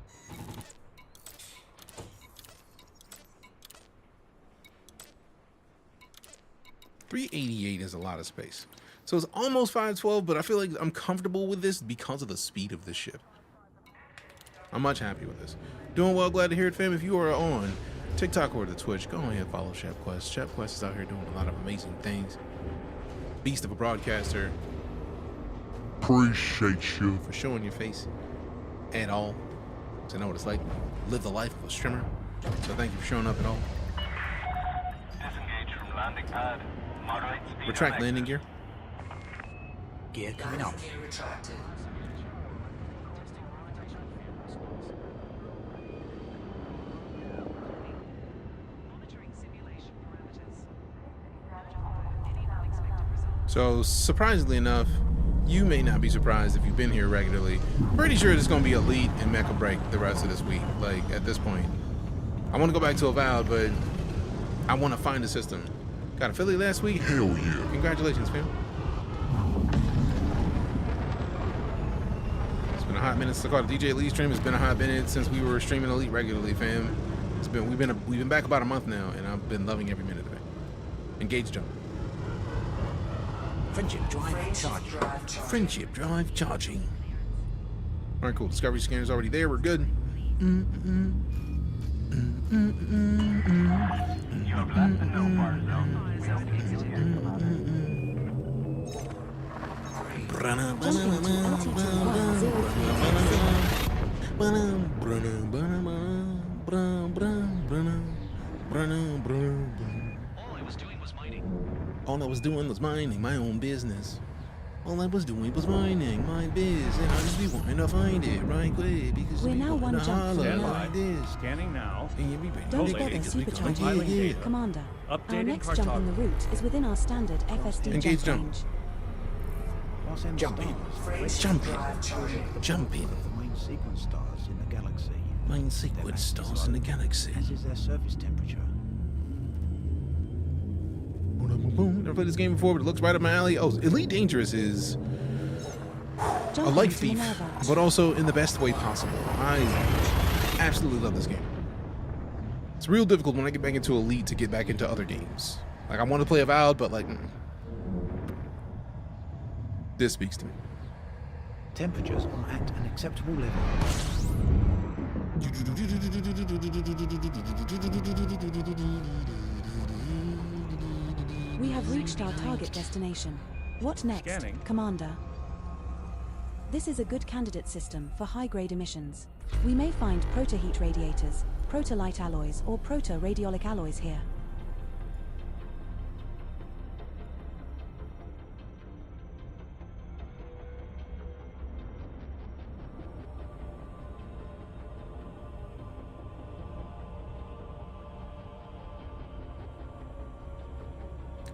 388 is a lot of space. So it's almost 512, but I feel like I'm comfortable with this because of the speed of this ship. I'm much happy with this. Doing well, glad to hear it, fam. If you are on TikTok or the Twitch, go ahead and follow ShepQuest. ShepQuest is out here doing a lot of amazing things. Beast of a broadcaster. Appreciate you for showing your face at all. So I know what it's like to live the life of a streamer. So thank you for showing up at all. Disengage from landing pad. Moderate speed. Retract landing gear. gear coming up. Gear retracted. So, surprisingly enough, you may not be surprised if you've been here regularly. Pretty sure it's going to be Elite and Mecha Break the rest of this week, like, at this point. I want to go back to Avowed, but I want to find a system. Got affiliate last week? Hell yeah. Congratulations, fam. It's been a hot minute since I caught a DJ Elite stream. It's been a hot minute since we were streaming Elite regularly, fam. We've been back about a month now, and I've been loving every minute of it. Engage jump. Friendship drive charging. Friendship drive charging. All right, cool. Discovery scanner's already there. We're good. All I was doing was minding my own business. All I was doing was minding my biz, and I just be wanting to find it right quick because we're now one jump from like this. Scanning now. And you be ready. Don't forget the supercharging. Commander, our next jump in the route is within our standard FSD Engage jump range. Jumping. Jumping. The main sequence stars in the galaxy. Main sequence stars in the galaxy. As is their surface temperature. Never played this game before, but it looks right up my alley. Oh, EliteDangerous is a life thief, but also in the best way possible. I absolutely love this game. It's real difficult when I get back into Elite to get back into other games. Like, I want to play Avowed, but like, this speaks to me. Temperatures are at an acceptable level. We have reached our target destination. What next, Scanning. Commander? This is a good candidate system for high-grade emissions. We may find proto-heat radiators, proto-light alloys, or proto-radiolic alloys here.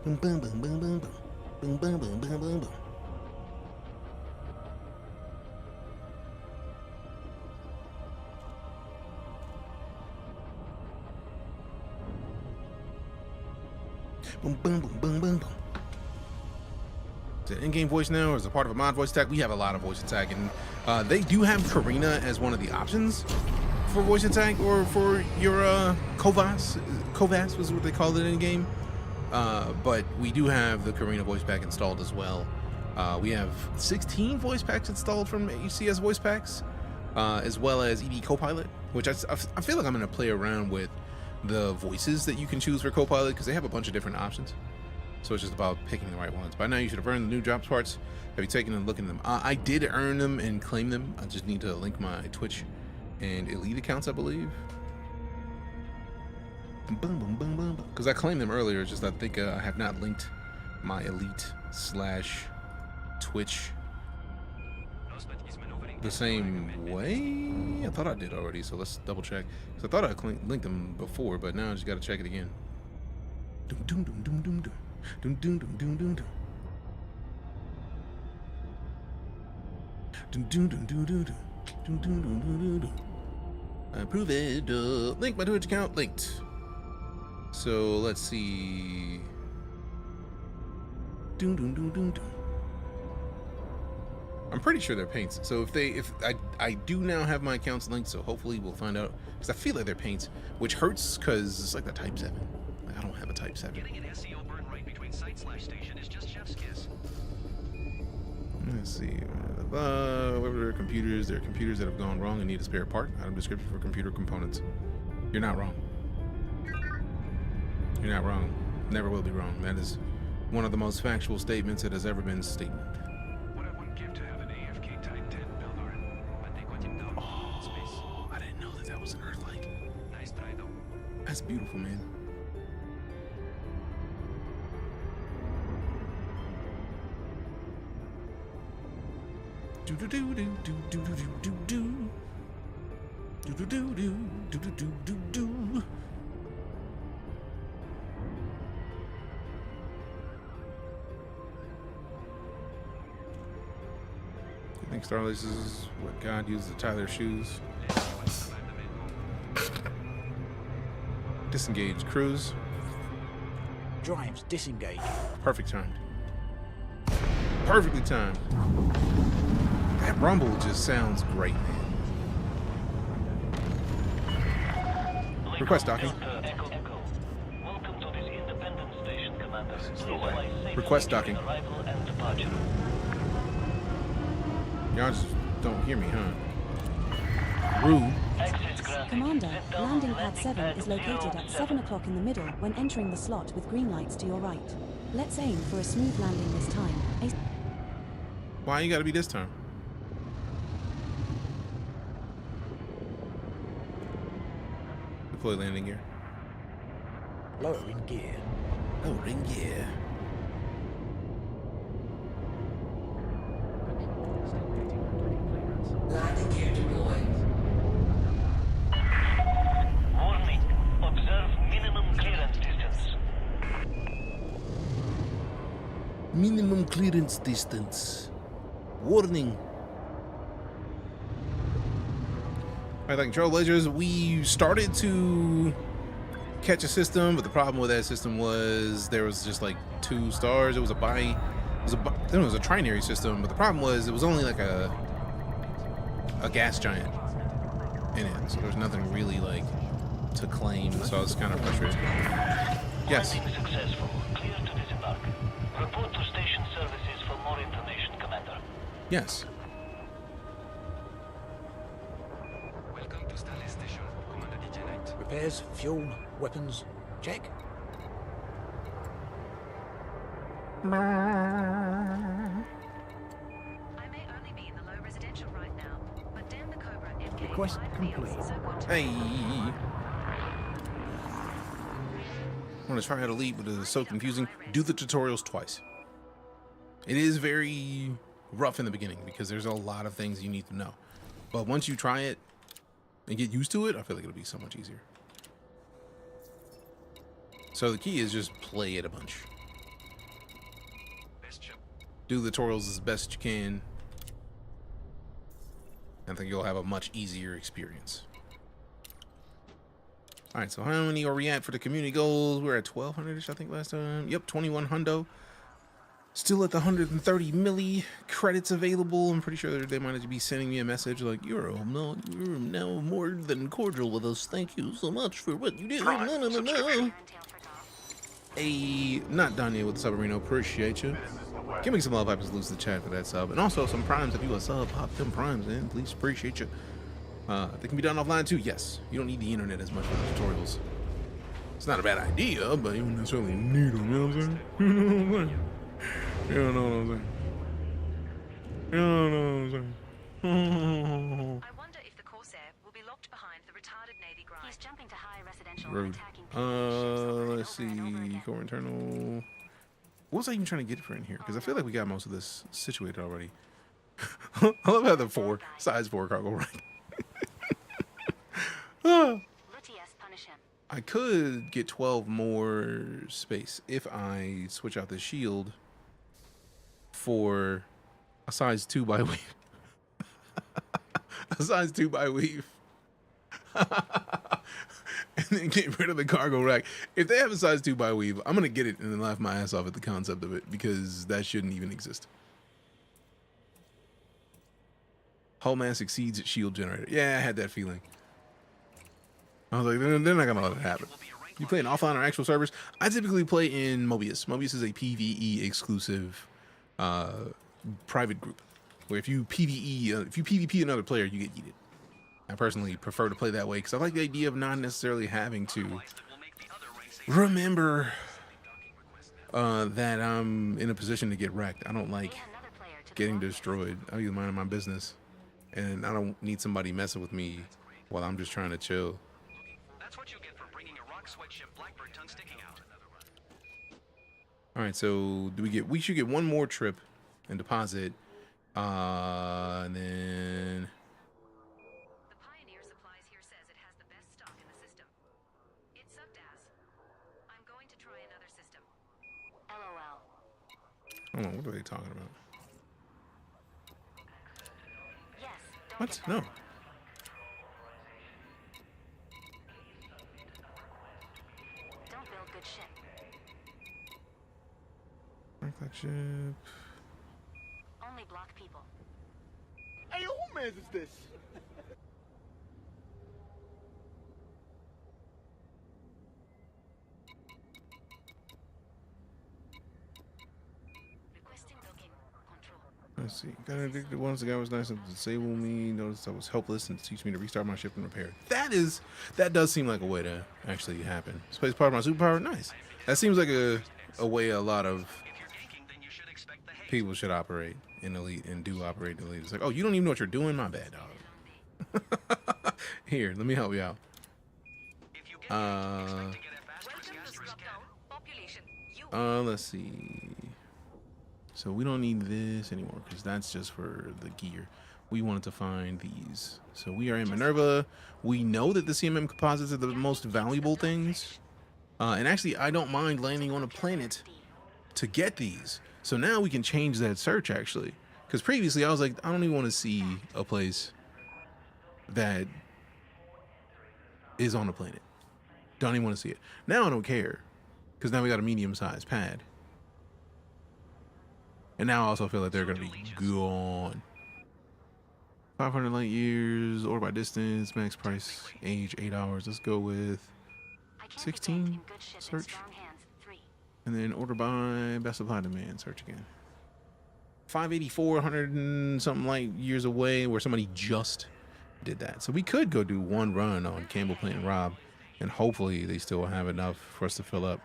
Boom, boom, boom, boom, boom, boom. Boom, boom, boom, boom, boom, boom. Boom, boom, boom, boom, boom, boom. Is it in-game voice now, or is it part of a mod voice attack? We have a lot of voice attack, and they do have Karina as one of the options for voice attack, or for your Kovas. Kovas was what they called it in game. But we do have the Karina voice pack installed as well. We have 16 voice packs installed from UCS voice packs, as well as ED Copilot, which I feel like I'm going to play around with the voices that you can choose for Copilot, because they have a bunch of different options. So it's just about picking the right ones. By now you should have earned the new drops parts. Have you taken a look at them? I did earn them and claim them. I just need to link my Twitch and Elite accounts, I believe. Boom, boom, boom, boom, boom. Because I claimed them earlier. It's just I think I have not linked my Elite/Twitch the same way. I thought I did already, so let's double check. Because I thought I linked them before, but now I just got to check it again. Doom, doom, doom, doom, doom, doom. Doom, doom, doom, doom, doom, doom. Doom, doom, doom, doom, doom, doom. Doom, doom, doom, doom, doom, doom. Approve it. Link my Twitch account. Linked. So let's see. Doom, doom, doom, doom, doom. I'm pretty sure they're paints. So if I do now have my accounts linked, so hopefully we'll find out, because I feel like they're paints, which hurts because it's like the Type 7. Like, I don't have a Type 7. Getting an SEO burn right between site/station is just chef's kiss. Let's see. Whatever there are computers that have gone wrong and need a spare part. Item description for computer components. You're not wrong. You're not wrong. Never will be wrong. That is one of the most factual statements that has ever been stated. What I wouldn't give to have an AFK Titan 10 builder, but they got him down in space. I didn't know that was an Earth-like. Nice try though. That's beautiful, man. Do do do do do do do do do. Do do do do do do do do. I think Starlace is what God used to tie their shoes. Disengage cruise. Drives disengage. Perfect timed. Perfectly timed. That rumble just sounds great, man. Request docking. Welcome to this independent station, Commander. Request docking. Y'all just don't hear me, huh? Rude. Commander, landing pad 7 is located at 7 o'clock in the middle when entering the slot with green lights to your right. Let's aim for a smooth landing this time. Why you gotta be this time? Deploy landing gear. Lowering gear. Lowering gear. Landing gear deployed. Warning. Observe minimum clearance distance. Minimum clearance distance. Warning. Alright, like Trailblazers, we started to catch a system, but the problem with that system was there was just like 2 stars. It was a then it was a trinary system, but the problem was it was only like a gas giant in it, so there's nothing really like to claim, so I was kind of frustrated. Yes. Landing successful. Clear to disembark. Report to station services for more information, Commander. Yes. Welcome to Starless Station, Commander DeejayKnight. Repairs, fuel, weapons, check. I may only be in the low residential right now, but damn the Cobra MK Request complete. so good to Hey. I want to try out Elite, but it's so confusing. Do the tutorials twice. It is very rough in the beginning because there's a lot of things you need to know. But once you try it and get used to it, I feel like it'll be so much easier. So the key is just play it a bunch. Do the tutorials as best you can. I think you'll have a much easier experience. All right, so how many are we at for the community goals? We're at 1,200-ish, I think, last time. Yep, 21 hundo. Still at the 130 milli credits available. I'm pretty sure they might be sending me a message like, you're now more than cordial with us. Thank you so much for what you do. No. Hey, not Danye with the Subarino. Appreciate you. Give me some love. I just lose the chat for that sub. And also some primes. If you a sub, pop them primes in. Please, appreciate you. They can be done offline too. Yes. You don't need the internet as much for the tutorials. It's not a bad idea, but you don't necessarily need them. You know what I'm saying? You know what I'm saying? You know what I'm saying? I wonder if the Corsair will be locked behind the retarded Navy grind. He's jumping to high residential Rude. Let's see. Core internal. What was I even trying to get for in here? Because I feel like we got most of this situated already. I love how the size 4 cargo rank. I could get 12 more space if I switch out the shield for a size 2 by weave. A size 2 by weave. And then get rid of the cargo rack. If they have a size 2 by weave, I'm gonna get it and then laugh my ass off at the concept of it because that shouldn't even exist. Hull mass exceeds shield generator. Yeah, I had that feeling. I was like, they're not gonna let it happen. You play in offline or actual servers? I typically play in Mobius. Mobius is a PvE exclusive private group where if you PvP another player, you get yeeted. I personally prefer to play that way because I like the idea of not necessarily having to remember that I'm in a position to get wrecked. I don't like getting destroyed. I be minding my business, and I don't need somebody messing with me while I'm just trying to chill. That's what you get for bringing a rock sweat ship Blackbird ton sticking out. All right, so we should get one more trip and deposit, And then The Pioneer Supplies here says it has the best stock in the system. It sucked ass. I'm going to try another system. LOL. hold on, what are they talking about? Yes. What? No. Don't build good ship. Mark that ship. Only block people. Hey, who man's is this? Requesting docking. Control. Let's see. Got addicted once. The guy was nice enough to disable me. Noticed I was helpless and teach me to restart my ship and repair it. That does seem like a way to actually happen. This plays part of my superpower. Nice. That seems like a way a lot of people should operate in Elite and do operate in Elite. It's like, oh, you don't even know what you're doing? My bad, dog. Here, let me help you out. Let's see. So we don't need this anymore because that's just for the gear. We wanted to find these. So we are in Minerva. We know that the CMM composites are the most valuable things. And actually, I don't mind landing on a planet to get these. So now we can change that search, actually. Because previously, I was like, I don't even want to see a place that is on a planet. Don't even want to see it. Now I don't care. Because now we got a medium-sized pad. And now I also feel like they're going to be gone. 500 light years, order by distance, max price, age 8 hours. Let's go with 16, search. And then order by best supply demand, search again. 584, 100 and something light years away where somebody just did that. So we could go do one run on Campbell Plant and Rob, and hopefully they still have enough for us to fill up.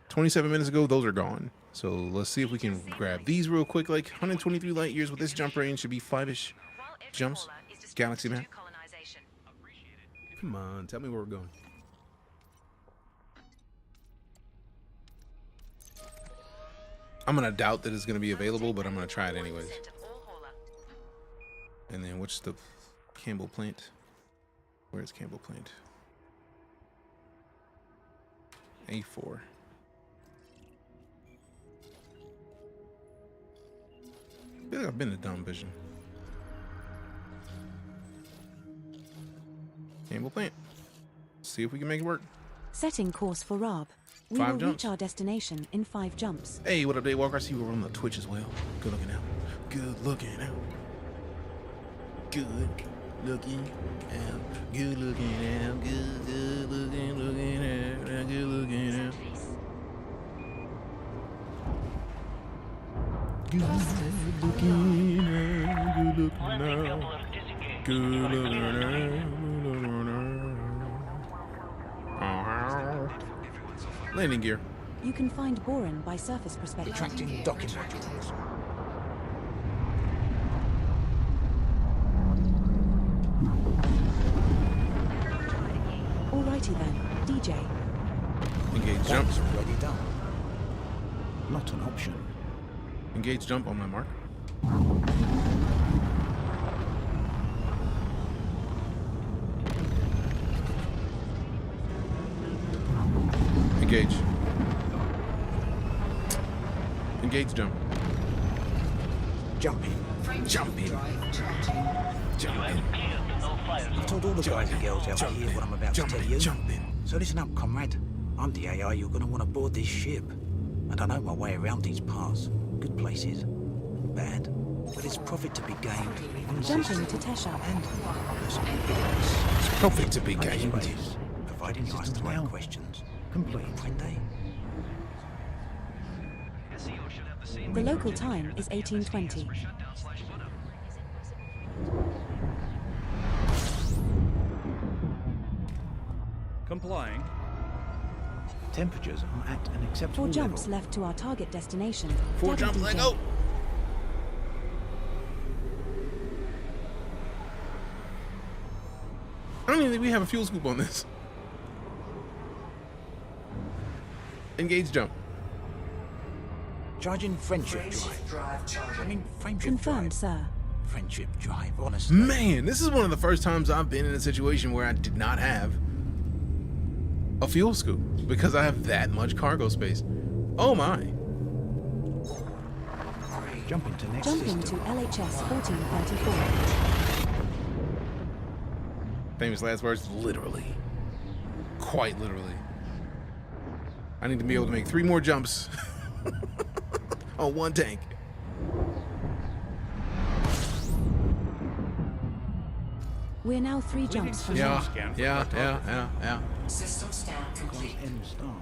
27 minutes ago, those are gone. So let's see if we can grab these real quick. Like 123 light years with this jump range should be 5-ish jumps. Galaxy map. Come on, tell me where we're going. I'm gonna doubt that it's gonna be available, but I'm gonna try it anyways. And then what's the Campbell Plant? Where's Campbell Plant? A4. I feel like I've been to Dumb Vision. Campbell Plant. See if we can make it work. Setting course for Rob. We 5 will jumps. reach our destination in 5 jumps. Hey, what up, Daywalker? I see you were on the Twitch as well. Good looking out. Good looking out. Good looking out. Good looking out. Good looking out. Good looking out. Good looking out. Good looking out. Good looking out. Landing gear. You can find Boron by surface perspective. Retracting docking modules. Alrighty then, DJ. Engage jump. That's already done. Not an option. Engage jump on my mark. Engage. Engage jump. Jumping. Jumping. Jumping. I told all the guys and girls out here what I'm about to tell you. So listen up, comrade. I'm the AI you're going to want to board this ship. And I know my way around these parts. Good places. Bad. But it's profit to be gained. Jumping to Tesha. And it's profit to be gained. Providing you ask the right questions. Complete. When they... The local time is 1820. Complying. Temperatures are at an acceptable 4 jumps level. left to our target destination. 4 jumps, let go. I don't even think we have a fuel scoop on this. Engage jump. Charging friendship drive. I mean, friendship Confirmed, drive. sir. Friendship drive, honestly. Man, this is one of the first times I've been in a situation where I did not have a fuel scoop because I have that much cargo space. Oh my. Jump into next Jump system. into LHS 1434. Famous last words, literally. Quite literally. I need to be able to make 3 more jumps on one tank. We're now 3 jumps from Yeah, now. yeah. System scan complete. M star.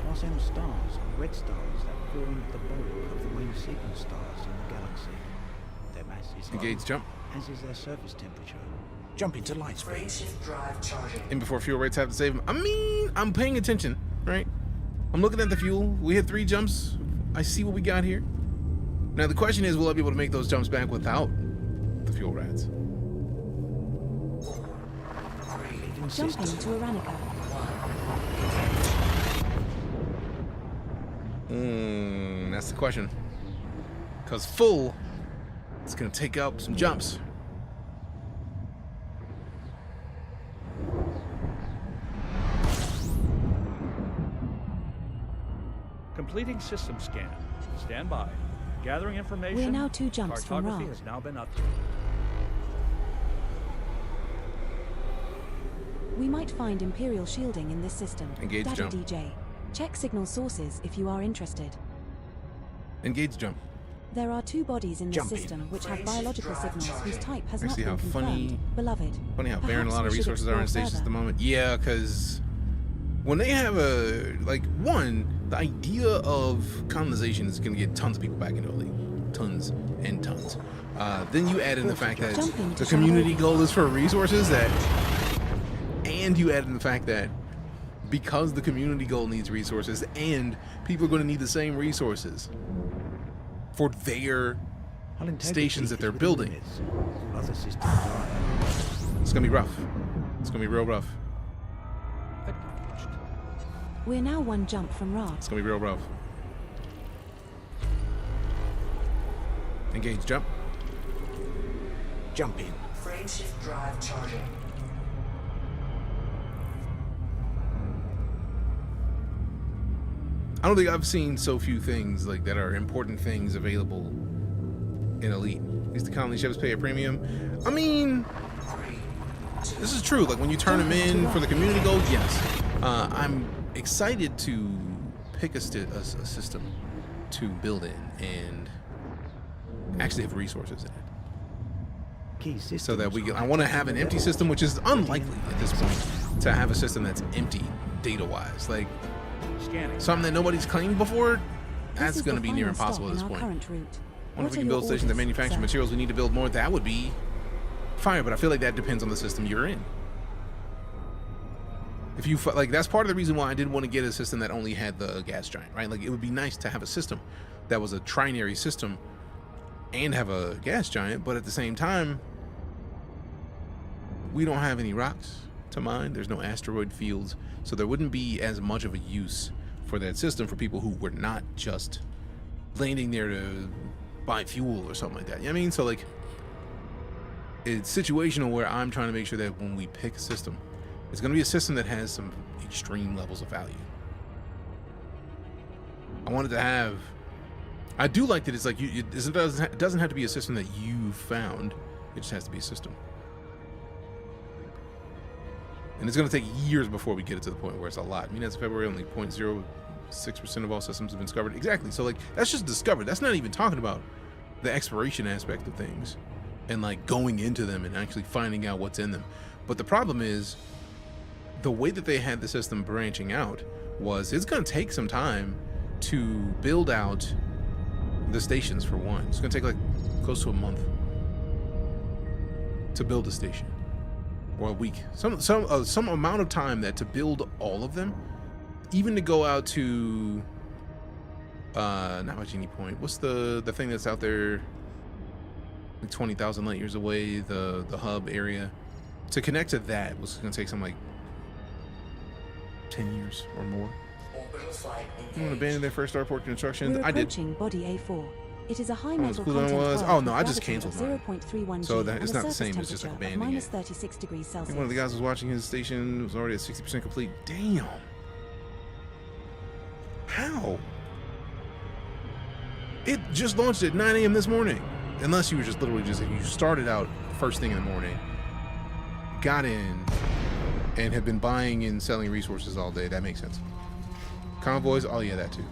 Class M stars are red stars that fall into the bulk of the main sequence stars in the galaxy. Their mass is Engage low, jump. as is their surface temperature. Jump into light speed. Frameshift drive charging. And before fuel rates have to save them. I mean, I'm paying attention, right? I'm looking at the fuel. We hit 3 jumps. I see what we got here. Now the question is, will I be able to make those jumps back without the fuel rats? Jump into Aranica. That's the question. Because full, it's going to take up some jumps. Completing system scan. Stand by. Gathering information. We're now 2 jumps from Cartography Ra. has now been updated. We might find Imperial shielding in this system. Engage Data jump. DJ. Check signal sources if you are interested. Engage jump. There are 2 bodies in this Jump in. system which have biological signals whose type has I not see been how confirmed. funny- Beloved. Funny how barren a Perhaps lot of we should resources are in explore stations at further. the moment. Yeah, because when they have a, like, one, the idea of colonization is going to get tons of people back into Elite. Tons and tons. Then you add in the fact that Jumping to the community shadow. goal is for resources that, and you add in the fact that because the community goal needs resources and people are going to need the same resources for their stations that they're building. Other systems are. It's going to be rough. It's going to be real rough. We're now 1 jump from Ra. It's going to be real rough. Engage jump. Jump in. Frameshift drive charging. I don't think I've seen so few things like that are important things available in Elite. At least the colony ships pay a premium. I mean, this is true. Like when you turn them in for the community goal, yes. I'm excited to pick a system to build in and actually have resources in it. So that we get, I want to have an empty system, which is unlikely at this point to have a system that's empty data-wise. Like something that nobody's claimed before, that's going to be near impossible at this point. What if we can build stations that manufacture materials we need to build more? That would be fire, but I feel like that depends on the system you're in. If you like, that's part of the reason why I didn't want to get a system that only had the gas giant, right? Like it would be nice to have a system that was a trinary system and have a gas giant, but at the same time, we don't have any rocks to mine. There's no asteroid fields, so there wouldn't be as much of a use for that system for people who were not just landing there to buy fuel or something like that. You know what I mean? So like, it's situational where I'm trying to make sure that when we pick a system, it's going to be a system that has some extreme levels of value. I wanted to have, I do like that it's like, it doesn't have to be a system that you found. It just has to be a system. And it's going to take years before we get it to the point where it's a lot. I mean, as of February, only 0.06% of all systems have been discovered. Exactly. So like, that's just discovered. That's not even talking about the exploration aspect of things and like going into them and actually finding out what's in them. But the problem is the way that they had the system branching out was it's going to take some time to build out the stations for one. It's going to take like close to a month to build a station, or a week. Some amount of time that to build all of them, even to go out to not much any point. What's the thing that's out there, like 20,000 light years away, the hub area? To connect to that was going to take some like 10 years or more. Orbital flight I'm gonna abandon their first starport construction. We're I did. approaching body A4. It is a high Oh, metal the cooldown content was- world oh, no, with I just gravity of canceled mine. 0.31 So G that- it's and a not the surface same, it's just like temperature of abandoning minus it. 36 degrees I Celsius. think one of the guys was watching his station was already at 60% complete. Damn. How? It just launched at 9 a.m. this morning. Unless you were just literally just, you started out first thing in the morning, got in, and have been buying and selling resources all day. That makes sense. Convoys, oh yeah, that too.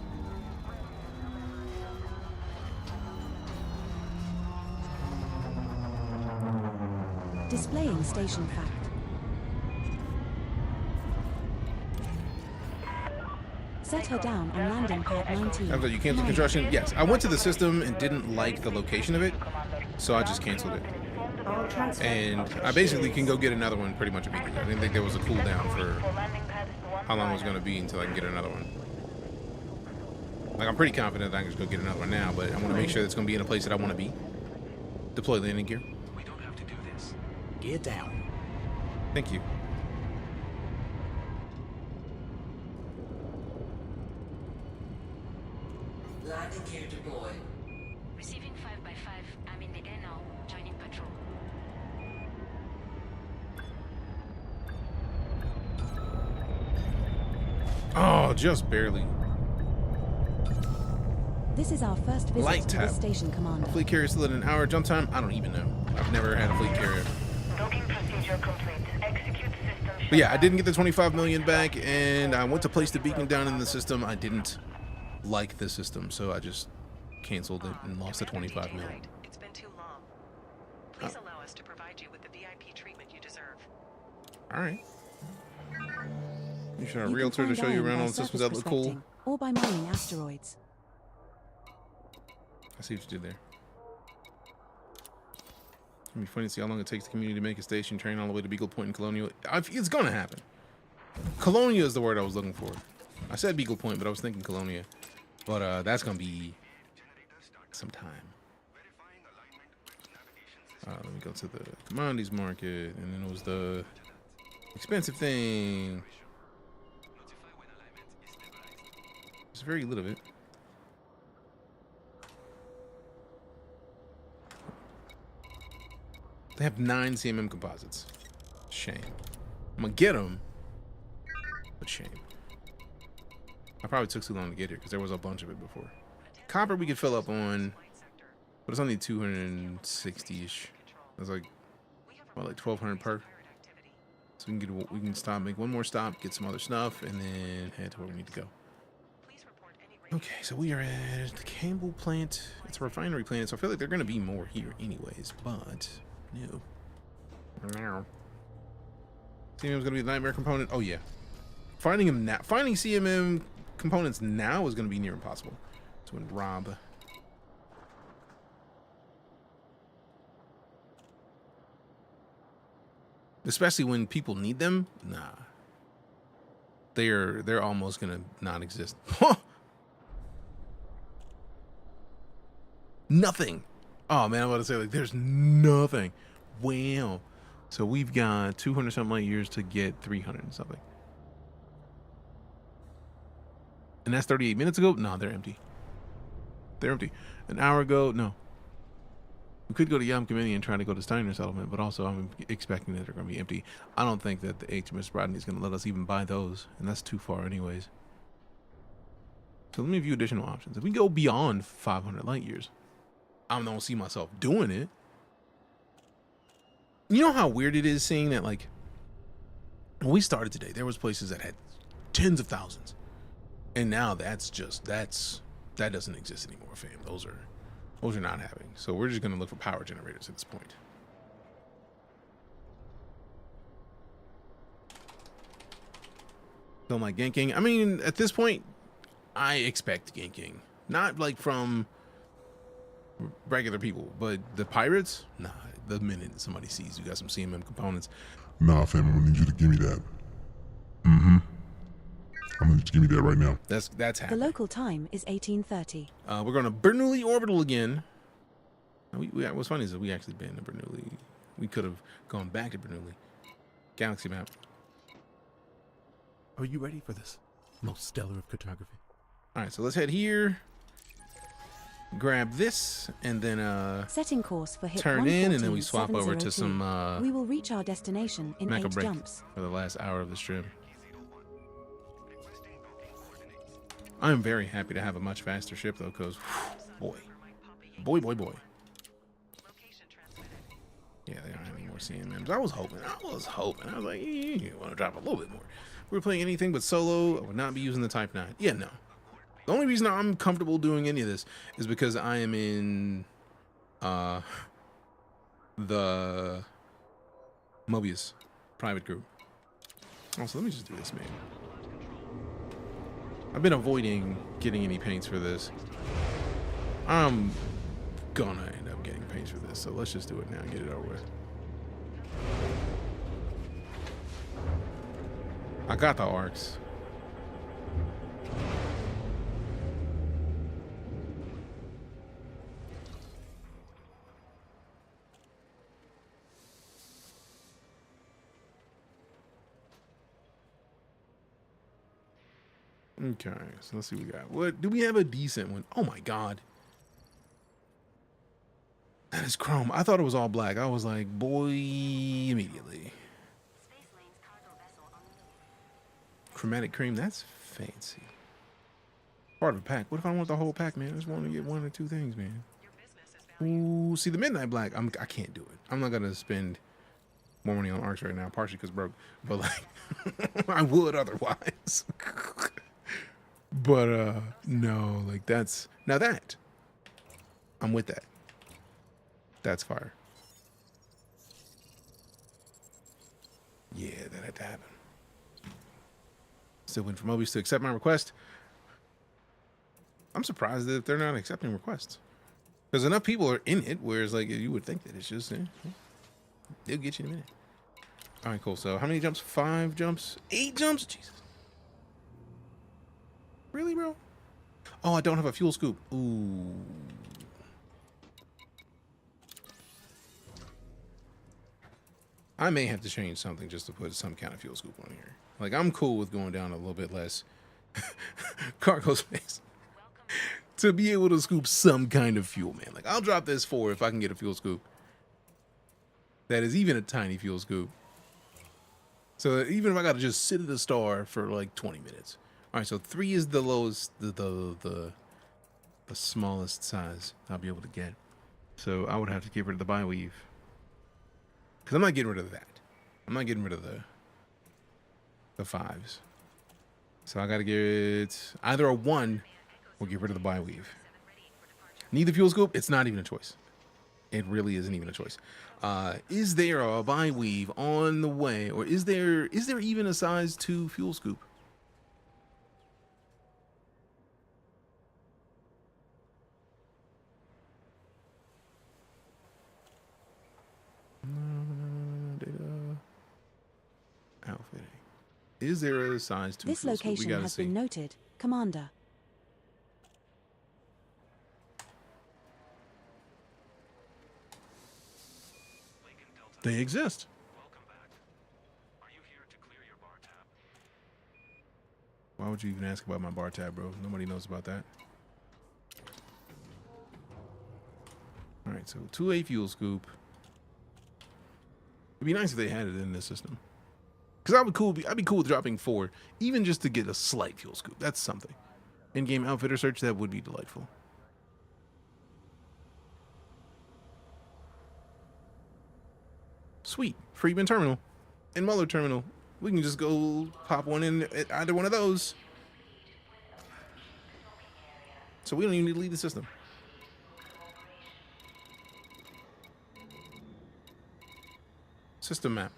Displaying station fact. Set her down on landing pad 19. After you canceled construction, yes. I went to the system and didn't like the location of it, so I just canceled it. And I basically can go get another one pretty much immediately. I didn't think there was a cooldown for how long it was going to be until I can get another one. Like, I'm pretty confident that I can just go get another one now, but I want to make sure that it's going to be in a place that I want to be. Deploy landing gear. We don't have to do this. Gear down. Thank you. Landing gear deployed. Receiving 5x5. I'm in the air now. Joining patrol. Oh, just barely. This is our first visit Light to tap. this station, Commander. Fleet carrier still at an hour jump time? I don't even know. I've never had a fleet carrier. Docking procedure complete. Execute system. But yeah, I didn't get the 25 million back, and I went to place the beacon down in the system. I didn't like the system, so I just canceled it and lost the 25 million. It's been too long. Please allow us to provide you with the VIP treatment you deserve. All right. You should have a You can realtor to find show you iron around by all the systems surface that look cool. prospecting, or by mining asteroids. I see what you did there. It's gonna be funny to see how long it takes the community to make a station train all the way to Beagle Point and Colonial. It's gonna happen. Colonia is the word I was looking for. I said Beagle Point, but I was thinking Colonia. But that's gonna be some time. Let me go to the commodities market, and then it was the expensive thing. There's very little of it. They have 9 CMM composites. Shame. I'm gonna get them, but shame. I probably took too long to get here because there was a bunch of it before. Copper we could fill up on, but it's only 260-ish. That's like, what, like 1,200 per? So we can stop, make one more stop, get some other stuff, and then head to where we need to go. Okay, so we are at the Campbell plant. It's a refinery plant, so I feel like they're gonna be more here anyways, but no. Now. CMM is gonna be the nightmare component. Oh yeah. Finding him now, finding CMM components now is gonna be near impossible. So when Rob. Especially when people need them, nah. They're almost gonna not exist. Nothing. Oh man, I'm about to say, like, there's nothing. Wow. So we've got 200 something light years to get 300 and something. And that's 38 minutes ago? No, they're empty. They're empty. An hour ago? No. We could go to Yam Committee and try to go to Steiner Settlement, but also I'm expecting that they're going to be empty. I don't think that the HMS Rodney is going to let us even buy those, and that's too far anyways. So let me view additional options. If we go beyond 500 light years, I don't see myself doing it. You know how weird it is seeing that, like, when we started today, there was places that had tens of thousands. And now that doesn't exist anymore, fam. Those are not happening. So we're just gonna look for power generators at this point. Don't like ganking. I mean, at this point, I expect ganking. Not like from regular people, but the pirates, nah. The minute somebody sees you got some CMM components, nah, fam, I'm gonna need you to give me that. Mm-hmm. I'm gonna need you to give me that right now. That's happening. The local time is 18:30. We're going to Bernoulli Orbital again. What's funny is that we actually been to Bernoulli. We could have gone back to Bernoulli. Galaxy map. Are you ready for this? Most stellar of cartography. All right, so let's head here. Grab this and then setting course for hit turn in, and then we swap over to 702. some we will reach our destination in 8 MechaBreak jumps. for the last hour of the stream. I am very happy to have a much faster ship though, because boy. Yeah, they don't have any more CMMs. I was hoping. I was like, you want to drop a little bit more. If we were playing anything but solo, I would not be using the Type 9. Yeah, no. The only reason I'm comfortable doing any of this is because I am in the Mobius private group. Also, let me just do this, man. I've been avoiding getting any paints for this. I'm gonna end up getting paints for this, so let's just do it now and get it over with. I got the arcs. Okay, so let's see what we got. What do we have? A decent one? Oh my god. That is chrome. I thought it was all black. I was like, boy, immediately. Chromatic cream, that's fancy. Part of a pack. What if I want the whole pack, man? I just want to get one or two things, man. Ooh, see the midnight black. I can't do it. I'm not gonna spend more money on arcs right now, partially because broke, but like I would otherwise. But no, like that's now that I'm with that. That's fire. Yeah, that had to happen. Still waiting for Mobius to accept my request. I'm surprised that they're not accepting requests. Because enough people are in it, whereas like you would think that it's just they'll get you in a minute. All right, cool. So how many jumps? 5 jumps? 8 jumps? Jesus. Really, bro? Oh, I don't have a fuel scoop. Ooh. I may have to change something just to put some kind of fuel scoop on here. Like, I'm cool with going down a little bit less cargo space to be able to scoop some kind of fuel, man. Like, I'll drop this 4 if I can get a fuel scoop that is even a tiny fuel scoop. So even if I got to just sit at the star for like 20 minutes. All right, so 3 is the lowest, the smallest size I'll be able to get. So I would have to get rid of the bi-weave. Because I'm not getting rid of that. I'm not getting rid of the 5s. So I got to get either a 1 or get rid of the bi-weave. Need the fuel scoop? It's not even a choice. It really isn't even a choice. Is there a bi-weave on the way? Or is there even a size 2 fuel scoop? Outfitting. Is there a size 2? This location has been noted, Commander. They exist. Why would you even ask about my bar tab, bro? Nobody knows about that. All right, so 2A fuel scoop. It'd be nice if they had it in this system. Because I'd be cool with dropping 4, even just to get a slight fuel scoop. That's something. In-game outfitter search, that would be delightful. Sweet. Freeman Terminal and Muller Terminal. We can just go pop one in at either one of those. So we don't even need to leave the system. System map.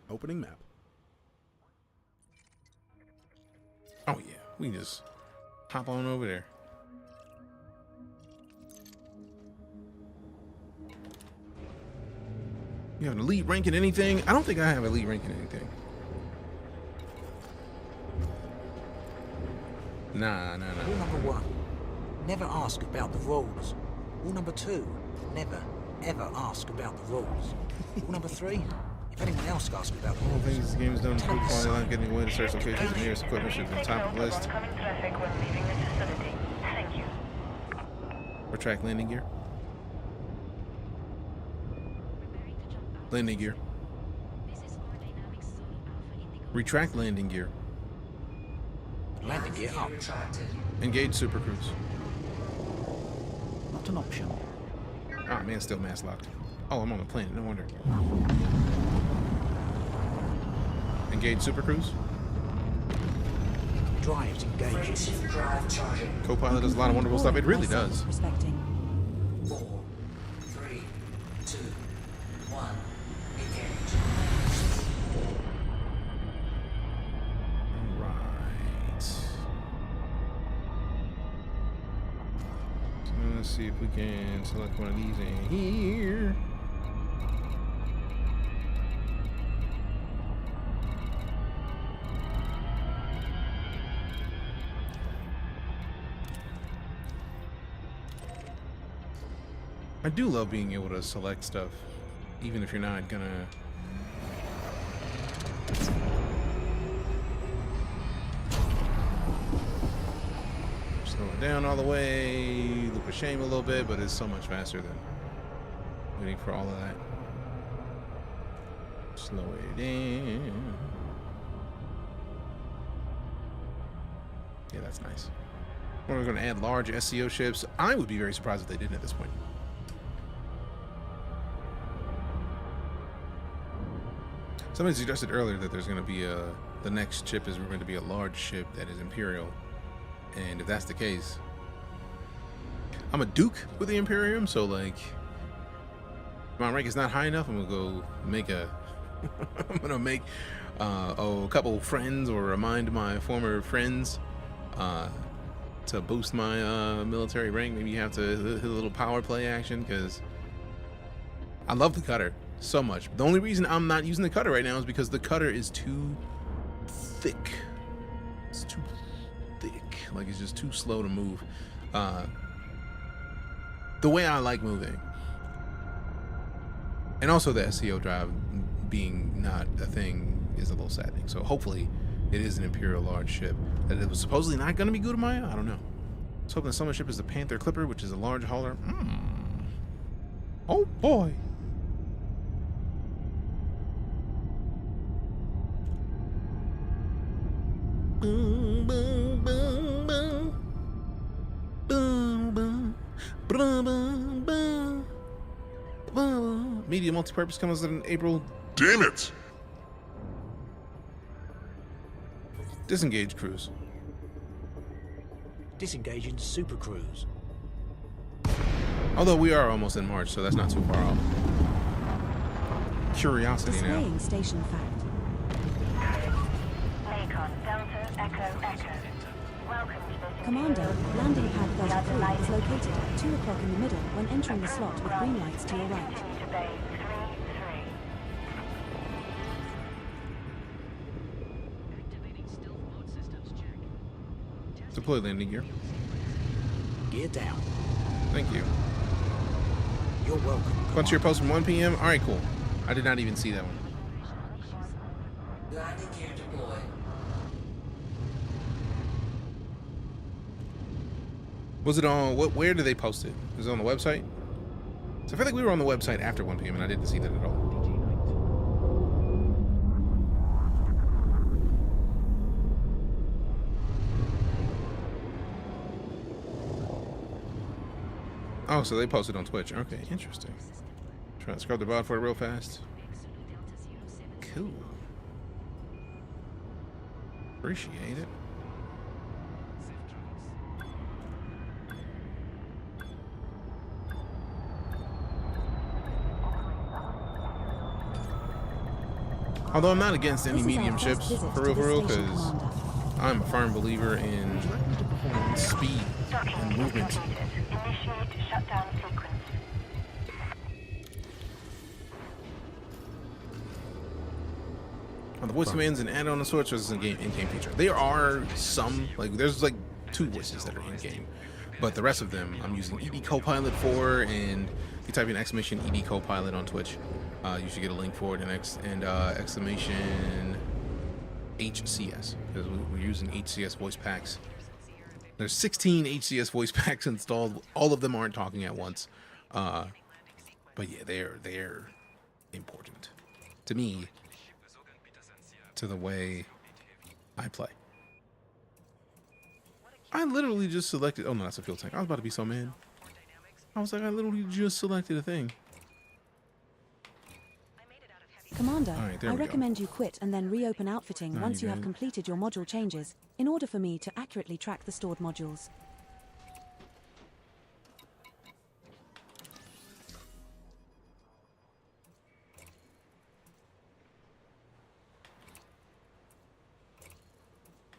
Opening map. Oh yeah, we can just hop on over there. You have an elite rank in anything? I don't think I have elite rank in anything. Nah. Rule number 1, never ask about the rules. Rule number 2, never, ever ask about the rules. Rule number 3, If anyone else asks me about I don't think this game is done with good quality line getting away to search locations. The nearest equipment should be top of the list. Oncoming traffic when leaving the facility. Thank you. Retract landing gear. Landing gear. Retract landing gear. landing gear up. Engage Super Cruise. Not an option. Ah, man, still mass locked. Oh, I'm on the planet. No wonder. Engage Super Cruise. Drives engaged. Copilot does a lot of wonderful stuff. It really does. 4, 3, 2, 1, engage. Right. So let's see if we can select one of these in here. I do love being able to select stuff, even if you're not gonna. Slow it down all the way, loop of shame a little bit, but it's so much faster than waiting for all of that. Slow it down. Yeah, that's nice. We're going to add large SCO ships. I would be very surprised if they didn't at this point. Somebody suggested earlier that there's going to be the next ship is going to be a large ship that is Imperial, and if that's the case, I'm a Duke with the Imperium, so like my rank is not high enough. I'm gonna go make a I'm gonna make a couple friends or remind my former friends to boost my military rank. Maybe you have to hit a little power play action, because I love the cutter so much. The only reason I'm not using the cutter right now is because the cutter is too thick. It's too thick. Like, it's just too slow to move. The way I like moving. And also the SCO drive being not a thing is a little saddening. So hopefully it is an Imperial large ship. That it was supposedly not going to be Gudamaya? I don't know. Let's hope the summer ship is the Panther Clipper, which is a large hauler. Oh boy. Boom, boom, boom, boom. Boom, boom. Boom, boom, boom. Boom. Media multi-purpose comes in April. Damn it! Disengage cruise. Disengaging Super Cruise. Although we are almost in March, so that's not too far off. Curiosity now. Displaying station fact. Macon, Delta, Echo, Echo. Welcome to the Commander, landing pad 33 is located at 2 o'clock in the middle when entering the slot with green lights to your right. Continue to Bay 3-3. Deploy landing gear. Gear down. Thank you. You're welcome. Bunch your post from 1 p.m. All right, cool. I did not even see that one. Landing gear deployed. Was it on where did they post it? Was it on the website? So I feel like we were on the website after 1 p.m. and I didn't see that at all. Oh, so they posted on Twitch. Okay, interesting. Trying to scrub the bot for it real fast. Cool. Appreciate it. Although I'm not against any medium ships, for real, because I'm a firm believer in speed and movement. Initiate shutdown sequence. On the voice commands and add on the Switch, or is this an in-game feature? There are some, like there's like 2 voices that are in-game, but the rest of them I'm using ED Copilot for, and if you type in exclamation ED Copilot on Twitch, You should get a link for it and exclamation HCS, because we're using HCS voice packs. There's 16 HCS voice packs installed. All of them aren't talking at once. But yeah, they're important to me, to the way I play. I literally just selected. Oh no, that's a fuel tank. I was about to be so mad. I was like, I literally just selected a thing. Commander, Alright, I recommend you quit and then reopen outfitting once you have completed your module changes, in order for me to accurately track the stored modules.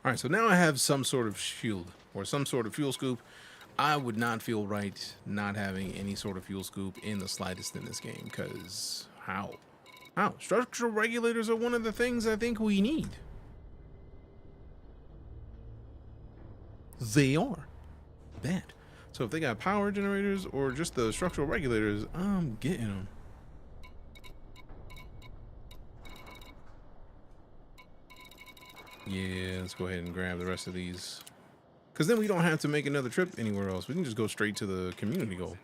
Alright, so now I have some sort of shield or some sort of fuel scoop. I would not feel right not having any sort of fuel scoop in the slightest in this game, because how? Structural regulators are one of the things I think we need. They are. That. So if they got power generators or just the structural regulators, I'm getting them. Yeah, let's go ahead and grab the rest of these. Because then we don't have to make another trip anywhere else. We can just go straight to the community goal.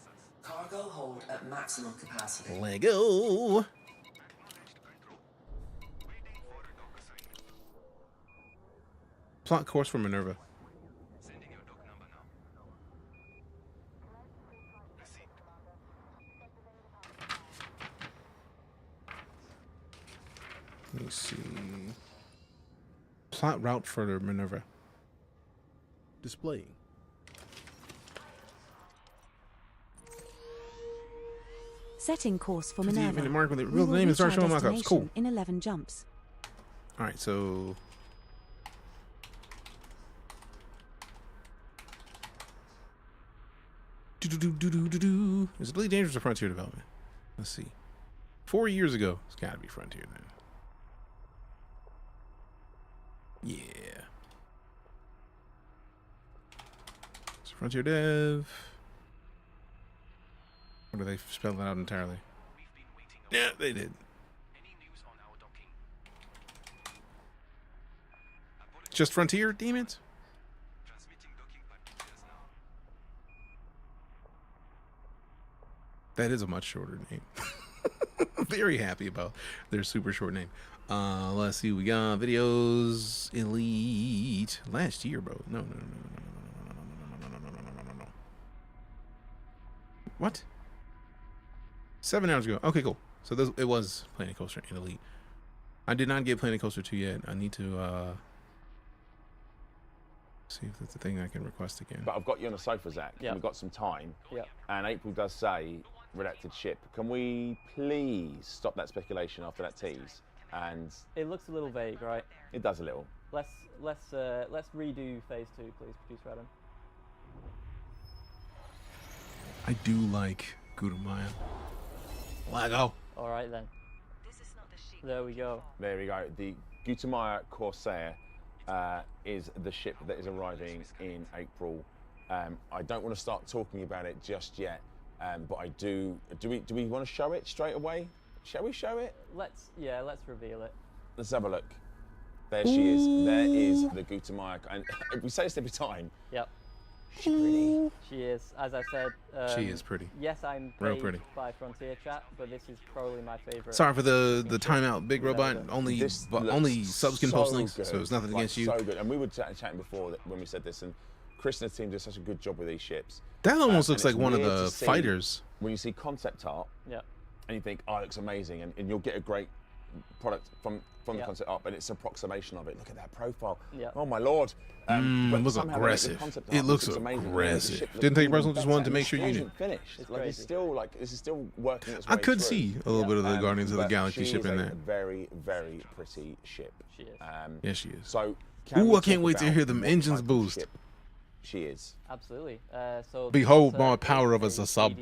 Cargo hold at maximum capacity. Lego. Plot course for Minerva. Let me see. Plot route for Minerva. Displaying. Setting course for Minerva. Mark with the real name and start showing mockups. Cool. In 11 jumps. All right, so is it EliteDangerous or Frontier Development? Let's see. 4 years ago, it's got to be Frontier then. Yeah. It's Frontier Dev. Or do they spell that out entirely? Yeah, they did. Just Frontier, damn it. That is a much shorter name. Very happy about their super short name. Let's see, we got videos, Elite, last year, bro. No. What? 7 hours ago. Okay, cool. So this, it was Planet Coaster and Elite. I did not get Planet Coaster 2 yet. I need to see if that's the thing I can request again. But I've got you on the sofa, Zach. Yeah. We've got some time. Yeah. And April does say redacted ship. Can we please stop that speculation after that tease? And it looks a little vague, right? It does a little. Let's redo phase 2, please, producer Adam. I do like Gudamaya. Lego. All right then. There we go. There we go. The Gutamaya Corsair is the ship that is arriving in April. I don't want to start talking about it just yet, but I do. Do we want to show it straight away? Shall we show it? Let's reveal it. Let's have a look. There she is. There is the Gutamaya, and we say this every time. Yep. She's pretty. She is, as I said. She is pretty. Yes, I'm real pretty by Frontier Chat, but this is probably my favorite. Sorry for the timeout, Big Robot. Only subs can post links, so it's nothing against you. So good, and we were chatting before when we said this, and Chris and the team did such a good job with these ships. That almost looks like one of the fighters. When you see concept art, yeah, and you think, oh, it looks amazing, and you'll get a great product from the concept art, but it's an approximation of it. Look at that profile. Yeah. Oh my lord. It looks aggressive. It looks aggressive. Didn't take personal, just wanted to make sure you knew. Finished. This is still working its way I could through. see a little bit of the Guardians of the Galaxy ship in there. Very, very pretty ship. She is. Yeah, she is. So, ooh, I can't wait to hear them engines boost. She is. Absolutely. So behold my power of as a sub.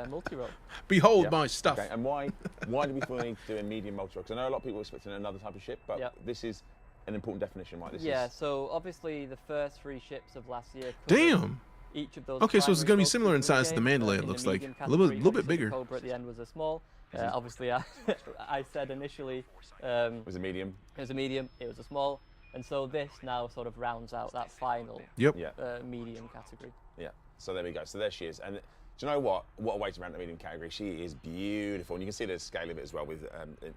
Multi-role. Behold my stuff. Okay, and why do we feel the need to do a medium multi-role? Because I know a lot of people are expecting another type of ship, but this is an important definition, right? So obviously the first 3 ships of last year. Damn. Each of those. Okay, so it's going to be similar in size to the Mandalay. It looks like a little bit bigger. Cobra at the end was a small, Obviously, I said initially it was a medium. It was a medium. It was a small, and so this now sort of rounds out that final medium category. Yeah. So there we go. So there she is. And do you know what? What a way to round the medium category. She is beautiful, and you can see the scale of it as well with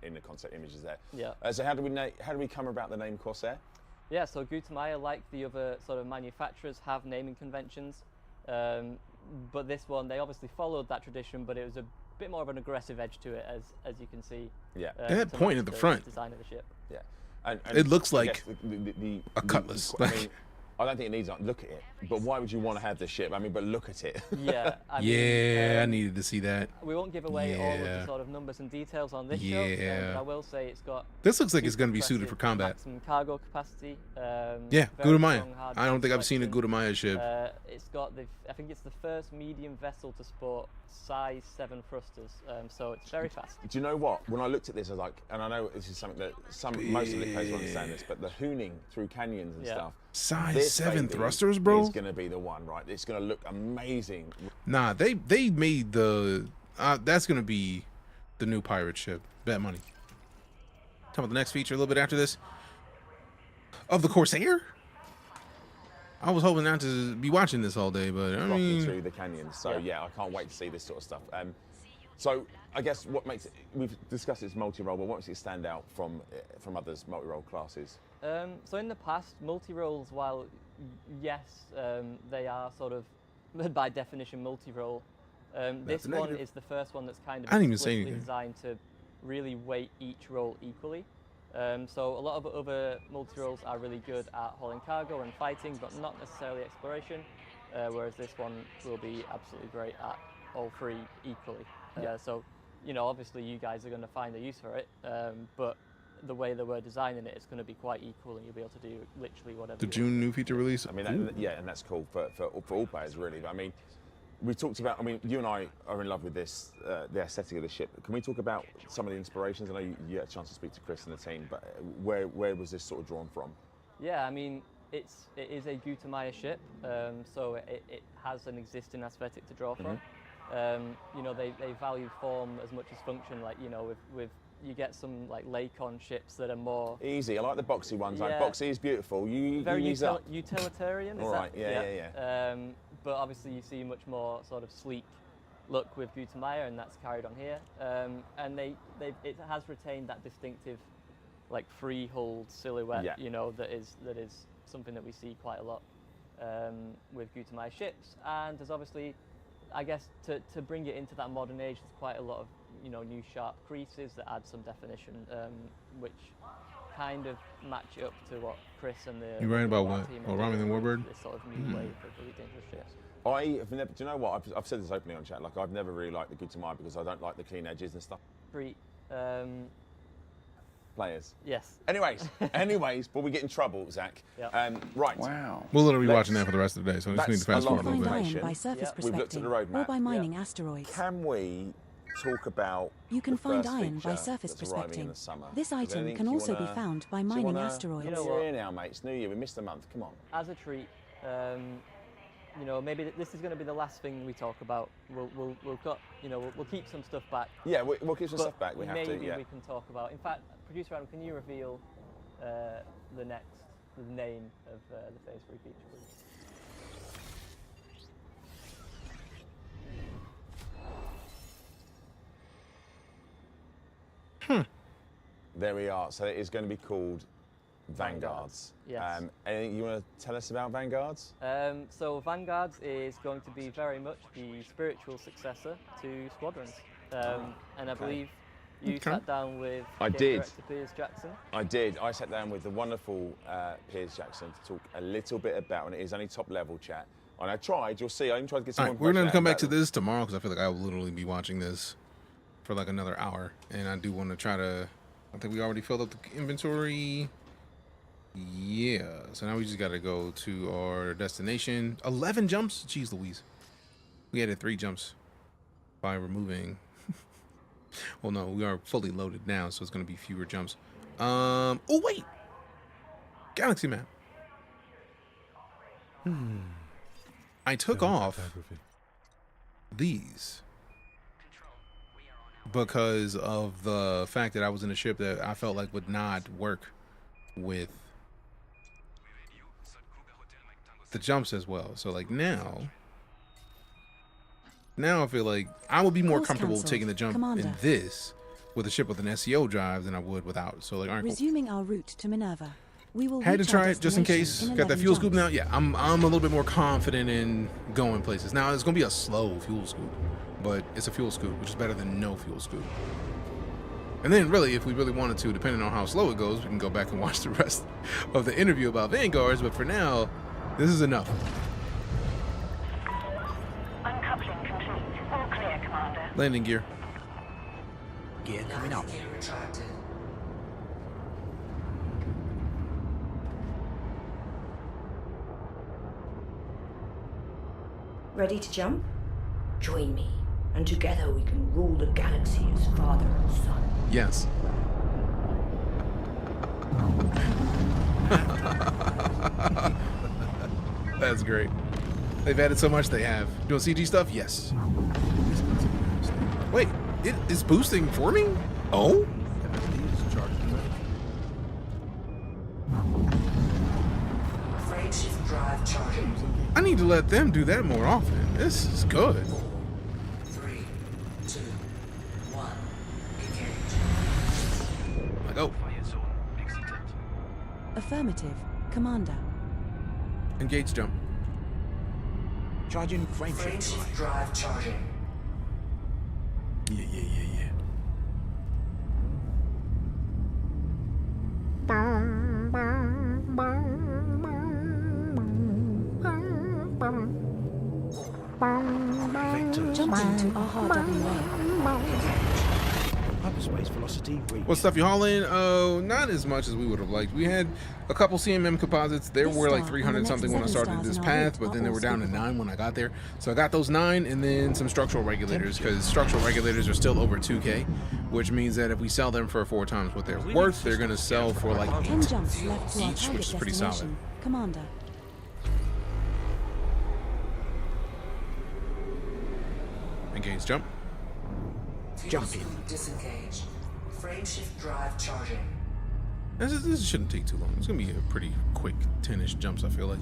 in the concept images there. Yeah. So how do we come about the name Corsair? Yeah. So Gutamaya, like the other sort of manufacturers, have naming conventions, but this one they obviously followed that tradition, but it was a bit more of an aggressive edge to it, as you can see. Yeah. They had point at the front. Design of the ship. Yeah. And it looks like a cutlass. I mean, I don't think it needs that. Look at it. But why would you want to have the ship? I mean, but look at it. Yeah. I needed to see that. We won't give away all of the sort of numbers and details on this show. But I will say it's got. This looks like it's going to be suited for combat. Maximum cargo capacity. Gutamaya. I don't think I've seen a Gutamaya ship. It's got I think it's the first medium vessel to sport size 7 thrusters, so it's very fast. Do you know what? When I looked at this, I was like, and I know this is something that most of the players will understand this, but the hooning through canyons and stuff. Size 7 thrusters, bro. It's going to be the one, right? It's going to look amazing. Nah, they made the. That's going to be the new pirate ship. Bet money. Talk about the next feature a little bit after this. Of the Corsair. I was hoping not to be watching this all day, but I mean, through the canyons. So yeah, I can't wait to see this sort of stuff. So I guess what makes it, we've discussed it's multi-role, but what makes it stand out from others multi-role classes? So in the past, multi-roles, while yes, they are sort of by definition multi-role. This one is the first one that's kind of explicitly designed to really weight each role equally. So a lot of other multi-roles are really good at hauling cargo and fighting, but not necessarily exploration, whereas this one will be absolutely great at all three equally. So, you know, obviously you guys are going to find a use for it, but the way that we're designing it, it's going to be quite equal, and you'll be able to do literally whatever. The June new feature release? I mean, and that's cool for all players, really. But I mean, we talked about, I mean, you and I are in love with this, the aesthetic of the ship. Can we talk about some of the inspirations? I know you had a chance to speak to Chris and the team, but where was this sort of drawn from? Yeah, I mean, it is a Gutamaya ship, so it has an existing aesthetic to draw from. You know, they value form as much as function. Like, you know, with you get some like Lake-on ships that are more easy. I like the boxy ones. Like boxy is beautiful. Very utilitarian. All right. Yeah. But obviously you see much more sort of sleek look with Gutamaya, and that's carried on here. And it has retained that distinctive, like freehold silhouette. You know, that is something that we see quite a lot with Gutamaya ships. And there's obviously, I guess, to bring it into that modern age, there's quite a lot of, you know, new sharp creases that add some definition, which kind of match up to what Chris and the. You're right about what? Oh, Ramen and Warbird? This sort of new wave of EliteDangerous ships. I have never. Do you know what? I've said this openly on chat. Like, I've never really liked the Gutamaya because I don't like the clean edges and stuff. Players. Yes. Anyways, but we get in trouble, Zach. Yep. Right. Wow. We'll literally be watching that for the rest of the day, so I just need to fast forward a little bit. Find iron by surface We've looked at the prospecting roadmap. or by mining asteroids. Can we talk about You can the find first iron by feature surface that's arriving in prospecting. the summer? This Is there item anything can you also be wanna- found by do you mining wanna- asteroids. You know what? We're here now, mate. It's New Year. We missed a month. Come on. As a treat, you know, maybe this is going to be the last thing we talk about. We've got, you know, we'll keep some stuff back. Yeah, we'll keep some stuff back. We have to. Maybe Yeah. we can talk about. In fact, producer Adam, can you reveal the name of the Phase 3 feature, please? There we are. So it is going to be called Vanguards. Yes. Anything you want to tell us about Vanguards? So Vanguards is going to be very much the spiritual successor to Squadrons, and I believe you sat down with director Piers Jackson. I did. I sat down with the wonderful Piers Jackson to talk a little bit about, and it is only top level chat. And I tried. You'll see. I even tried to get some. All right, we're going to come back to this tomorrow because I feel like I will literally be watching this for like another hour, and I do want to try to. I think we already filled up the inventory. Yeah, so now we just got to go to our destination. 11 jumps? Jeez Louise. We added 3 jumps by removing. Well, no, we are fully loaded now, so it's going to be fewer jumps. Oh, wait. Galaxy map. I took off these. because of the fact that I was in a ship that I felt like would not work with the jumps as well. So like now I feel like I would be more comfortable taking the jump in this with a ship with an SEO drive than I would without. So like, all right, resuming our route to Minerva. We will had to try it just in case. Got that fuel scoop now. Yeah, I'm a little bit more confident in going places. Now it's gonna be a slow fuel scoop, but it's a fuel scoop, which is better than no fuel scoop. And then really, if we really wanted to, depending on how slow it goes, we can go back and watch the rest of the interview about Vanguards. But for now, this is enough. Uncoupling complete. All clear, Commander. Landing gear. Gear coming up. Ready to jump? Join me, and together we can rule the galaxy as father and son. Yes. That's great. They've added so much. They have. Doing CG stuff? Yes. Wait, it is boosting for me? Oh? Frameshift drive charging. I need to let them do that more often. This is good. 3, 2, 1, engage. Like, oh. Affirmative, Commander. Engage jump. Charging frameshift drive charging. Yeah. Jumping to RHWA. Hyperspace velocity reached. What stuff you hauling? Oh, not as much as we would have liked. We had a couple CMM composites. There were like 300 something when I started this path, but then they were down to 9 when I got there. So I got those 9 and then some structural regulators, because structural regulators are still over 2K, which means that if we sell them for 4 times what they're worth, they're going to sell for like 10 jumps left to our each, target which is pretty solid. destination. Commander. Engage jump. Jumping. Disengage. Frameshift drive charging. This shouldn't take too long. It's gonna be a pretty quick 10-ish jumps, I feel like.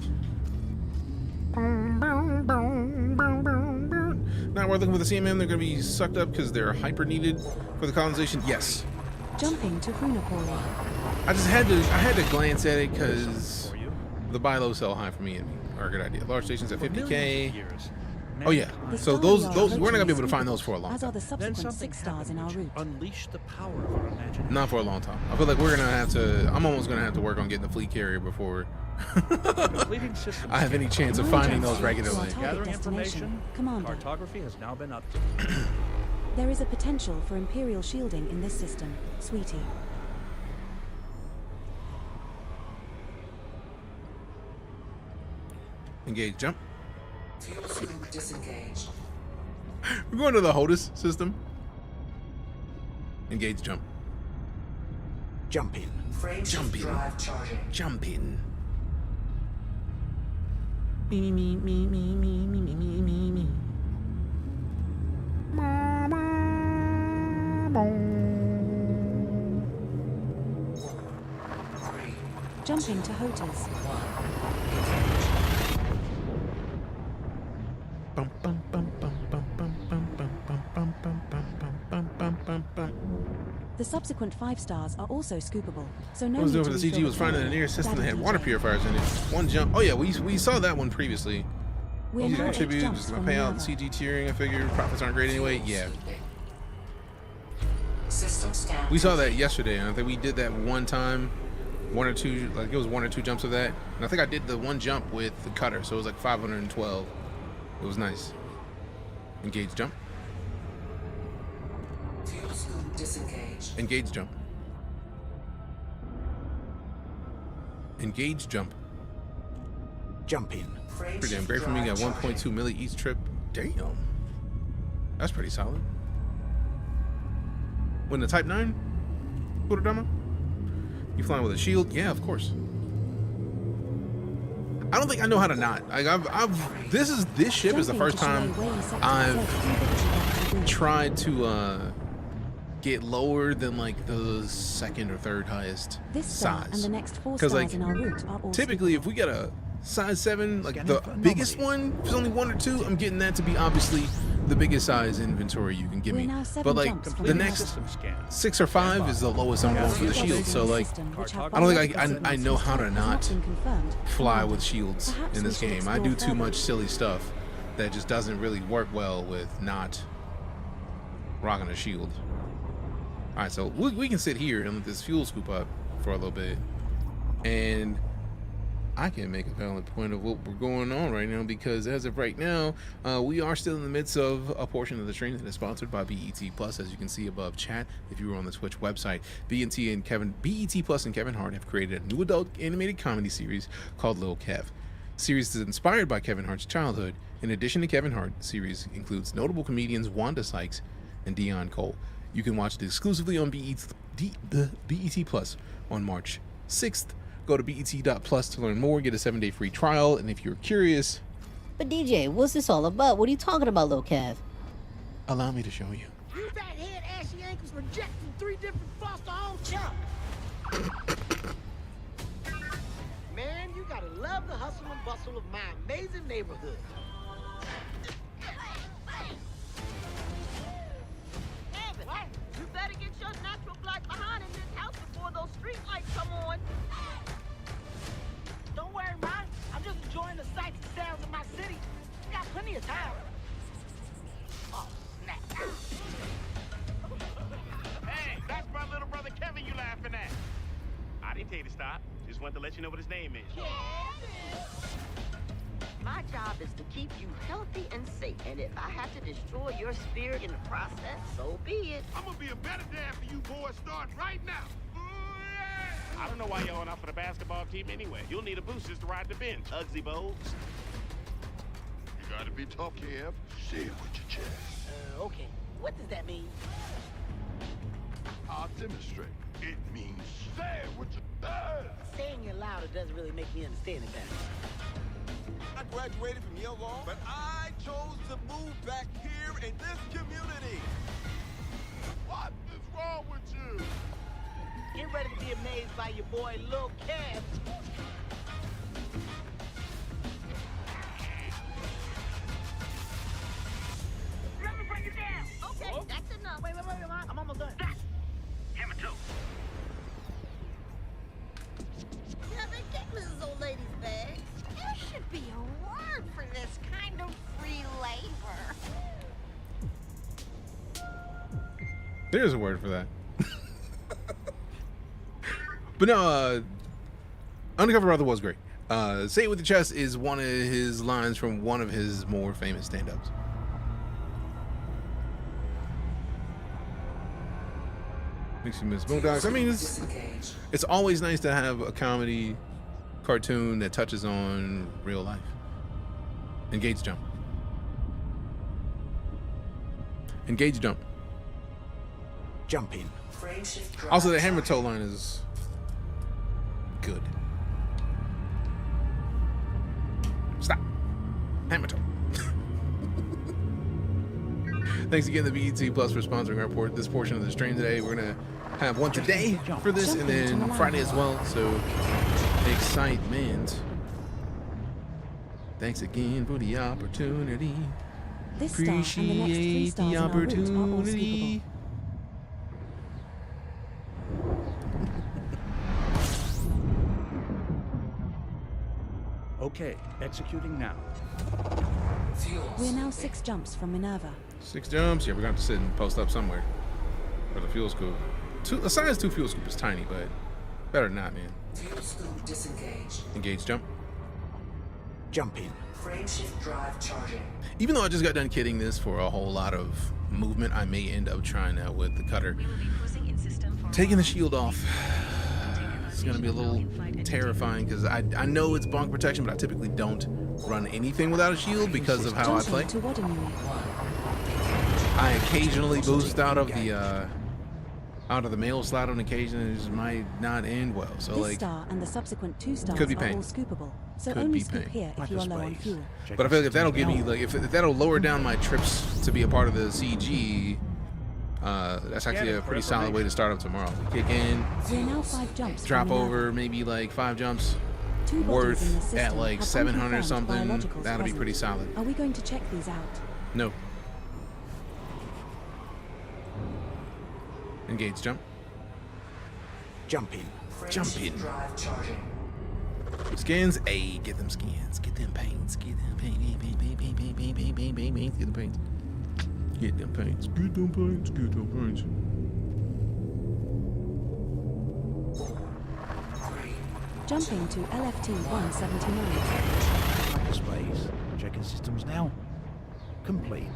Now we're looking for the CMM. They're gonna be sucked up because they're hyper needed for the colonization. Yes. Jumping to Hunapori. I had to glance at it because the buy low sell high for me are a good idea. Large stations at 50K. Oh yeah. So those we're not gonna be able to find those for a long As time. are the subsequent 6 stars in our route. Unleash the power of our imagination. Not for a long time. I feel like we're gonna have to. I'm almost gonna have to work on getting the fleet carrier before I have any chance of finding those regularly. Gathering information. Commander. Cartography has now been updated. There is a potential for Imperial shielding in this system, sweetie. Engage jump. Fuel scoop disengaged. We're going to the HOTUS system. Engage jump. Jumping. Frameshift drive charging. Jumping. Me. Jumping to HOTUS. The subsequent 5 stars are also scoopable, so no. What was need doing to for the CG was finding an air system that had water purifiers in it. One jump. Oh yeah, we saw that one previously. We're now 8 contribute, jumps just from pay out Minerva. CG tiering. I figure profits aren't great anyway. Yeah. System scan. We saw that yesterday, and I think we did that one time, 1 or 2, like it was 1 or 2 jumps of that. And I think I did the 1 jump with the cutter, so it was like 512. It was nice. Engage jump. Fuel scoop disengaged. Engage jump. Engage jump. Jumping. Pretty damn great for me. Got 1.2 milli each trip. Damn. That's pretty solid. When the Type 9? Kudodama? You flying with a shield? Yeah, of course. I don't think I know how to not. Like this ship is the first time I've tried to get lower than like the second or third highest This star size. and the next 4 Because stars like in our route are all typically, if we get a size 7, like the biggest one, if it's only 1 or 2, I'm getting that to be obviously the biggest size inventory you can give me. But like the next 6 or 5 is the lowest I'm going for the shield. So like, I don't think I know how to not fly with shields in this game. I do too much silly stuff that just doesn't really work well with not rocking a shield. All right, so we can sit here and let this fuel scoop up for a little bit, and I can make a valid point of what we're going on right now, because as of right now, we are still in the midst of a portion of the stream that is sponsored by BET Plus, as you can see above chat. If you were on the Twitch website, BET Plus and Kevin Hart have created a new adult animated comedy series called Lil Kev. The series is inspired by Kevin Hart's childhood. In addition to Kevin Hart, the series includes notable comedians Wanda Sykes and Dion Cole. You can watch it exclusively on BET Plus on March 6th. Go to BET.plus to learn more, get a 7-day free trial, and if you're curious... But DJ, what's this all about? What are you talking about, Lil Kev? Allow me to show you. You fat head, ashy ankles rejecting 3 different foster home chump. Man, you gotta love the hustle and bustle of my amazing neighborhood. You better get your natural black behind in this house before those street lights come on. Don't worry, Ma. I'm just enjoying the sights and sounds of my city. Got plenty of time. Oh, snap. Hey, that's my little brother Kevin you laughing at. I didn't tell you to stop. Just wanted to let you know what his name is. My job is to keep you healthy and safe. And if I have to destroy your spirit in the process, so be it. I'm gonna be a better dad for you boys starting right now. I don't know why y'all went out for the basketball team anyway. You'll need a boost just to ride the bench, Uggsy Bogues. You gotta be tough, Kev. Say it with your chest. Okay. What does that mean? I'll demonstrate. It means say it with your chest. Saying it louder doesn't really make me understand it better. I graduated from Yale Law, but I chose to move back here in this community. What is wrong with you? Get ready to be amazed by your boy, Lil Kev. Let me bring you down. Okay, that's enough. Wait, I'm almost done. Hammer toe. Kevin, get Mrs. Old Lady's bag. There should be a word for this kind of free labor. There's a word for that. But no, Undercover Brother was great. Say it with the chest is one of his lines from one of his more famous stand-ups. Makes you miss Boondocks. I mean, it's always nice to have a comedy cartoon that touches on real life. Engage jump. Engage jump. Jumping. Also, the hammer toe line is good. Stop. Hammer toe. Thanks again to BET Plus for sponsoring this portion of the stream today. We're gonna have one today for this, and then Friday as well. So excitement. Thanks again for the opportunity. This star and the next 3 stars in our route are all scoopable. Okay, executing now. We're now 6 jumps from Minerva. 6 jumps? Yeah, we're gonna have to sit and post up somewhere for the fuel scoop. A size 2 fuel scoop is tiny, but better than not, man. Fuel scoop disengaged. Engage jump. Jumping. Frameshift drive charging. Even though I just got done kidding this for a whole lot of movement, I may end up trying that with the cutter. Taking the shield off. It's gonna be a little terrifying because I know it's bonk protection, but I typically don't run anything without a shield because of how I play. I occasionally boost out of the mail slot on occasion, and it just might not end well. So this like, star and the subsequent 2 stars could be are pain. all scoopable. So Could only be scoop pain. here if you are low on fuel. But I feel like if that'll give me like if that'll lower down my trips to be a part of the CG That's actually a pretty solid way to start up tomorrow. We kick in, We're now 5 jumps drop from over maybe like 5 jumps 2 bodies in the worth system at like have 700 unconfirmed something. biologicals That'll be present. pretty solid. Are we going to check these out? No. Engage jump. Jump in. Jump in. Drive charging. Skins. Ayy, get them skins. Get them paints. Get them paints. Get them paints. Get them paints. Get them paints. Get them paints. Jumping to LFT 179. Space. Checking systems now. Complete.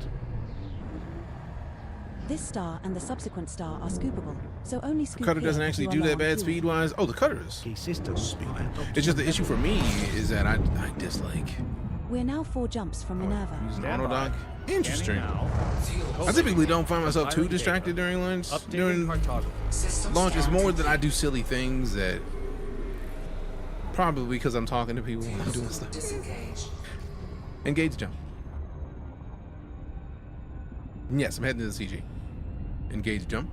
This star and the subsequent star are scoopable, so only scoop The cutter here doesn't if actually you do are low that on bad fuel. speed-wise. Oh, the cutter is. Key systems. It's just the issue for me is that I dislike We're now 4 jumps from Minerva. using auto dock. Interesting. I typically don't find myself too distracted during lunch. During launch, it's more that I do silly things that probably because I'm talking to people and I'm doing stuff. Engage jump. Yes, I'm heading to the CG. Engage jump.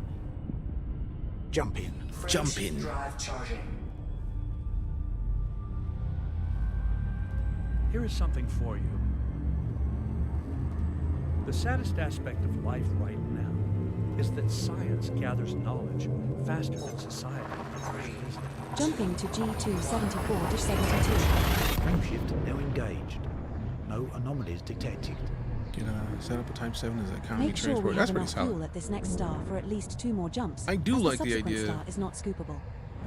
Jump in. Jump in. Drive charging. Here is something for you. The saddest aspect of life right now is that science gathers knowledge faster than society. Jumping to G274-72. Frame shift now engaged. No anomalies detected. Get set up a type 7 as economy Make sure transport. we That's have pretty enough solid. fuel at this next star for at least 2 more jumps. I do as like the subsequent idea star is not scoopable.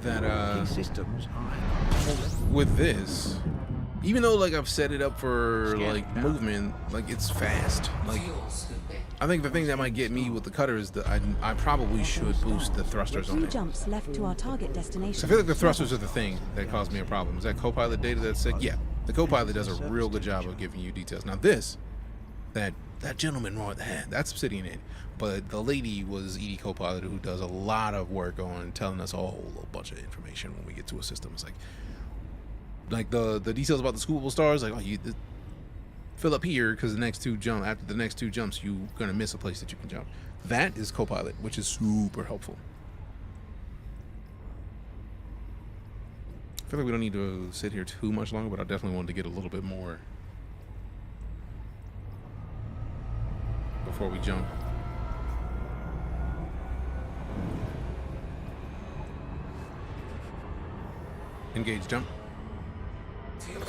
that Key systems are with this, even though like I've set it up for like movement, like it's fast. Like I think the thing that might get me with the cutter is that I probably should boost the thrusters on 2 it. jumps left to our target So destination. I feel like the thrusters are the thing that caused me a problem. Is that Copilot data that's sick? Yeah, the Copilot does a real good job of giving you details. Now this, that gentleman wore the hat, that's Obsidian in, but the lady was ED Copilot, who does a lot of work on telling us a whole bunch of information when we get to a system. It's like the details about the scoopable stars, like, oh, you fill up here because after the next 2 jumps you're gonna miss a place that you can jump. That is Copilot, which is super helpful. I feel like we don't need to sit here too much longer, but I definitely wanted to get a little bit more before we jump. Engage jump.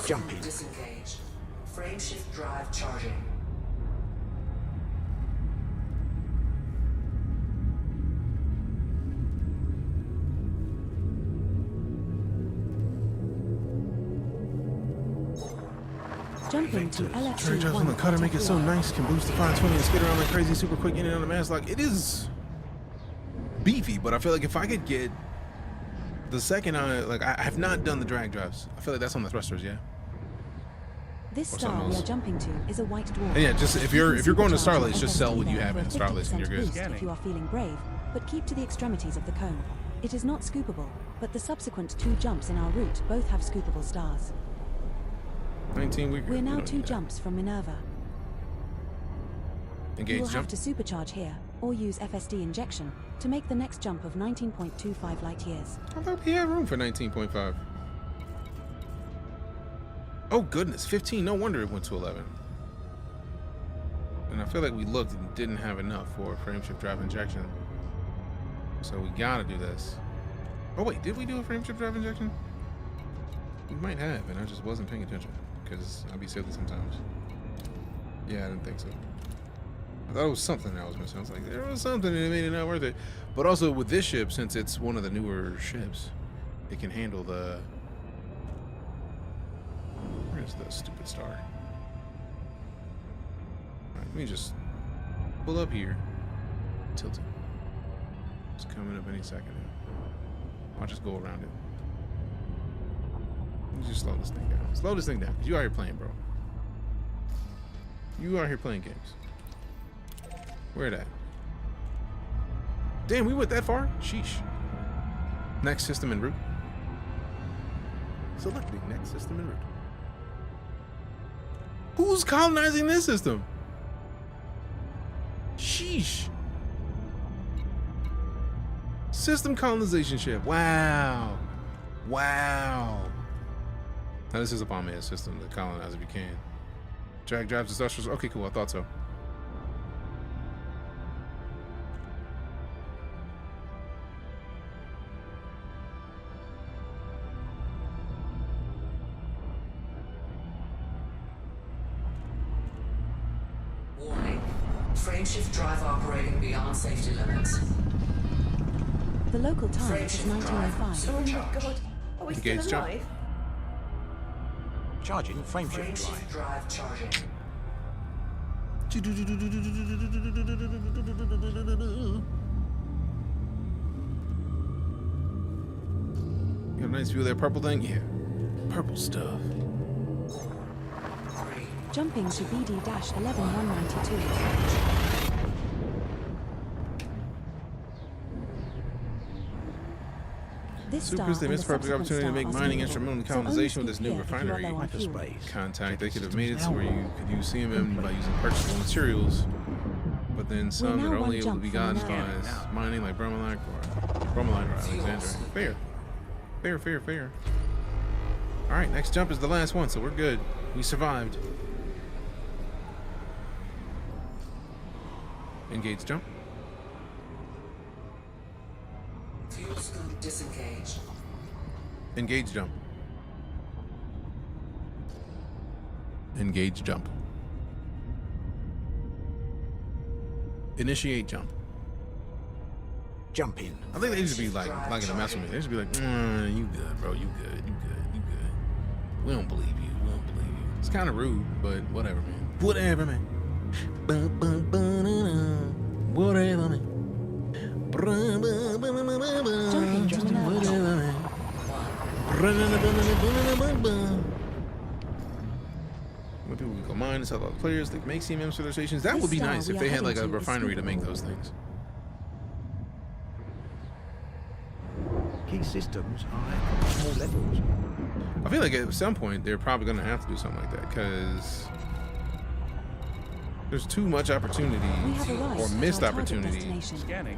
Jumping. Disengaged. Frame shift drive charging. Jumping to LFT Trade drops on the cutter make it so nice. Can boost the 520 and skid around like crazy, super quick in and out of mass lock. It is beefy, but I feel like if I could get the second I have not done the drag drives. I feel like that's on the thrusters, yeah. This Or star something we else. are jumping to is a white dwarf. And yeah, just if You you're can going to supercharge Starlist, just sell FSD what you there have for in a Starlist and you're 50% good. boost if you are feeling brave, but keep to the extremities of the cone. It is not scoopable, but the subsequent 2 jumps in our route both have scoopable stars. 19 week. We're now 2 jumps from Minerva. You Engage will have jump. to supercharge here, or use FSD injection, to make the next jump of 19.25 light years. I thought we had room for 19.5. Oh goodness, 15. No wonder it went to 11. And I feel like we looked and didn't have enough for frame shift drive injection. So we gotta do this. Oh wait, did we do a frame shift drive injection? We might have, and I just wasn't paying attention because I'll be silly sometimes. Yeah, I didn't think so. I thought it was something that was missing. I was like, there was something that made it not worth it. But also with this ship, since it's one of the newer ships, it can handle the... Where's the stupid star? Alright, let me just pull up here. Tilt it. It's coming up any second now. I'll just go around it. Let me just slow this thing down. Slow this thing down, because you out here playing, bro. You out here playing games. Where that? Damn, we went that far? Sheesh. Next system en route. Selecting next system en route. Who's colonizing this system? Sheesh. System colonization ship. Wow. Wow. Now this is a bomb system to colonize if you can. Drag drives the starship. Okay, cool. I thought so. Warning. Frameshift drive operating beyond safety limits. The local time is 1905. Oh my god. Are we Engage still jump. alive? Charging frameshift Frameshift drive charging. You got a nice view of that purple thing? Yeah. Purple stuff. Jumping to BD-11192. This Supers, they star missed a and perfect the opportunity to make subsequent mining stars are instrumental in suitable, so colonization with only this new speak here if you are refinery low on fuel. contact. They could have made it to where you could use CMM by using purchasable materials, but then some that are only able to be gotten by mining like bromelite or Alexandria. Fair. Fair, fair, fair. All right, next jump is the last one, so we're good. We survived. Engage jump. Fuel scoop disengaged. Engage jump. Engage jump. Initiate jump. Jump in. I think they used to be like to mess with me. They used to be like, you good, bro. You good. You good. You good. We don't believe you. We don't believe you. It's kind of rude, but whatever, man. Whatever, man. Whatever, man. When people can go mine and sell all the players, they can make CMMs for their stations. That would be nice if they had like a refinery to make those things. Key systems are at small levels. I feel like at some point they're probably going to have to do something like that because there's too much opportunity or missed opportunity. Scanning.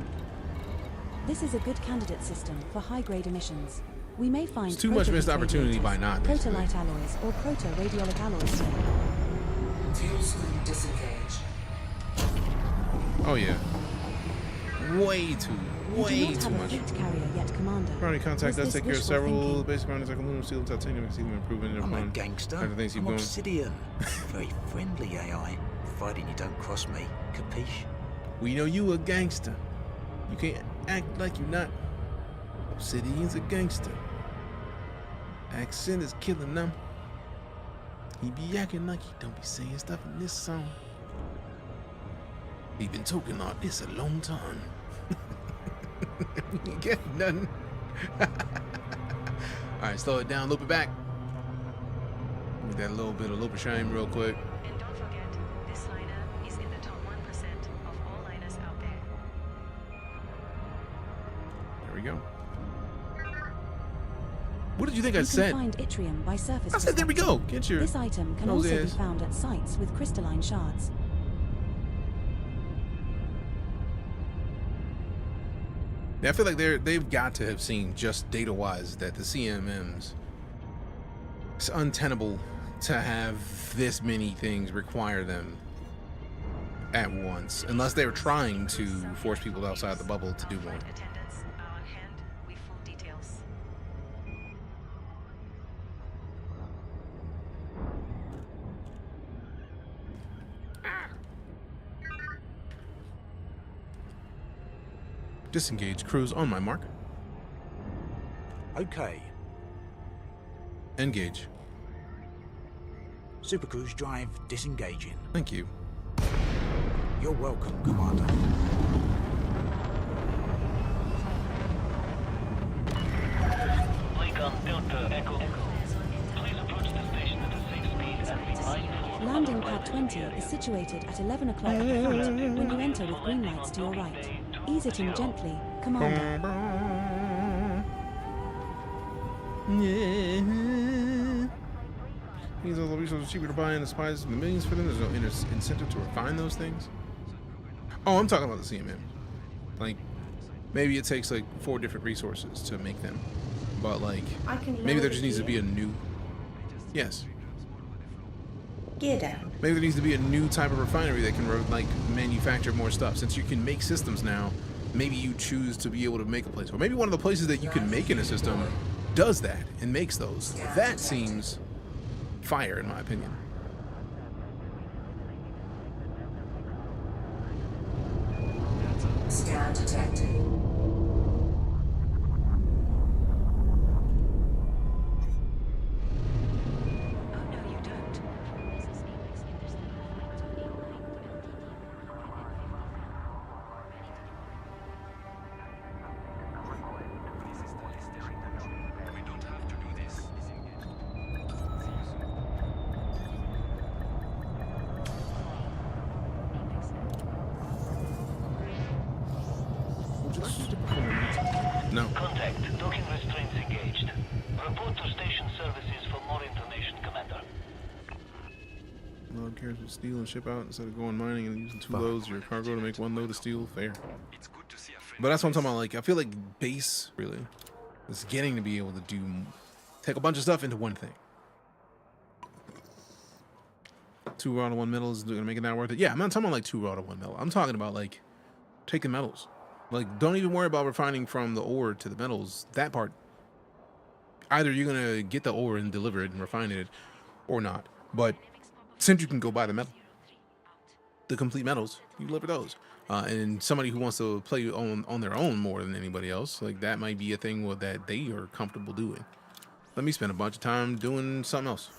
This is a good candidate system for high-grade emissions. We may find It's too much missed opportunity by not. proto-light alloys or proto-radiolic alloys. Fuel scoop disengaged. Oh yeah. Way too much. Carrier yet, Commander. Primary contact does Was take care of this several wishful basic rounds like aluminum, steel, and titanium. See them improving I'm a gangster. I'm obsidian. Very friendly AI. Providing you don't cross me. Capiche? We know you a gangster. You can't act like you're not. Obsidian's a gangster. Accent is killing them. He be acting like he don't be saying stuff in this song. He been talking like this a long time. You get nothing. Alright, slow it down, loop it back. Get that little bit of loop of shame real quick. And don't forget, this liner is in the top 1% of all liners out there. There we go. What did you think I You said? can find yttrium by surface. I said there we go. Get your This item can nose also be ass. found at sites with crystalline shards. Yeah, I feel like they've got to have seen just data-wise that the CMMs, it's untenable to have this many things require them at once, unless they're trying to force people outside the bubble to do more. Attendants are on hand with full details. Disengage cruise on my mark. Okay. Engage. Supercruise drive disengaging. Thank you. You're welcome, Commander. Delta Echo. Please approach the station at a safe speed and be mindful. Landing pad 20 is situated at 11 o'clock at the front when you enter with green lights to your right. Ease it in gently, Commander. Yeah. These are the resources cheaper to buy and the supplies in the millions for them. There's no incentive to refine those things. Oh, I'm talking about the CMM. Like, maybe it takes like 4 different resources to make them. But like, I can maybe lower there the just needs to gear. be a new. Yes. Gear down. Maybe there needs to be a new type of refinery that can like manufacture more stuff. Since you can make systems now, maybe you choose to be able to make a place. Or maybe one of the places that you can make in a system does that and makes those. That seems fire in my opinion. Scan detected. No. Contact. Docking restraints engaged. Report to station services for more information, Commander. Load carriers with steel and ship out instead of going mining and using 2 loads of your cargo to make 1 load of steel. Fair. But that's what I'm talking about. Like, I feel like base really is getting to be able to take a bunch of stuff into one thing. 2 raw to 1 metal is gonna make it not worth it. Yeah, I'm not talking about like 2 raw to 1 metal. I'm talking about like taking metals. Like, don't even worry about refining from the ore to the metals. That part, either you're gonna get the ore and deliver it and refine it, or not. But since you can go buy the metal, the complete metals, you deliver those. And somebody who wants to play on their own more than anybody else, like that might be a thing that they are comfortable doing. Let me spend a bunch of time doing something else,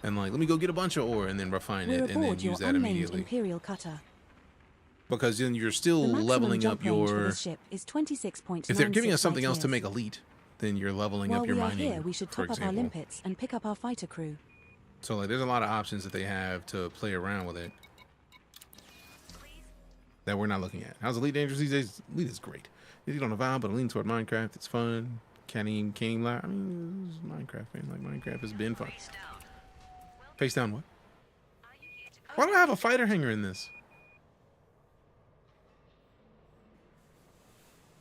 and like let me go get a bunch of ore and then refine it and then use that immediately. Imperial cutter. Because then you're still The maximum leveling jump up range for your. this ship is 26.96 If they're giving us something else to light make elite, then you're leveling While up your we are mining. here, we should for top up our example. limpets and pick up our fighter crew. So like, there's a lot of options that they have to play around with it that we're not looking at. How's EliteDangerous these days? Elite is great. It's on a vibe, but I'm leaning toward Minecraft. It's fun. Can't even lie. I mean, it's Minecraft, man. Like Minecraft has been fun. Face down what? Why do I have a fighter hanger in this?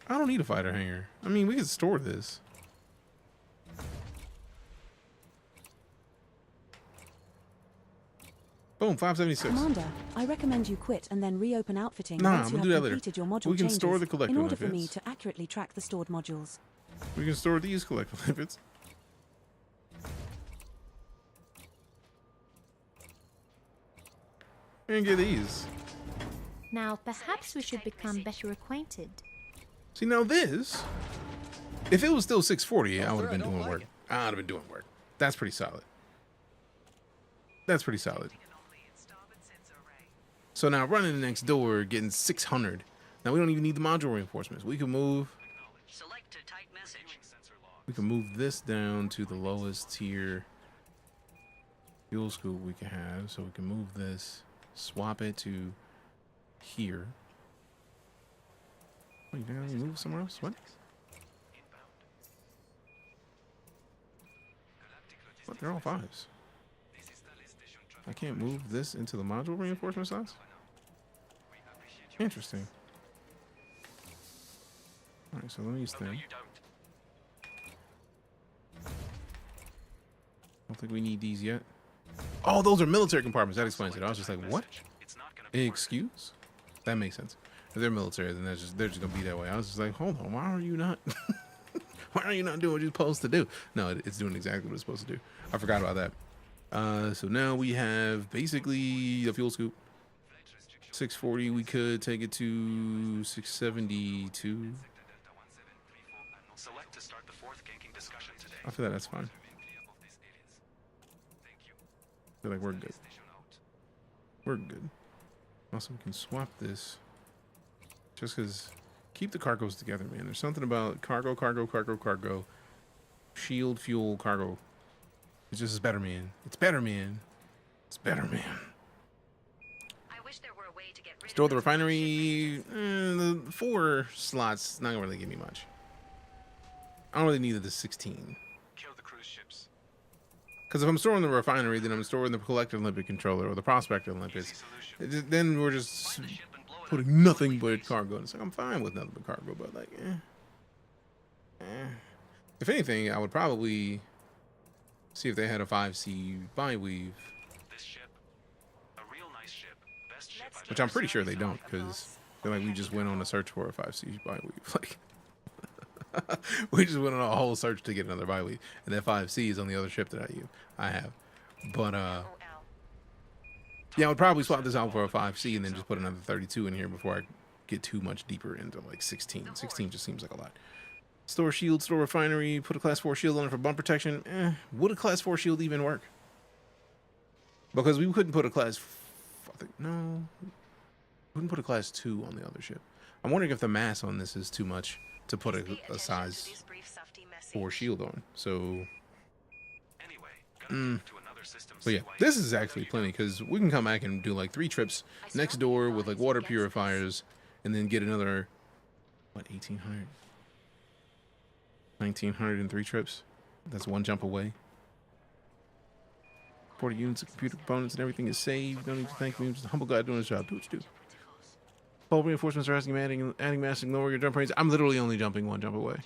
I don't need a fighter hanger. I mean, we can store this. Boom, 576. Commander, I recommend you quit and then reopen outfitting Nah, once you I'm have gonna do that later. completed your module We can changes store the collector in order for me limpets. to accurately track the stored modules. We can store these collector limpets. And get these. Now, perhaps we should become better acquainted. See, now this, if it was still 640, I would have been doing work. I'd have been doing work. That's pretty solid. That's pretty solid. So now running next door, getting 600. Now we don't even need the module reinforcements. We can move. We can move this down to the lowest tier fuel scoop we can have. So we can move this, swap it to here. Wait, now you move somewhere else? What? What? They're all 5s. I can't move this into the module reinforcement slots? Interesting. Alright, so let me use them. Don't think we need these yet. Oh, those are military compartments. That explains it. I was just like, what? Excuse? That makes sense. If they're military, then they're just gonna be that way. I was just like, hold on, why are you not why are you not doing what you're supposed to do? No, it's doing exactly what it's supposed to do. I forgot about that. So now we have basically a fuel scoop. 640, we could take it to 672. I feel like that's fine. I feel like we're good. We're good. Also, we can swap this. Just because, keep the cargoes together, man. There's something about cargo. Shield, fuel, cargo. It's just better, man. It's better, man. It's better, man. Store the refinery. The 4 slots not gonna really give me much. I don't really need the 16. Kill the cruise ships. Because if I'm storing the refinery, then I'm storing the collector limpet controller or the prospector limpets. Then we're just putting nothing but cargo. And it's like, I'm fine with nothing but cargo, but like, If anything, I would probably see if they had a 5C byweave. This ship, a real nice ship, best ship I've Which I'm pretty sure they don't, because they're like, we just went on a search for a 5C byweave. Like, we just went on a whole search to get another byweave, and that 5C is on the other ship that I have. But yeah, I would probably swap this out for a 5C and then just put another 32 in here before I get too much deeper into like 16. 16 just seems like a lot. Store shield, store refinery, put a class 4 shield on it for bump protection. Would a class 4 shield even work? Because we couldn't put a class... no. We couldn't put a class 2 on the other ship. I'm wondering if the mass on this is too much to put a size 4 shield on. So... But yeah, this is actually plenty, because we can come back and do like 3 trips next door with like water purifiers, and then get another, what, 1,800? 1,900 in 3 trips. That's 1 jump away. 40 units of computer components and everything is saved. Don't need to thank me. I'm just a humble guy doing his job. Do what you do. All reinforcements are asking adding mass, ignore your jump range. I'm literally only jumping 1 jump away.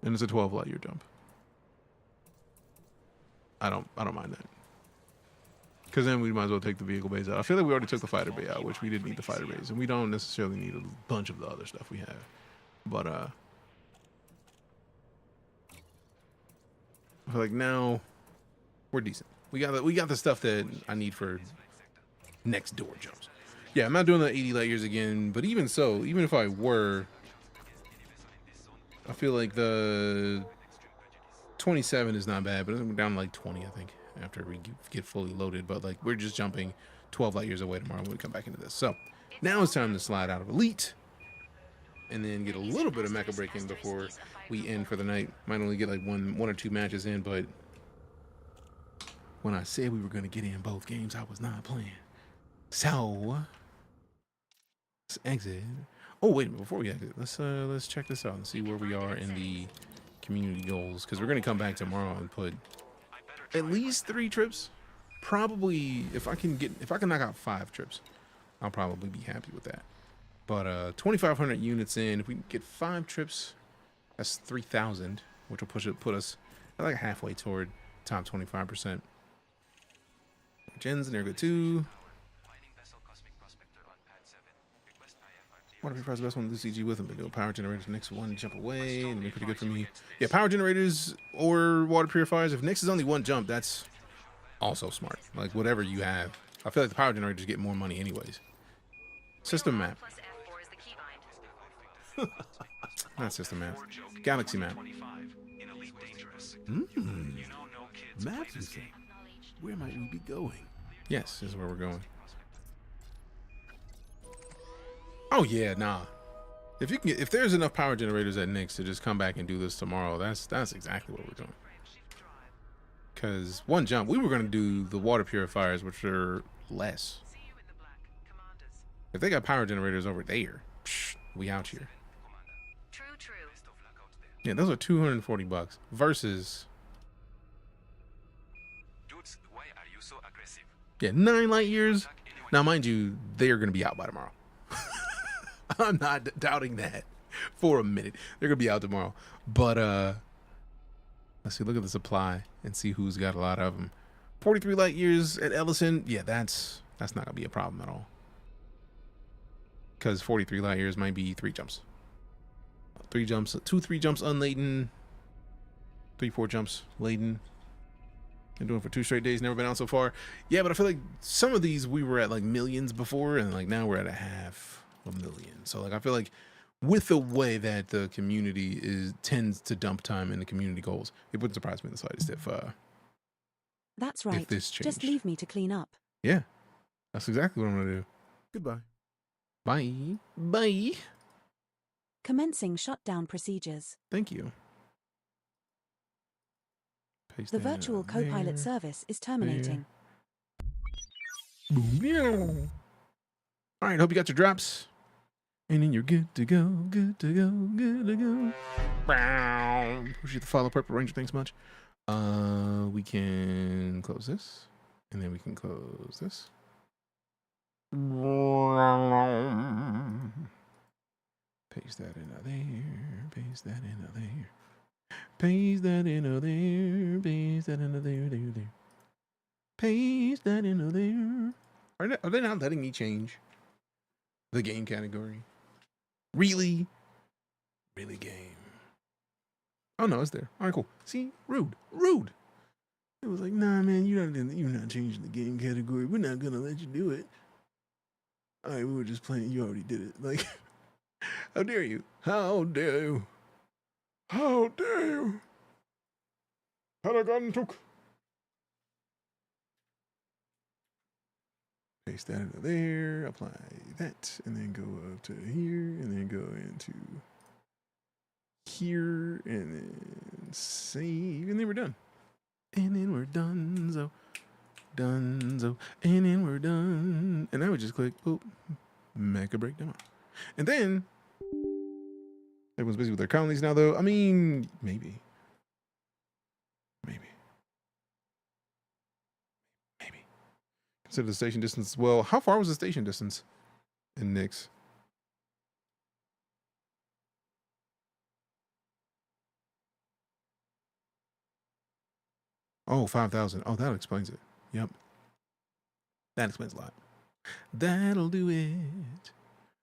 And it's a 12 light year jump. I don't mind that. Because then we might as well take the vehicle bays out. I feel like we already took the fighter bay out, which we didn't need the fighter bays. And we don't necessarily need a bunch of the other stuff we have. But I feel like now we're decent. We got the stuff that I need for next door jumps. Yeah, I'm not doing the 80 light years again, but even so, even if I were, I feel like the 27 is not bad, but we're down to like 20, I think, after we get fully loaded. But like, we're just jumping 12 light years away tomorrow when we come back into this. So now it's time to slide out of Elite and then get a little bit of MechaBreak in before we end for the night. Might only get like one or two matches in, but when I said we were going to get in both games, I was not playing. So let's exit. Oh, wait a minute, before we exit, let's check this out and see where we are in the community goals, because we're going to come back tomorrow and put at least 3 trips. Probably if I can knock out 5 trips, I'll probably be happy with that. But 2,500 units in, if we can get 5 trips, that's 3,000, which will put us like halfway toward top 25%. Gens in there good too. Water purifiers, the best one to do CG with them. But do a power generator next 1 jump away, and they're pretty good for me. Yeah, power generators or water purifiers. If Nyx is only 1 jump, that's also smart. Like whatever you have, I feel like the power generators get more money anyways. System map. Not system map. Galaxy map. Maps, you say? Where might we be going? Yes, this is where we're going. Oh yeah, nah. If there's enough power generators at Nyx to just come back and do this tomorrow, that's exactly what we're doing. Because 1 jump, we were gonna do the water purifiers, which are less. If they got power generators over there, we out here. Yeah, those are $240 versus. Dudes, why are you so aggressive? Yeah, 9 light years. Now, mind you, they are gonna be out by tomorrow. I'm not doubting that for a minute. They're gonna be out tomorrow. But let's see, look at the supply and see who's got a lot of them. 43 light years at Ellison. Yeah, that's not gonna be a problem at all. Because 43 light years might be 3 jumps. 3 jumps, 3 jumps unladen. 3-4 jumps laden. Been doing it for 2 straight days, never been out so far. Yeah, but I feel like some of these we were at like millions before, and like now we're at 500,000. So like I feel like with the way that the community tends to dump time in the community goals, it wouldn't surprise me in the slightest if that's right. If this changed. Just leave me to clean up. Yeah, that's exactly what I'm gonna do. Goodbye. Bye. Bye. Commencing shutdown procedures. Thank you. Paste The that virtual co-pilot there. service is terminating. Boom. All right, hope you got your drops. And then you're good to go, good to go, good to go. Appreciate the follow, Purple Ranger. Thanks much. We can close this. And then we can close this. Paste that in there. Paste that in there. Paste that in there. Paste that in there. Paste that in there. Are they not letting me change the game category? Really? Really game? Oh no, it's there. All right, cool. See, rude. It was like, nah, man, you're not changing the game category. We're not gonna let you do it. All right, we were just playing. You already did it. Like, how dare you? How dare you? How dare you? Paragon took. Paste that into there. Apply that, and then go up to here, and then go into here, and then save, and then we're done. And then we're done, and then we're done. And I would just click, boop, MechaBreak demo. And then, everyone's busy with their colonies now, though. I mean, maybe. Consider the station distance as well. How far was the station distance in Nyx? Oh, 5,000. Oh, that explains it. Yep. That explains a lot. That'll do it.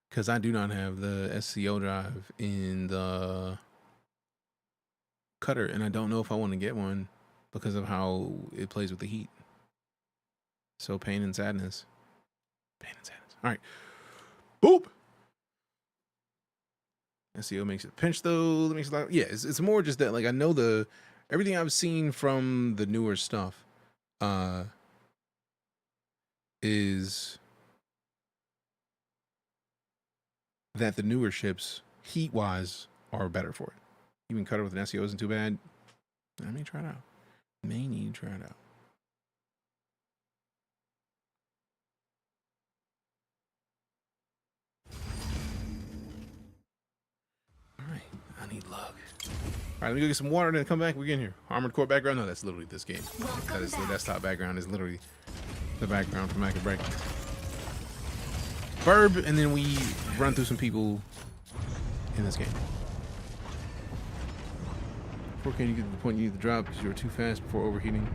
Because I do not have the SCO drive in the cutter, and I don't know if I want to get one because of how it plays with the heat. So pain and sadness. Pain and sadness. All right. Boop. SEO makes it pinch though. That makes it loud. Yeah, it's more just that, like, I know everything I've seen from the newer stuff is that the newer ships, heat wise, are better for it. Even cutter with an SEO isn't too bad. I may try it out. May need to try it out. I need luck. All right, let me go get some water and then come back. We're getting here. Armored Core background? No, that's literally this game. That is the desktop background. Is literally the background for MechaBreak. Burb, and then we run through some people in this game. Before can you get to the point you need to drop because you're too fast before overheating?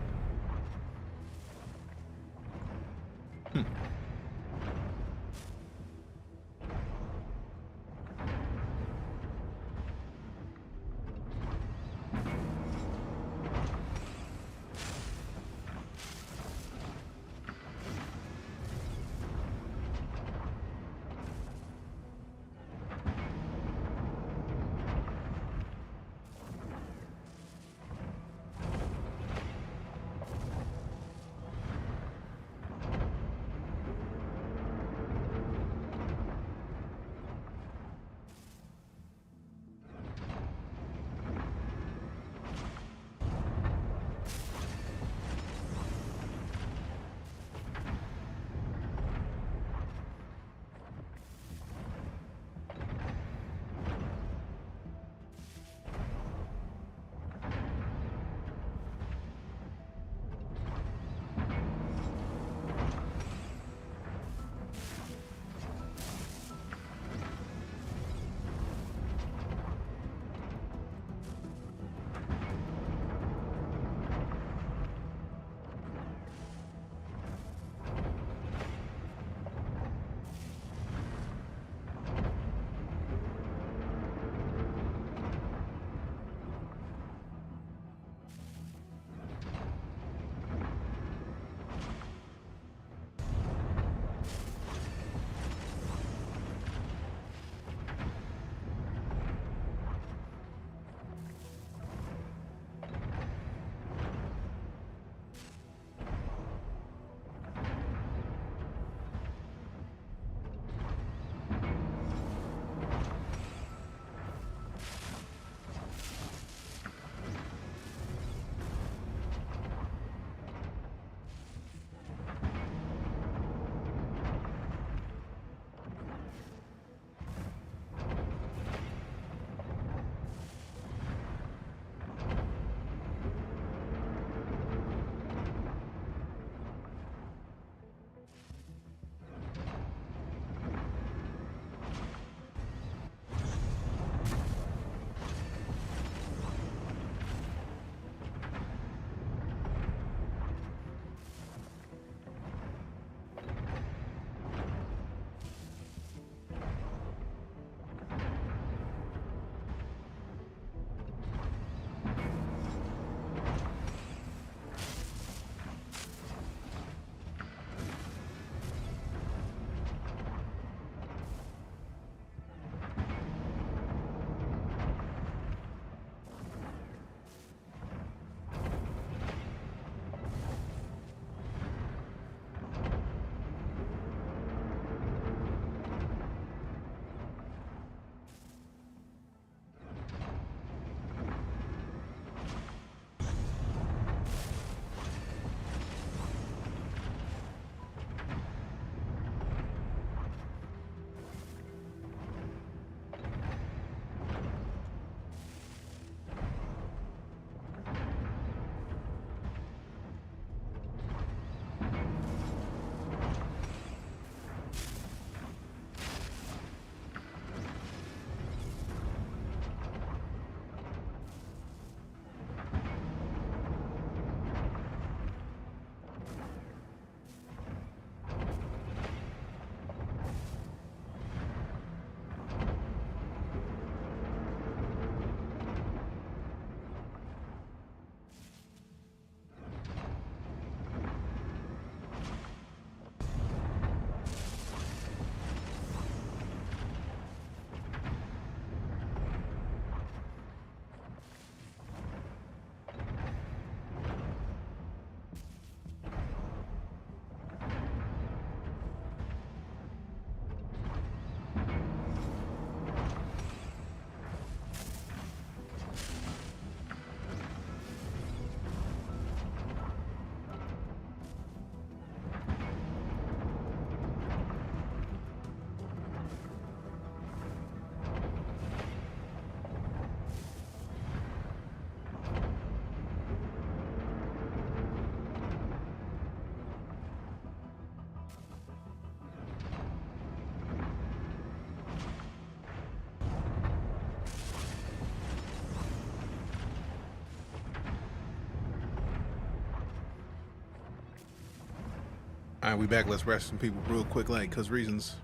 Alright, we back. Let's rest some people real quick, like, cause reasons.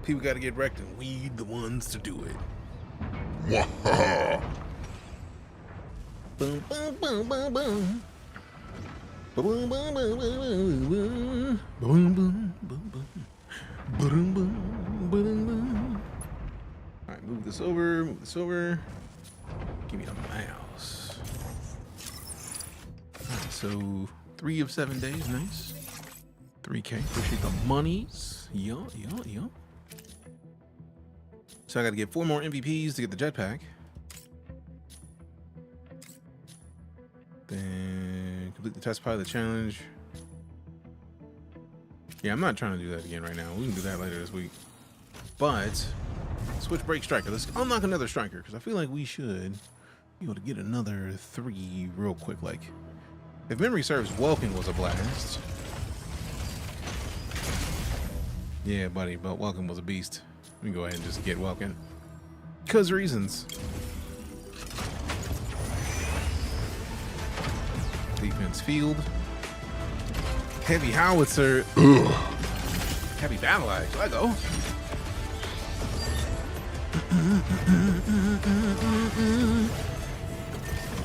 People gotta get wrecked, and we the ones to do it. Boom, boom, boom, boom, boom. Boom, boom, boom, boom, boom, boom, boom, boom, boom, boom, boom. Alright, move this over, move this over. Give me the mouse. Alright, so 3 of 7 days, nice. 3K, appreciate the monies. Yeah. So I gotta get 4 more MVPs to get the jetpack. Then complete the test pilot challenge. Yeah, I'm not trying to do that again right now. We can do that later this week. But switch break striker. Let's unlock another striker because I feel like we should be able to get another 3 real quick. Like, if memory serves, Welkin was a blast. Yeah, buddy, but Welkin was a beast. Let me go ahead and just get Welkin. Cause reasons. Defense field. Heavy howitzer. Ugh. Heavy battle axe. Let go.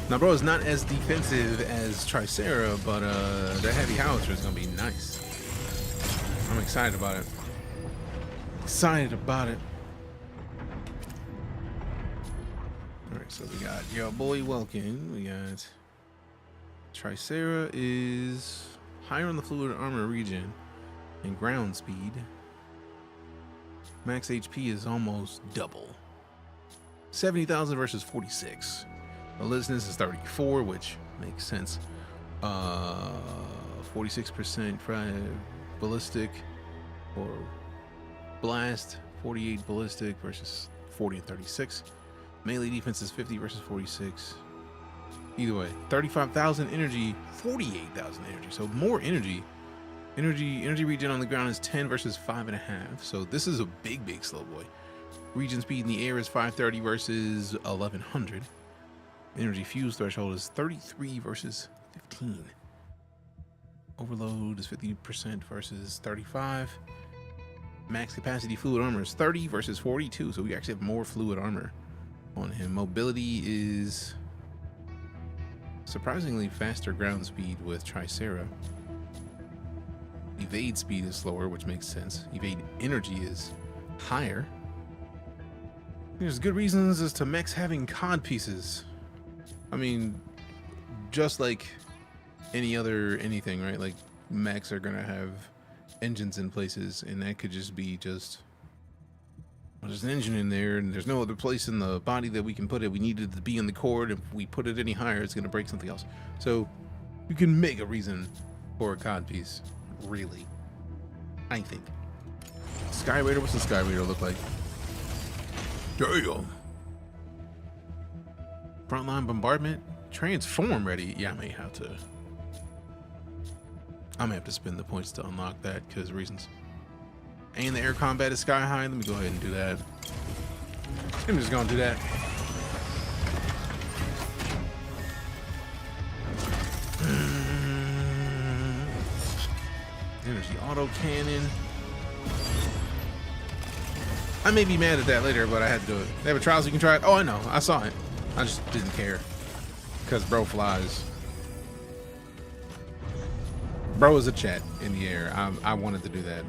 Now, bro, it's not as defensive as Tricera, but that heavy howitzer is gonna be nice. I'm excited about it. Excited about it. All right, so we got your boy Welkin. We got Tricera is higher on the fluid armor region and ground speed. Max HP is almost double. 70,000 versus 46. Ballisticness is 34, which makes sense. 46% ballistic or blast, 48 ballistic versus 40 and 36. Melee defense is 50 versus 46. Either way, 35,000 energy, 48,000 energy. So more energy. Energy regen on the ground is 10 versus 5.5. So this is a big slow boy. Regen speed in the air is 530 versus 1100. Energy fuse threshold is 33 versus 15. Overload is 50% versus 35. Max capacity fluid armor is 30 versus 42. So we actually have more fluid armor on him. Mobility is surprisingly faster ground speed with Tricera. Evade speed is slower, which makes sense. Evade energy is higher. There's good reasons as to mechs having cod pieces. I mean, just like any other anything, right? Like mechs are gonna have engines in places, and that could just be just well, there's an engine in there, and there's no other place in the body that we can put it. We need it to be in the cord. If we put it any higher, it's gonna break something else. So you can make a reason for a cod piece, really. I think. Sky Raider, what's the Sky Raider look like? Damn. Frontline bombardment, transform ready. Yeah, I may have to. I'm gonna have to spend the points to unlock that because reasons. And the air combat is sky high. Let me go ahead and do that. I'm just gonna do that. Energy auto cannon. I may be mad at that later, but I had to do it. They have a trial so you can try it. Oh, I know. I saw it. I just didn't care because bro flies. Bro is a chat in the air. I wanted to do that.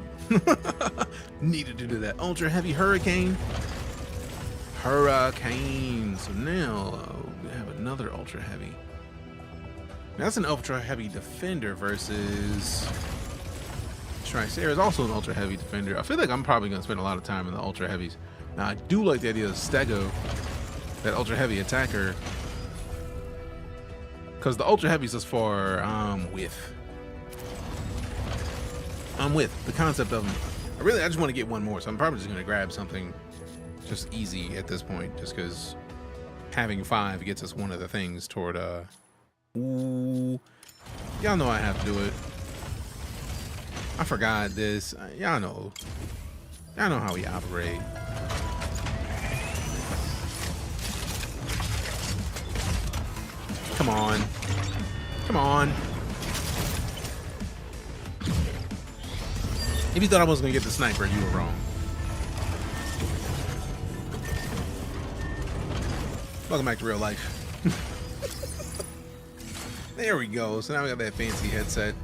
Needed to do that. Ultra heavy hurricane. So now we have another ultra heavy. That's an ultra heavy defender versus Tricera is also an ultra heavy defender. I feel like I'm probably gonna spend a lot of time in the ultra heavies. Now I do like the idea of Stego, that ultra heavy attacker, because the ultra heavies thus far I'm with the concept of them. I just want to get one more, so I'm probably just gonna grab something just easy at this point, just because having 5 gets us one of the things toward ooh, y'all know I have to do it. I forgot this. Y'all know how we operate. Come on. If you thought I was gonna get the sniper, you were wrong. Welcome back to real life. There we go. So now we got that fancy headset.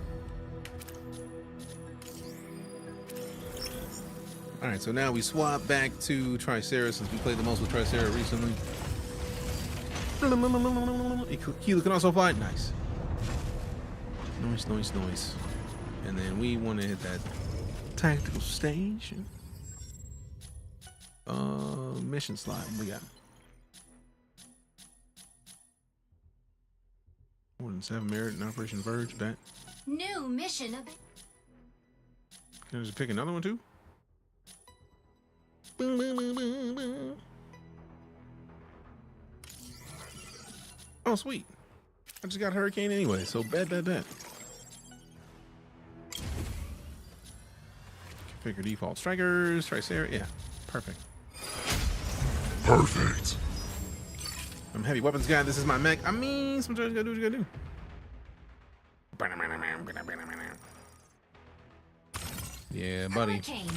Alright, so now we swap back to Triceratops since we played the most with Triceratops recently. Kilo can also fly. Nice. Noise, noise, noise. And then we want to hit that tactical stage. Mission slot. We got more than 7 merit in Operation Verge. Bet. New mission. Can I just pick another one too? Boom, boom, boom, boom, boom. Oh, sweet. I just got Hurricane anyway, so bet. Configure default strikers, Triceratops. Yeah, perfect. Perfect. I'm heavy weapons guy. This is my mech. I mean, sometimes you gotta do what you gotta do. Yeah, buddy. Hurricane,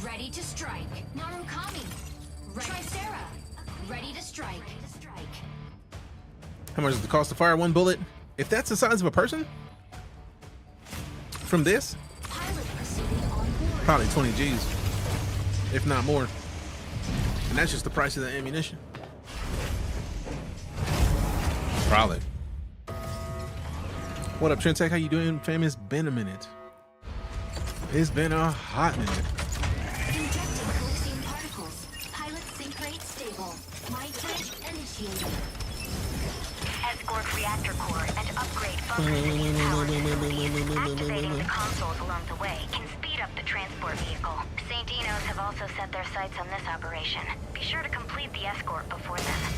ready to strike. Narukami, Tricera, ready to strike. How much does it cost to fire one bullet? If that's the size of a person? From this? Probably 20 G's. If not more. And that's just the price of the ammunition. Probably. What up, Trentech? How you doing, fam? It's been a minute. It's been a hot minute. Injecting Coliseum particles. Pilot sync rate stable. Might bridge initiated. Escort reactor core and upgrade bunker power facilities. Activating the consoles along the way can speed up the transport vehicle. St. Dino's have also set their sights on this operation. Be sure to complete the escort before then.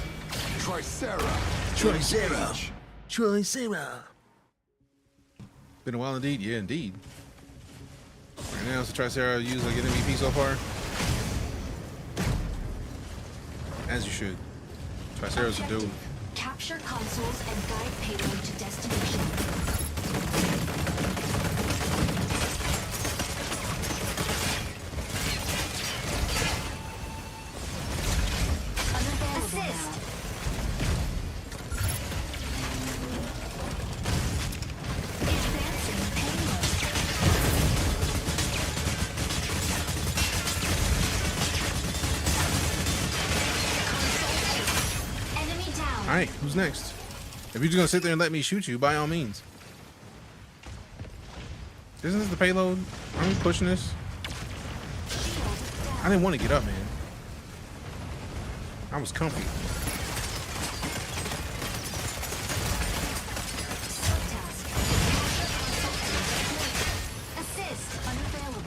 Triceratops. Been a while indeed. Yeah, indeed. Right now, it's the Triceratops used like an MVP so far. As you should. Triceratops are dope. Capture consoles and guide payload to destination. Assist. Advancing payload. Enemy down. All right, who's next? If you're just gonna sit there and let me shoot you, by all means. Isn't this the payload? Aren't we pushing this? I didn't want to get up, man. I was comfy.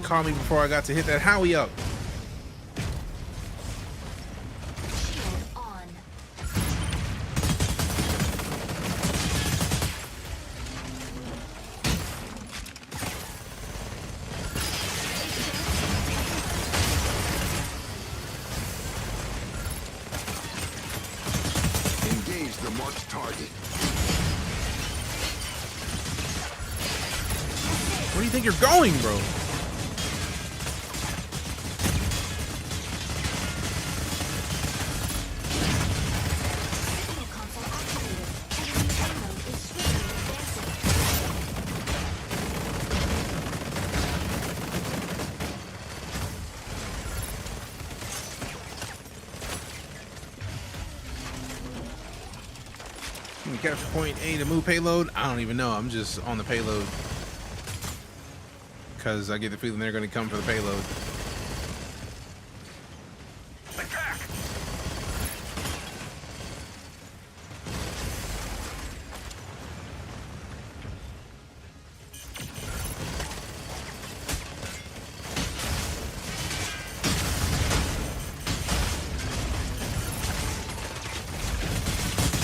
Call me before I got to hit that Howie up. Engage the marked target. Where do you think you're going, bro? Capture point A to move payload. I don't even know. I'm just on the payload because I get the feeling they're going to come for the payload. Attack!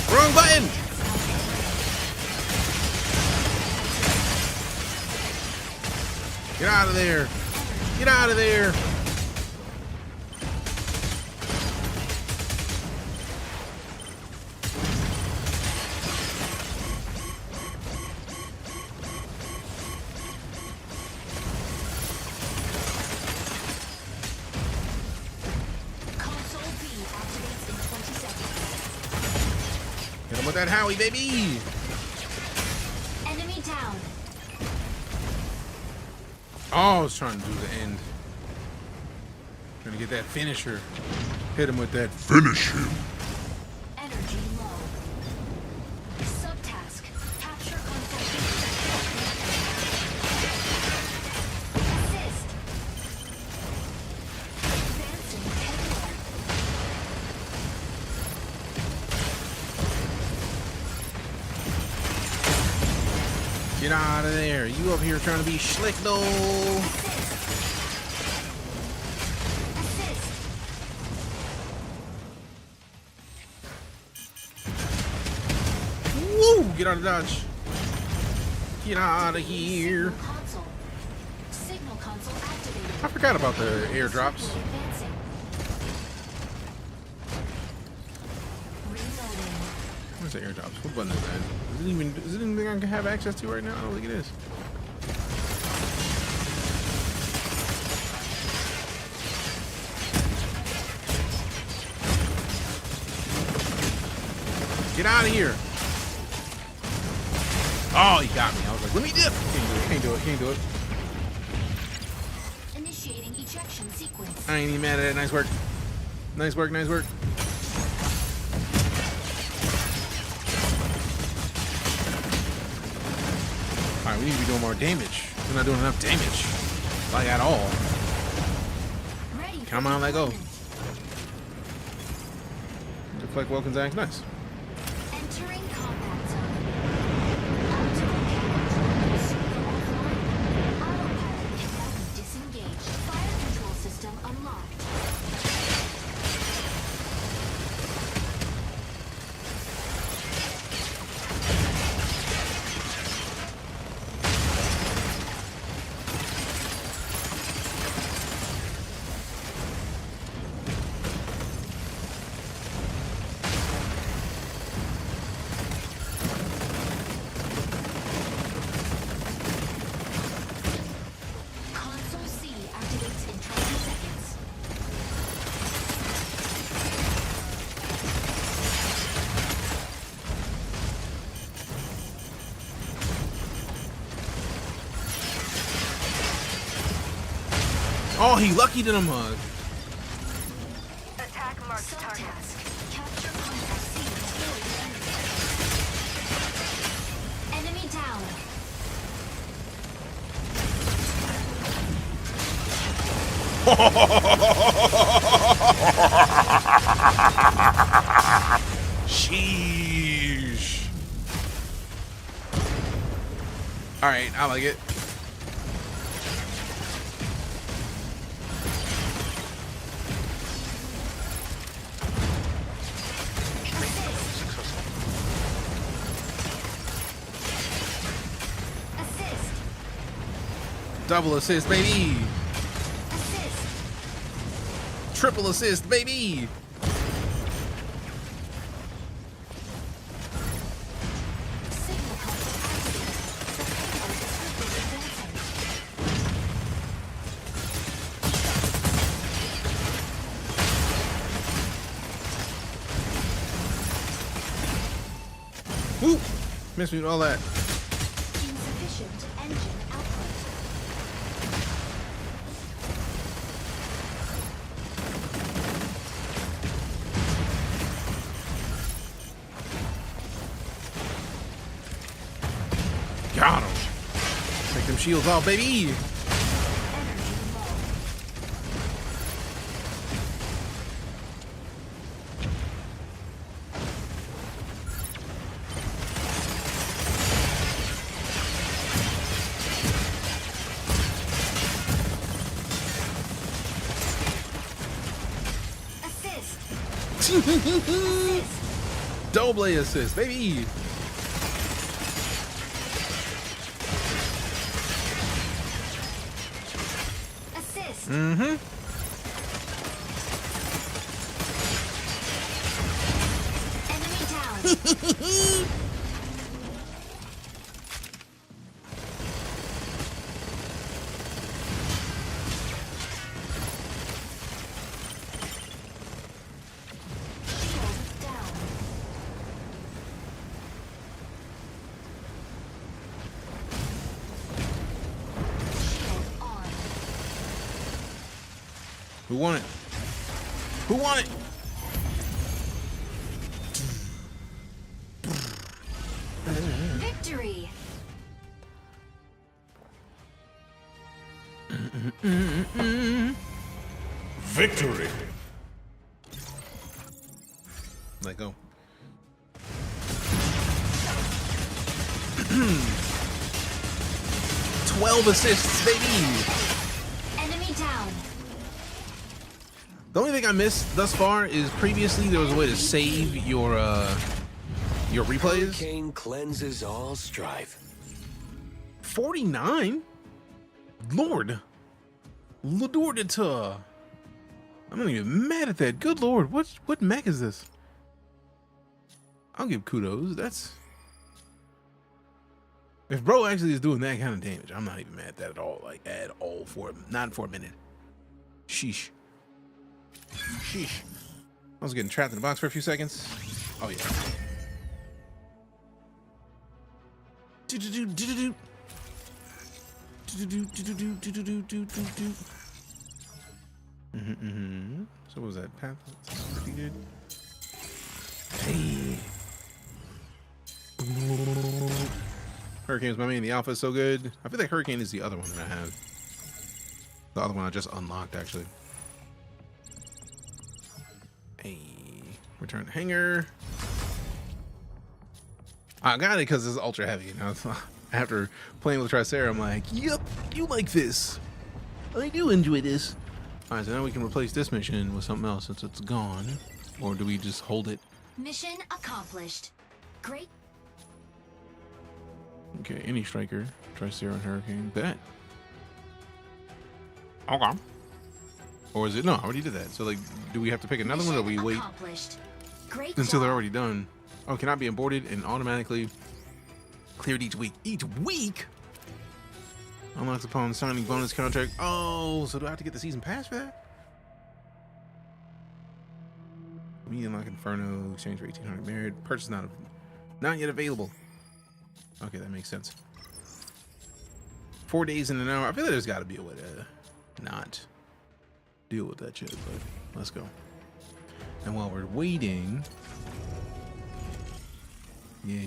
Wrong button! Get out of there! Get out of there! Hit him with that Howie, baby. Enemy down. Oh, I was trying to do the end. Trying to get that finisher. Hit him with that. Finish him. Energy low. Subtask. Capture console. Assist. Advancing payload. Get out of there. You up here trying to be slick though. Woo! Get out of dodge. Get out of here. Signal console activated. I forgot about the airdrops. Advancing. Reloading. Where's the airdrops? What button is that? Is it anything I can have access to right now? I don't think it is. Get out of here. Oh, he got me. I was like, let me dip. Can't do it. Can't do it. Initiating ejection sequence. I ain't even mad at it. Nice work. Nice work. Nice work. Alright, we need to be doing more damage. We're not doing enough damage. Like at all. Come on, let go. Deflect Welkin's axe. Nice. Entering combat zone. Optical controls offline. Autopilot cannot be disengaged. Fire control system unlocked. Console C activates in 20 seconds. Oh, he luckied in a mug. Attack marked targets. Capture console C. Enemy down. Sheesh. All right, I like it. Assist. Double assist, baby. Assist. Triple assist, baby. Signal console activated. The payload is quickly advancing. Woo! Missed me with all that. Insufficient engine output. Got him. Take them shields off, baby. Double assist, baby. Assist. Mm-hmm. Enemy down. Who won it? Who won it? Victory! Victory! Let go. 12 assists, baby! Enemy down. The only thing I missed thus far is previously there was a way to save your replays. Hurricane cleanses all strife. 49? Lord. Lordita. I'm not even mad at that. Good lord. What mech is this? I'll give kudos. That's... If bro actually is doing that kind of damage, I'm not even mad at that at all. Like, at all. Not for a minute. Sheesh. Sheesh. I was getting trapped in the box for a few seconds. Oh, yeah. So what was that? Path defeated. Hey. Hurricane's my main. The alpha is so good. I feel like Hurricane is the other one that I have. The other one I just unlocked, actually. Hey. Return to hangar. I got it because it's ultra heavy. You know? After playing with Tricera, I'm like, yep, you like this. I do enjoy this. Alright, so now we can replace this mission with something else since it's gone. Or do we just hold it? Mission accomplished. Great. Okay, any striker. Tricera and Hurricane. Bet. Okay. Or is it? No, I already did that. So, like, do we have to pick another one or we wait until they're already done? Oh, cannot be aborted and automatically cleared each week. Each week? Unlocks upon signing bonus contract. Oh, so do I have to get the season pass for that? Me unlock Inferno, exchange for 1800 merit. Purchase not yet available. Okay, that makes sense. 4 days in an hour. I feel like there's got to be a way to not deal with that shit, but let's go. And while we're waiting... Yeah.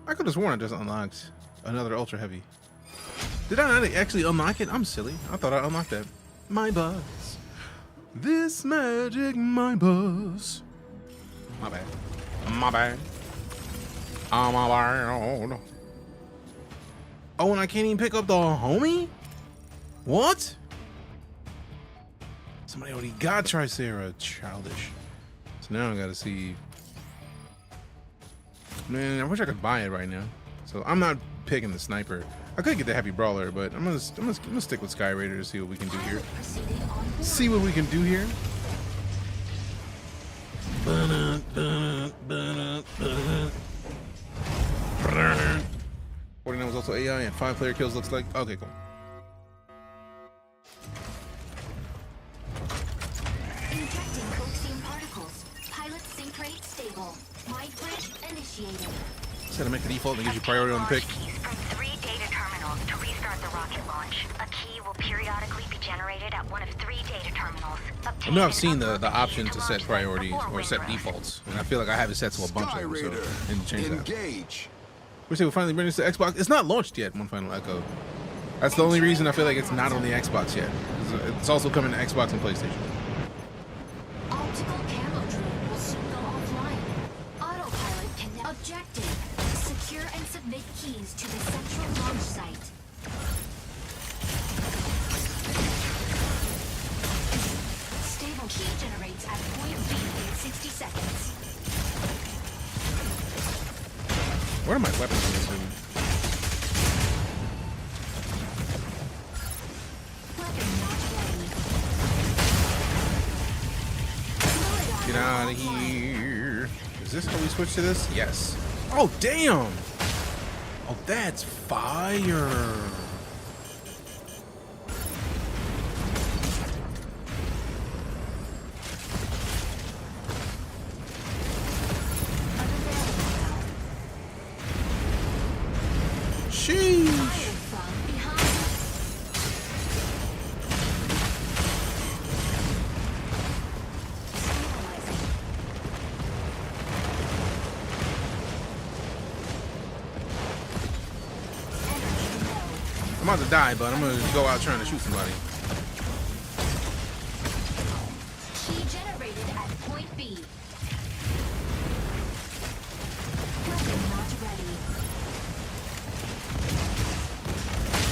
I could have sworn I just unlocked another ultra heavy. Did I not actually unlock it? I'm silly. I thought I unlocked that. My buzz. This magic, my buzz. My bad. My bad. Oh, my bad. Oh, and I can't even pick up the homie? What? Somebody already got Tricera. Childish. So now I gotta see. Man, I wish I could buy it right now. So I'm not picking the sniper. I could get the heavy brawler, but I'm gonna stick with Sky Raider to see what we can do here. See what we can do here. 49 was also AI and 5 player kills. Looks like okay, cool. Injecting coaxium particles. Pilot sync rate stable. Mind bridge initiated. Set to make the default that gives you priority on the pick. From 3 data terminals to restart the rocket launch. A key will periodically be generated at one of 3 data terminals. I know I've seen the option to set priorities or set defaults, and I feel like I have it set to a bunch of them, so I need to change that. We say we'll finally bring this to Xbox. It's not launched yet, One Final Echo. That's the only reason I feel like it's not on the Xbox yet. It's also coming to Xbox and PlayStation. Optical camo drone will soon go offline. Autopilot can now objective. Secure and submit keys to the central launch site. Stable key generates at point B in 60 seconds. Where are my weapons in this room? Get out of here. Is this how we switch to this? Yes. Oh, damn. Oh, that's fire. about to die, but I'm gonna go out trying to shoot somebody. Key generated at point B. Weapon not ready.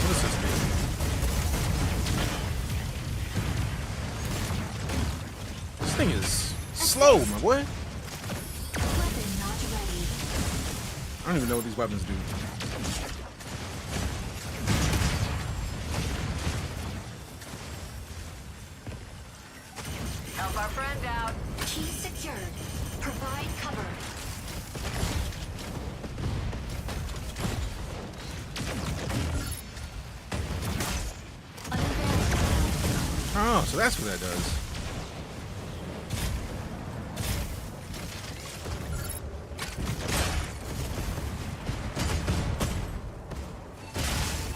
What is this thing? This thing is slow, my boy. Weapon not ready. I don't even know what these weapons do. Help our friend out. Key secured. Provide cover. Oh, so that's what that does.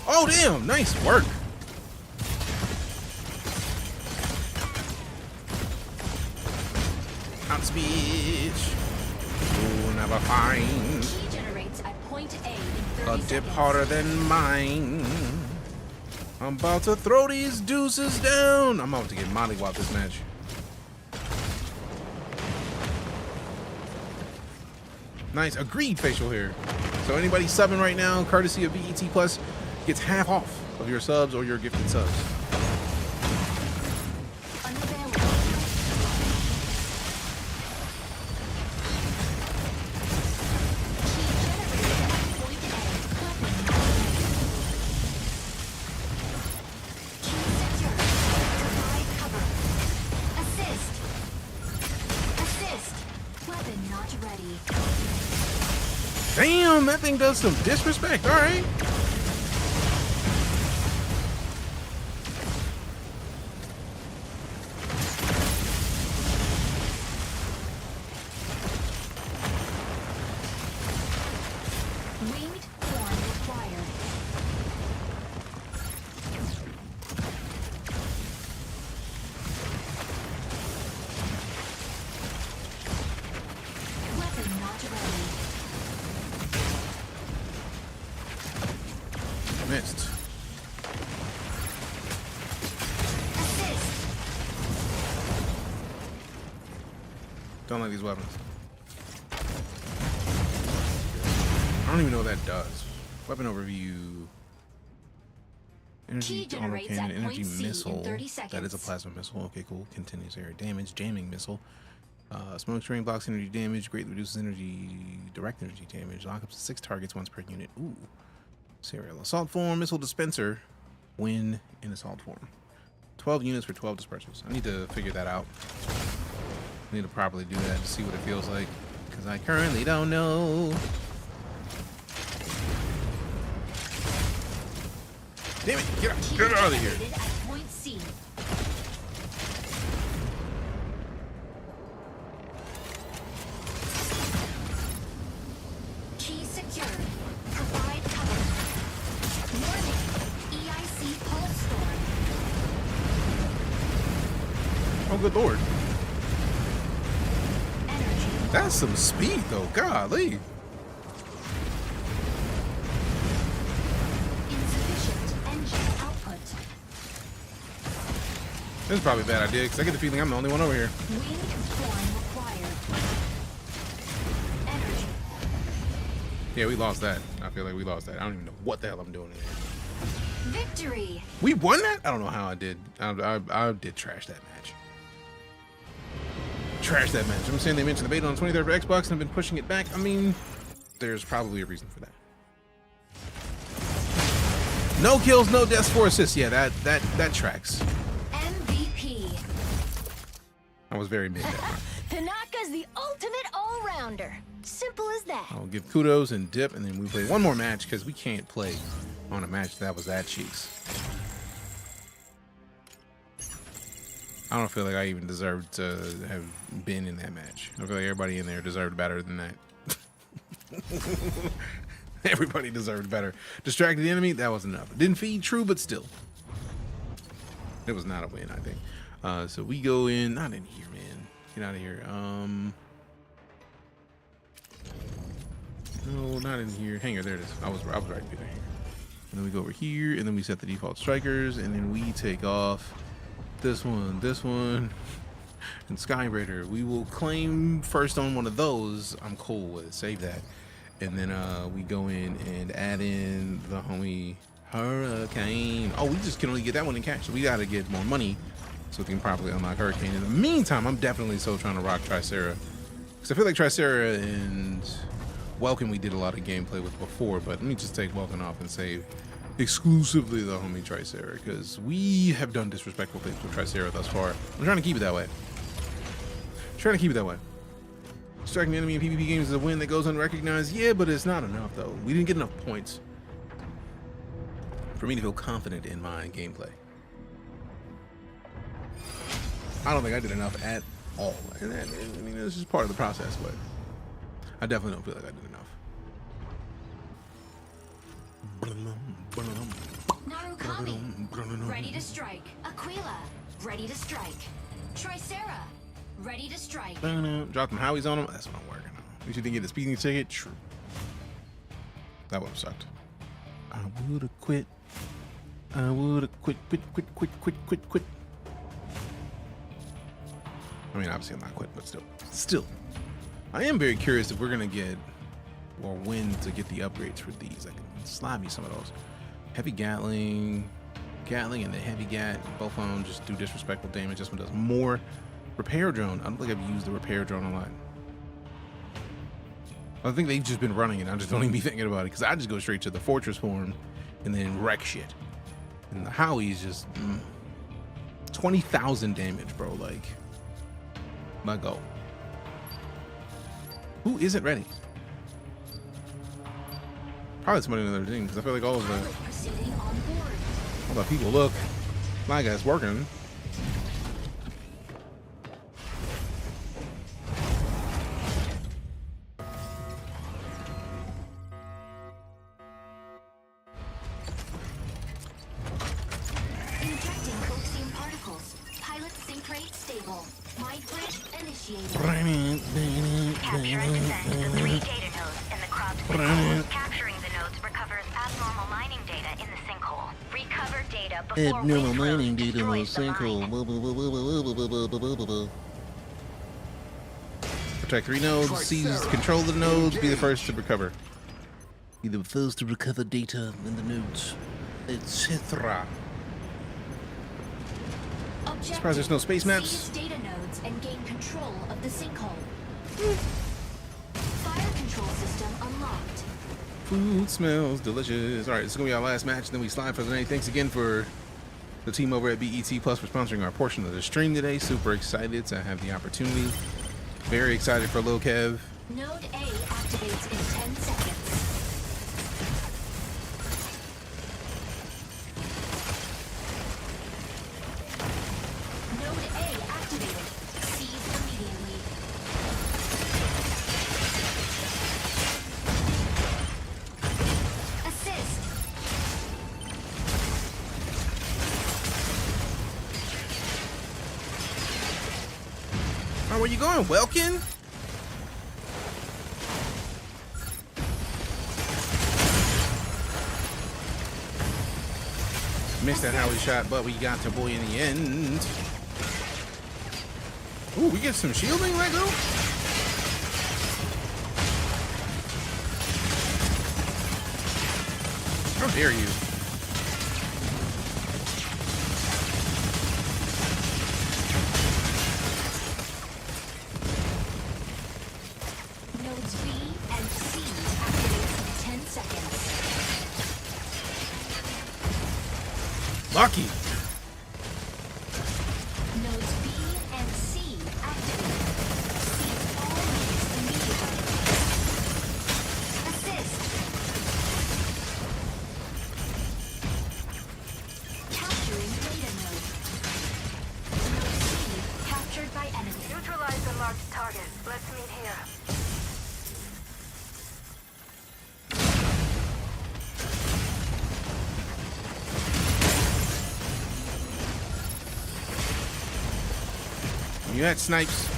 Oh, damn. Nice work. Out speech. You'll never find Key generates at point A in 30 a seconds. dip harder than mine. I'm about to throw these deuces down. I'm about to get mollywopped this match. Nice. Agreed facial hair. So anybody subbing right now, courtesy of BET Plus, gets half off of your subs or your gifted subs. Damn, that thing does some disrespect. All right. Winged form required. Weapon not ready. Missed. Don't like these weapons. I don't even know what that does. Weapon overview. Energy generates autocannon, at energy point C in missile. 30 That is a seconds. plasma missile. Okay, cool. Continuous area damage. Jamming missile. Smoke screen blocks energy damage. Greatly reduces direct energy damage. Lock up to 6 targets once per unit. Ooh. Serial assault form. Missile dispenser. When in assault form. 12 units for 12 dispersals. I need to figure that out. I need to properly do that to see what it feels like. Because I currently don't know. Damn it! Get out of here! At point C. Key secured. Provide cover. Warning. EIC pulse storm. Oh, good lord. Energy. That's some speed, though. Golly. Insufficient engine output. This is probably a bad idea because I get the feeling I'm the only one over here. Winged form required. Energy. Yeah, we lost that. I feel like we lost that. I don't even know what the hell I'm doing in here. Victory. We won that? I don't know how I did. I did trash that match. Trash that match. I'm saying they mentioned the beta on the 23rd for Xbox and I've been pushing it back. I mean, there's probably a reason for that. No kills, no deaths, 4 assists. Yeah, that tracks. MVP. I was very mid that time. Tanaka's the ultimate all-rounder. Simple as that. I'll give kudos and dip, and then we play one more match because we can't play on a match that was that cheeks. I don't feel like I even deserved to have been in that match. I feel like everybody in there deserved better than that. Everybody deserved better. Distracted the enemy, that wasn't enough. It didn't feed true, but still. It was not a win, I think. So we go in, not in here, man. Get out of here. No, not in here. Hangar, there it is. I was right there. And then we go over here, and then we set the default strikers, and then we take off this one, and Sky Raider. We will claim first on one of those. I'm cool with it. Save that. And then we go in and add in the homie Hurricane. Oh, we just can only get that one in cash. So we got to get more money so we can properly unlock Hurricane. In the meantime, I'm definitely still trying to rock Tricera. Because I feel like Tricera and Welkin we did a lot of gameplay with before, but let me just take Welkin off and save exclusively the homie Tricera, because we have done disrespectful things with Tricera thus far. I'm trying to keep it that way. Striking the enemy in PvP games is a win that goes unrecognized. Yeah, but it's not enough though. We didn't get enough points for me to feel confident in my gameplay. I don't think I did enough at all. And I mean, this is part of the process, but I definitely don't feel like I did enough. Narukami, ready to strike. Aquila, ready to strike. Tricera, ready to strike. Drop them howies on them. That's what I'm working on. You didn't get a speeding ticket? True. That would have sucked. I would have quit. I would have quit. I mean, obviously I'm not quitting, but still. I am very curious if we're gonna get or when to get the upgrades for these. I can slide me some of those. Heavy Gatling and the heavy Gat, both of them just do disrespectful damage. This one does more. Repair drone. I don't think I've used the repair drone a lot. I think they've just been running it. I just don't even be thinking about it because I just go straight to the fortress form and then wreck shit. And the Howie's just 20,000 damage, bro. Like, my goal. Who isn't ready? Probably somebody in another team because I feel like all the people look. My guy's working. Injecting coaxium particles. Pilot sync rate stable. Mind bridge initiated. Capture and defend the 3 data nodes in the cropped sinkhole. Capturing the nodes recovers abnormal mining data in the sinkhole. Recover data before Abnormal mining data in the sinkhole. Protect 3 nodes. Seize control of the nodes. Be the first to recover. Be the first to recover data in the nodes, etc. Surprised there's no space maps. Seize data nodes and gain control of the sinkhole. Fire control system unlocked. Food smells delicious. All right, this is gonna be our last match. Then we slide for the night. Thanks again for the team over at BET Plus for sponsoring our portion of the stream today. Super excited to have the opportunity. Very excited for Lil Kev. Node A activates in 10 seconds. Node A activated. Seize immediately. Assist. Oh, where you going, Welkin? Missed that Howie shot, but we got the boy in the end. Ooh, we get some shielding, Lego? How dare you? Nodes B and C activate in 10 seconds. Lucky. Nodes B and C activate. Seize all nodes immediately. Assist. Capturing data node. Node C captured by enemy. Neutralize the marked target. Let's meet here. You had snipes.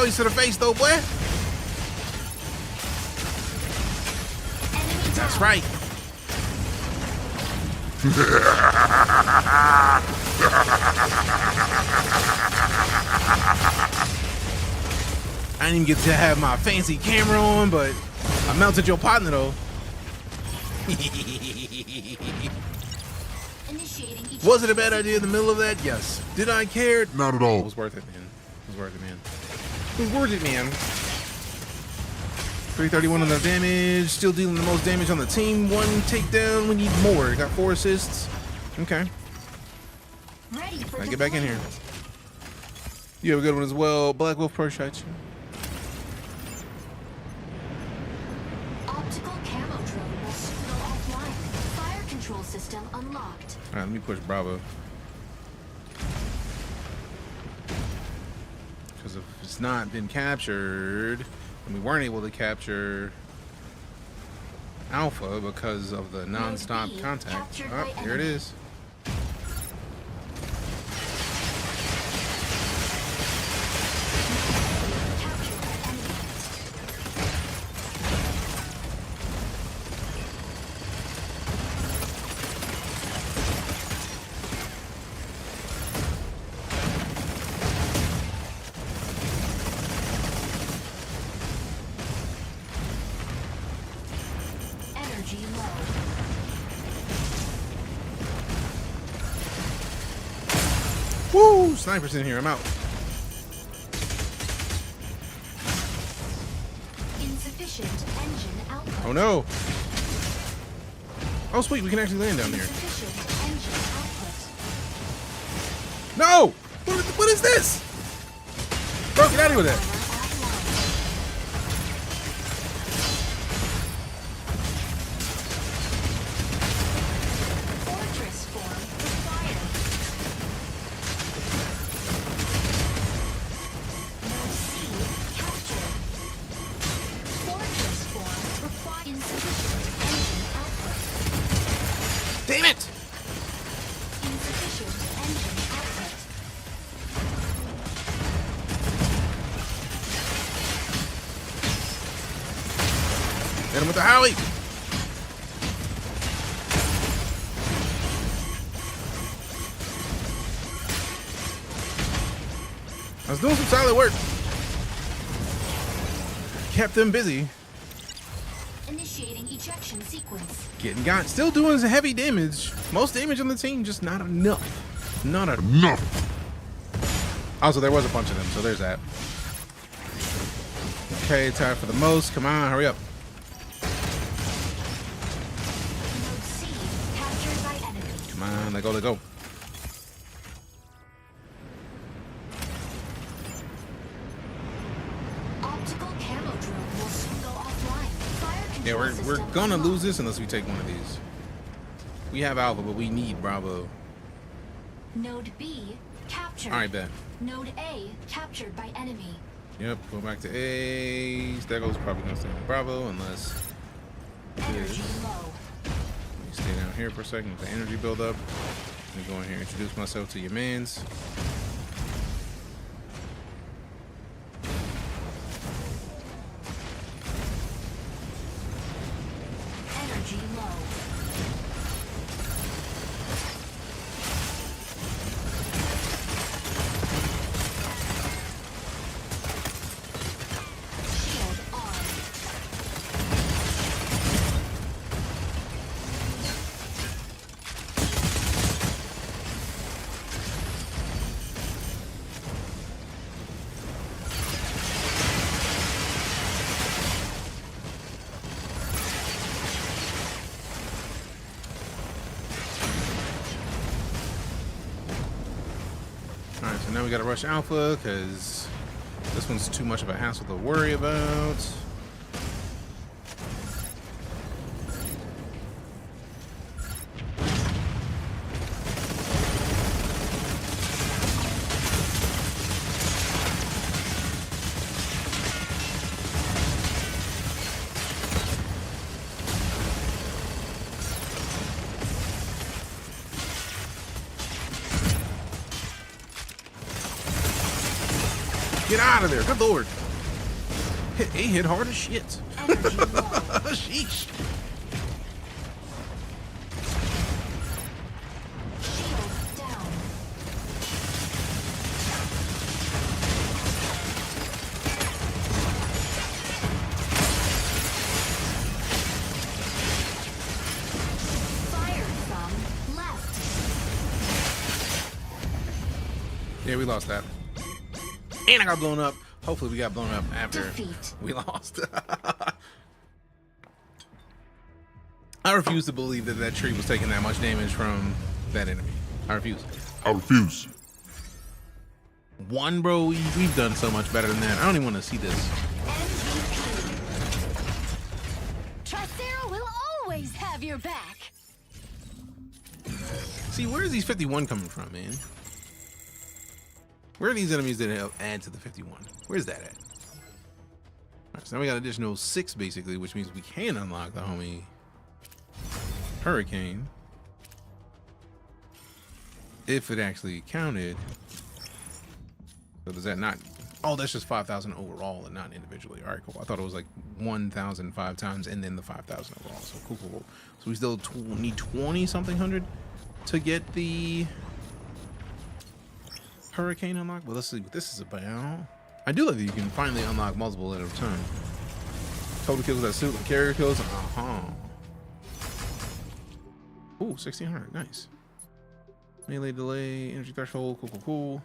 Howies to the face, though, boy. That's right. I didn't even get to have my fancy camera on, but I melted your partner, though. Was it a bad idea in the middle of that? Yes. Did I care? Not at all. It was worth it, man. It was worth it, man. It was worth it, man. 331 on the damage. Still dealing the most damage on the team. 1 takedown. We need more. Got 4 assists. Okay. Alright, get back in here. You have a good one as well. Black Wolf Pro shot you. Optical camo drone will soon go offline. Fire control system unlocked. Alright, let me push Bravo. Because if it's not been captured, and we weren't able to capture Alpha because of the non-stop contact. Oh, here it is. Woo! Snipers in here. I'm out. Insufficient engine output. Oh no! Oh sweet, we can actually land down here. No! What is this? Bro, get out of here with that. Damn it! Hit him with the Howie! I was doing some solid work. Kept them busy. Initiating ejection sequence. Getting got. Still doing some heavy damage. Most damage on the team, just not enough. Not enough. Also, there was a bunch of them, so there's that. Okay, time for the most. Come on, hurry up. Come on, let go, let go. Yeah, we're gonna lose this unless we take one of these. We have Alpha, but we need Bravo. Node B captured. All right, Ben. Node A captured by enemy. Yep, go back to A. That goes probably gonna stay on Bravo unless. Energy low. Let me stay down here for a second with the energy build up. Let me go in here, introduce myself to your mans. Energy low. Shield on. Alright, so now we gotta rush Alpha because this one's too much of a hassle to worry about. Get out of there. Good lord. It hit hard as shit. Sheesh. Yeah, we lost that. And I got blown up. Hopefully we got blown up after we lost. I refuse to believe that that tree was taking that much damage from that enemy. I refuse. I refuse. One, bro, we've done so much better than that. I don't even want to see this. Tricera will always have your back. See, where is these 51 coming from, man? Where are these enemies that help add to the 51? Where's that at? Alright, so now we got additional 6 basically, which means we can unlock the homie Hurricane. If it actually counted. So does that not? Oh, that's just 5,000 overall and not individually. Alright, cool. I thought it was like 1,000 5 times and then the 5,000 overall. So cool, cool, cool. So we still need 20 something hundred to get the Hurricane unlock. Well, let's see what this is about. I do like that you can finally unlock multiple at a time. Total kills that suit, carrier kills. Ooh, 1,600. Nice. Melee delay, energy threshold. Cool, cool, cool.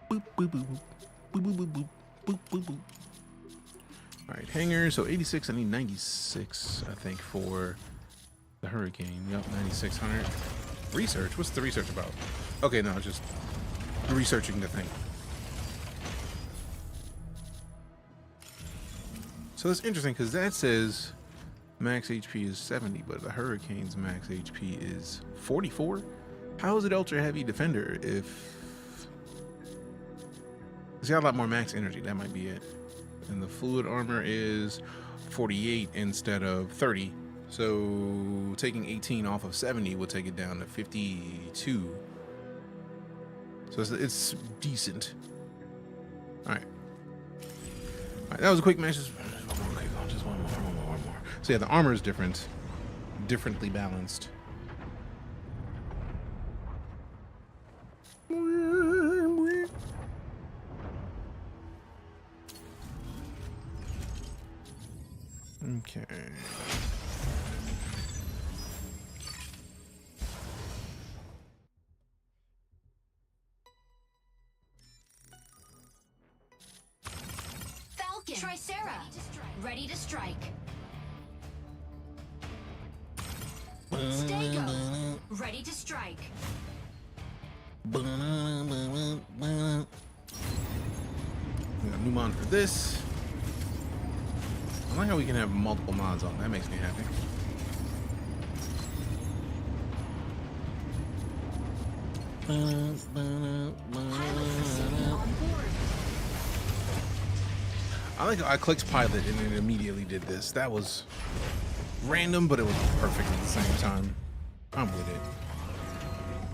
Boop, boop, boop, boop, boop, boop, boop, boop, boop, boop. All right, hanger. So 86. I need 96, I think, for the Hurricane. Yep, 9,600. Research. What's the research about? Okay, no, just researching the thing. So that's interesting because that says max HP is 70, but the Hurricane's max HP is 44. How is it ultra heavy defender if it's got a lot more max energy? That might be it. And the fluid armor is 48 instead of 30. So taking 18 off of 70 will take it down to 52. So it's decent. All right. All right, that was a quick match. Just one more. So yeah, the armor is different, differently balanced. Okay. Tricera, ready to strike. Stego, ready to strike. We got a new mod for this. I like how we can have multiple mods on. That makes me happy. I like how I clicked pilot and it immediately did this. That was random, but it was perfect at the same time. I'm with it.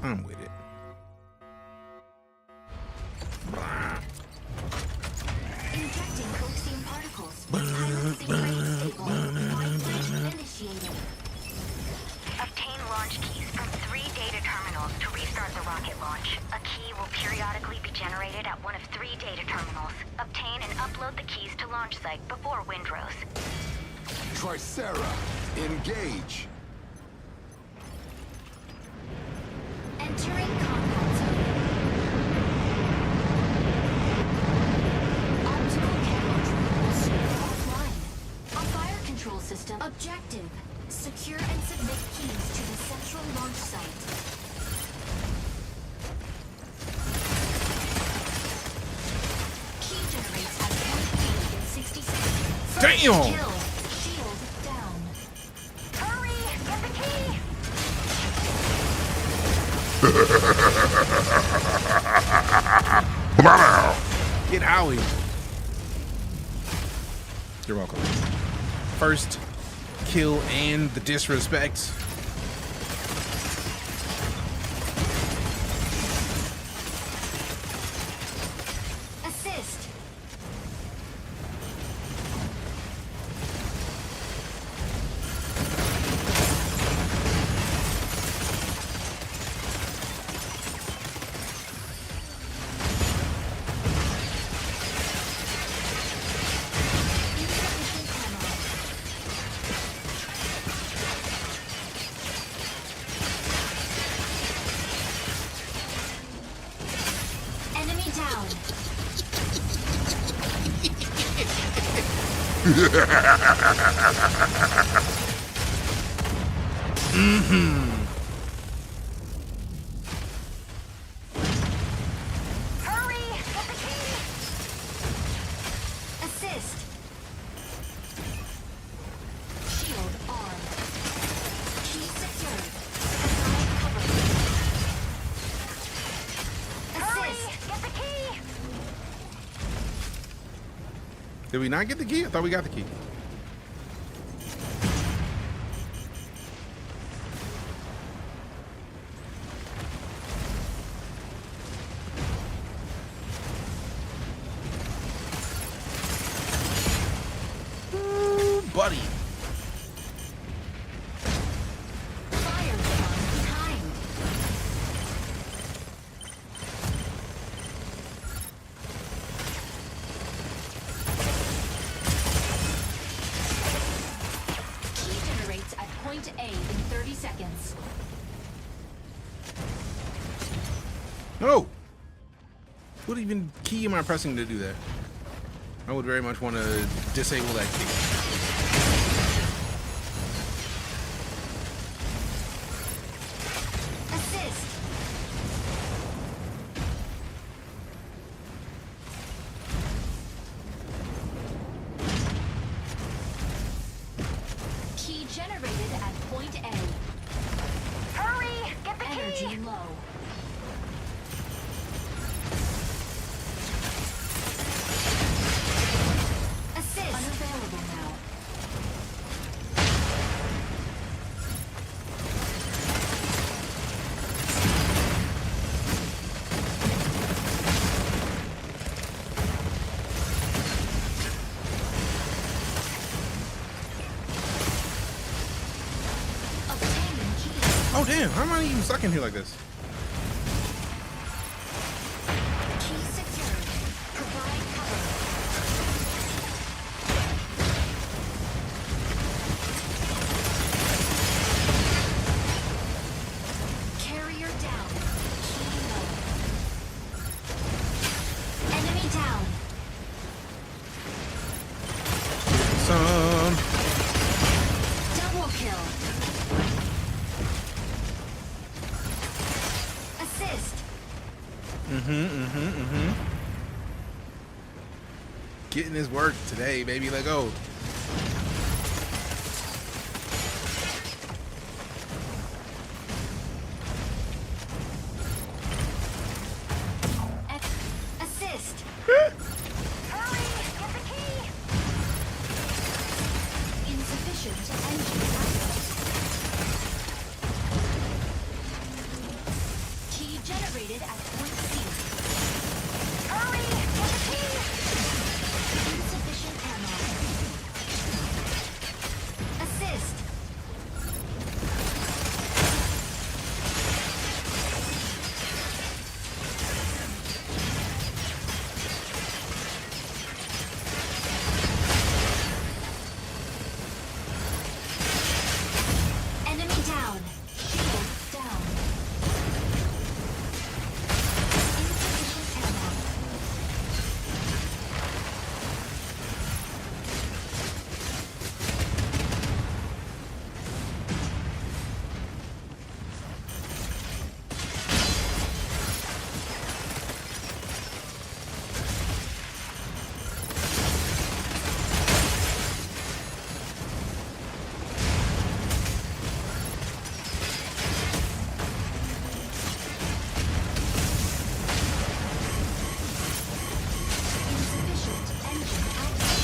I'm with it. Injecting coaxium particles. Obtain launch keys from 3 data terminals to restart the rocket launch. A key will periodically be generated at one of 3 data terminals. Obtain and upload the keys to launch site before Windrose. Tricera, engage. Entering combat zone. Optical camera controls offline. A fire control system. Objective. Secure and submit keys to the central launch site. Key generates at point B in 60 seconds. Damn! Kill. Shield down. Hurry! Get the key! Get Howie. You're welcome. First kill and the disrespect. Assist. Hurry! Get the key! Assist! Shield armed. Key secured. Provide cover. Assist! Get the key! Did we not get the key? I thought we got the key. Ooh, buddy. Fire from behind. Key generates at point A in 30 seconds. No! What even key am I pressing to do that? I would very much want to disable that key. Assist! Key generated at point A. Hurry! Get the key! Energy low. Assist! Unavailable now. Obtaining key. Oh damn, how am I even stuck in here like this? Key secured. Provide cover. Carrier down. Key low. Enemy down. Some. Double kill. Assist. Getting his work today, baby. Let go. Assist. Hurry! Get the key! Insufficient engine output. Key generated at point C. Hurry! Get the key! Insufficient ammo. Assist. Enemy down. Shield down. Insufficient ammo. Insufficient engine output.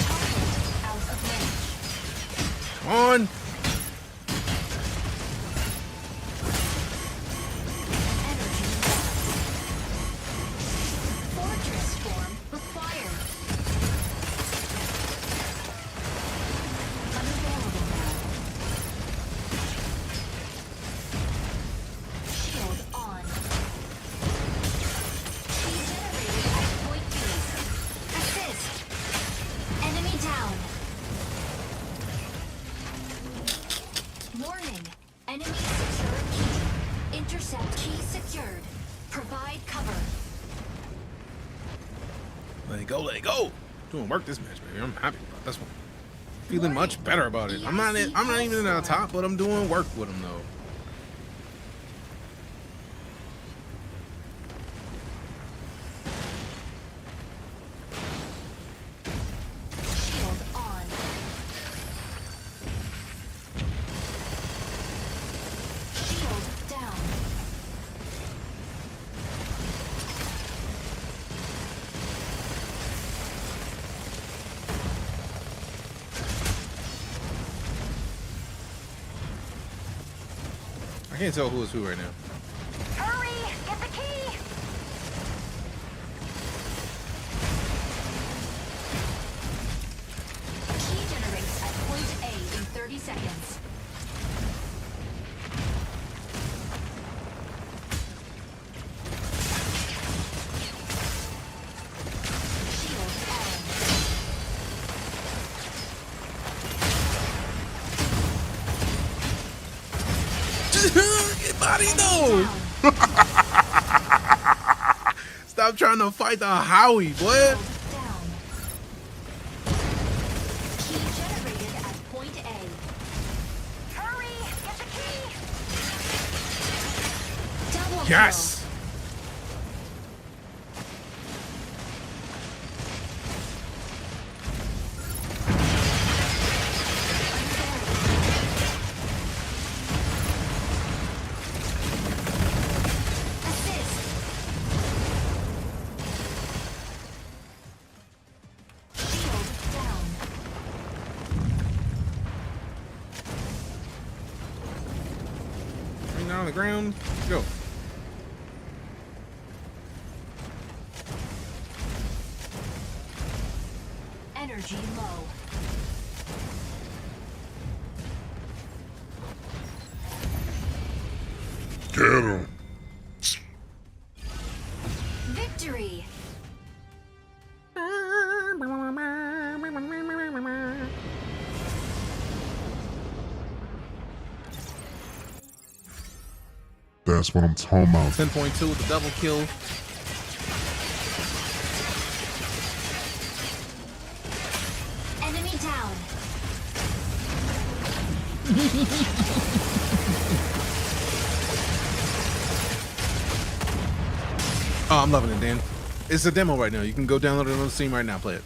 Target out of range. On. Energy low. Fortress form required. Unavailable now. Shield on. Key generated at point B. Assist. Enemy down. Warning. Enemy secure key. Intercept key secured. Provide cover. Let it go, let it go. Doing work this match, baby. I'm happy about this one. Feeling much better about it. I'm not even in the top, but I'm doing work with him though. Shield on. Shield down. I can't tell who is who right now. Hurry! Get the key! Key generates at point A in 30 seconds. Shield Get body though. Stop trying to fight the Howie, boy. Key generated at point A. Hurry! Get the key! Double Yes. On the ground. Go. Energy low. Get him. Victory. That's what I'm talking about. 10.2 with the double kill. Enemy down. Oh, I'm loving it, Dan. It's a demo right now. You can go download it on Steam right now. Play it.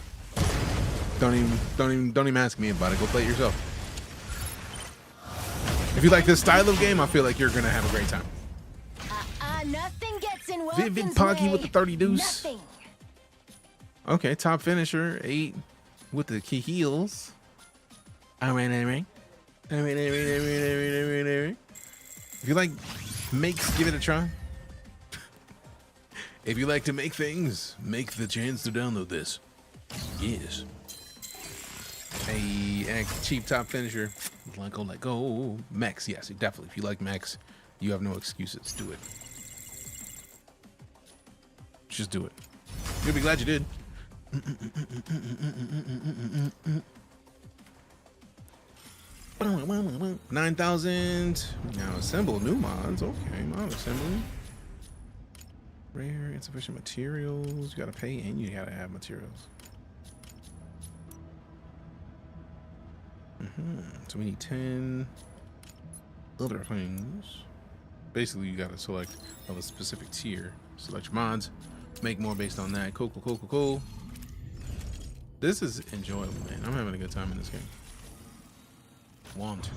Don't even ask me about it. Go play it yourself. If you like this style of game, I feel like you're gonna have a great time. Nothing gets in Vivid Wilkins' Punky way. with the 30 deuce. Nothing. Okay, top finisher, 8 with the key heals. Alright. If you like makes, give it a try. If you like to make things, make the chance to download this. Yes. A cheap top finisher. Let go. Mechs, yes, definitely. If you like mechs, you have no excuses. Do it. Just do it. You'll be glad you did. 9,000. Now assemble new mods. Okay, mod assembly. Rare, insufficient materials. You gotta pay and you gotta have materials. So we need 10 other things. Basically, you gotta select of a specific tier. Select your mods. Make more based on that. Cool. This is enjoyable, man. I'm having a good time in this game. Want.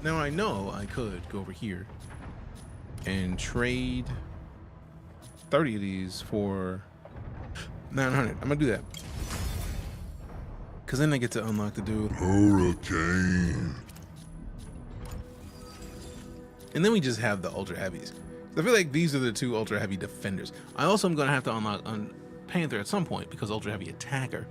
Now I know I could go over here and trade 30 of these for 900. I'm gonna do that. Cause then I get to unlock the dude. Hurricane. And then we just have the ultra heavies. I feel like these are the two ultra heavy defenders. I also am gonna have to unlock Panther at some point because ultra heavy attacker.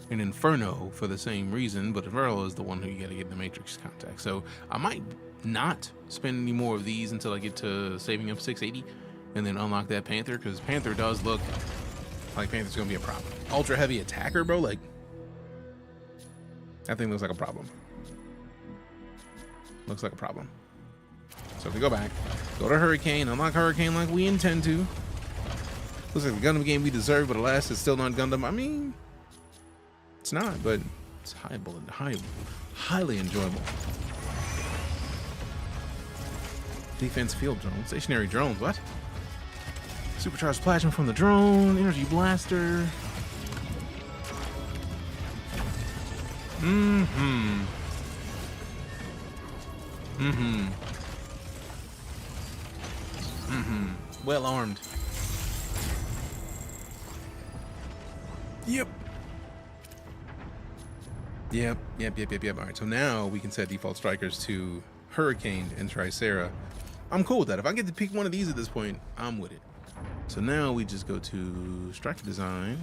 And Inferno for the same reason, but referral is the one who you gotta get in the Matrix contact. So I might not spend any more of these until I get to saving up 680 and then unlock that Panther, because Panther does look like Panther's gonna be a problem. Ultra heavy attacker, bro, like that thing looks like a problem. Looks like a problem. So if we go back, go to Hurricane, unlock Hurricane like we intend to. Looks like the Gundam game we deserve, but alas, it's still not Gundam. I mean, it's not, but it's highly enjoyable. Defense field drone, stationary drones. What? Supercharged plasma from the drone, energy blaster. Well armed. Yep. All right, so now we can set default strikers to Hurricane and Tricera. I'm cool with that. If I get to pick one of these at this point, I'm with it. So now we just go to striker design.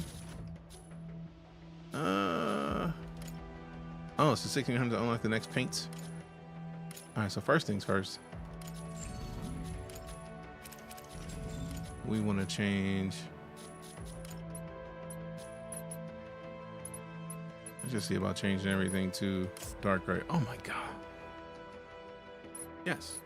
Oh, so 1600 to unlock the next paints. All right, so first things first. We want to change. Let's just see about changing everything to dark gray. Oh my god. Yes.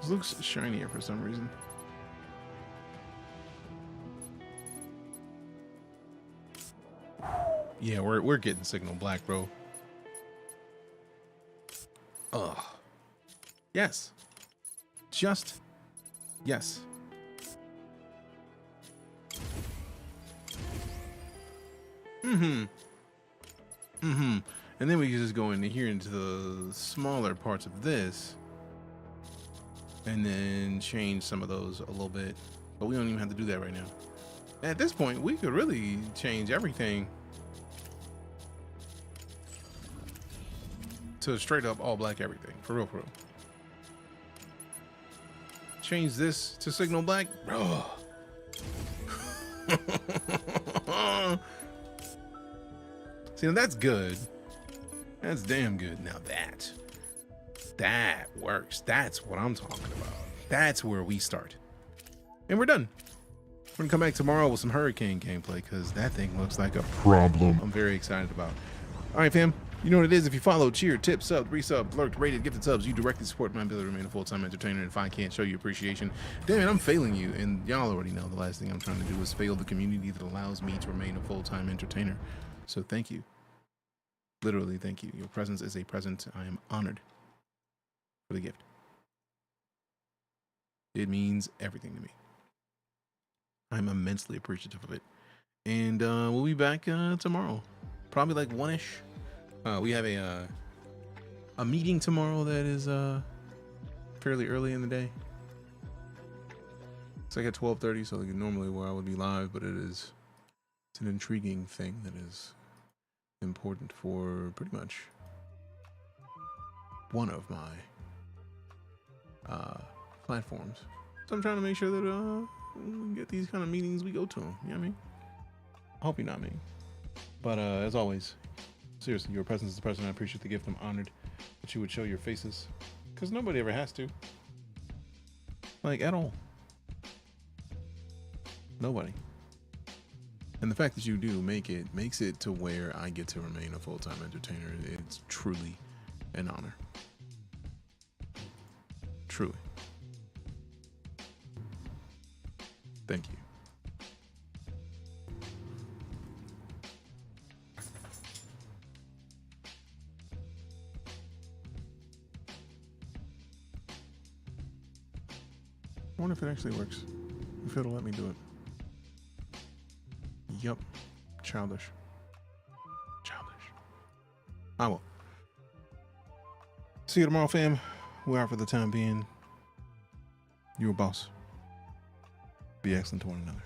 This looks shinier for some reason. Yeah, we're getting signal black, bro. Ugh. Yes. Just yes. And then we can just go into here into the smaller parts of this and then change some of those a little bit, but we don't even have to do that right now. At this point, we could really change everything to straight up all black everything, for real, for real. Change this to signal black, bro. See, now that's good. That's damn good. Now that works. That's what I'm talking about. That's where we start. And we're done. We're gonna come back tomorrow with some Hurricane gameplay because that thing looks like a problem. I'm very excited about. All right, fam. You know what it is. If you follow, cheer, tip, sub, resub, lurked, rated, gifted subs, you directly support my ability to remain a full-time entertainer. And if I can't show you appreciation, damn it, I'm failing you. And y'all already know the last thing I'm trying to do is fail the community that allows me to remain a full-time entertainer. So thank you. Literally, thank you. Your presence is a present. I am honored for the gift. It means everything to me. I'm immensely appreciative of it. And we'll be back tomorrow. Probably like 1-ish. We have a meeting tomorrow that is fairly early in the day. It's like at 12:30, so like normally where I would be live, but it's an intriguing thing that is important for pretty much one of my platforms. So I'm trying to make sure that we get these kind of meetings, we go to them. You know what I mean? I hope you're not me. But as always, seriously, your presence is the present. I appreciate the gift. I'm honored that you would show your faces, because nobody ever has to. Like, at all. Nobody. And the fact that you do makes it to where I get to remain a full-time entertainer. It's truly an honor. Truly. Thank you. I wonder if it actually works. If it'll let me do it. Yup. Childish. I will. See you tomorrow, fam. We're out for the time being. You're a boss. Be excellent to one another.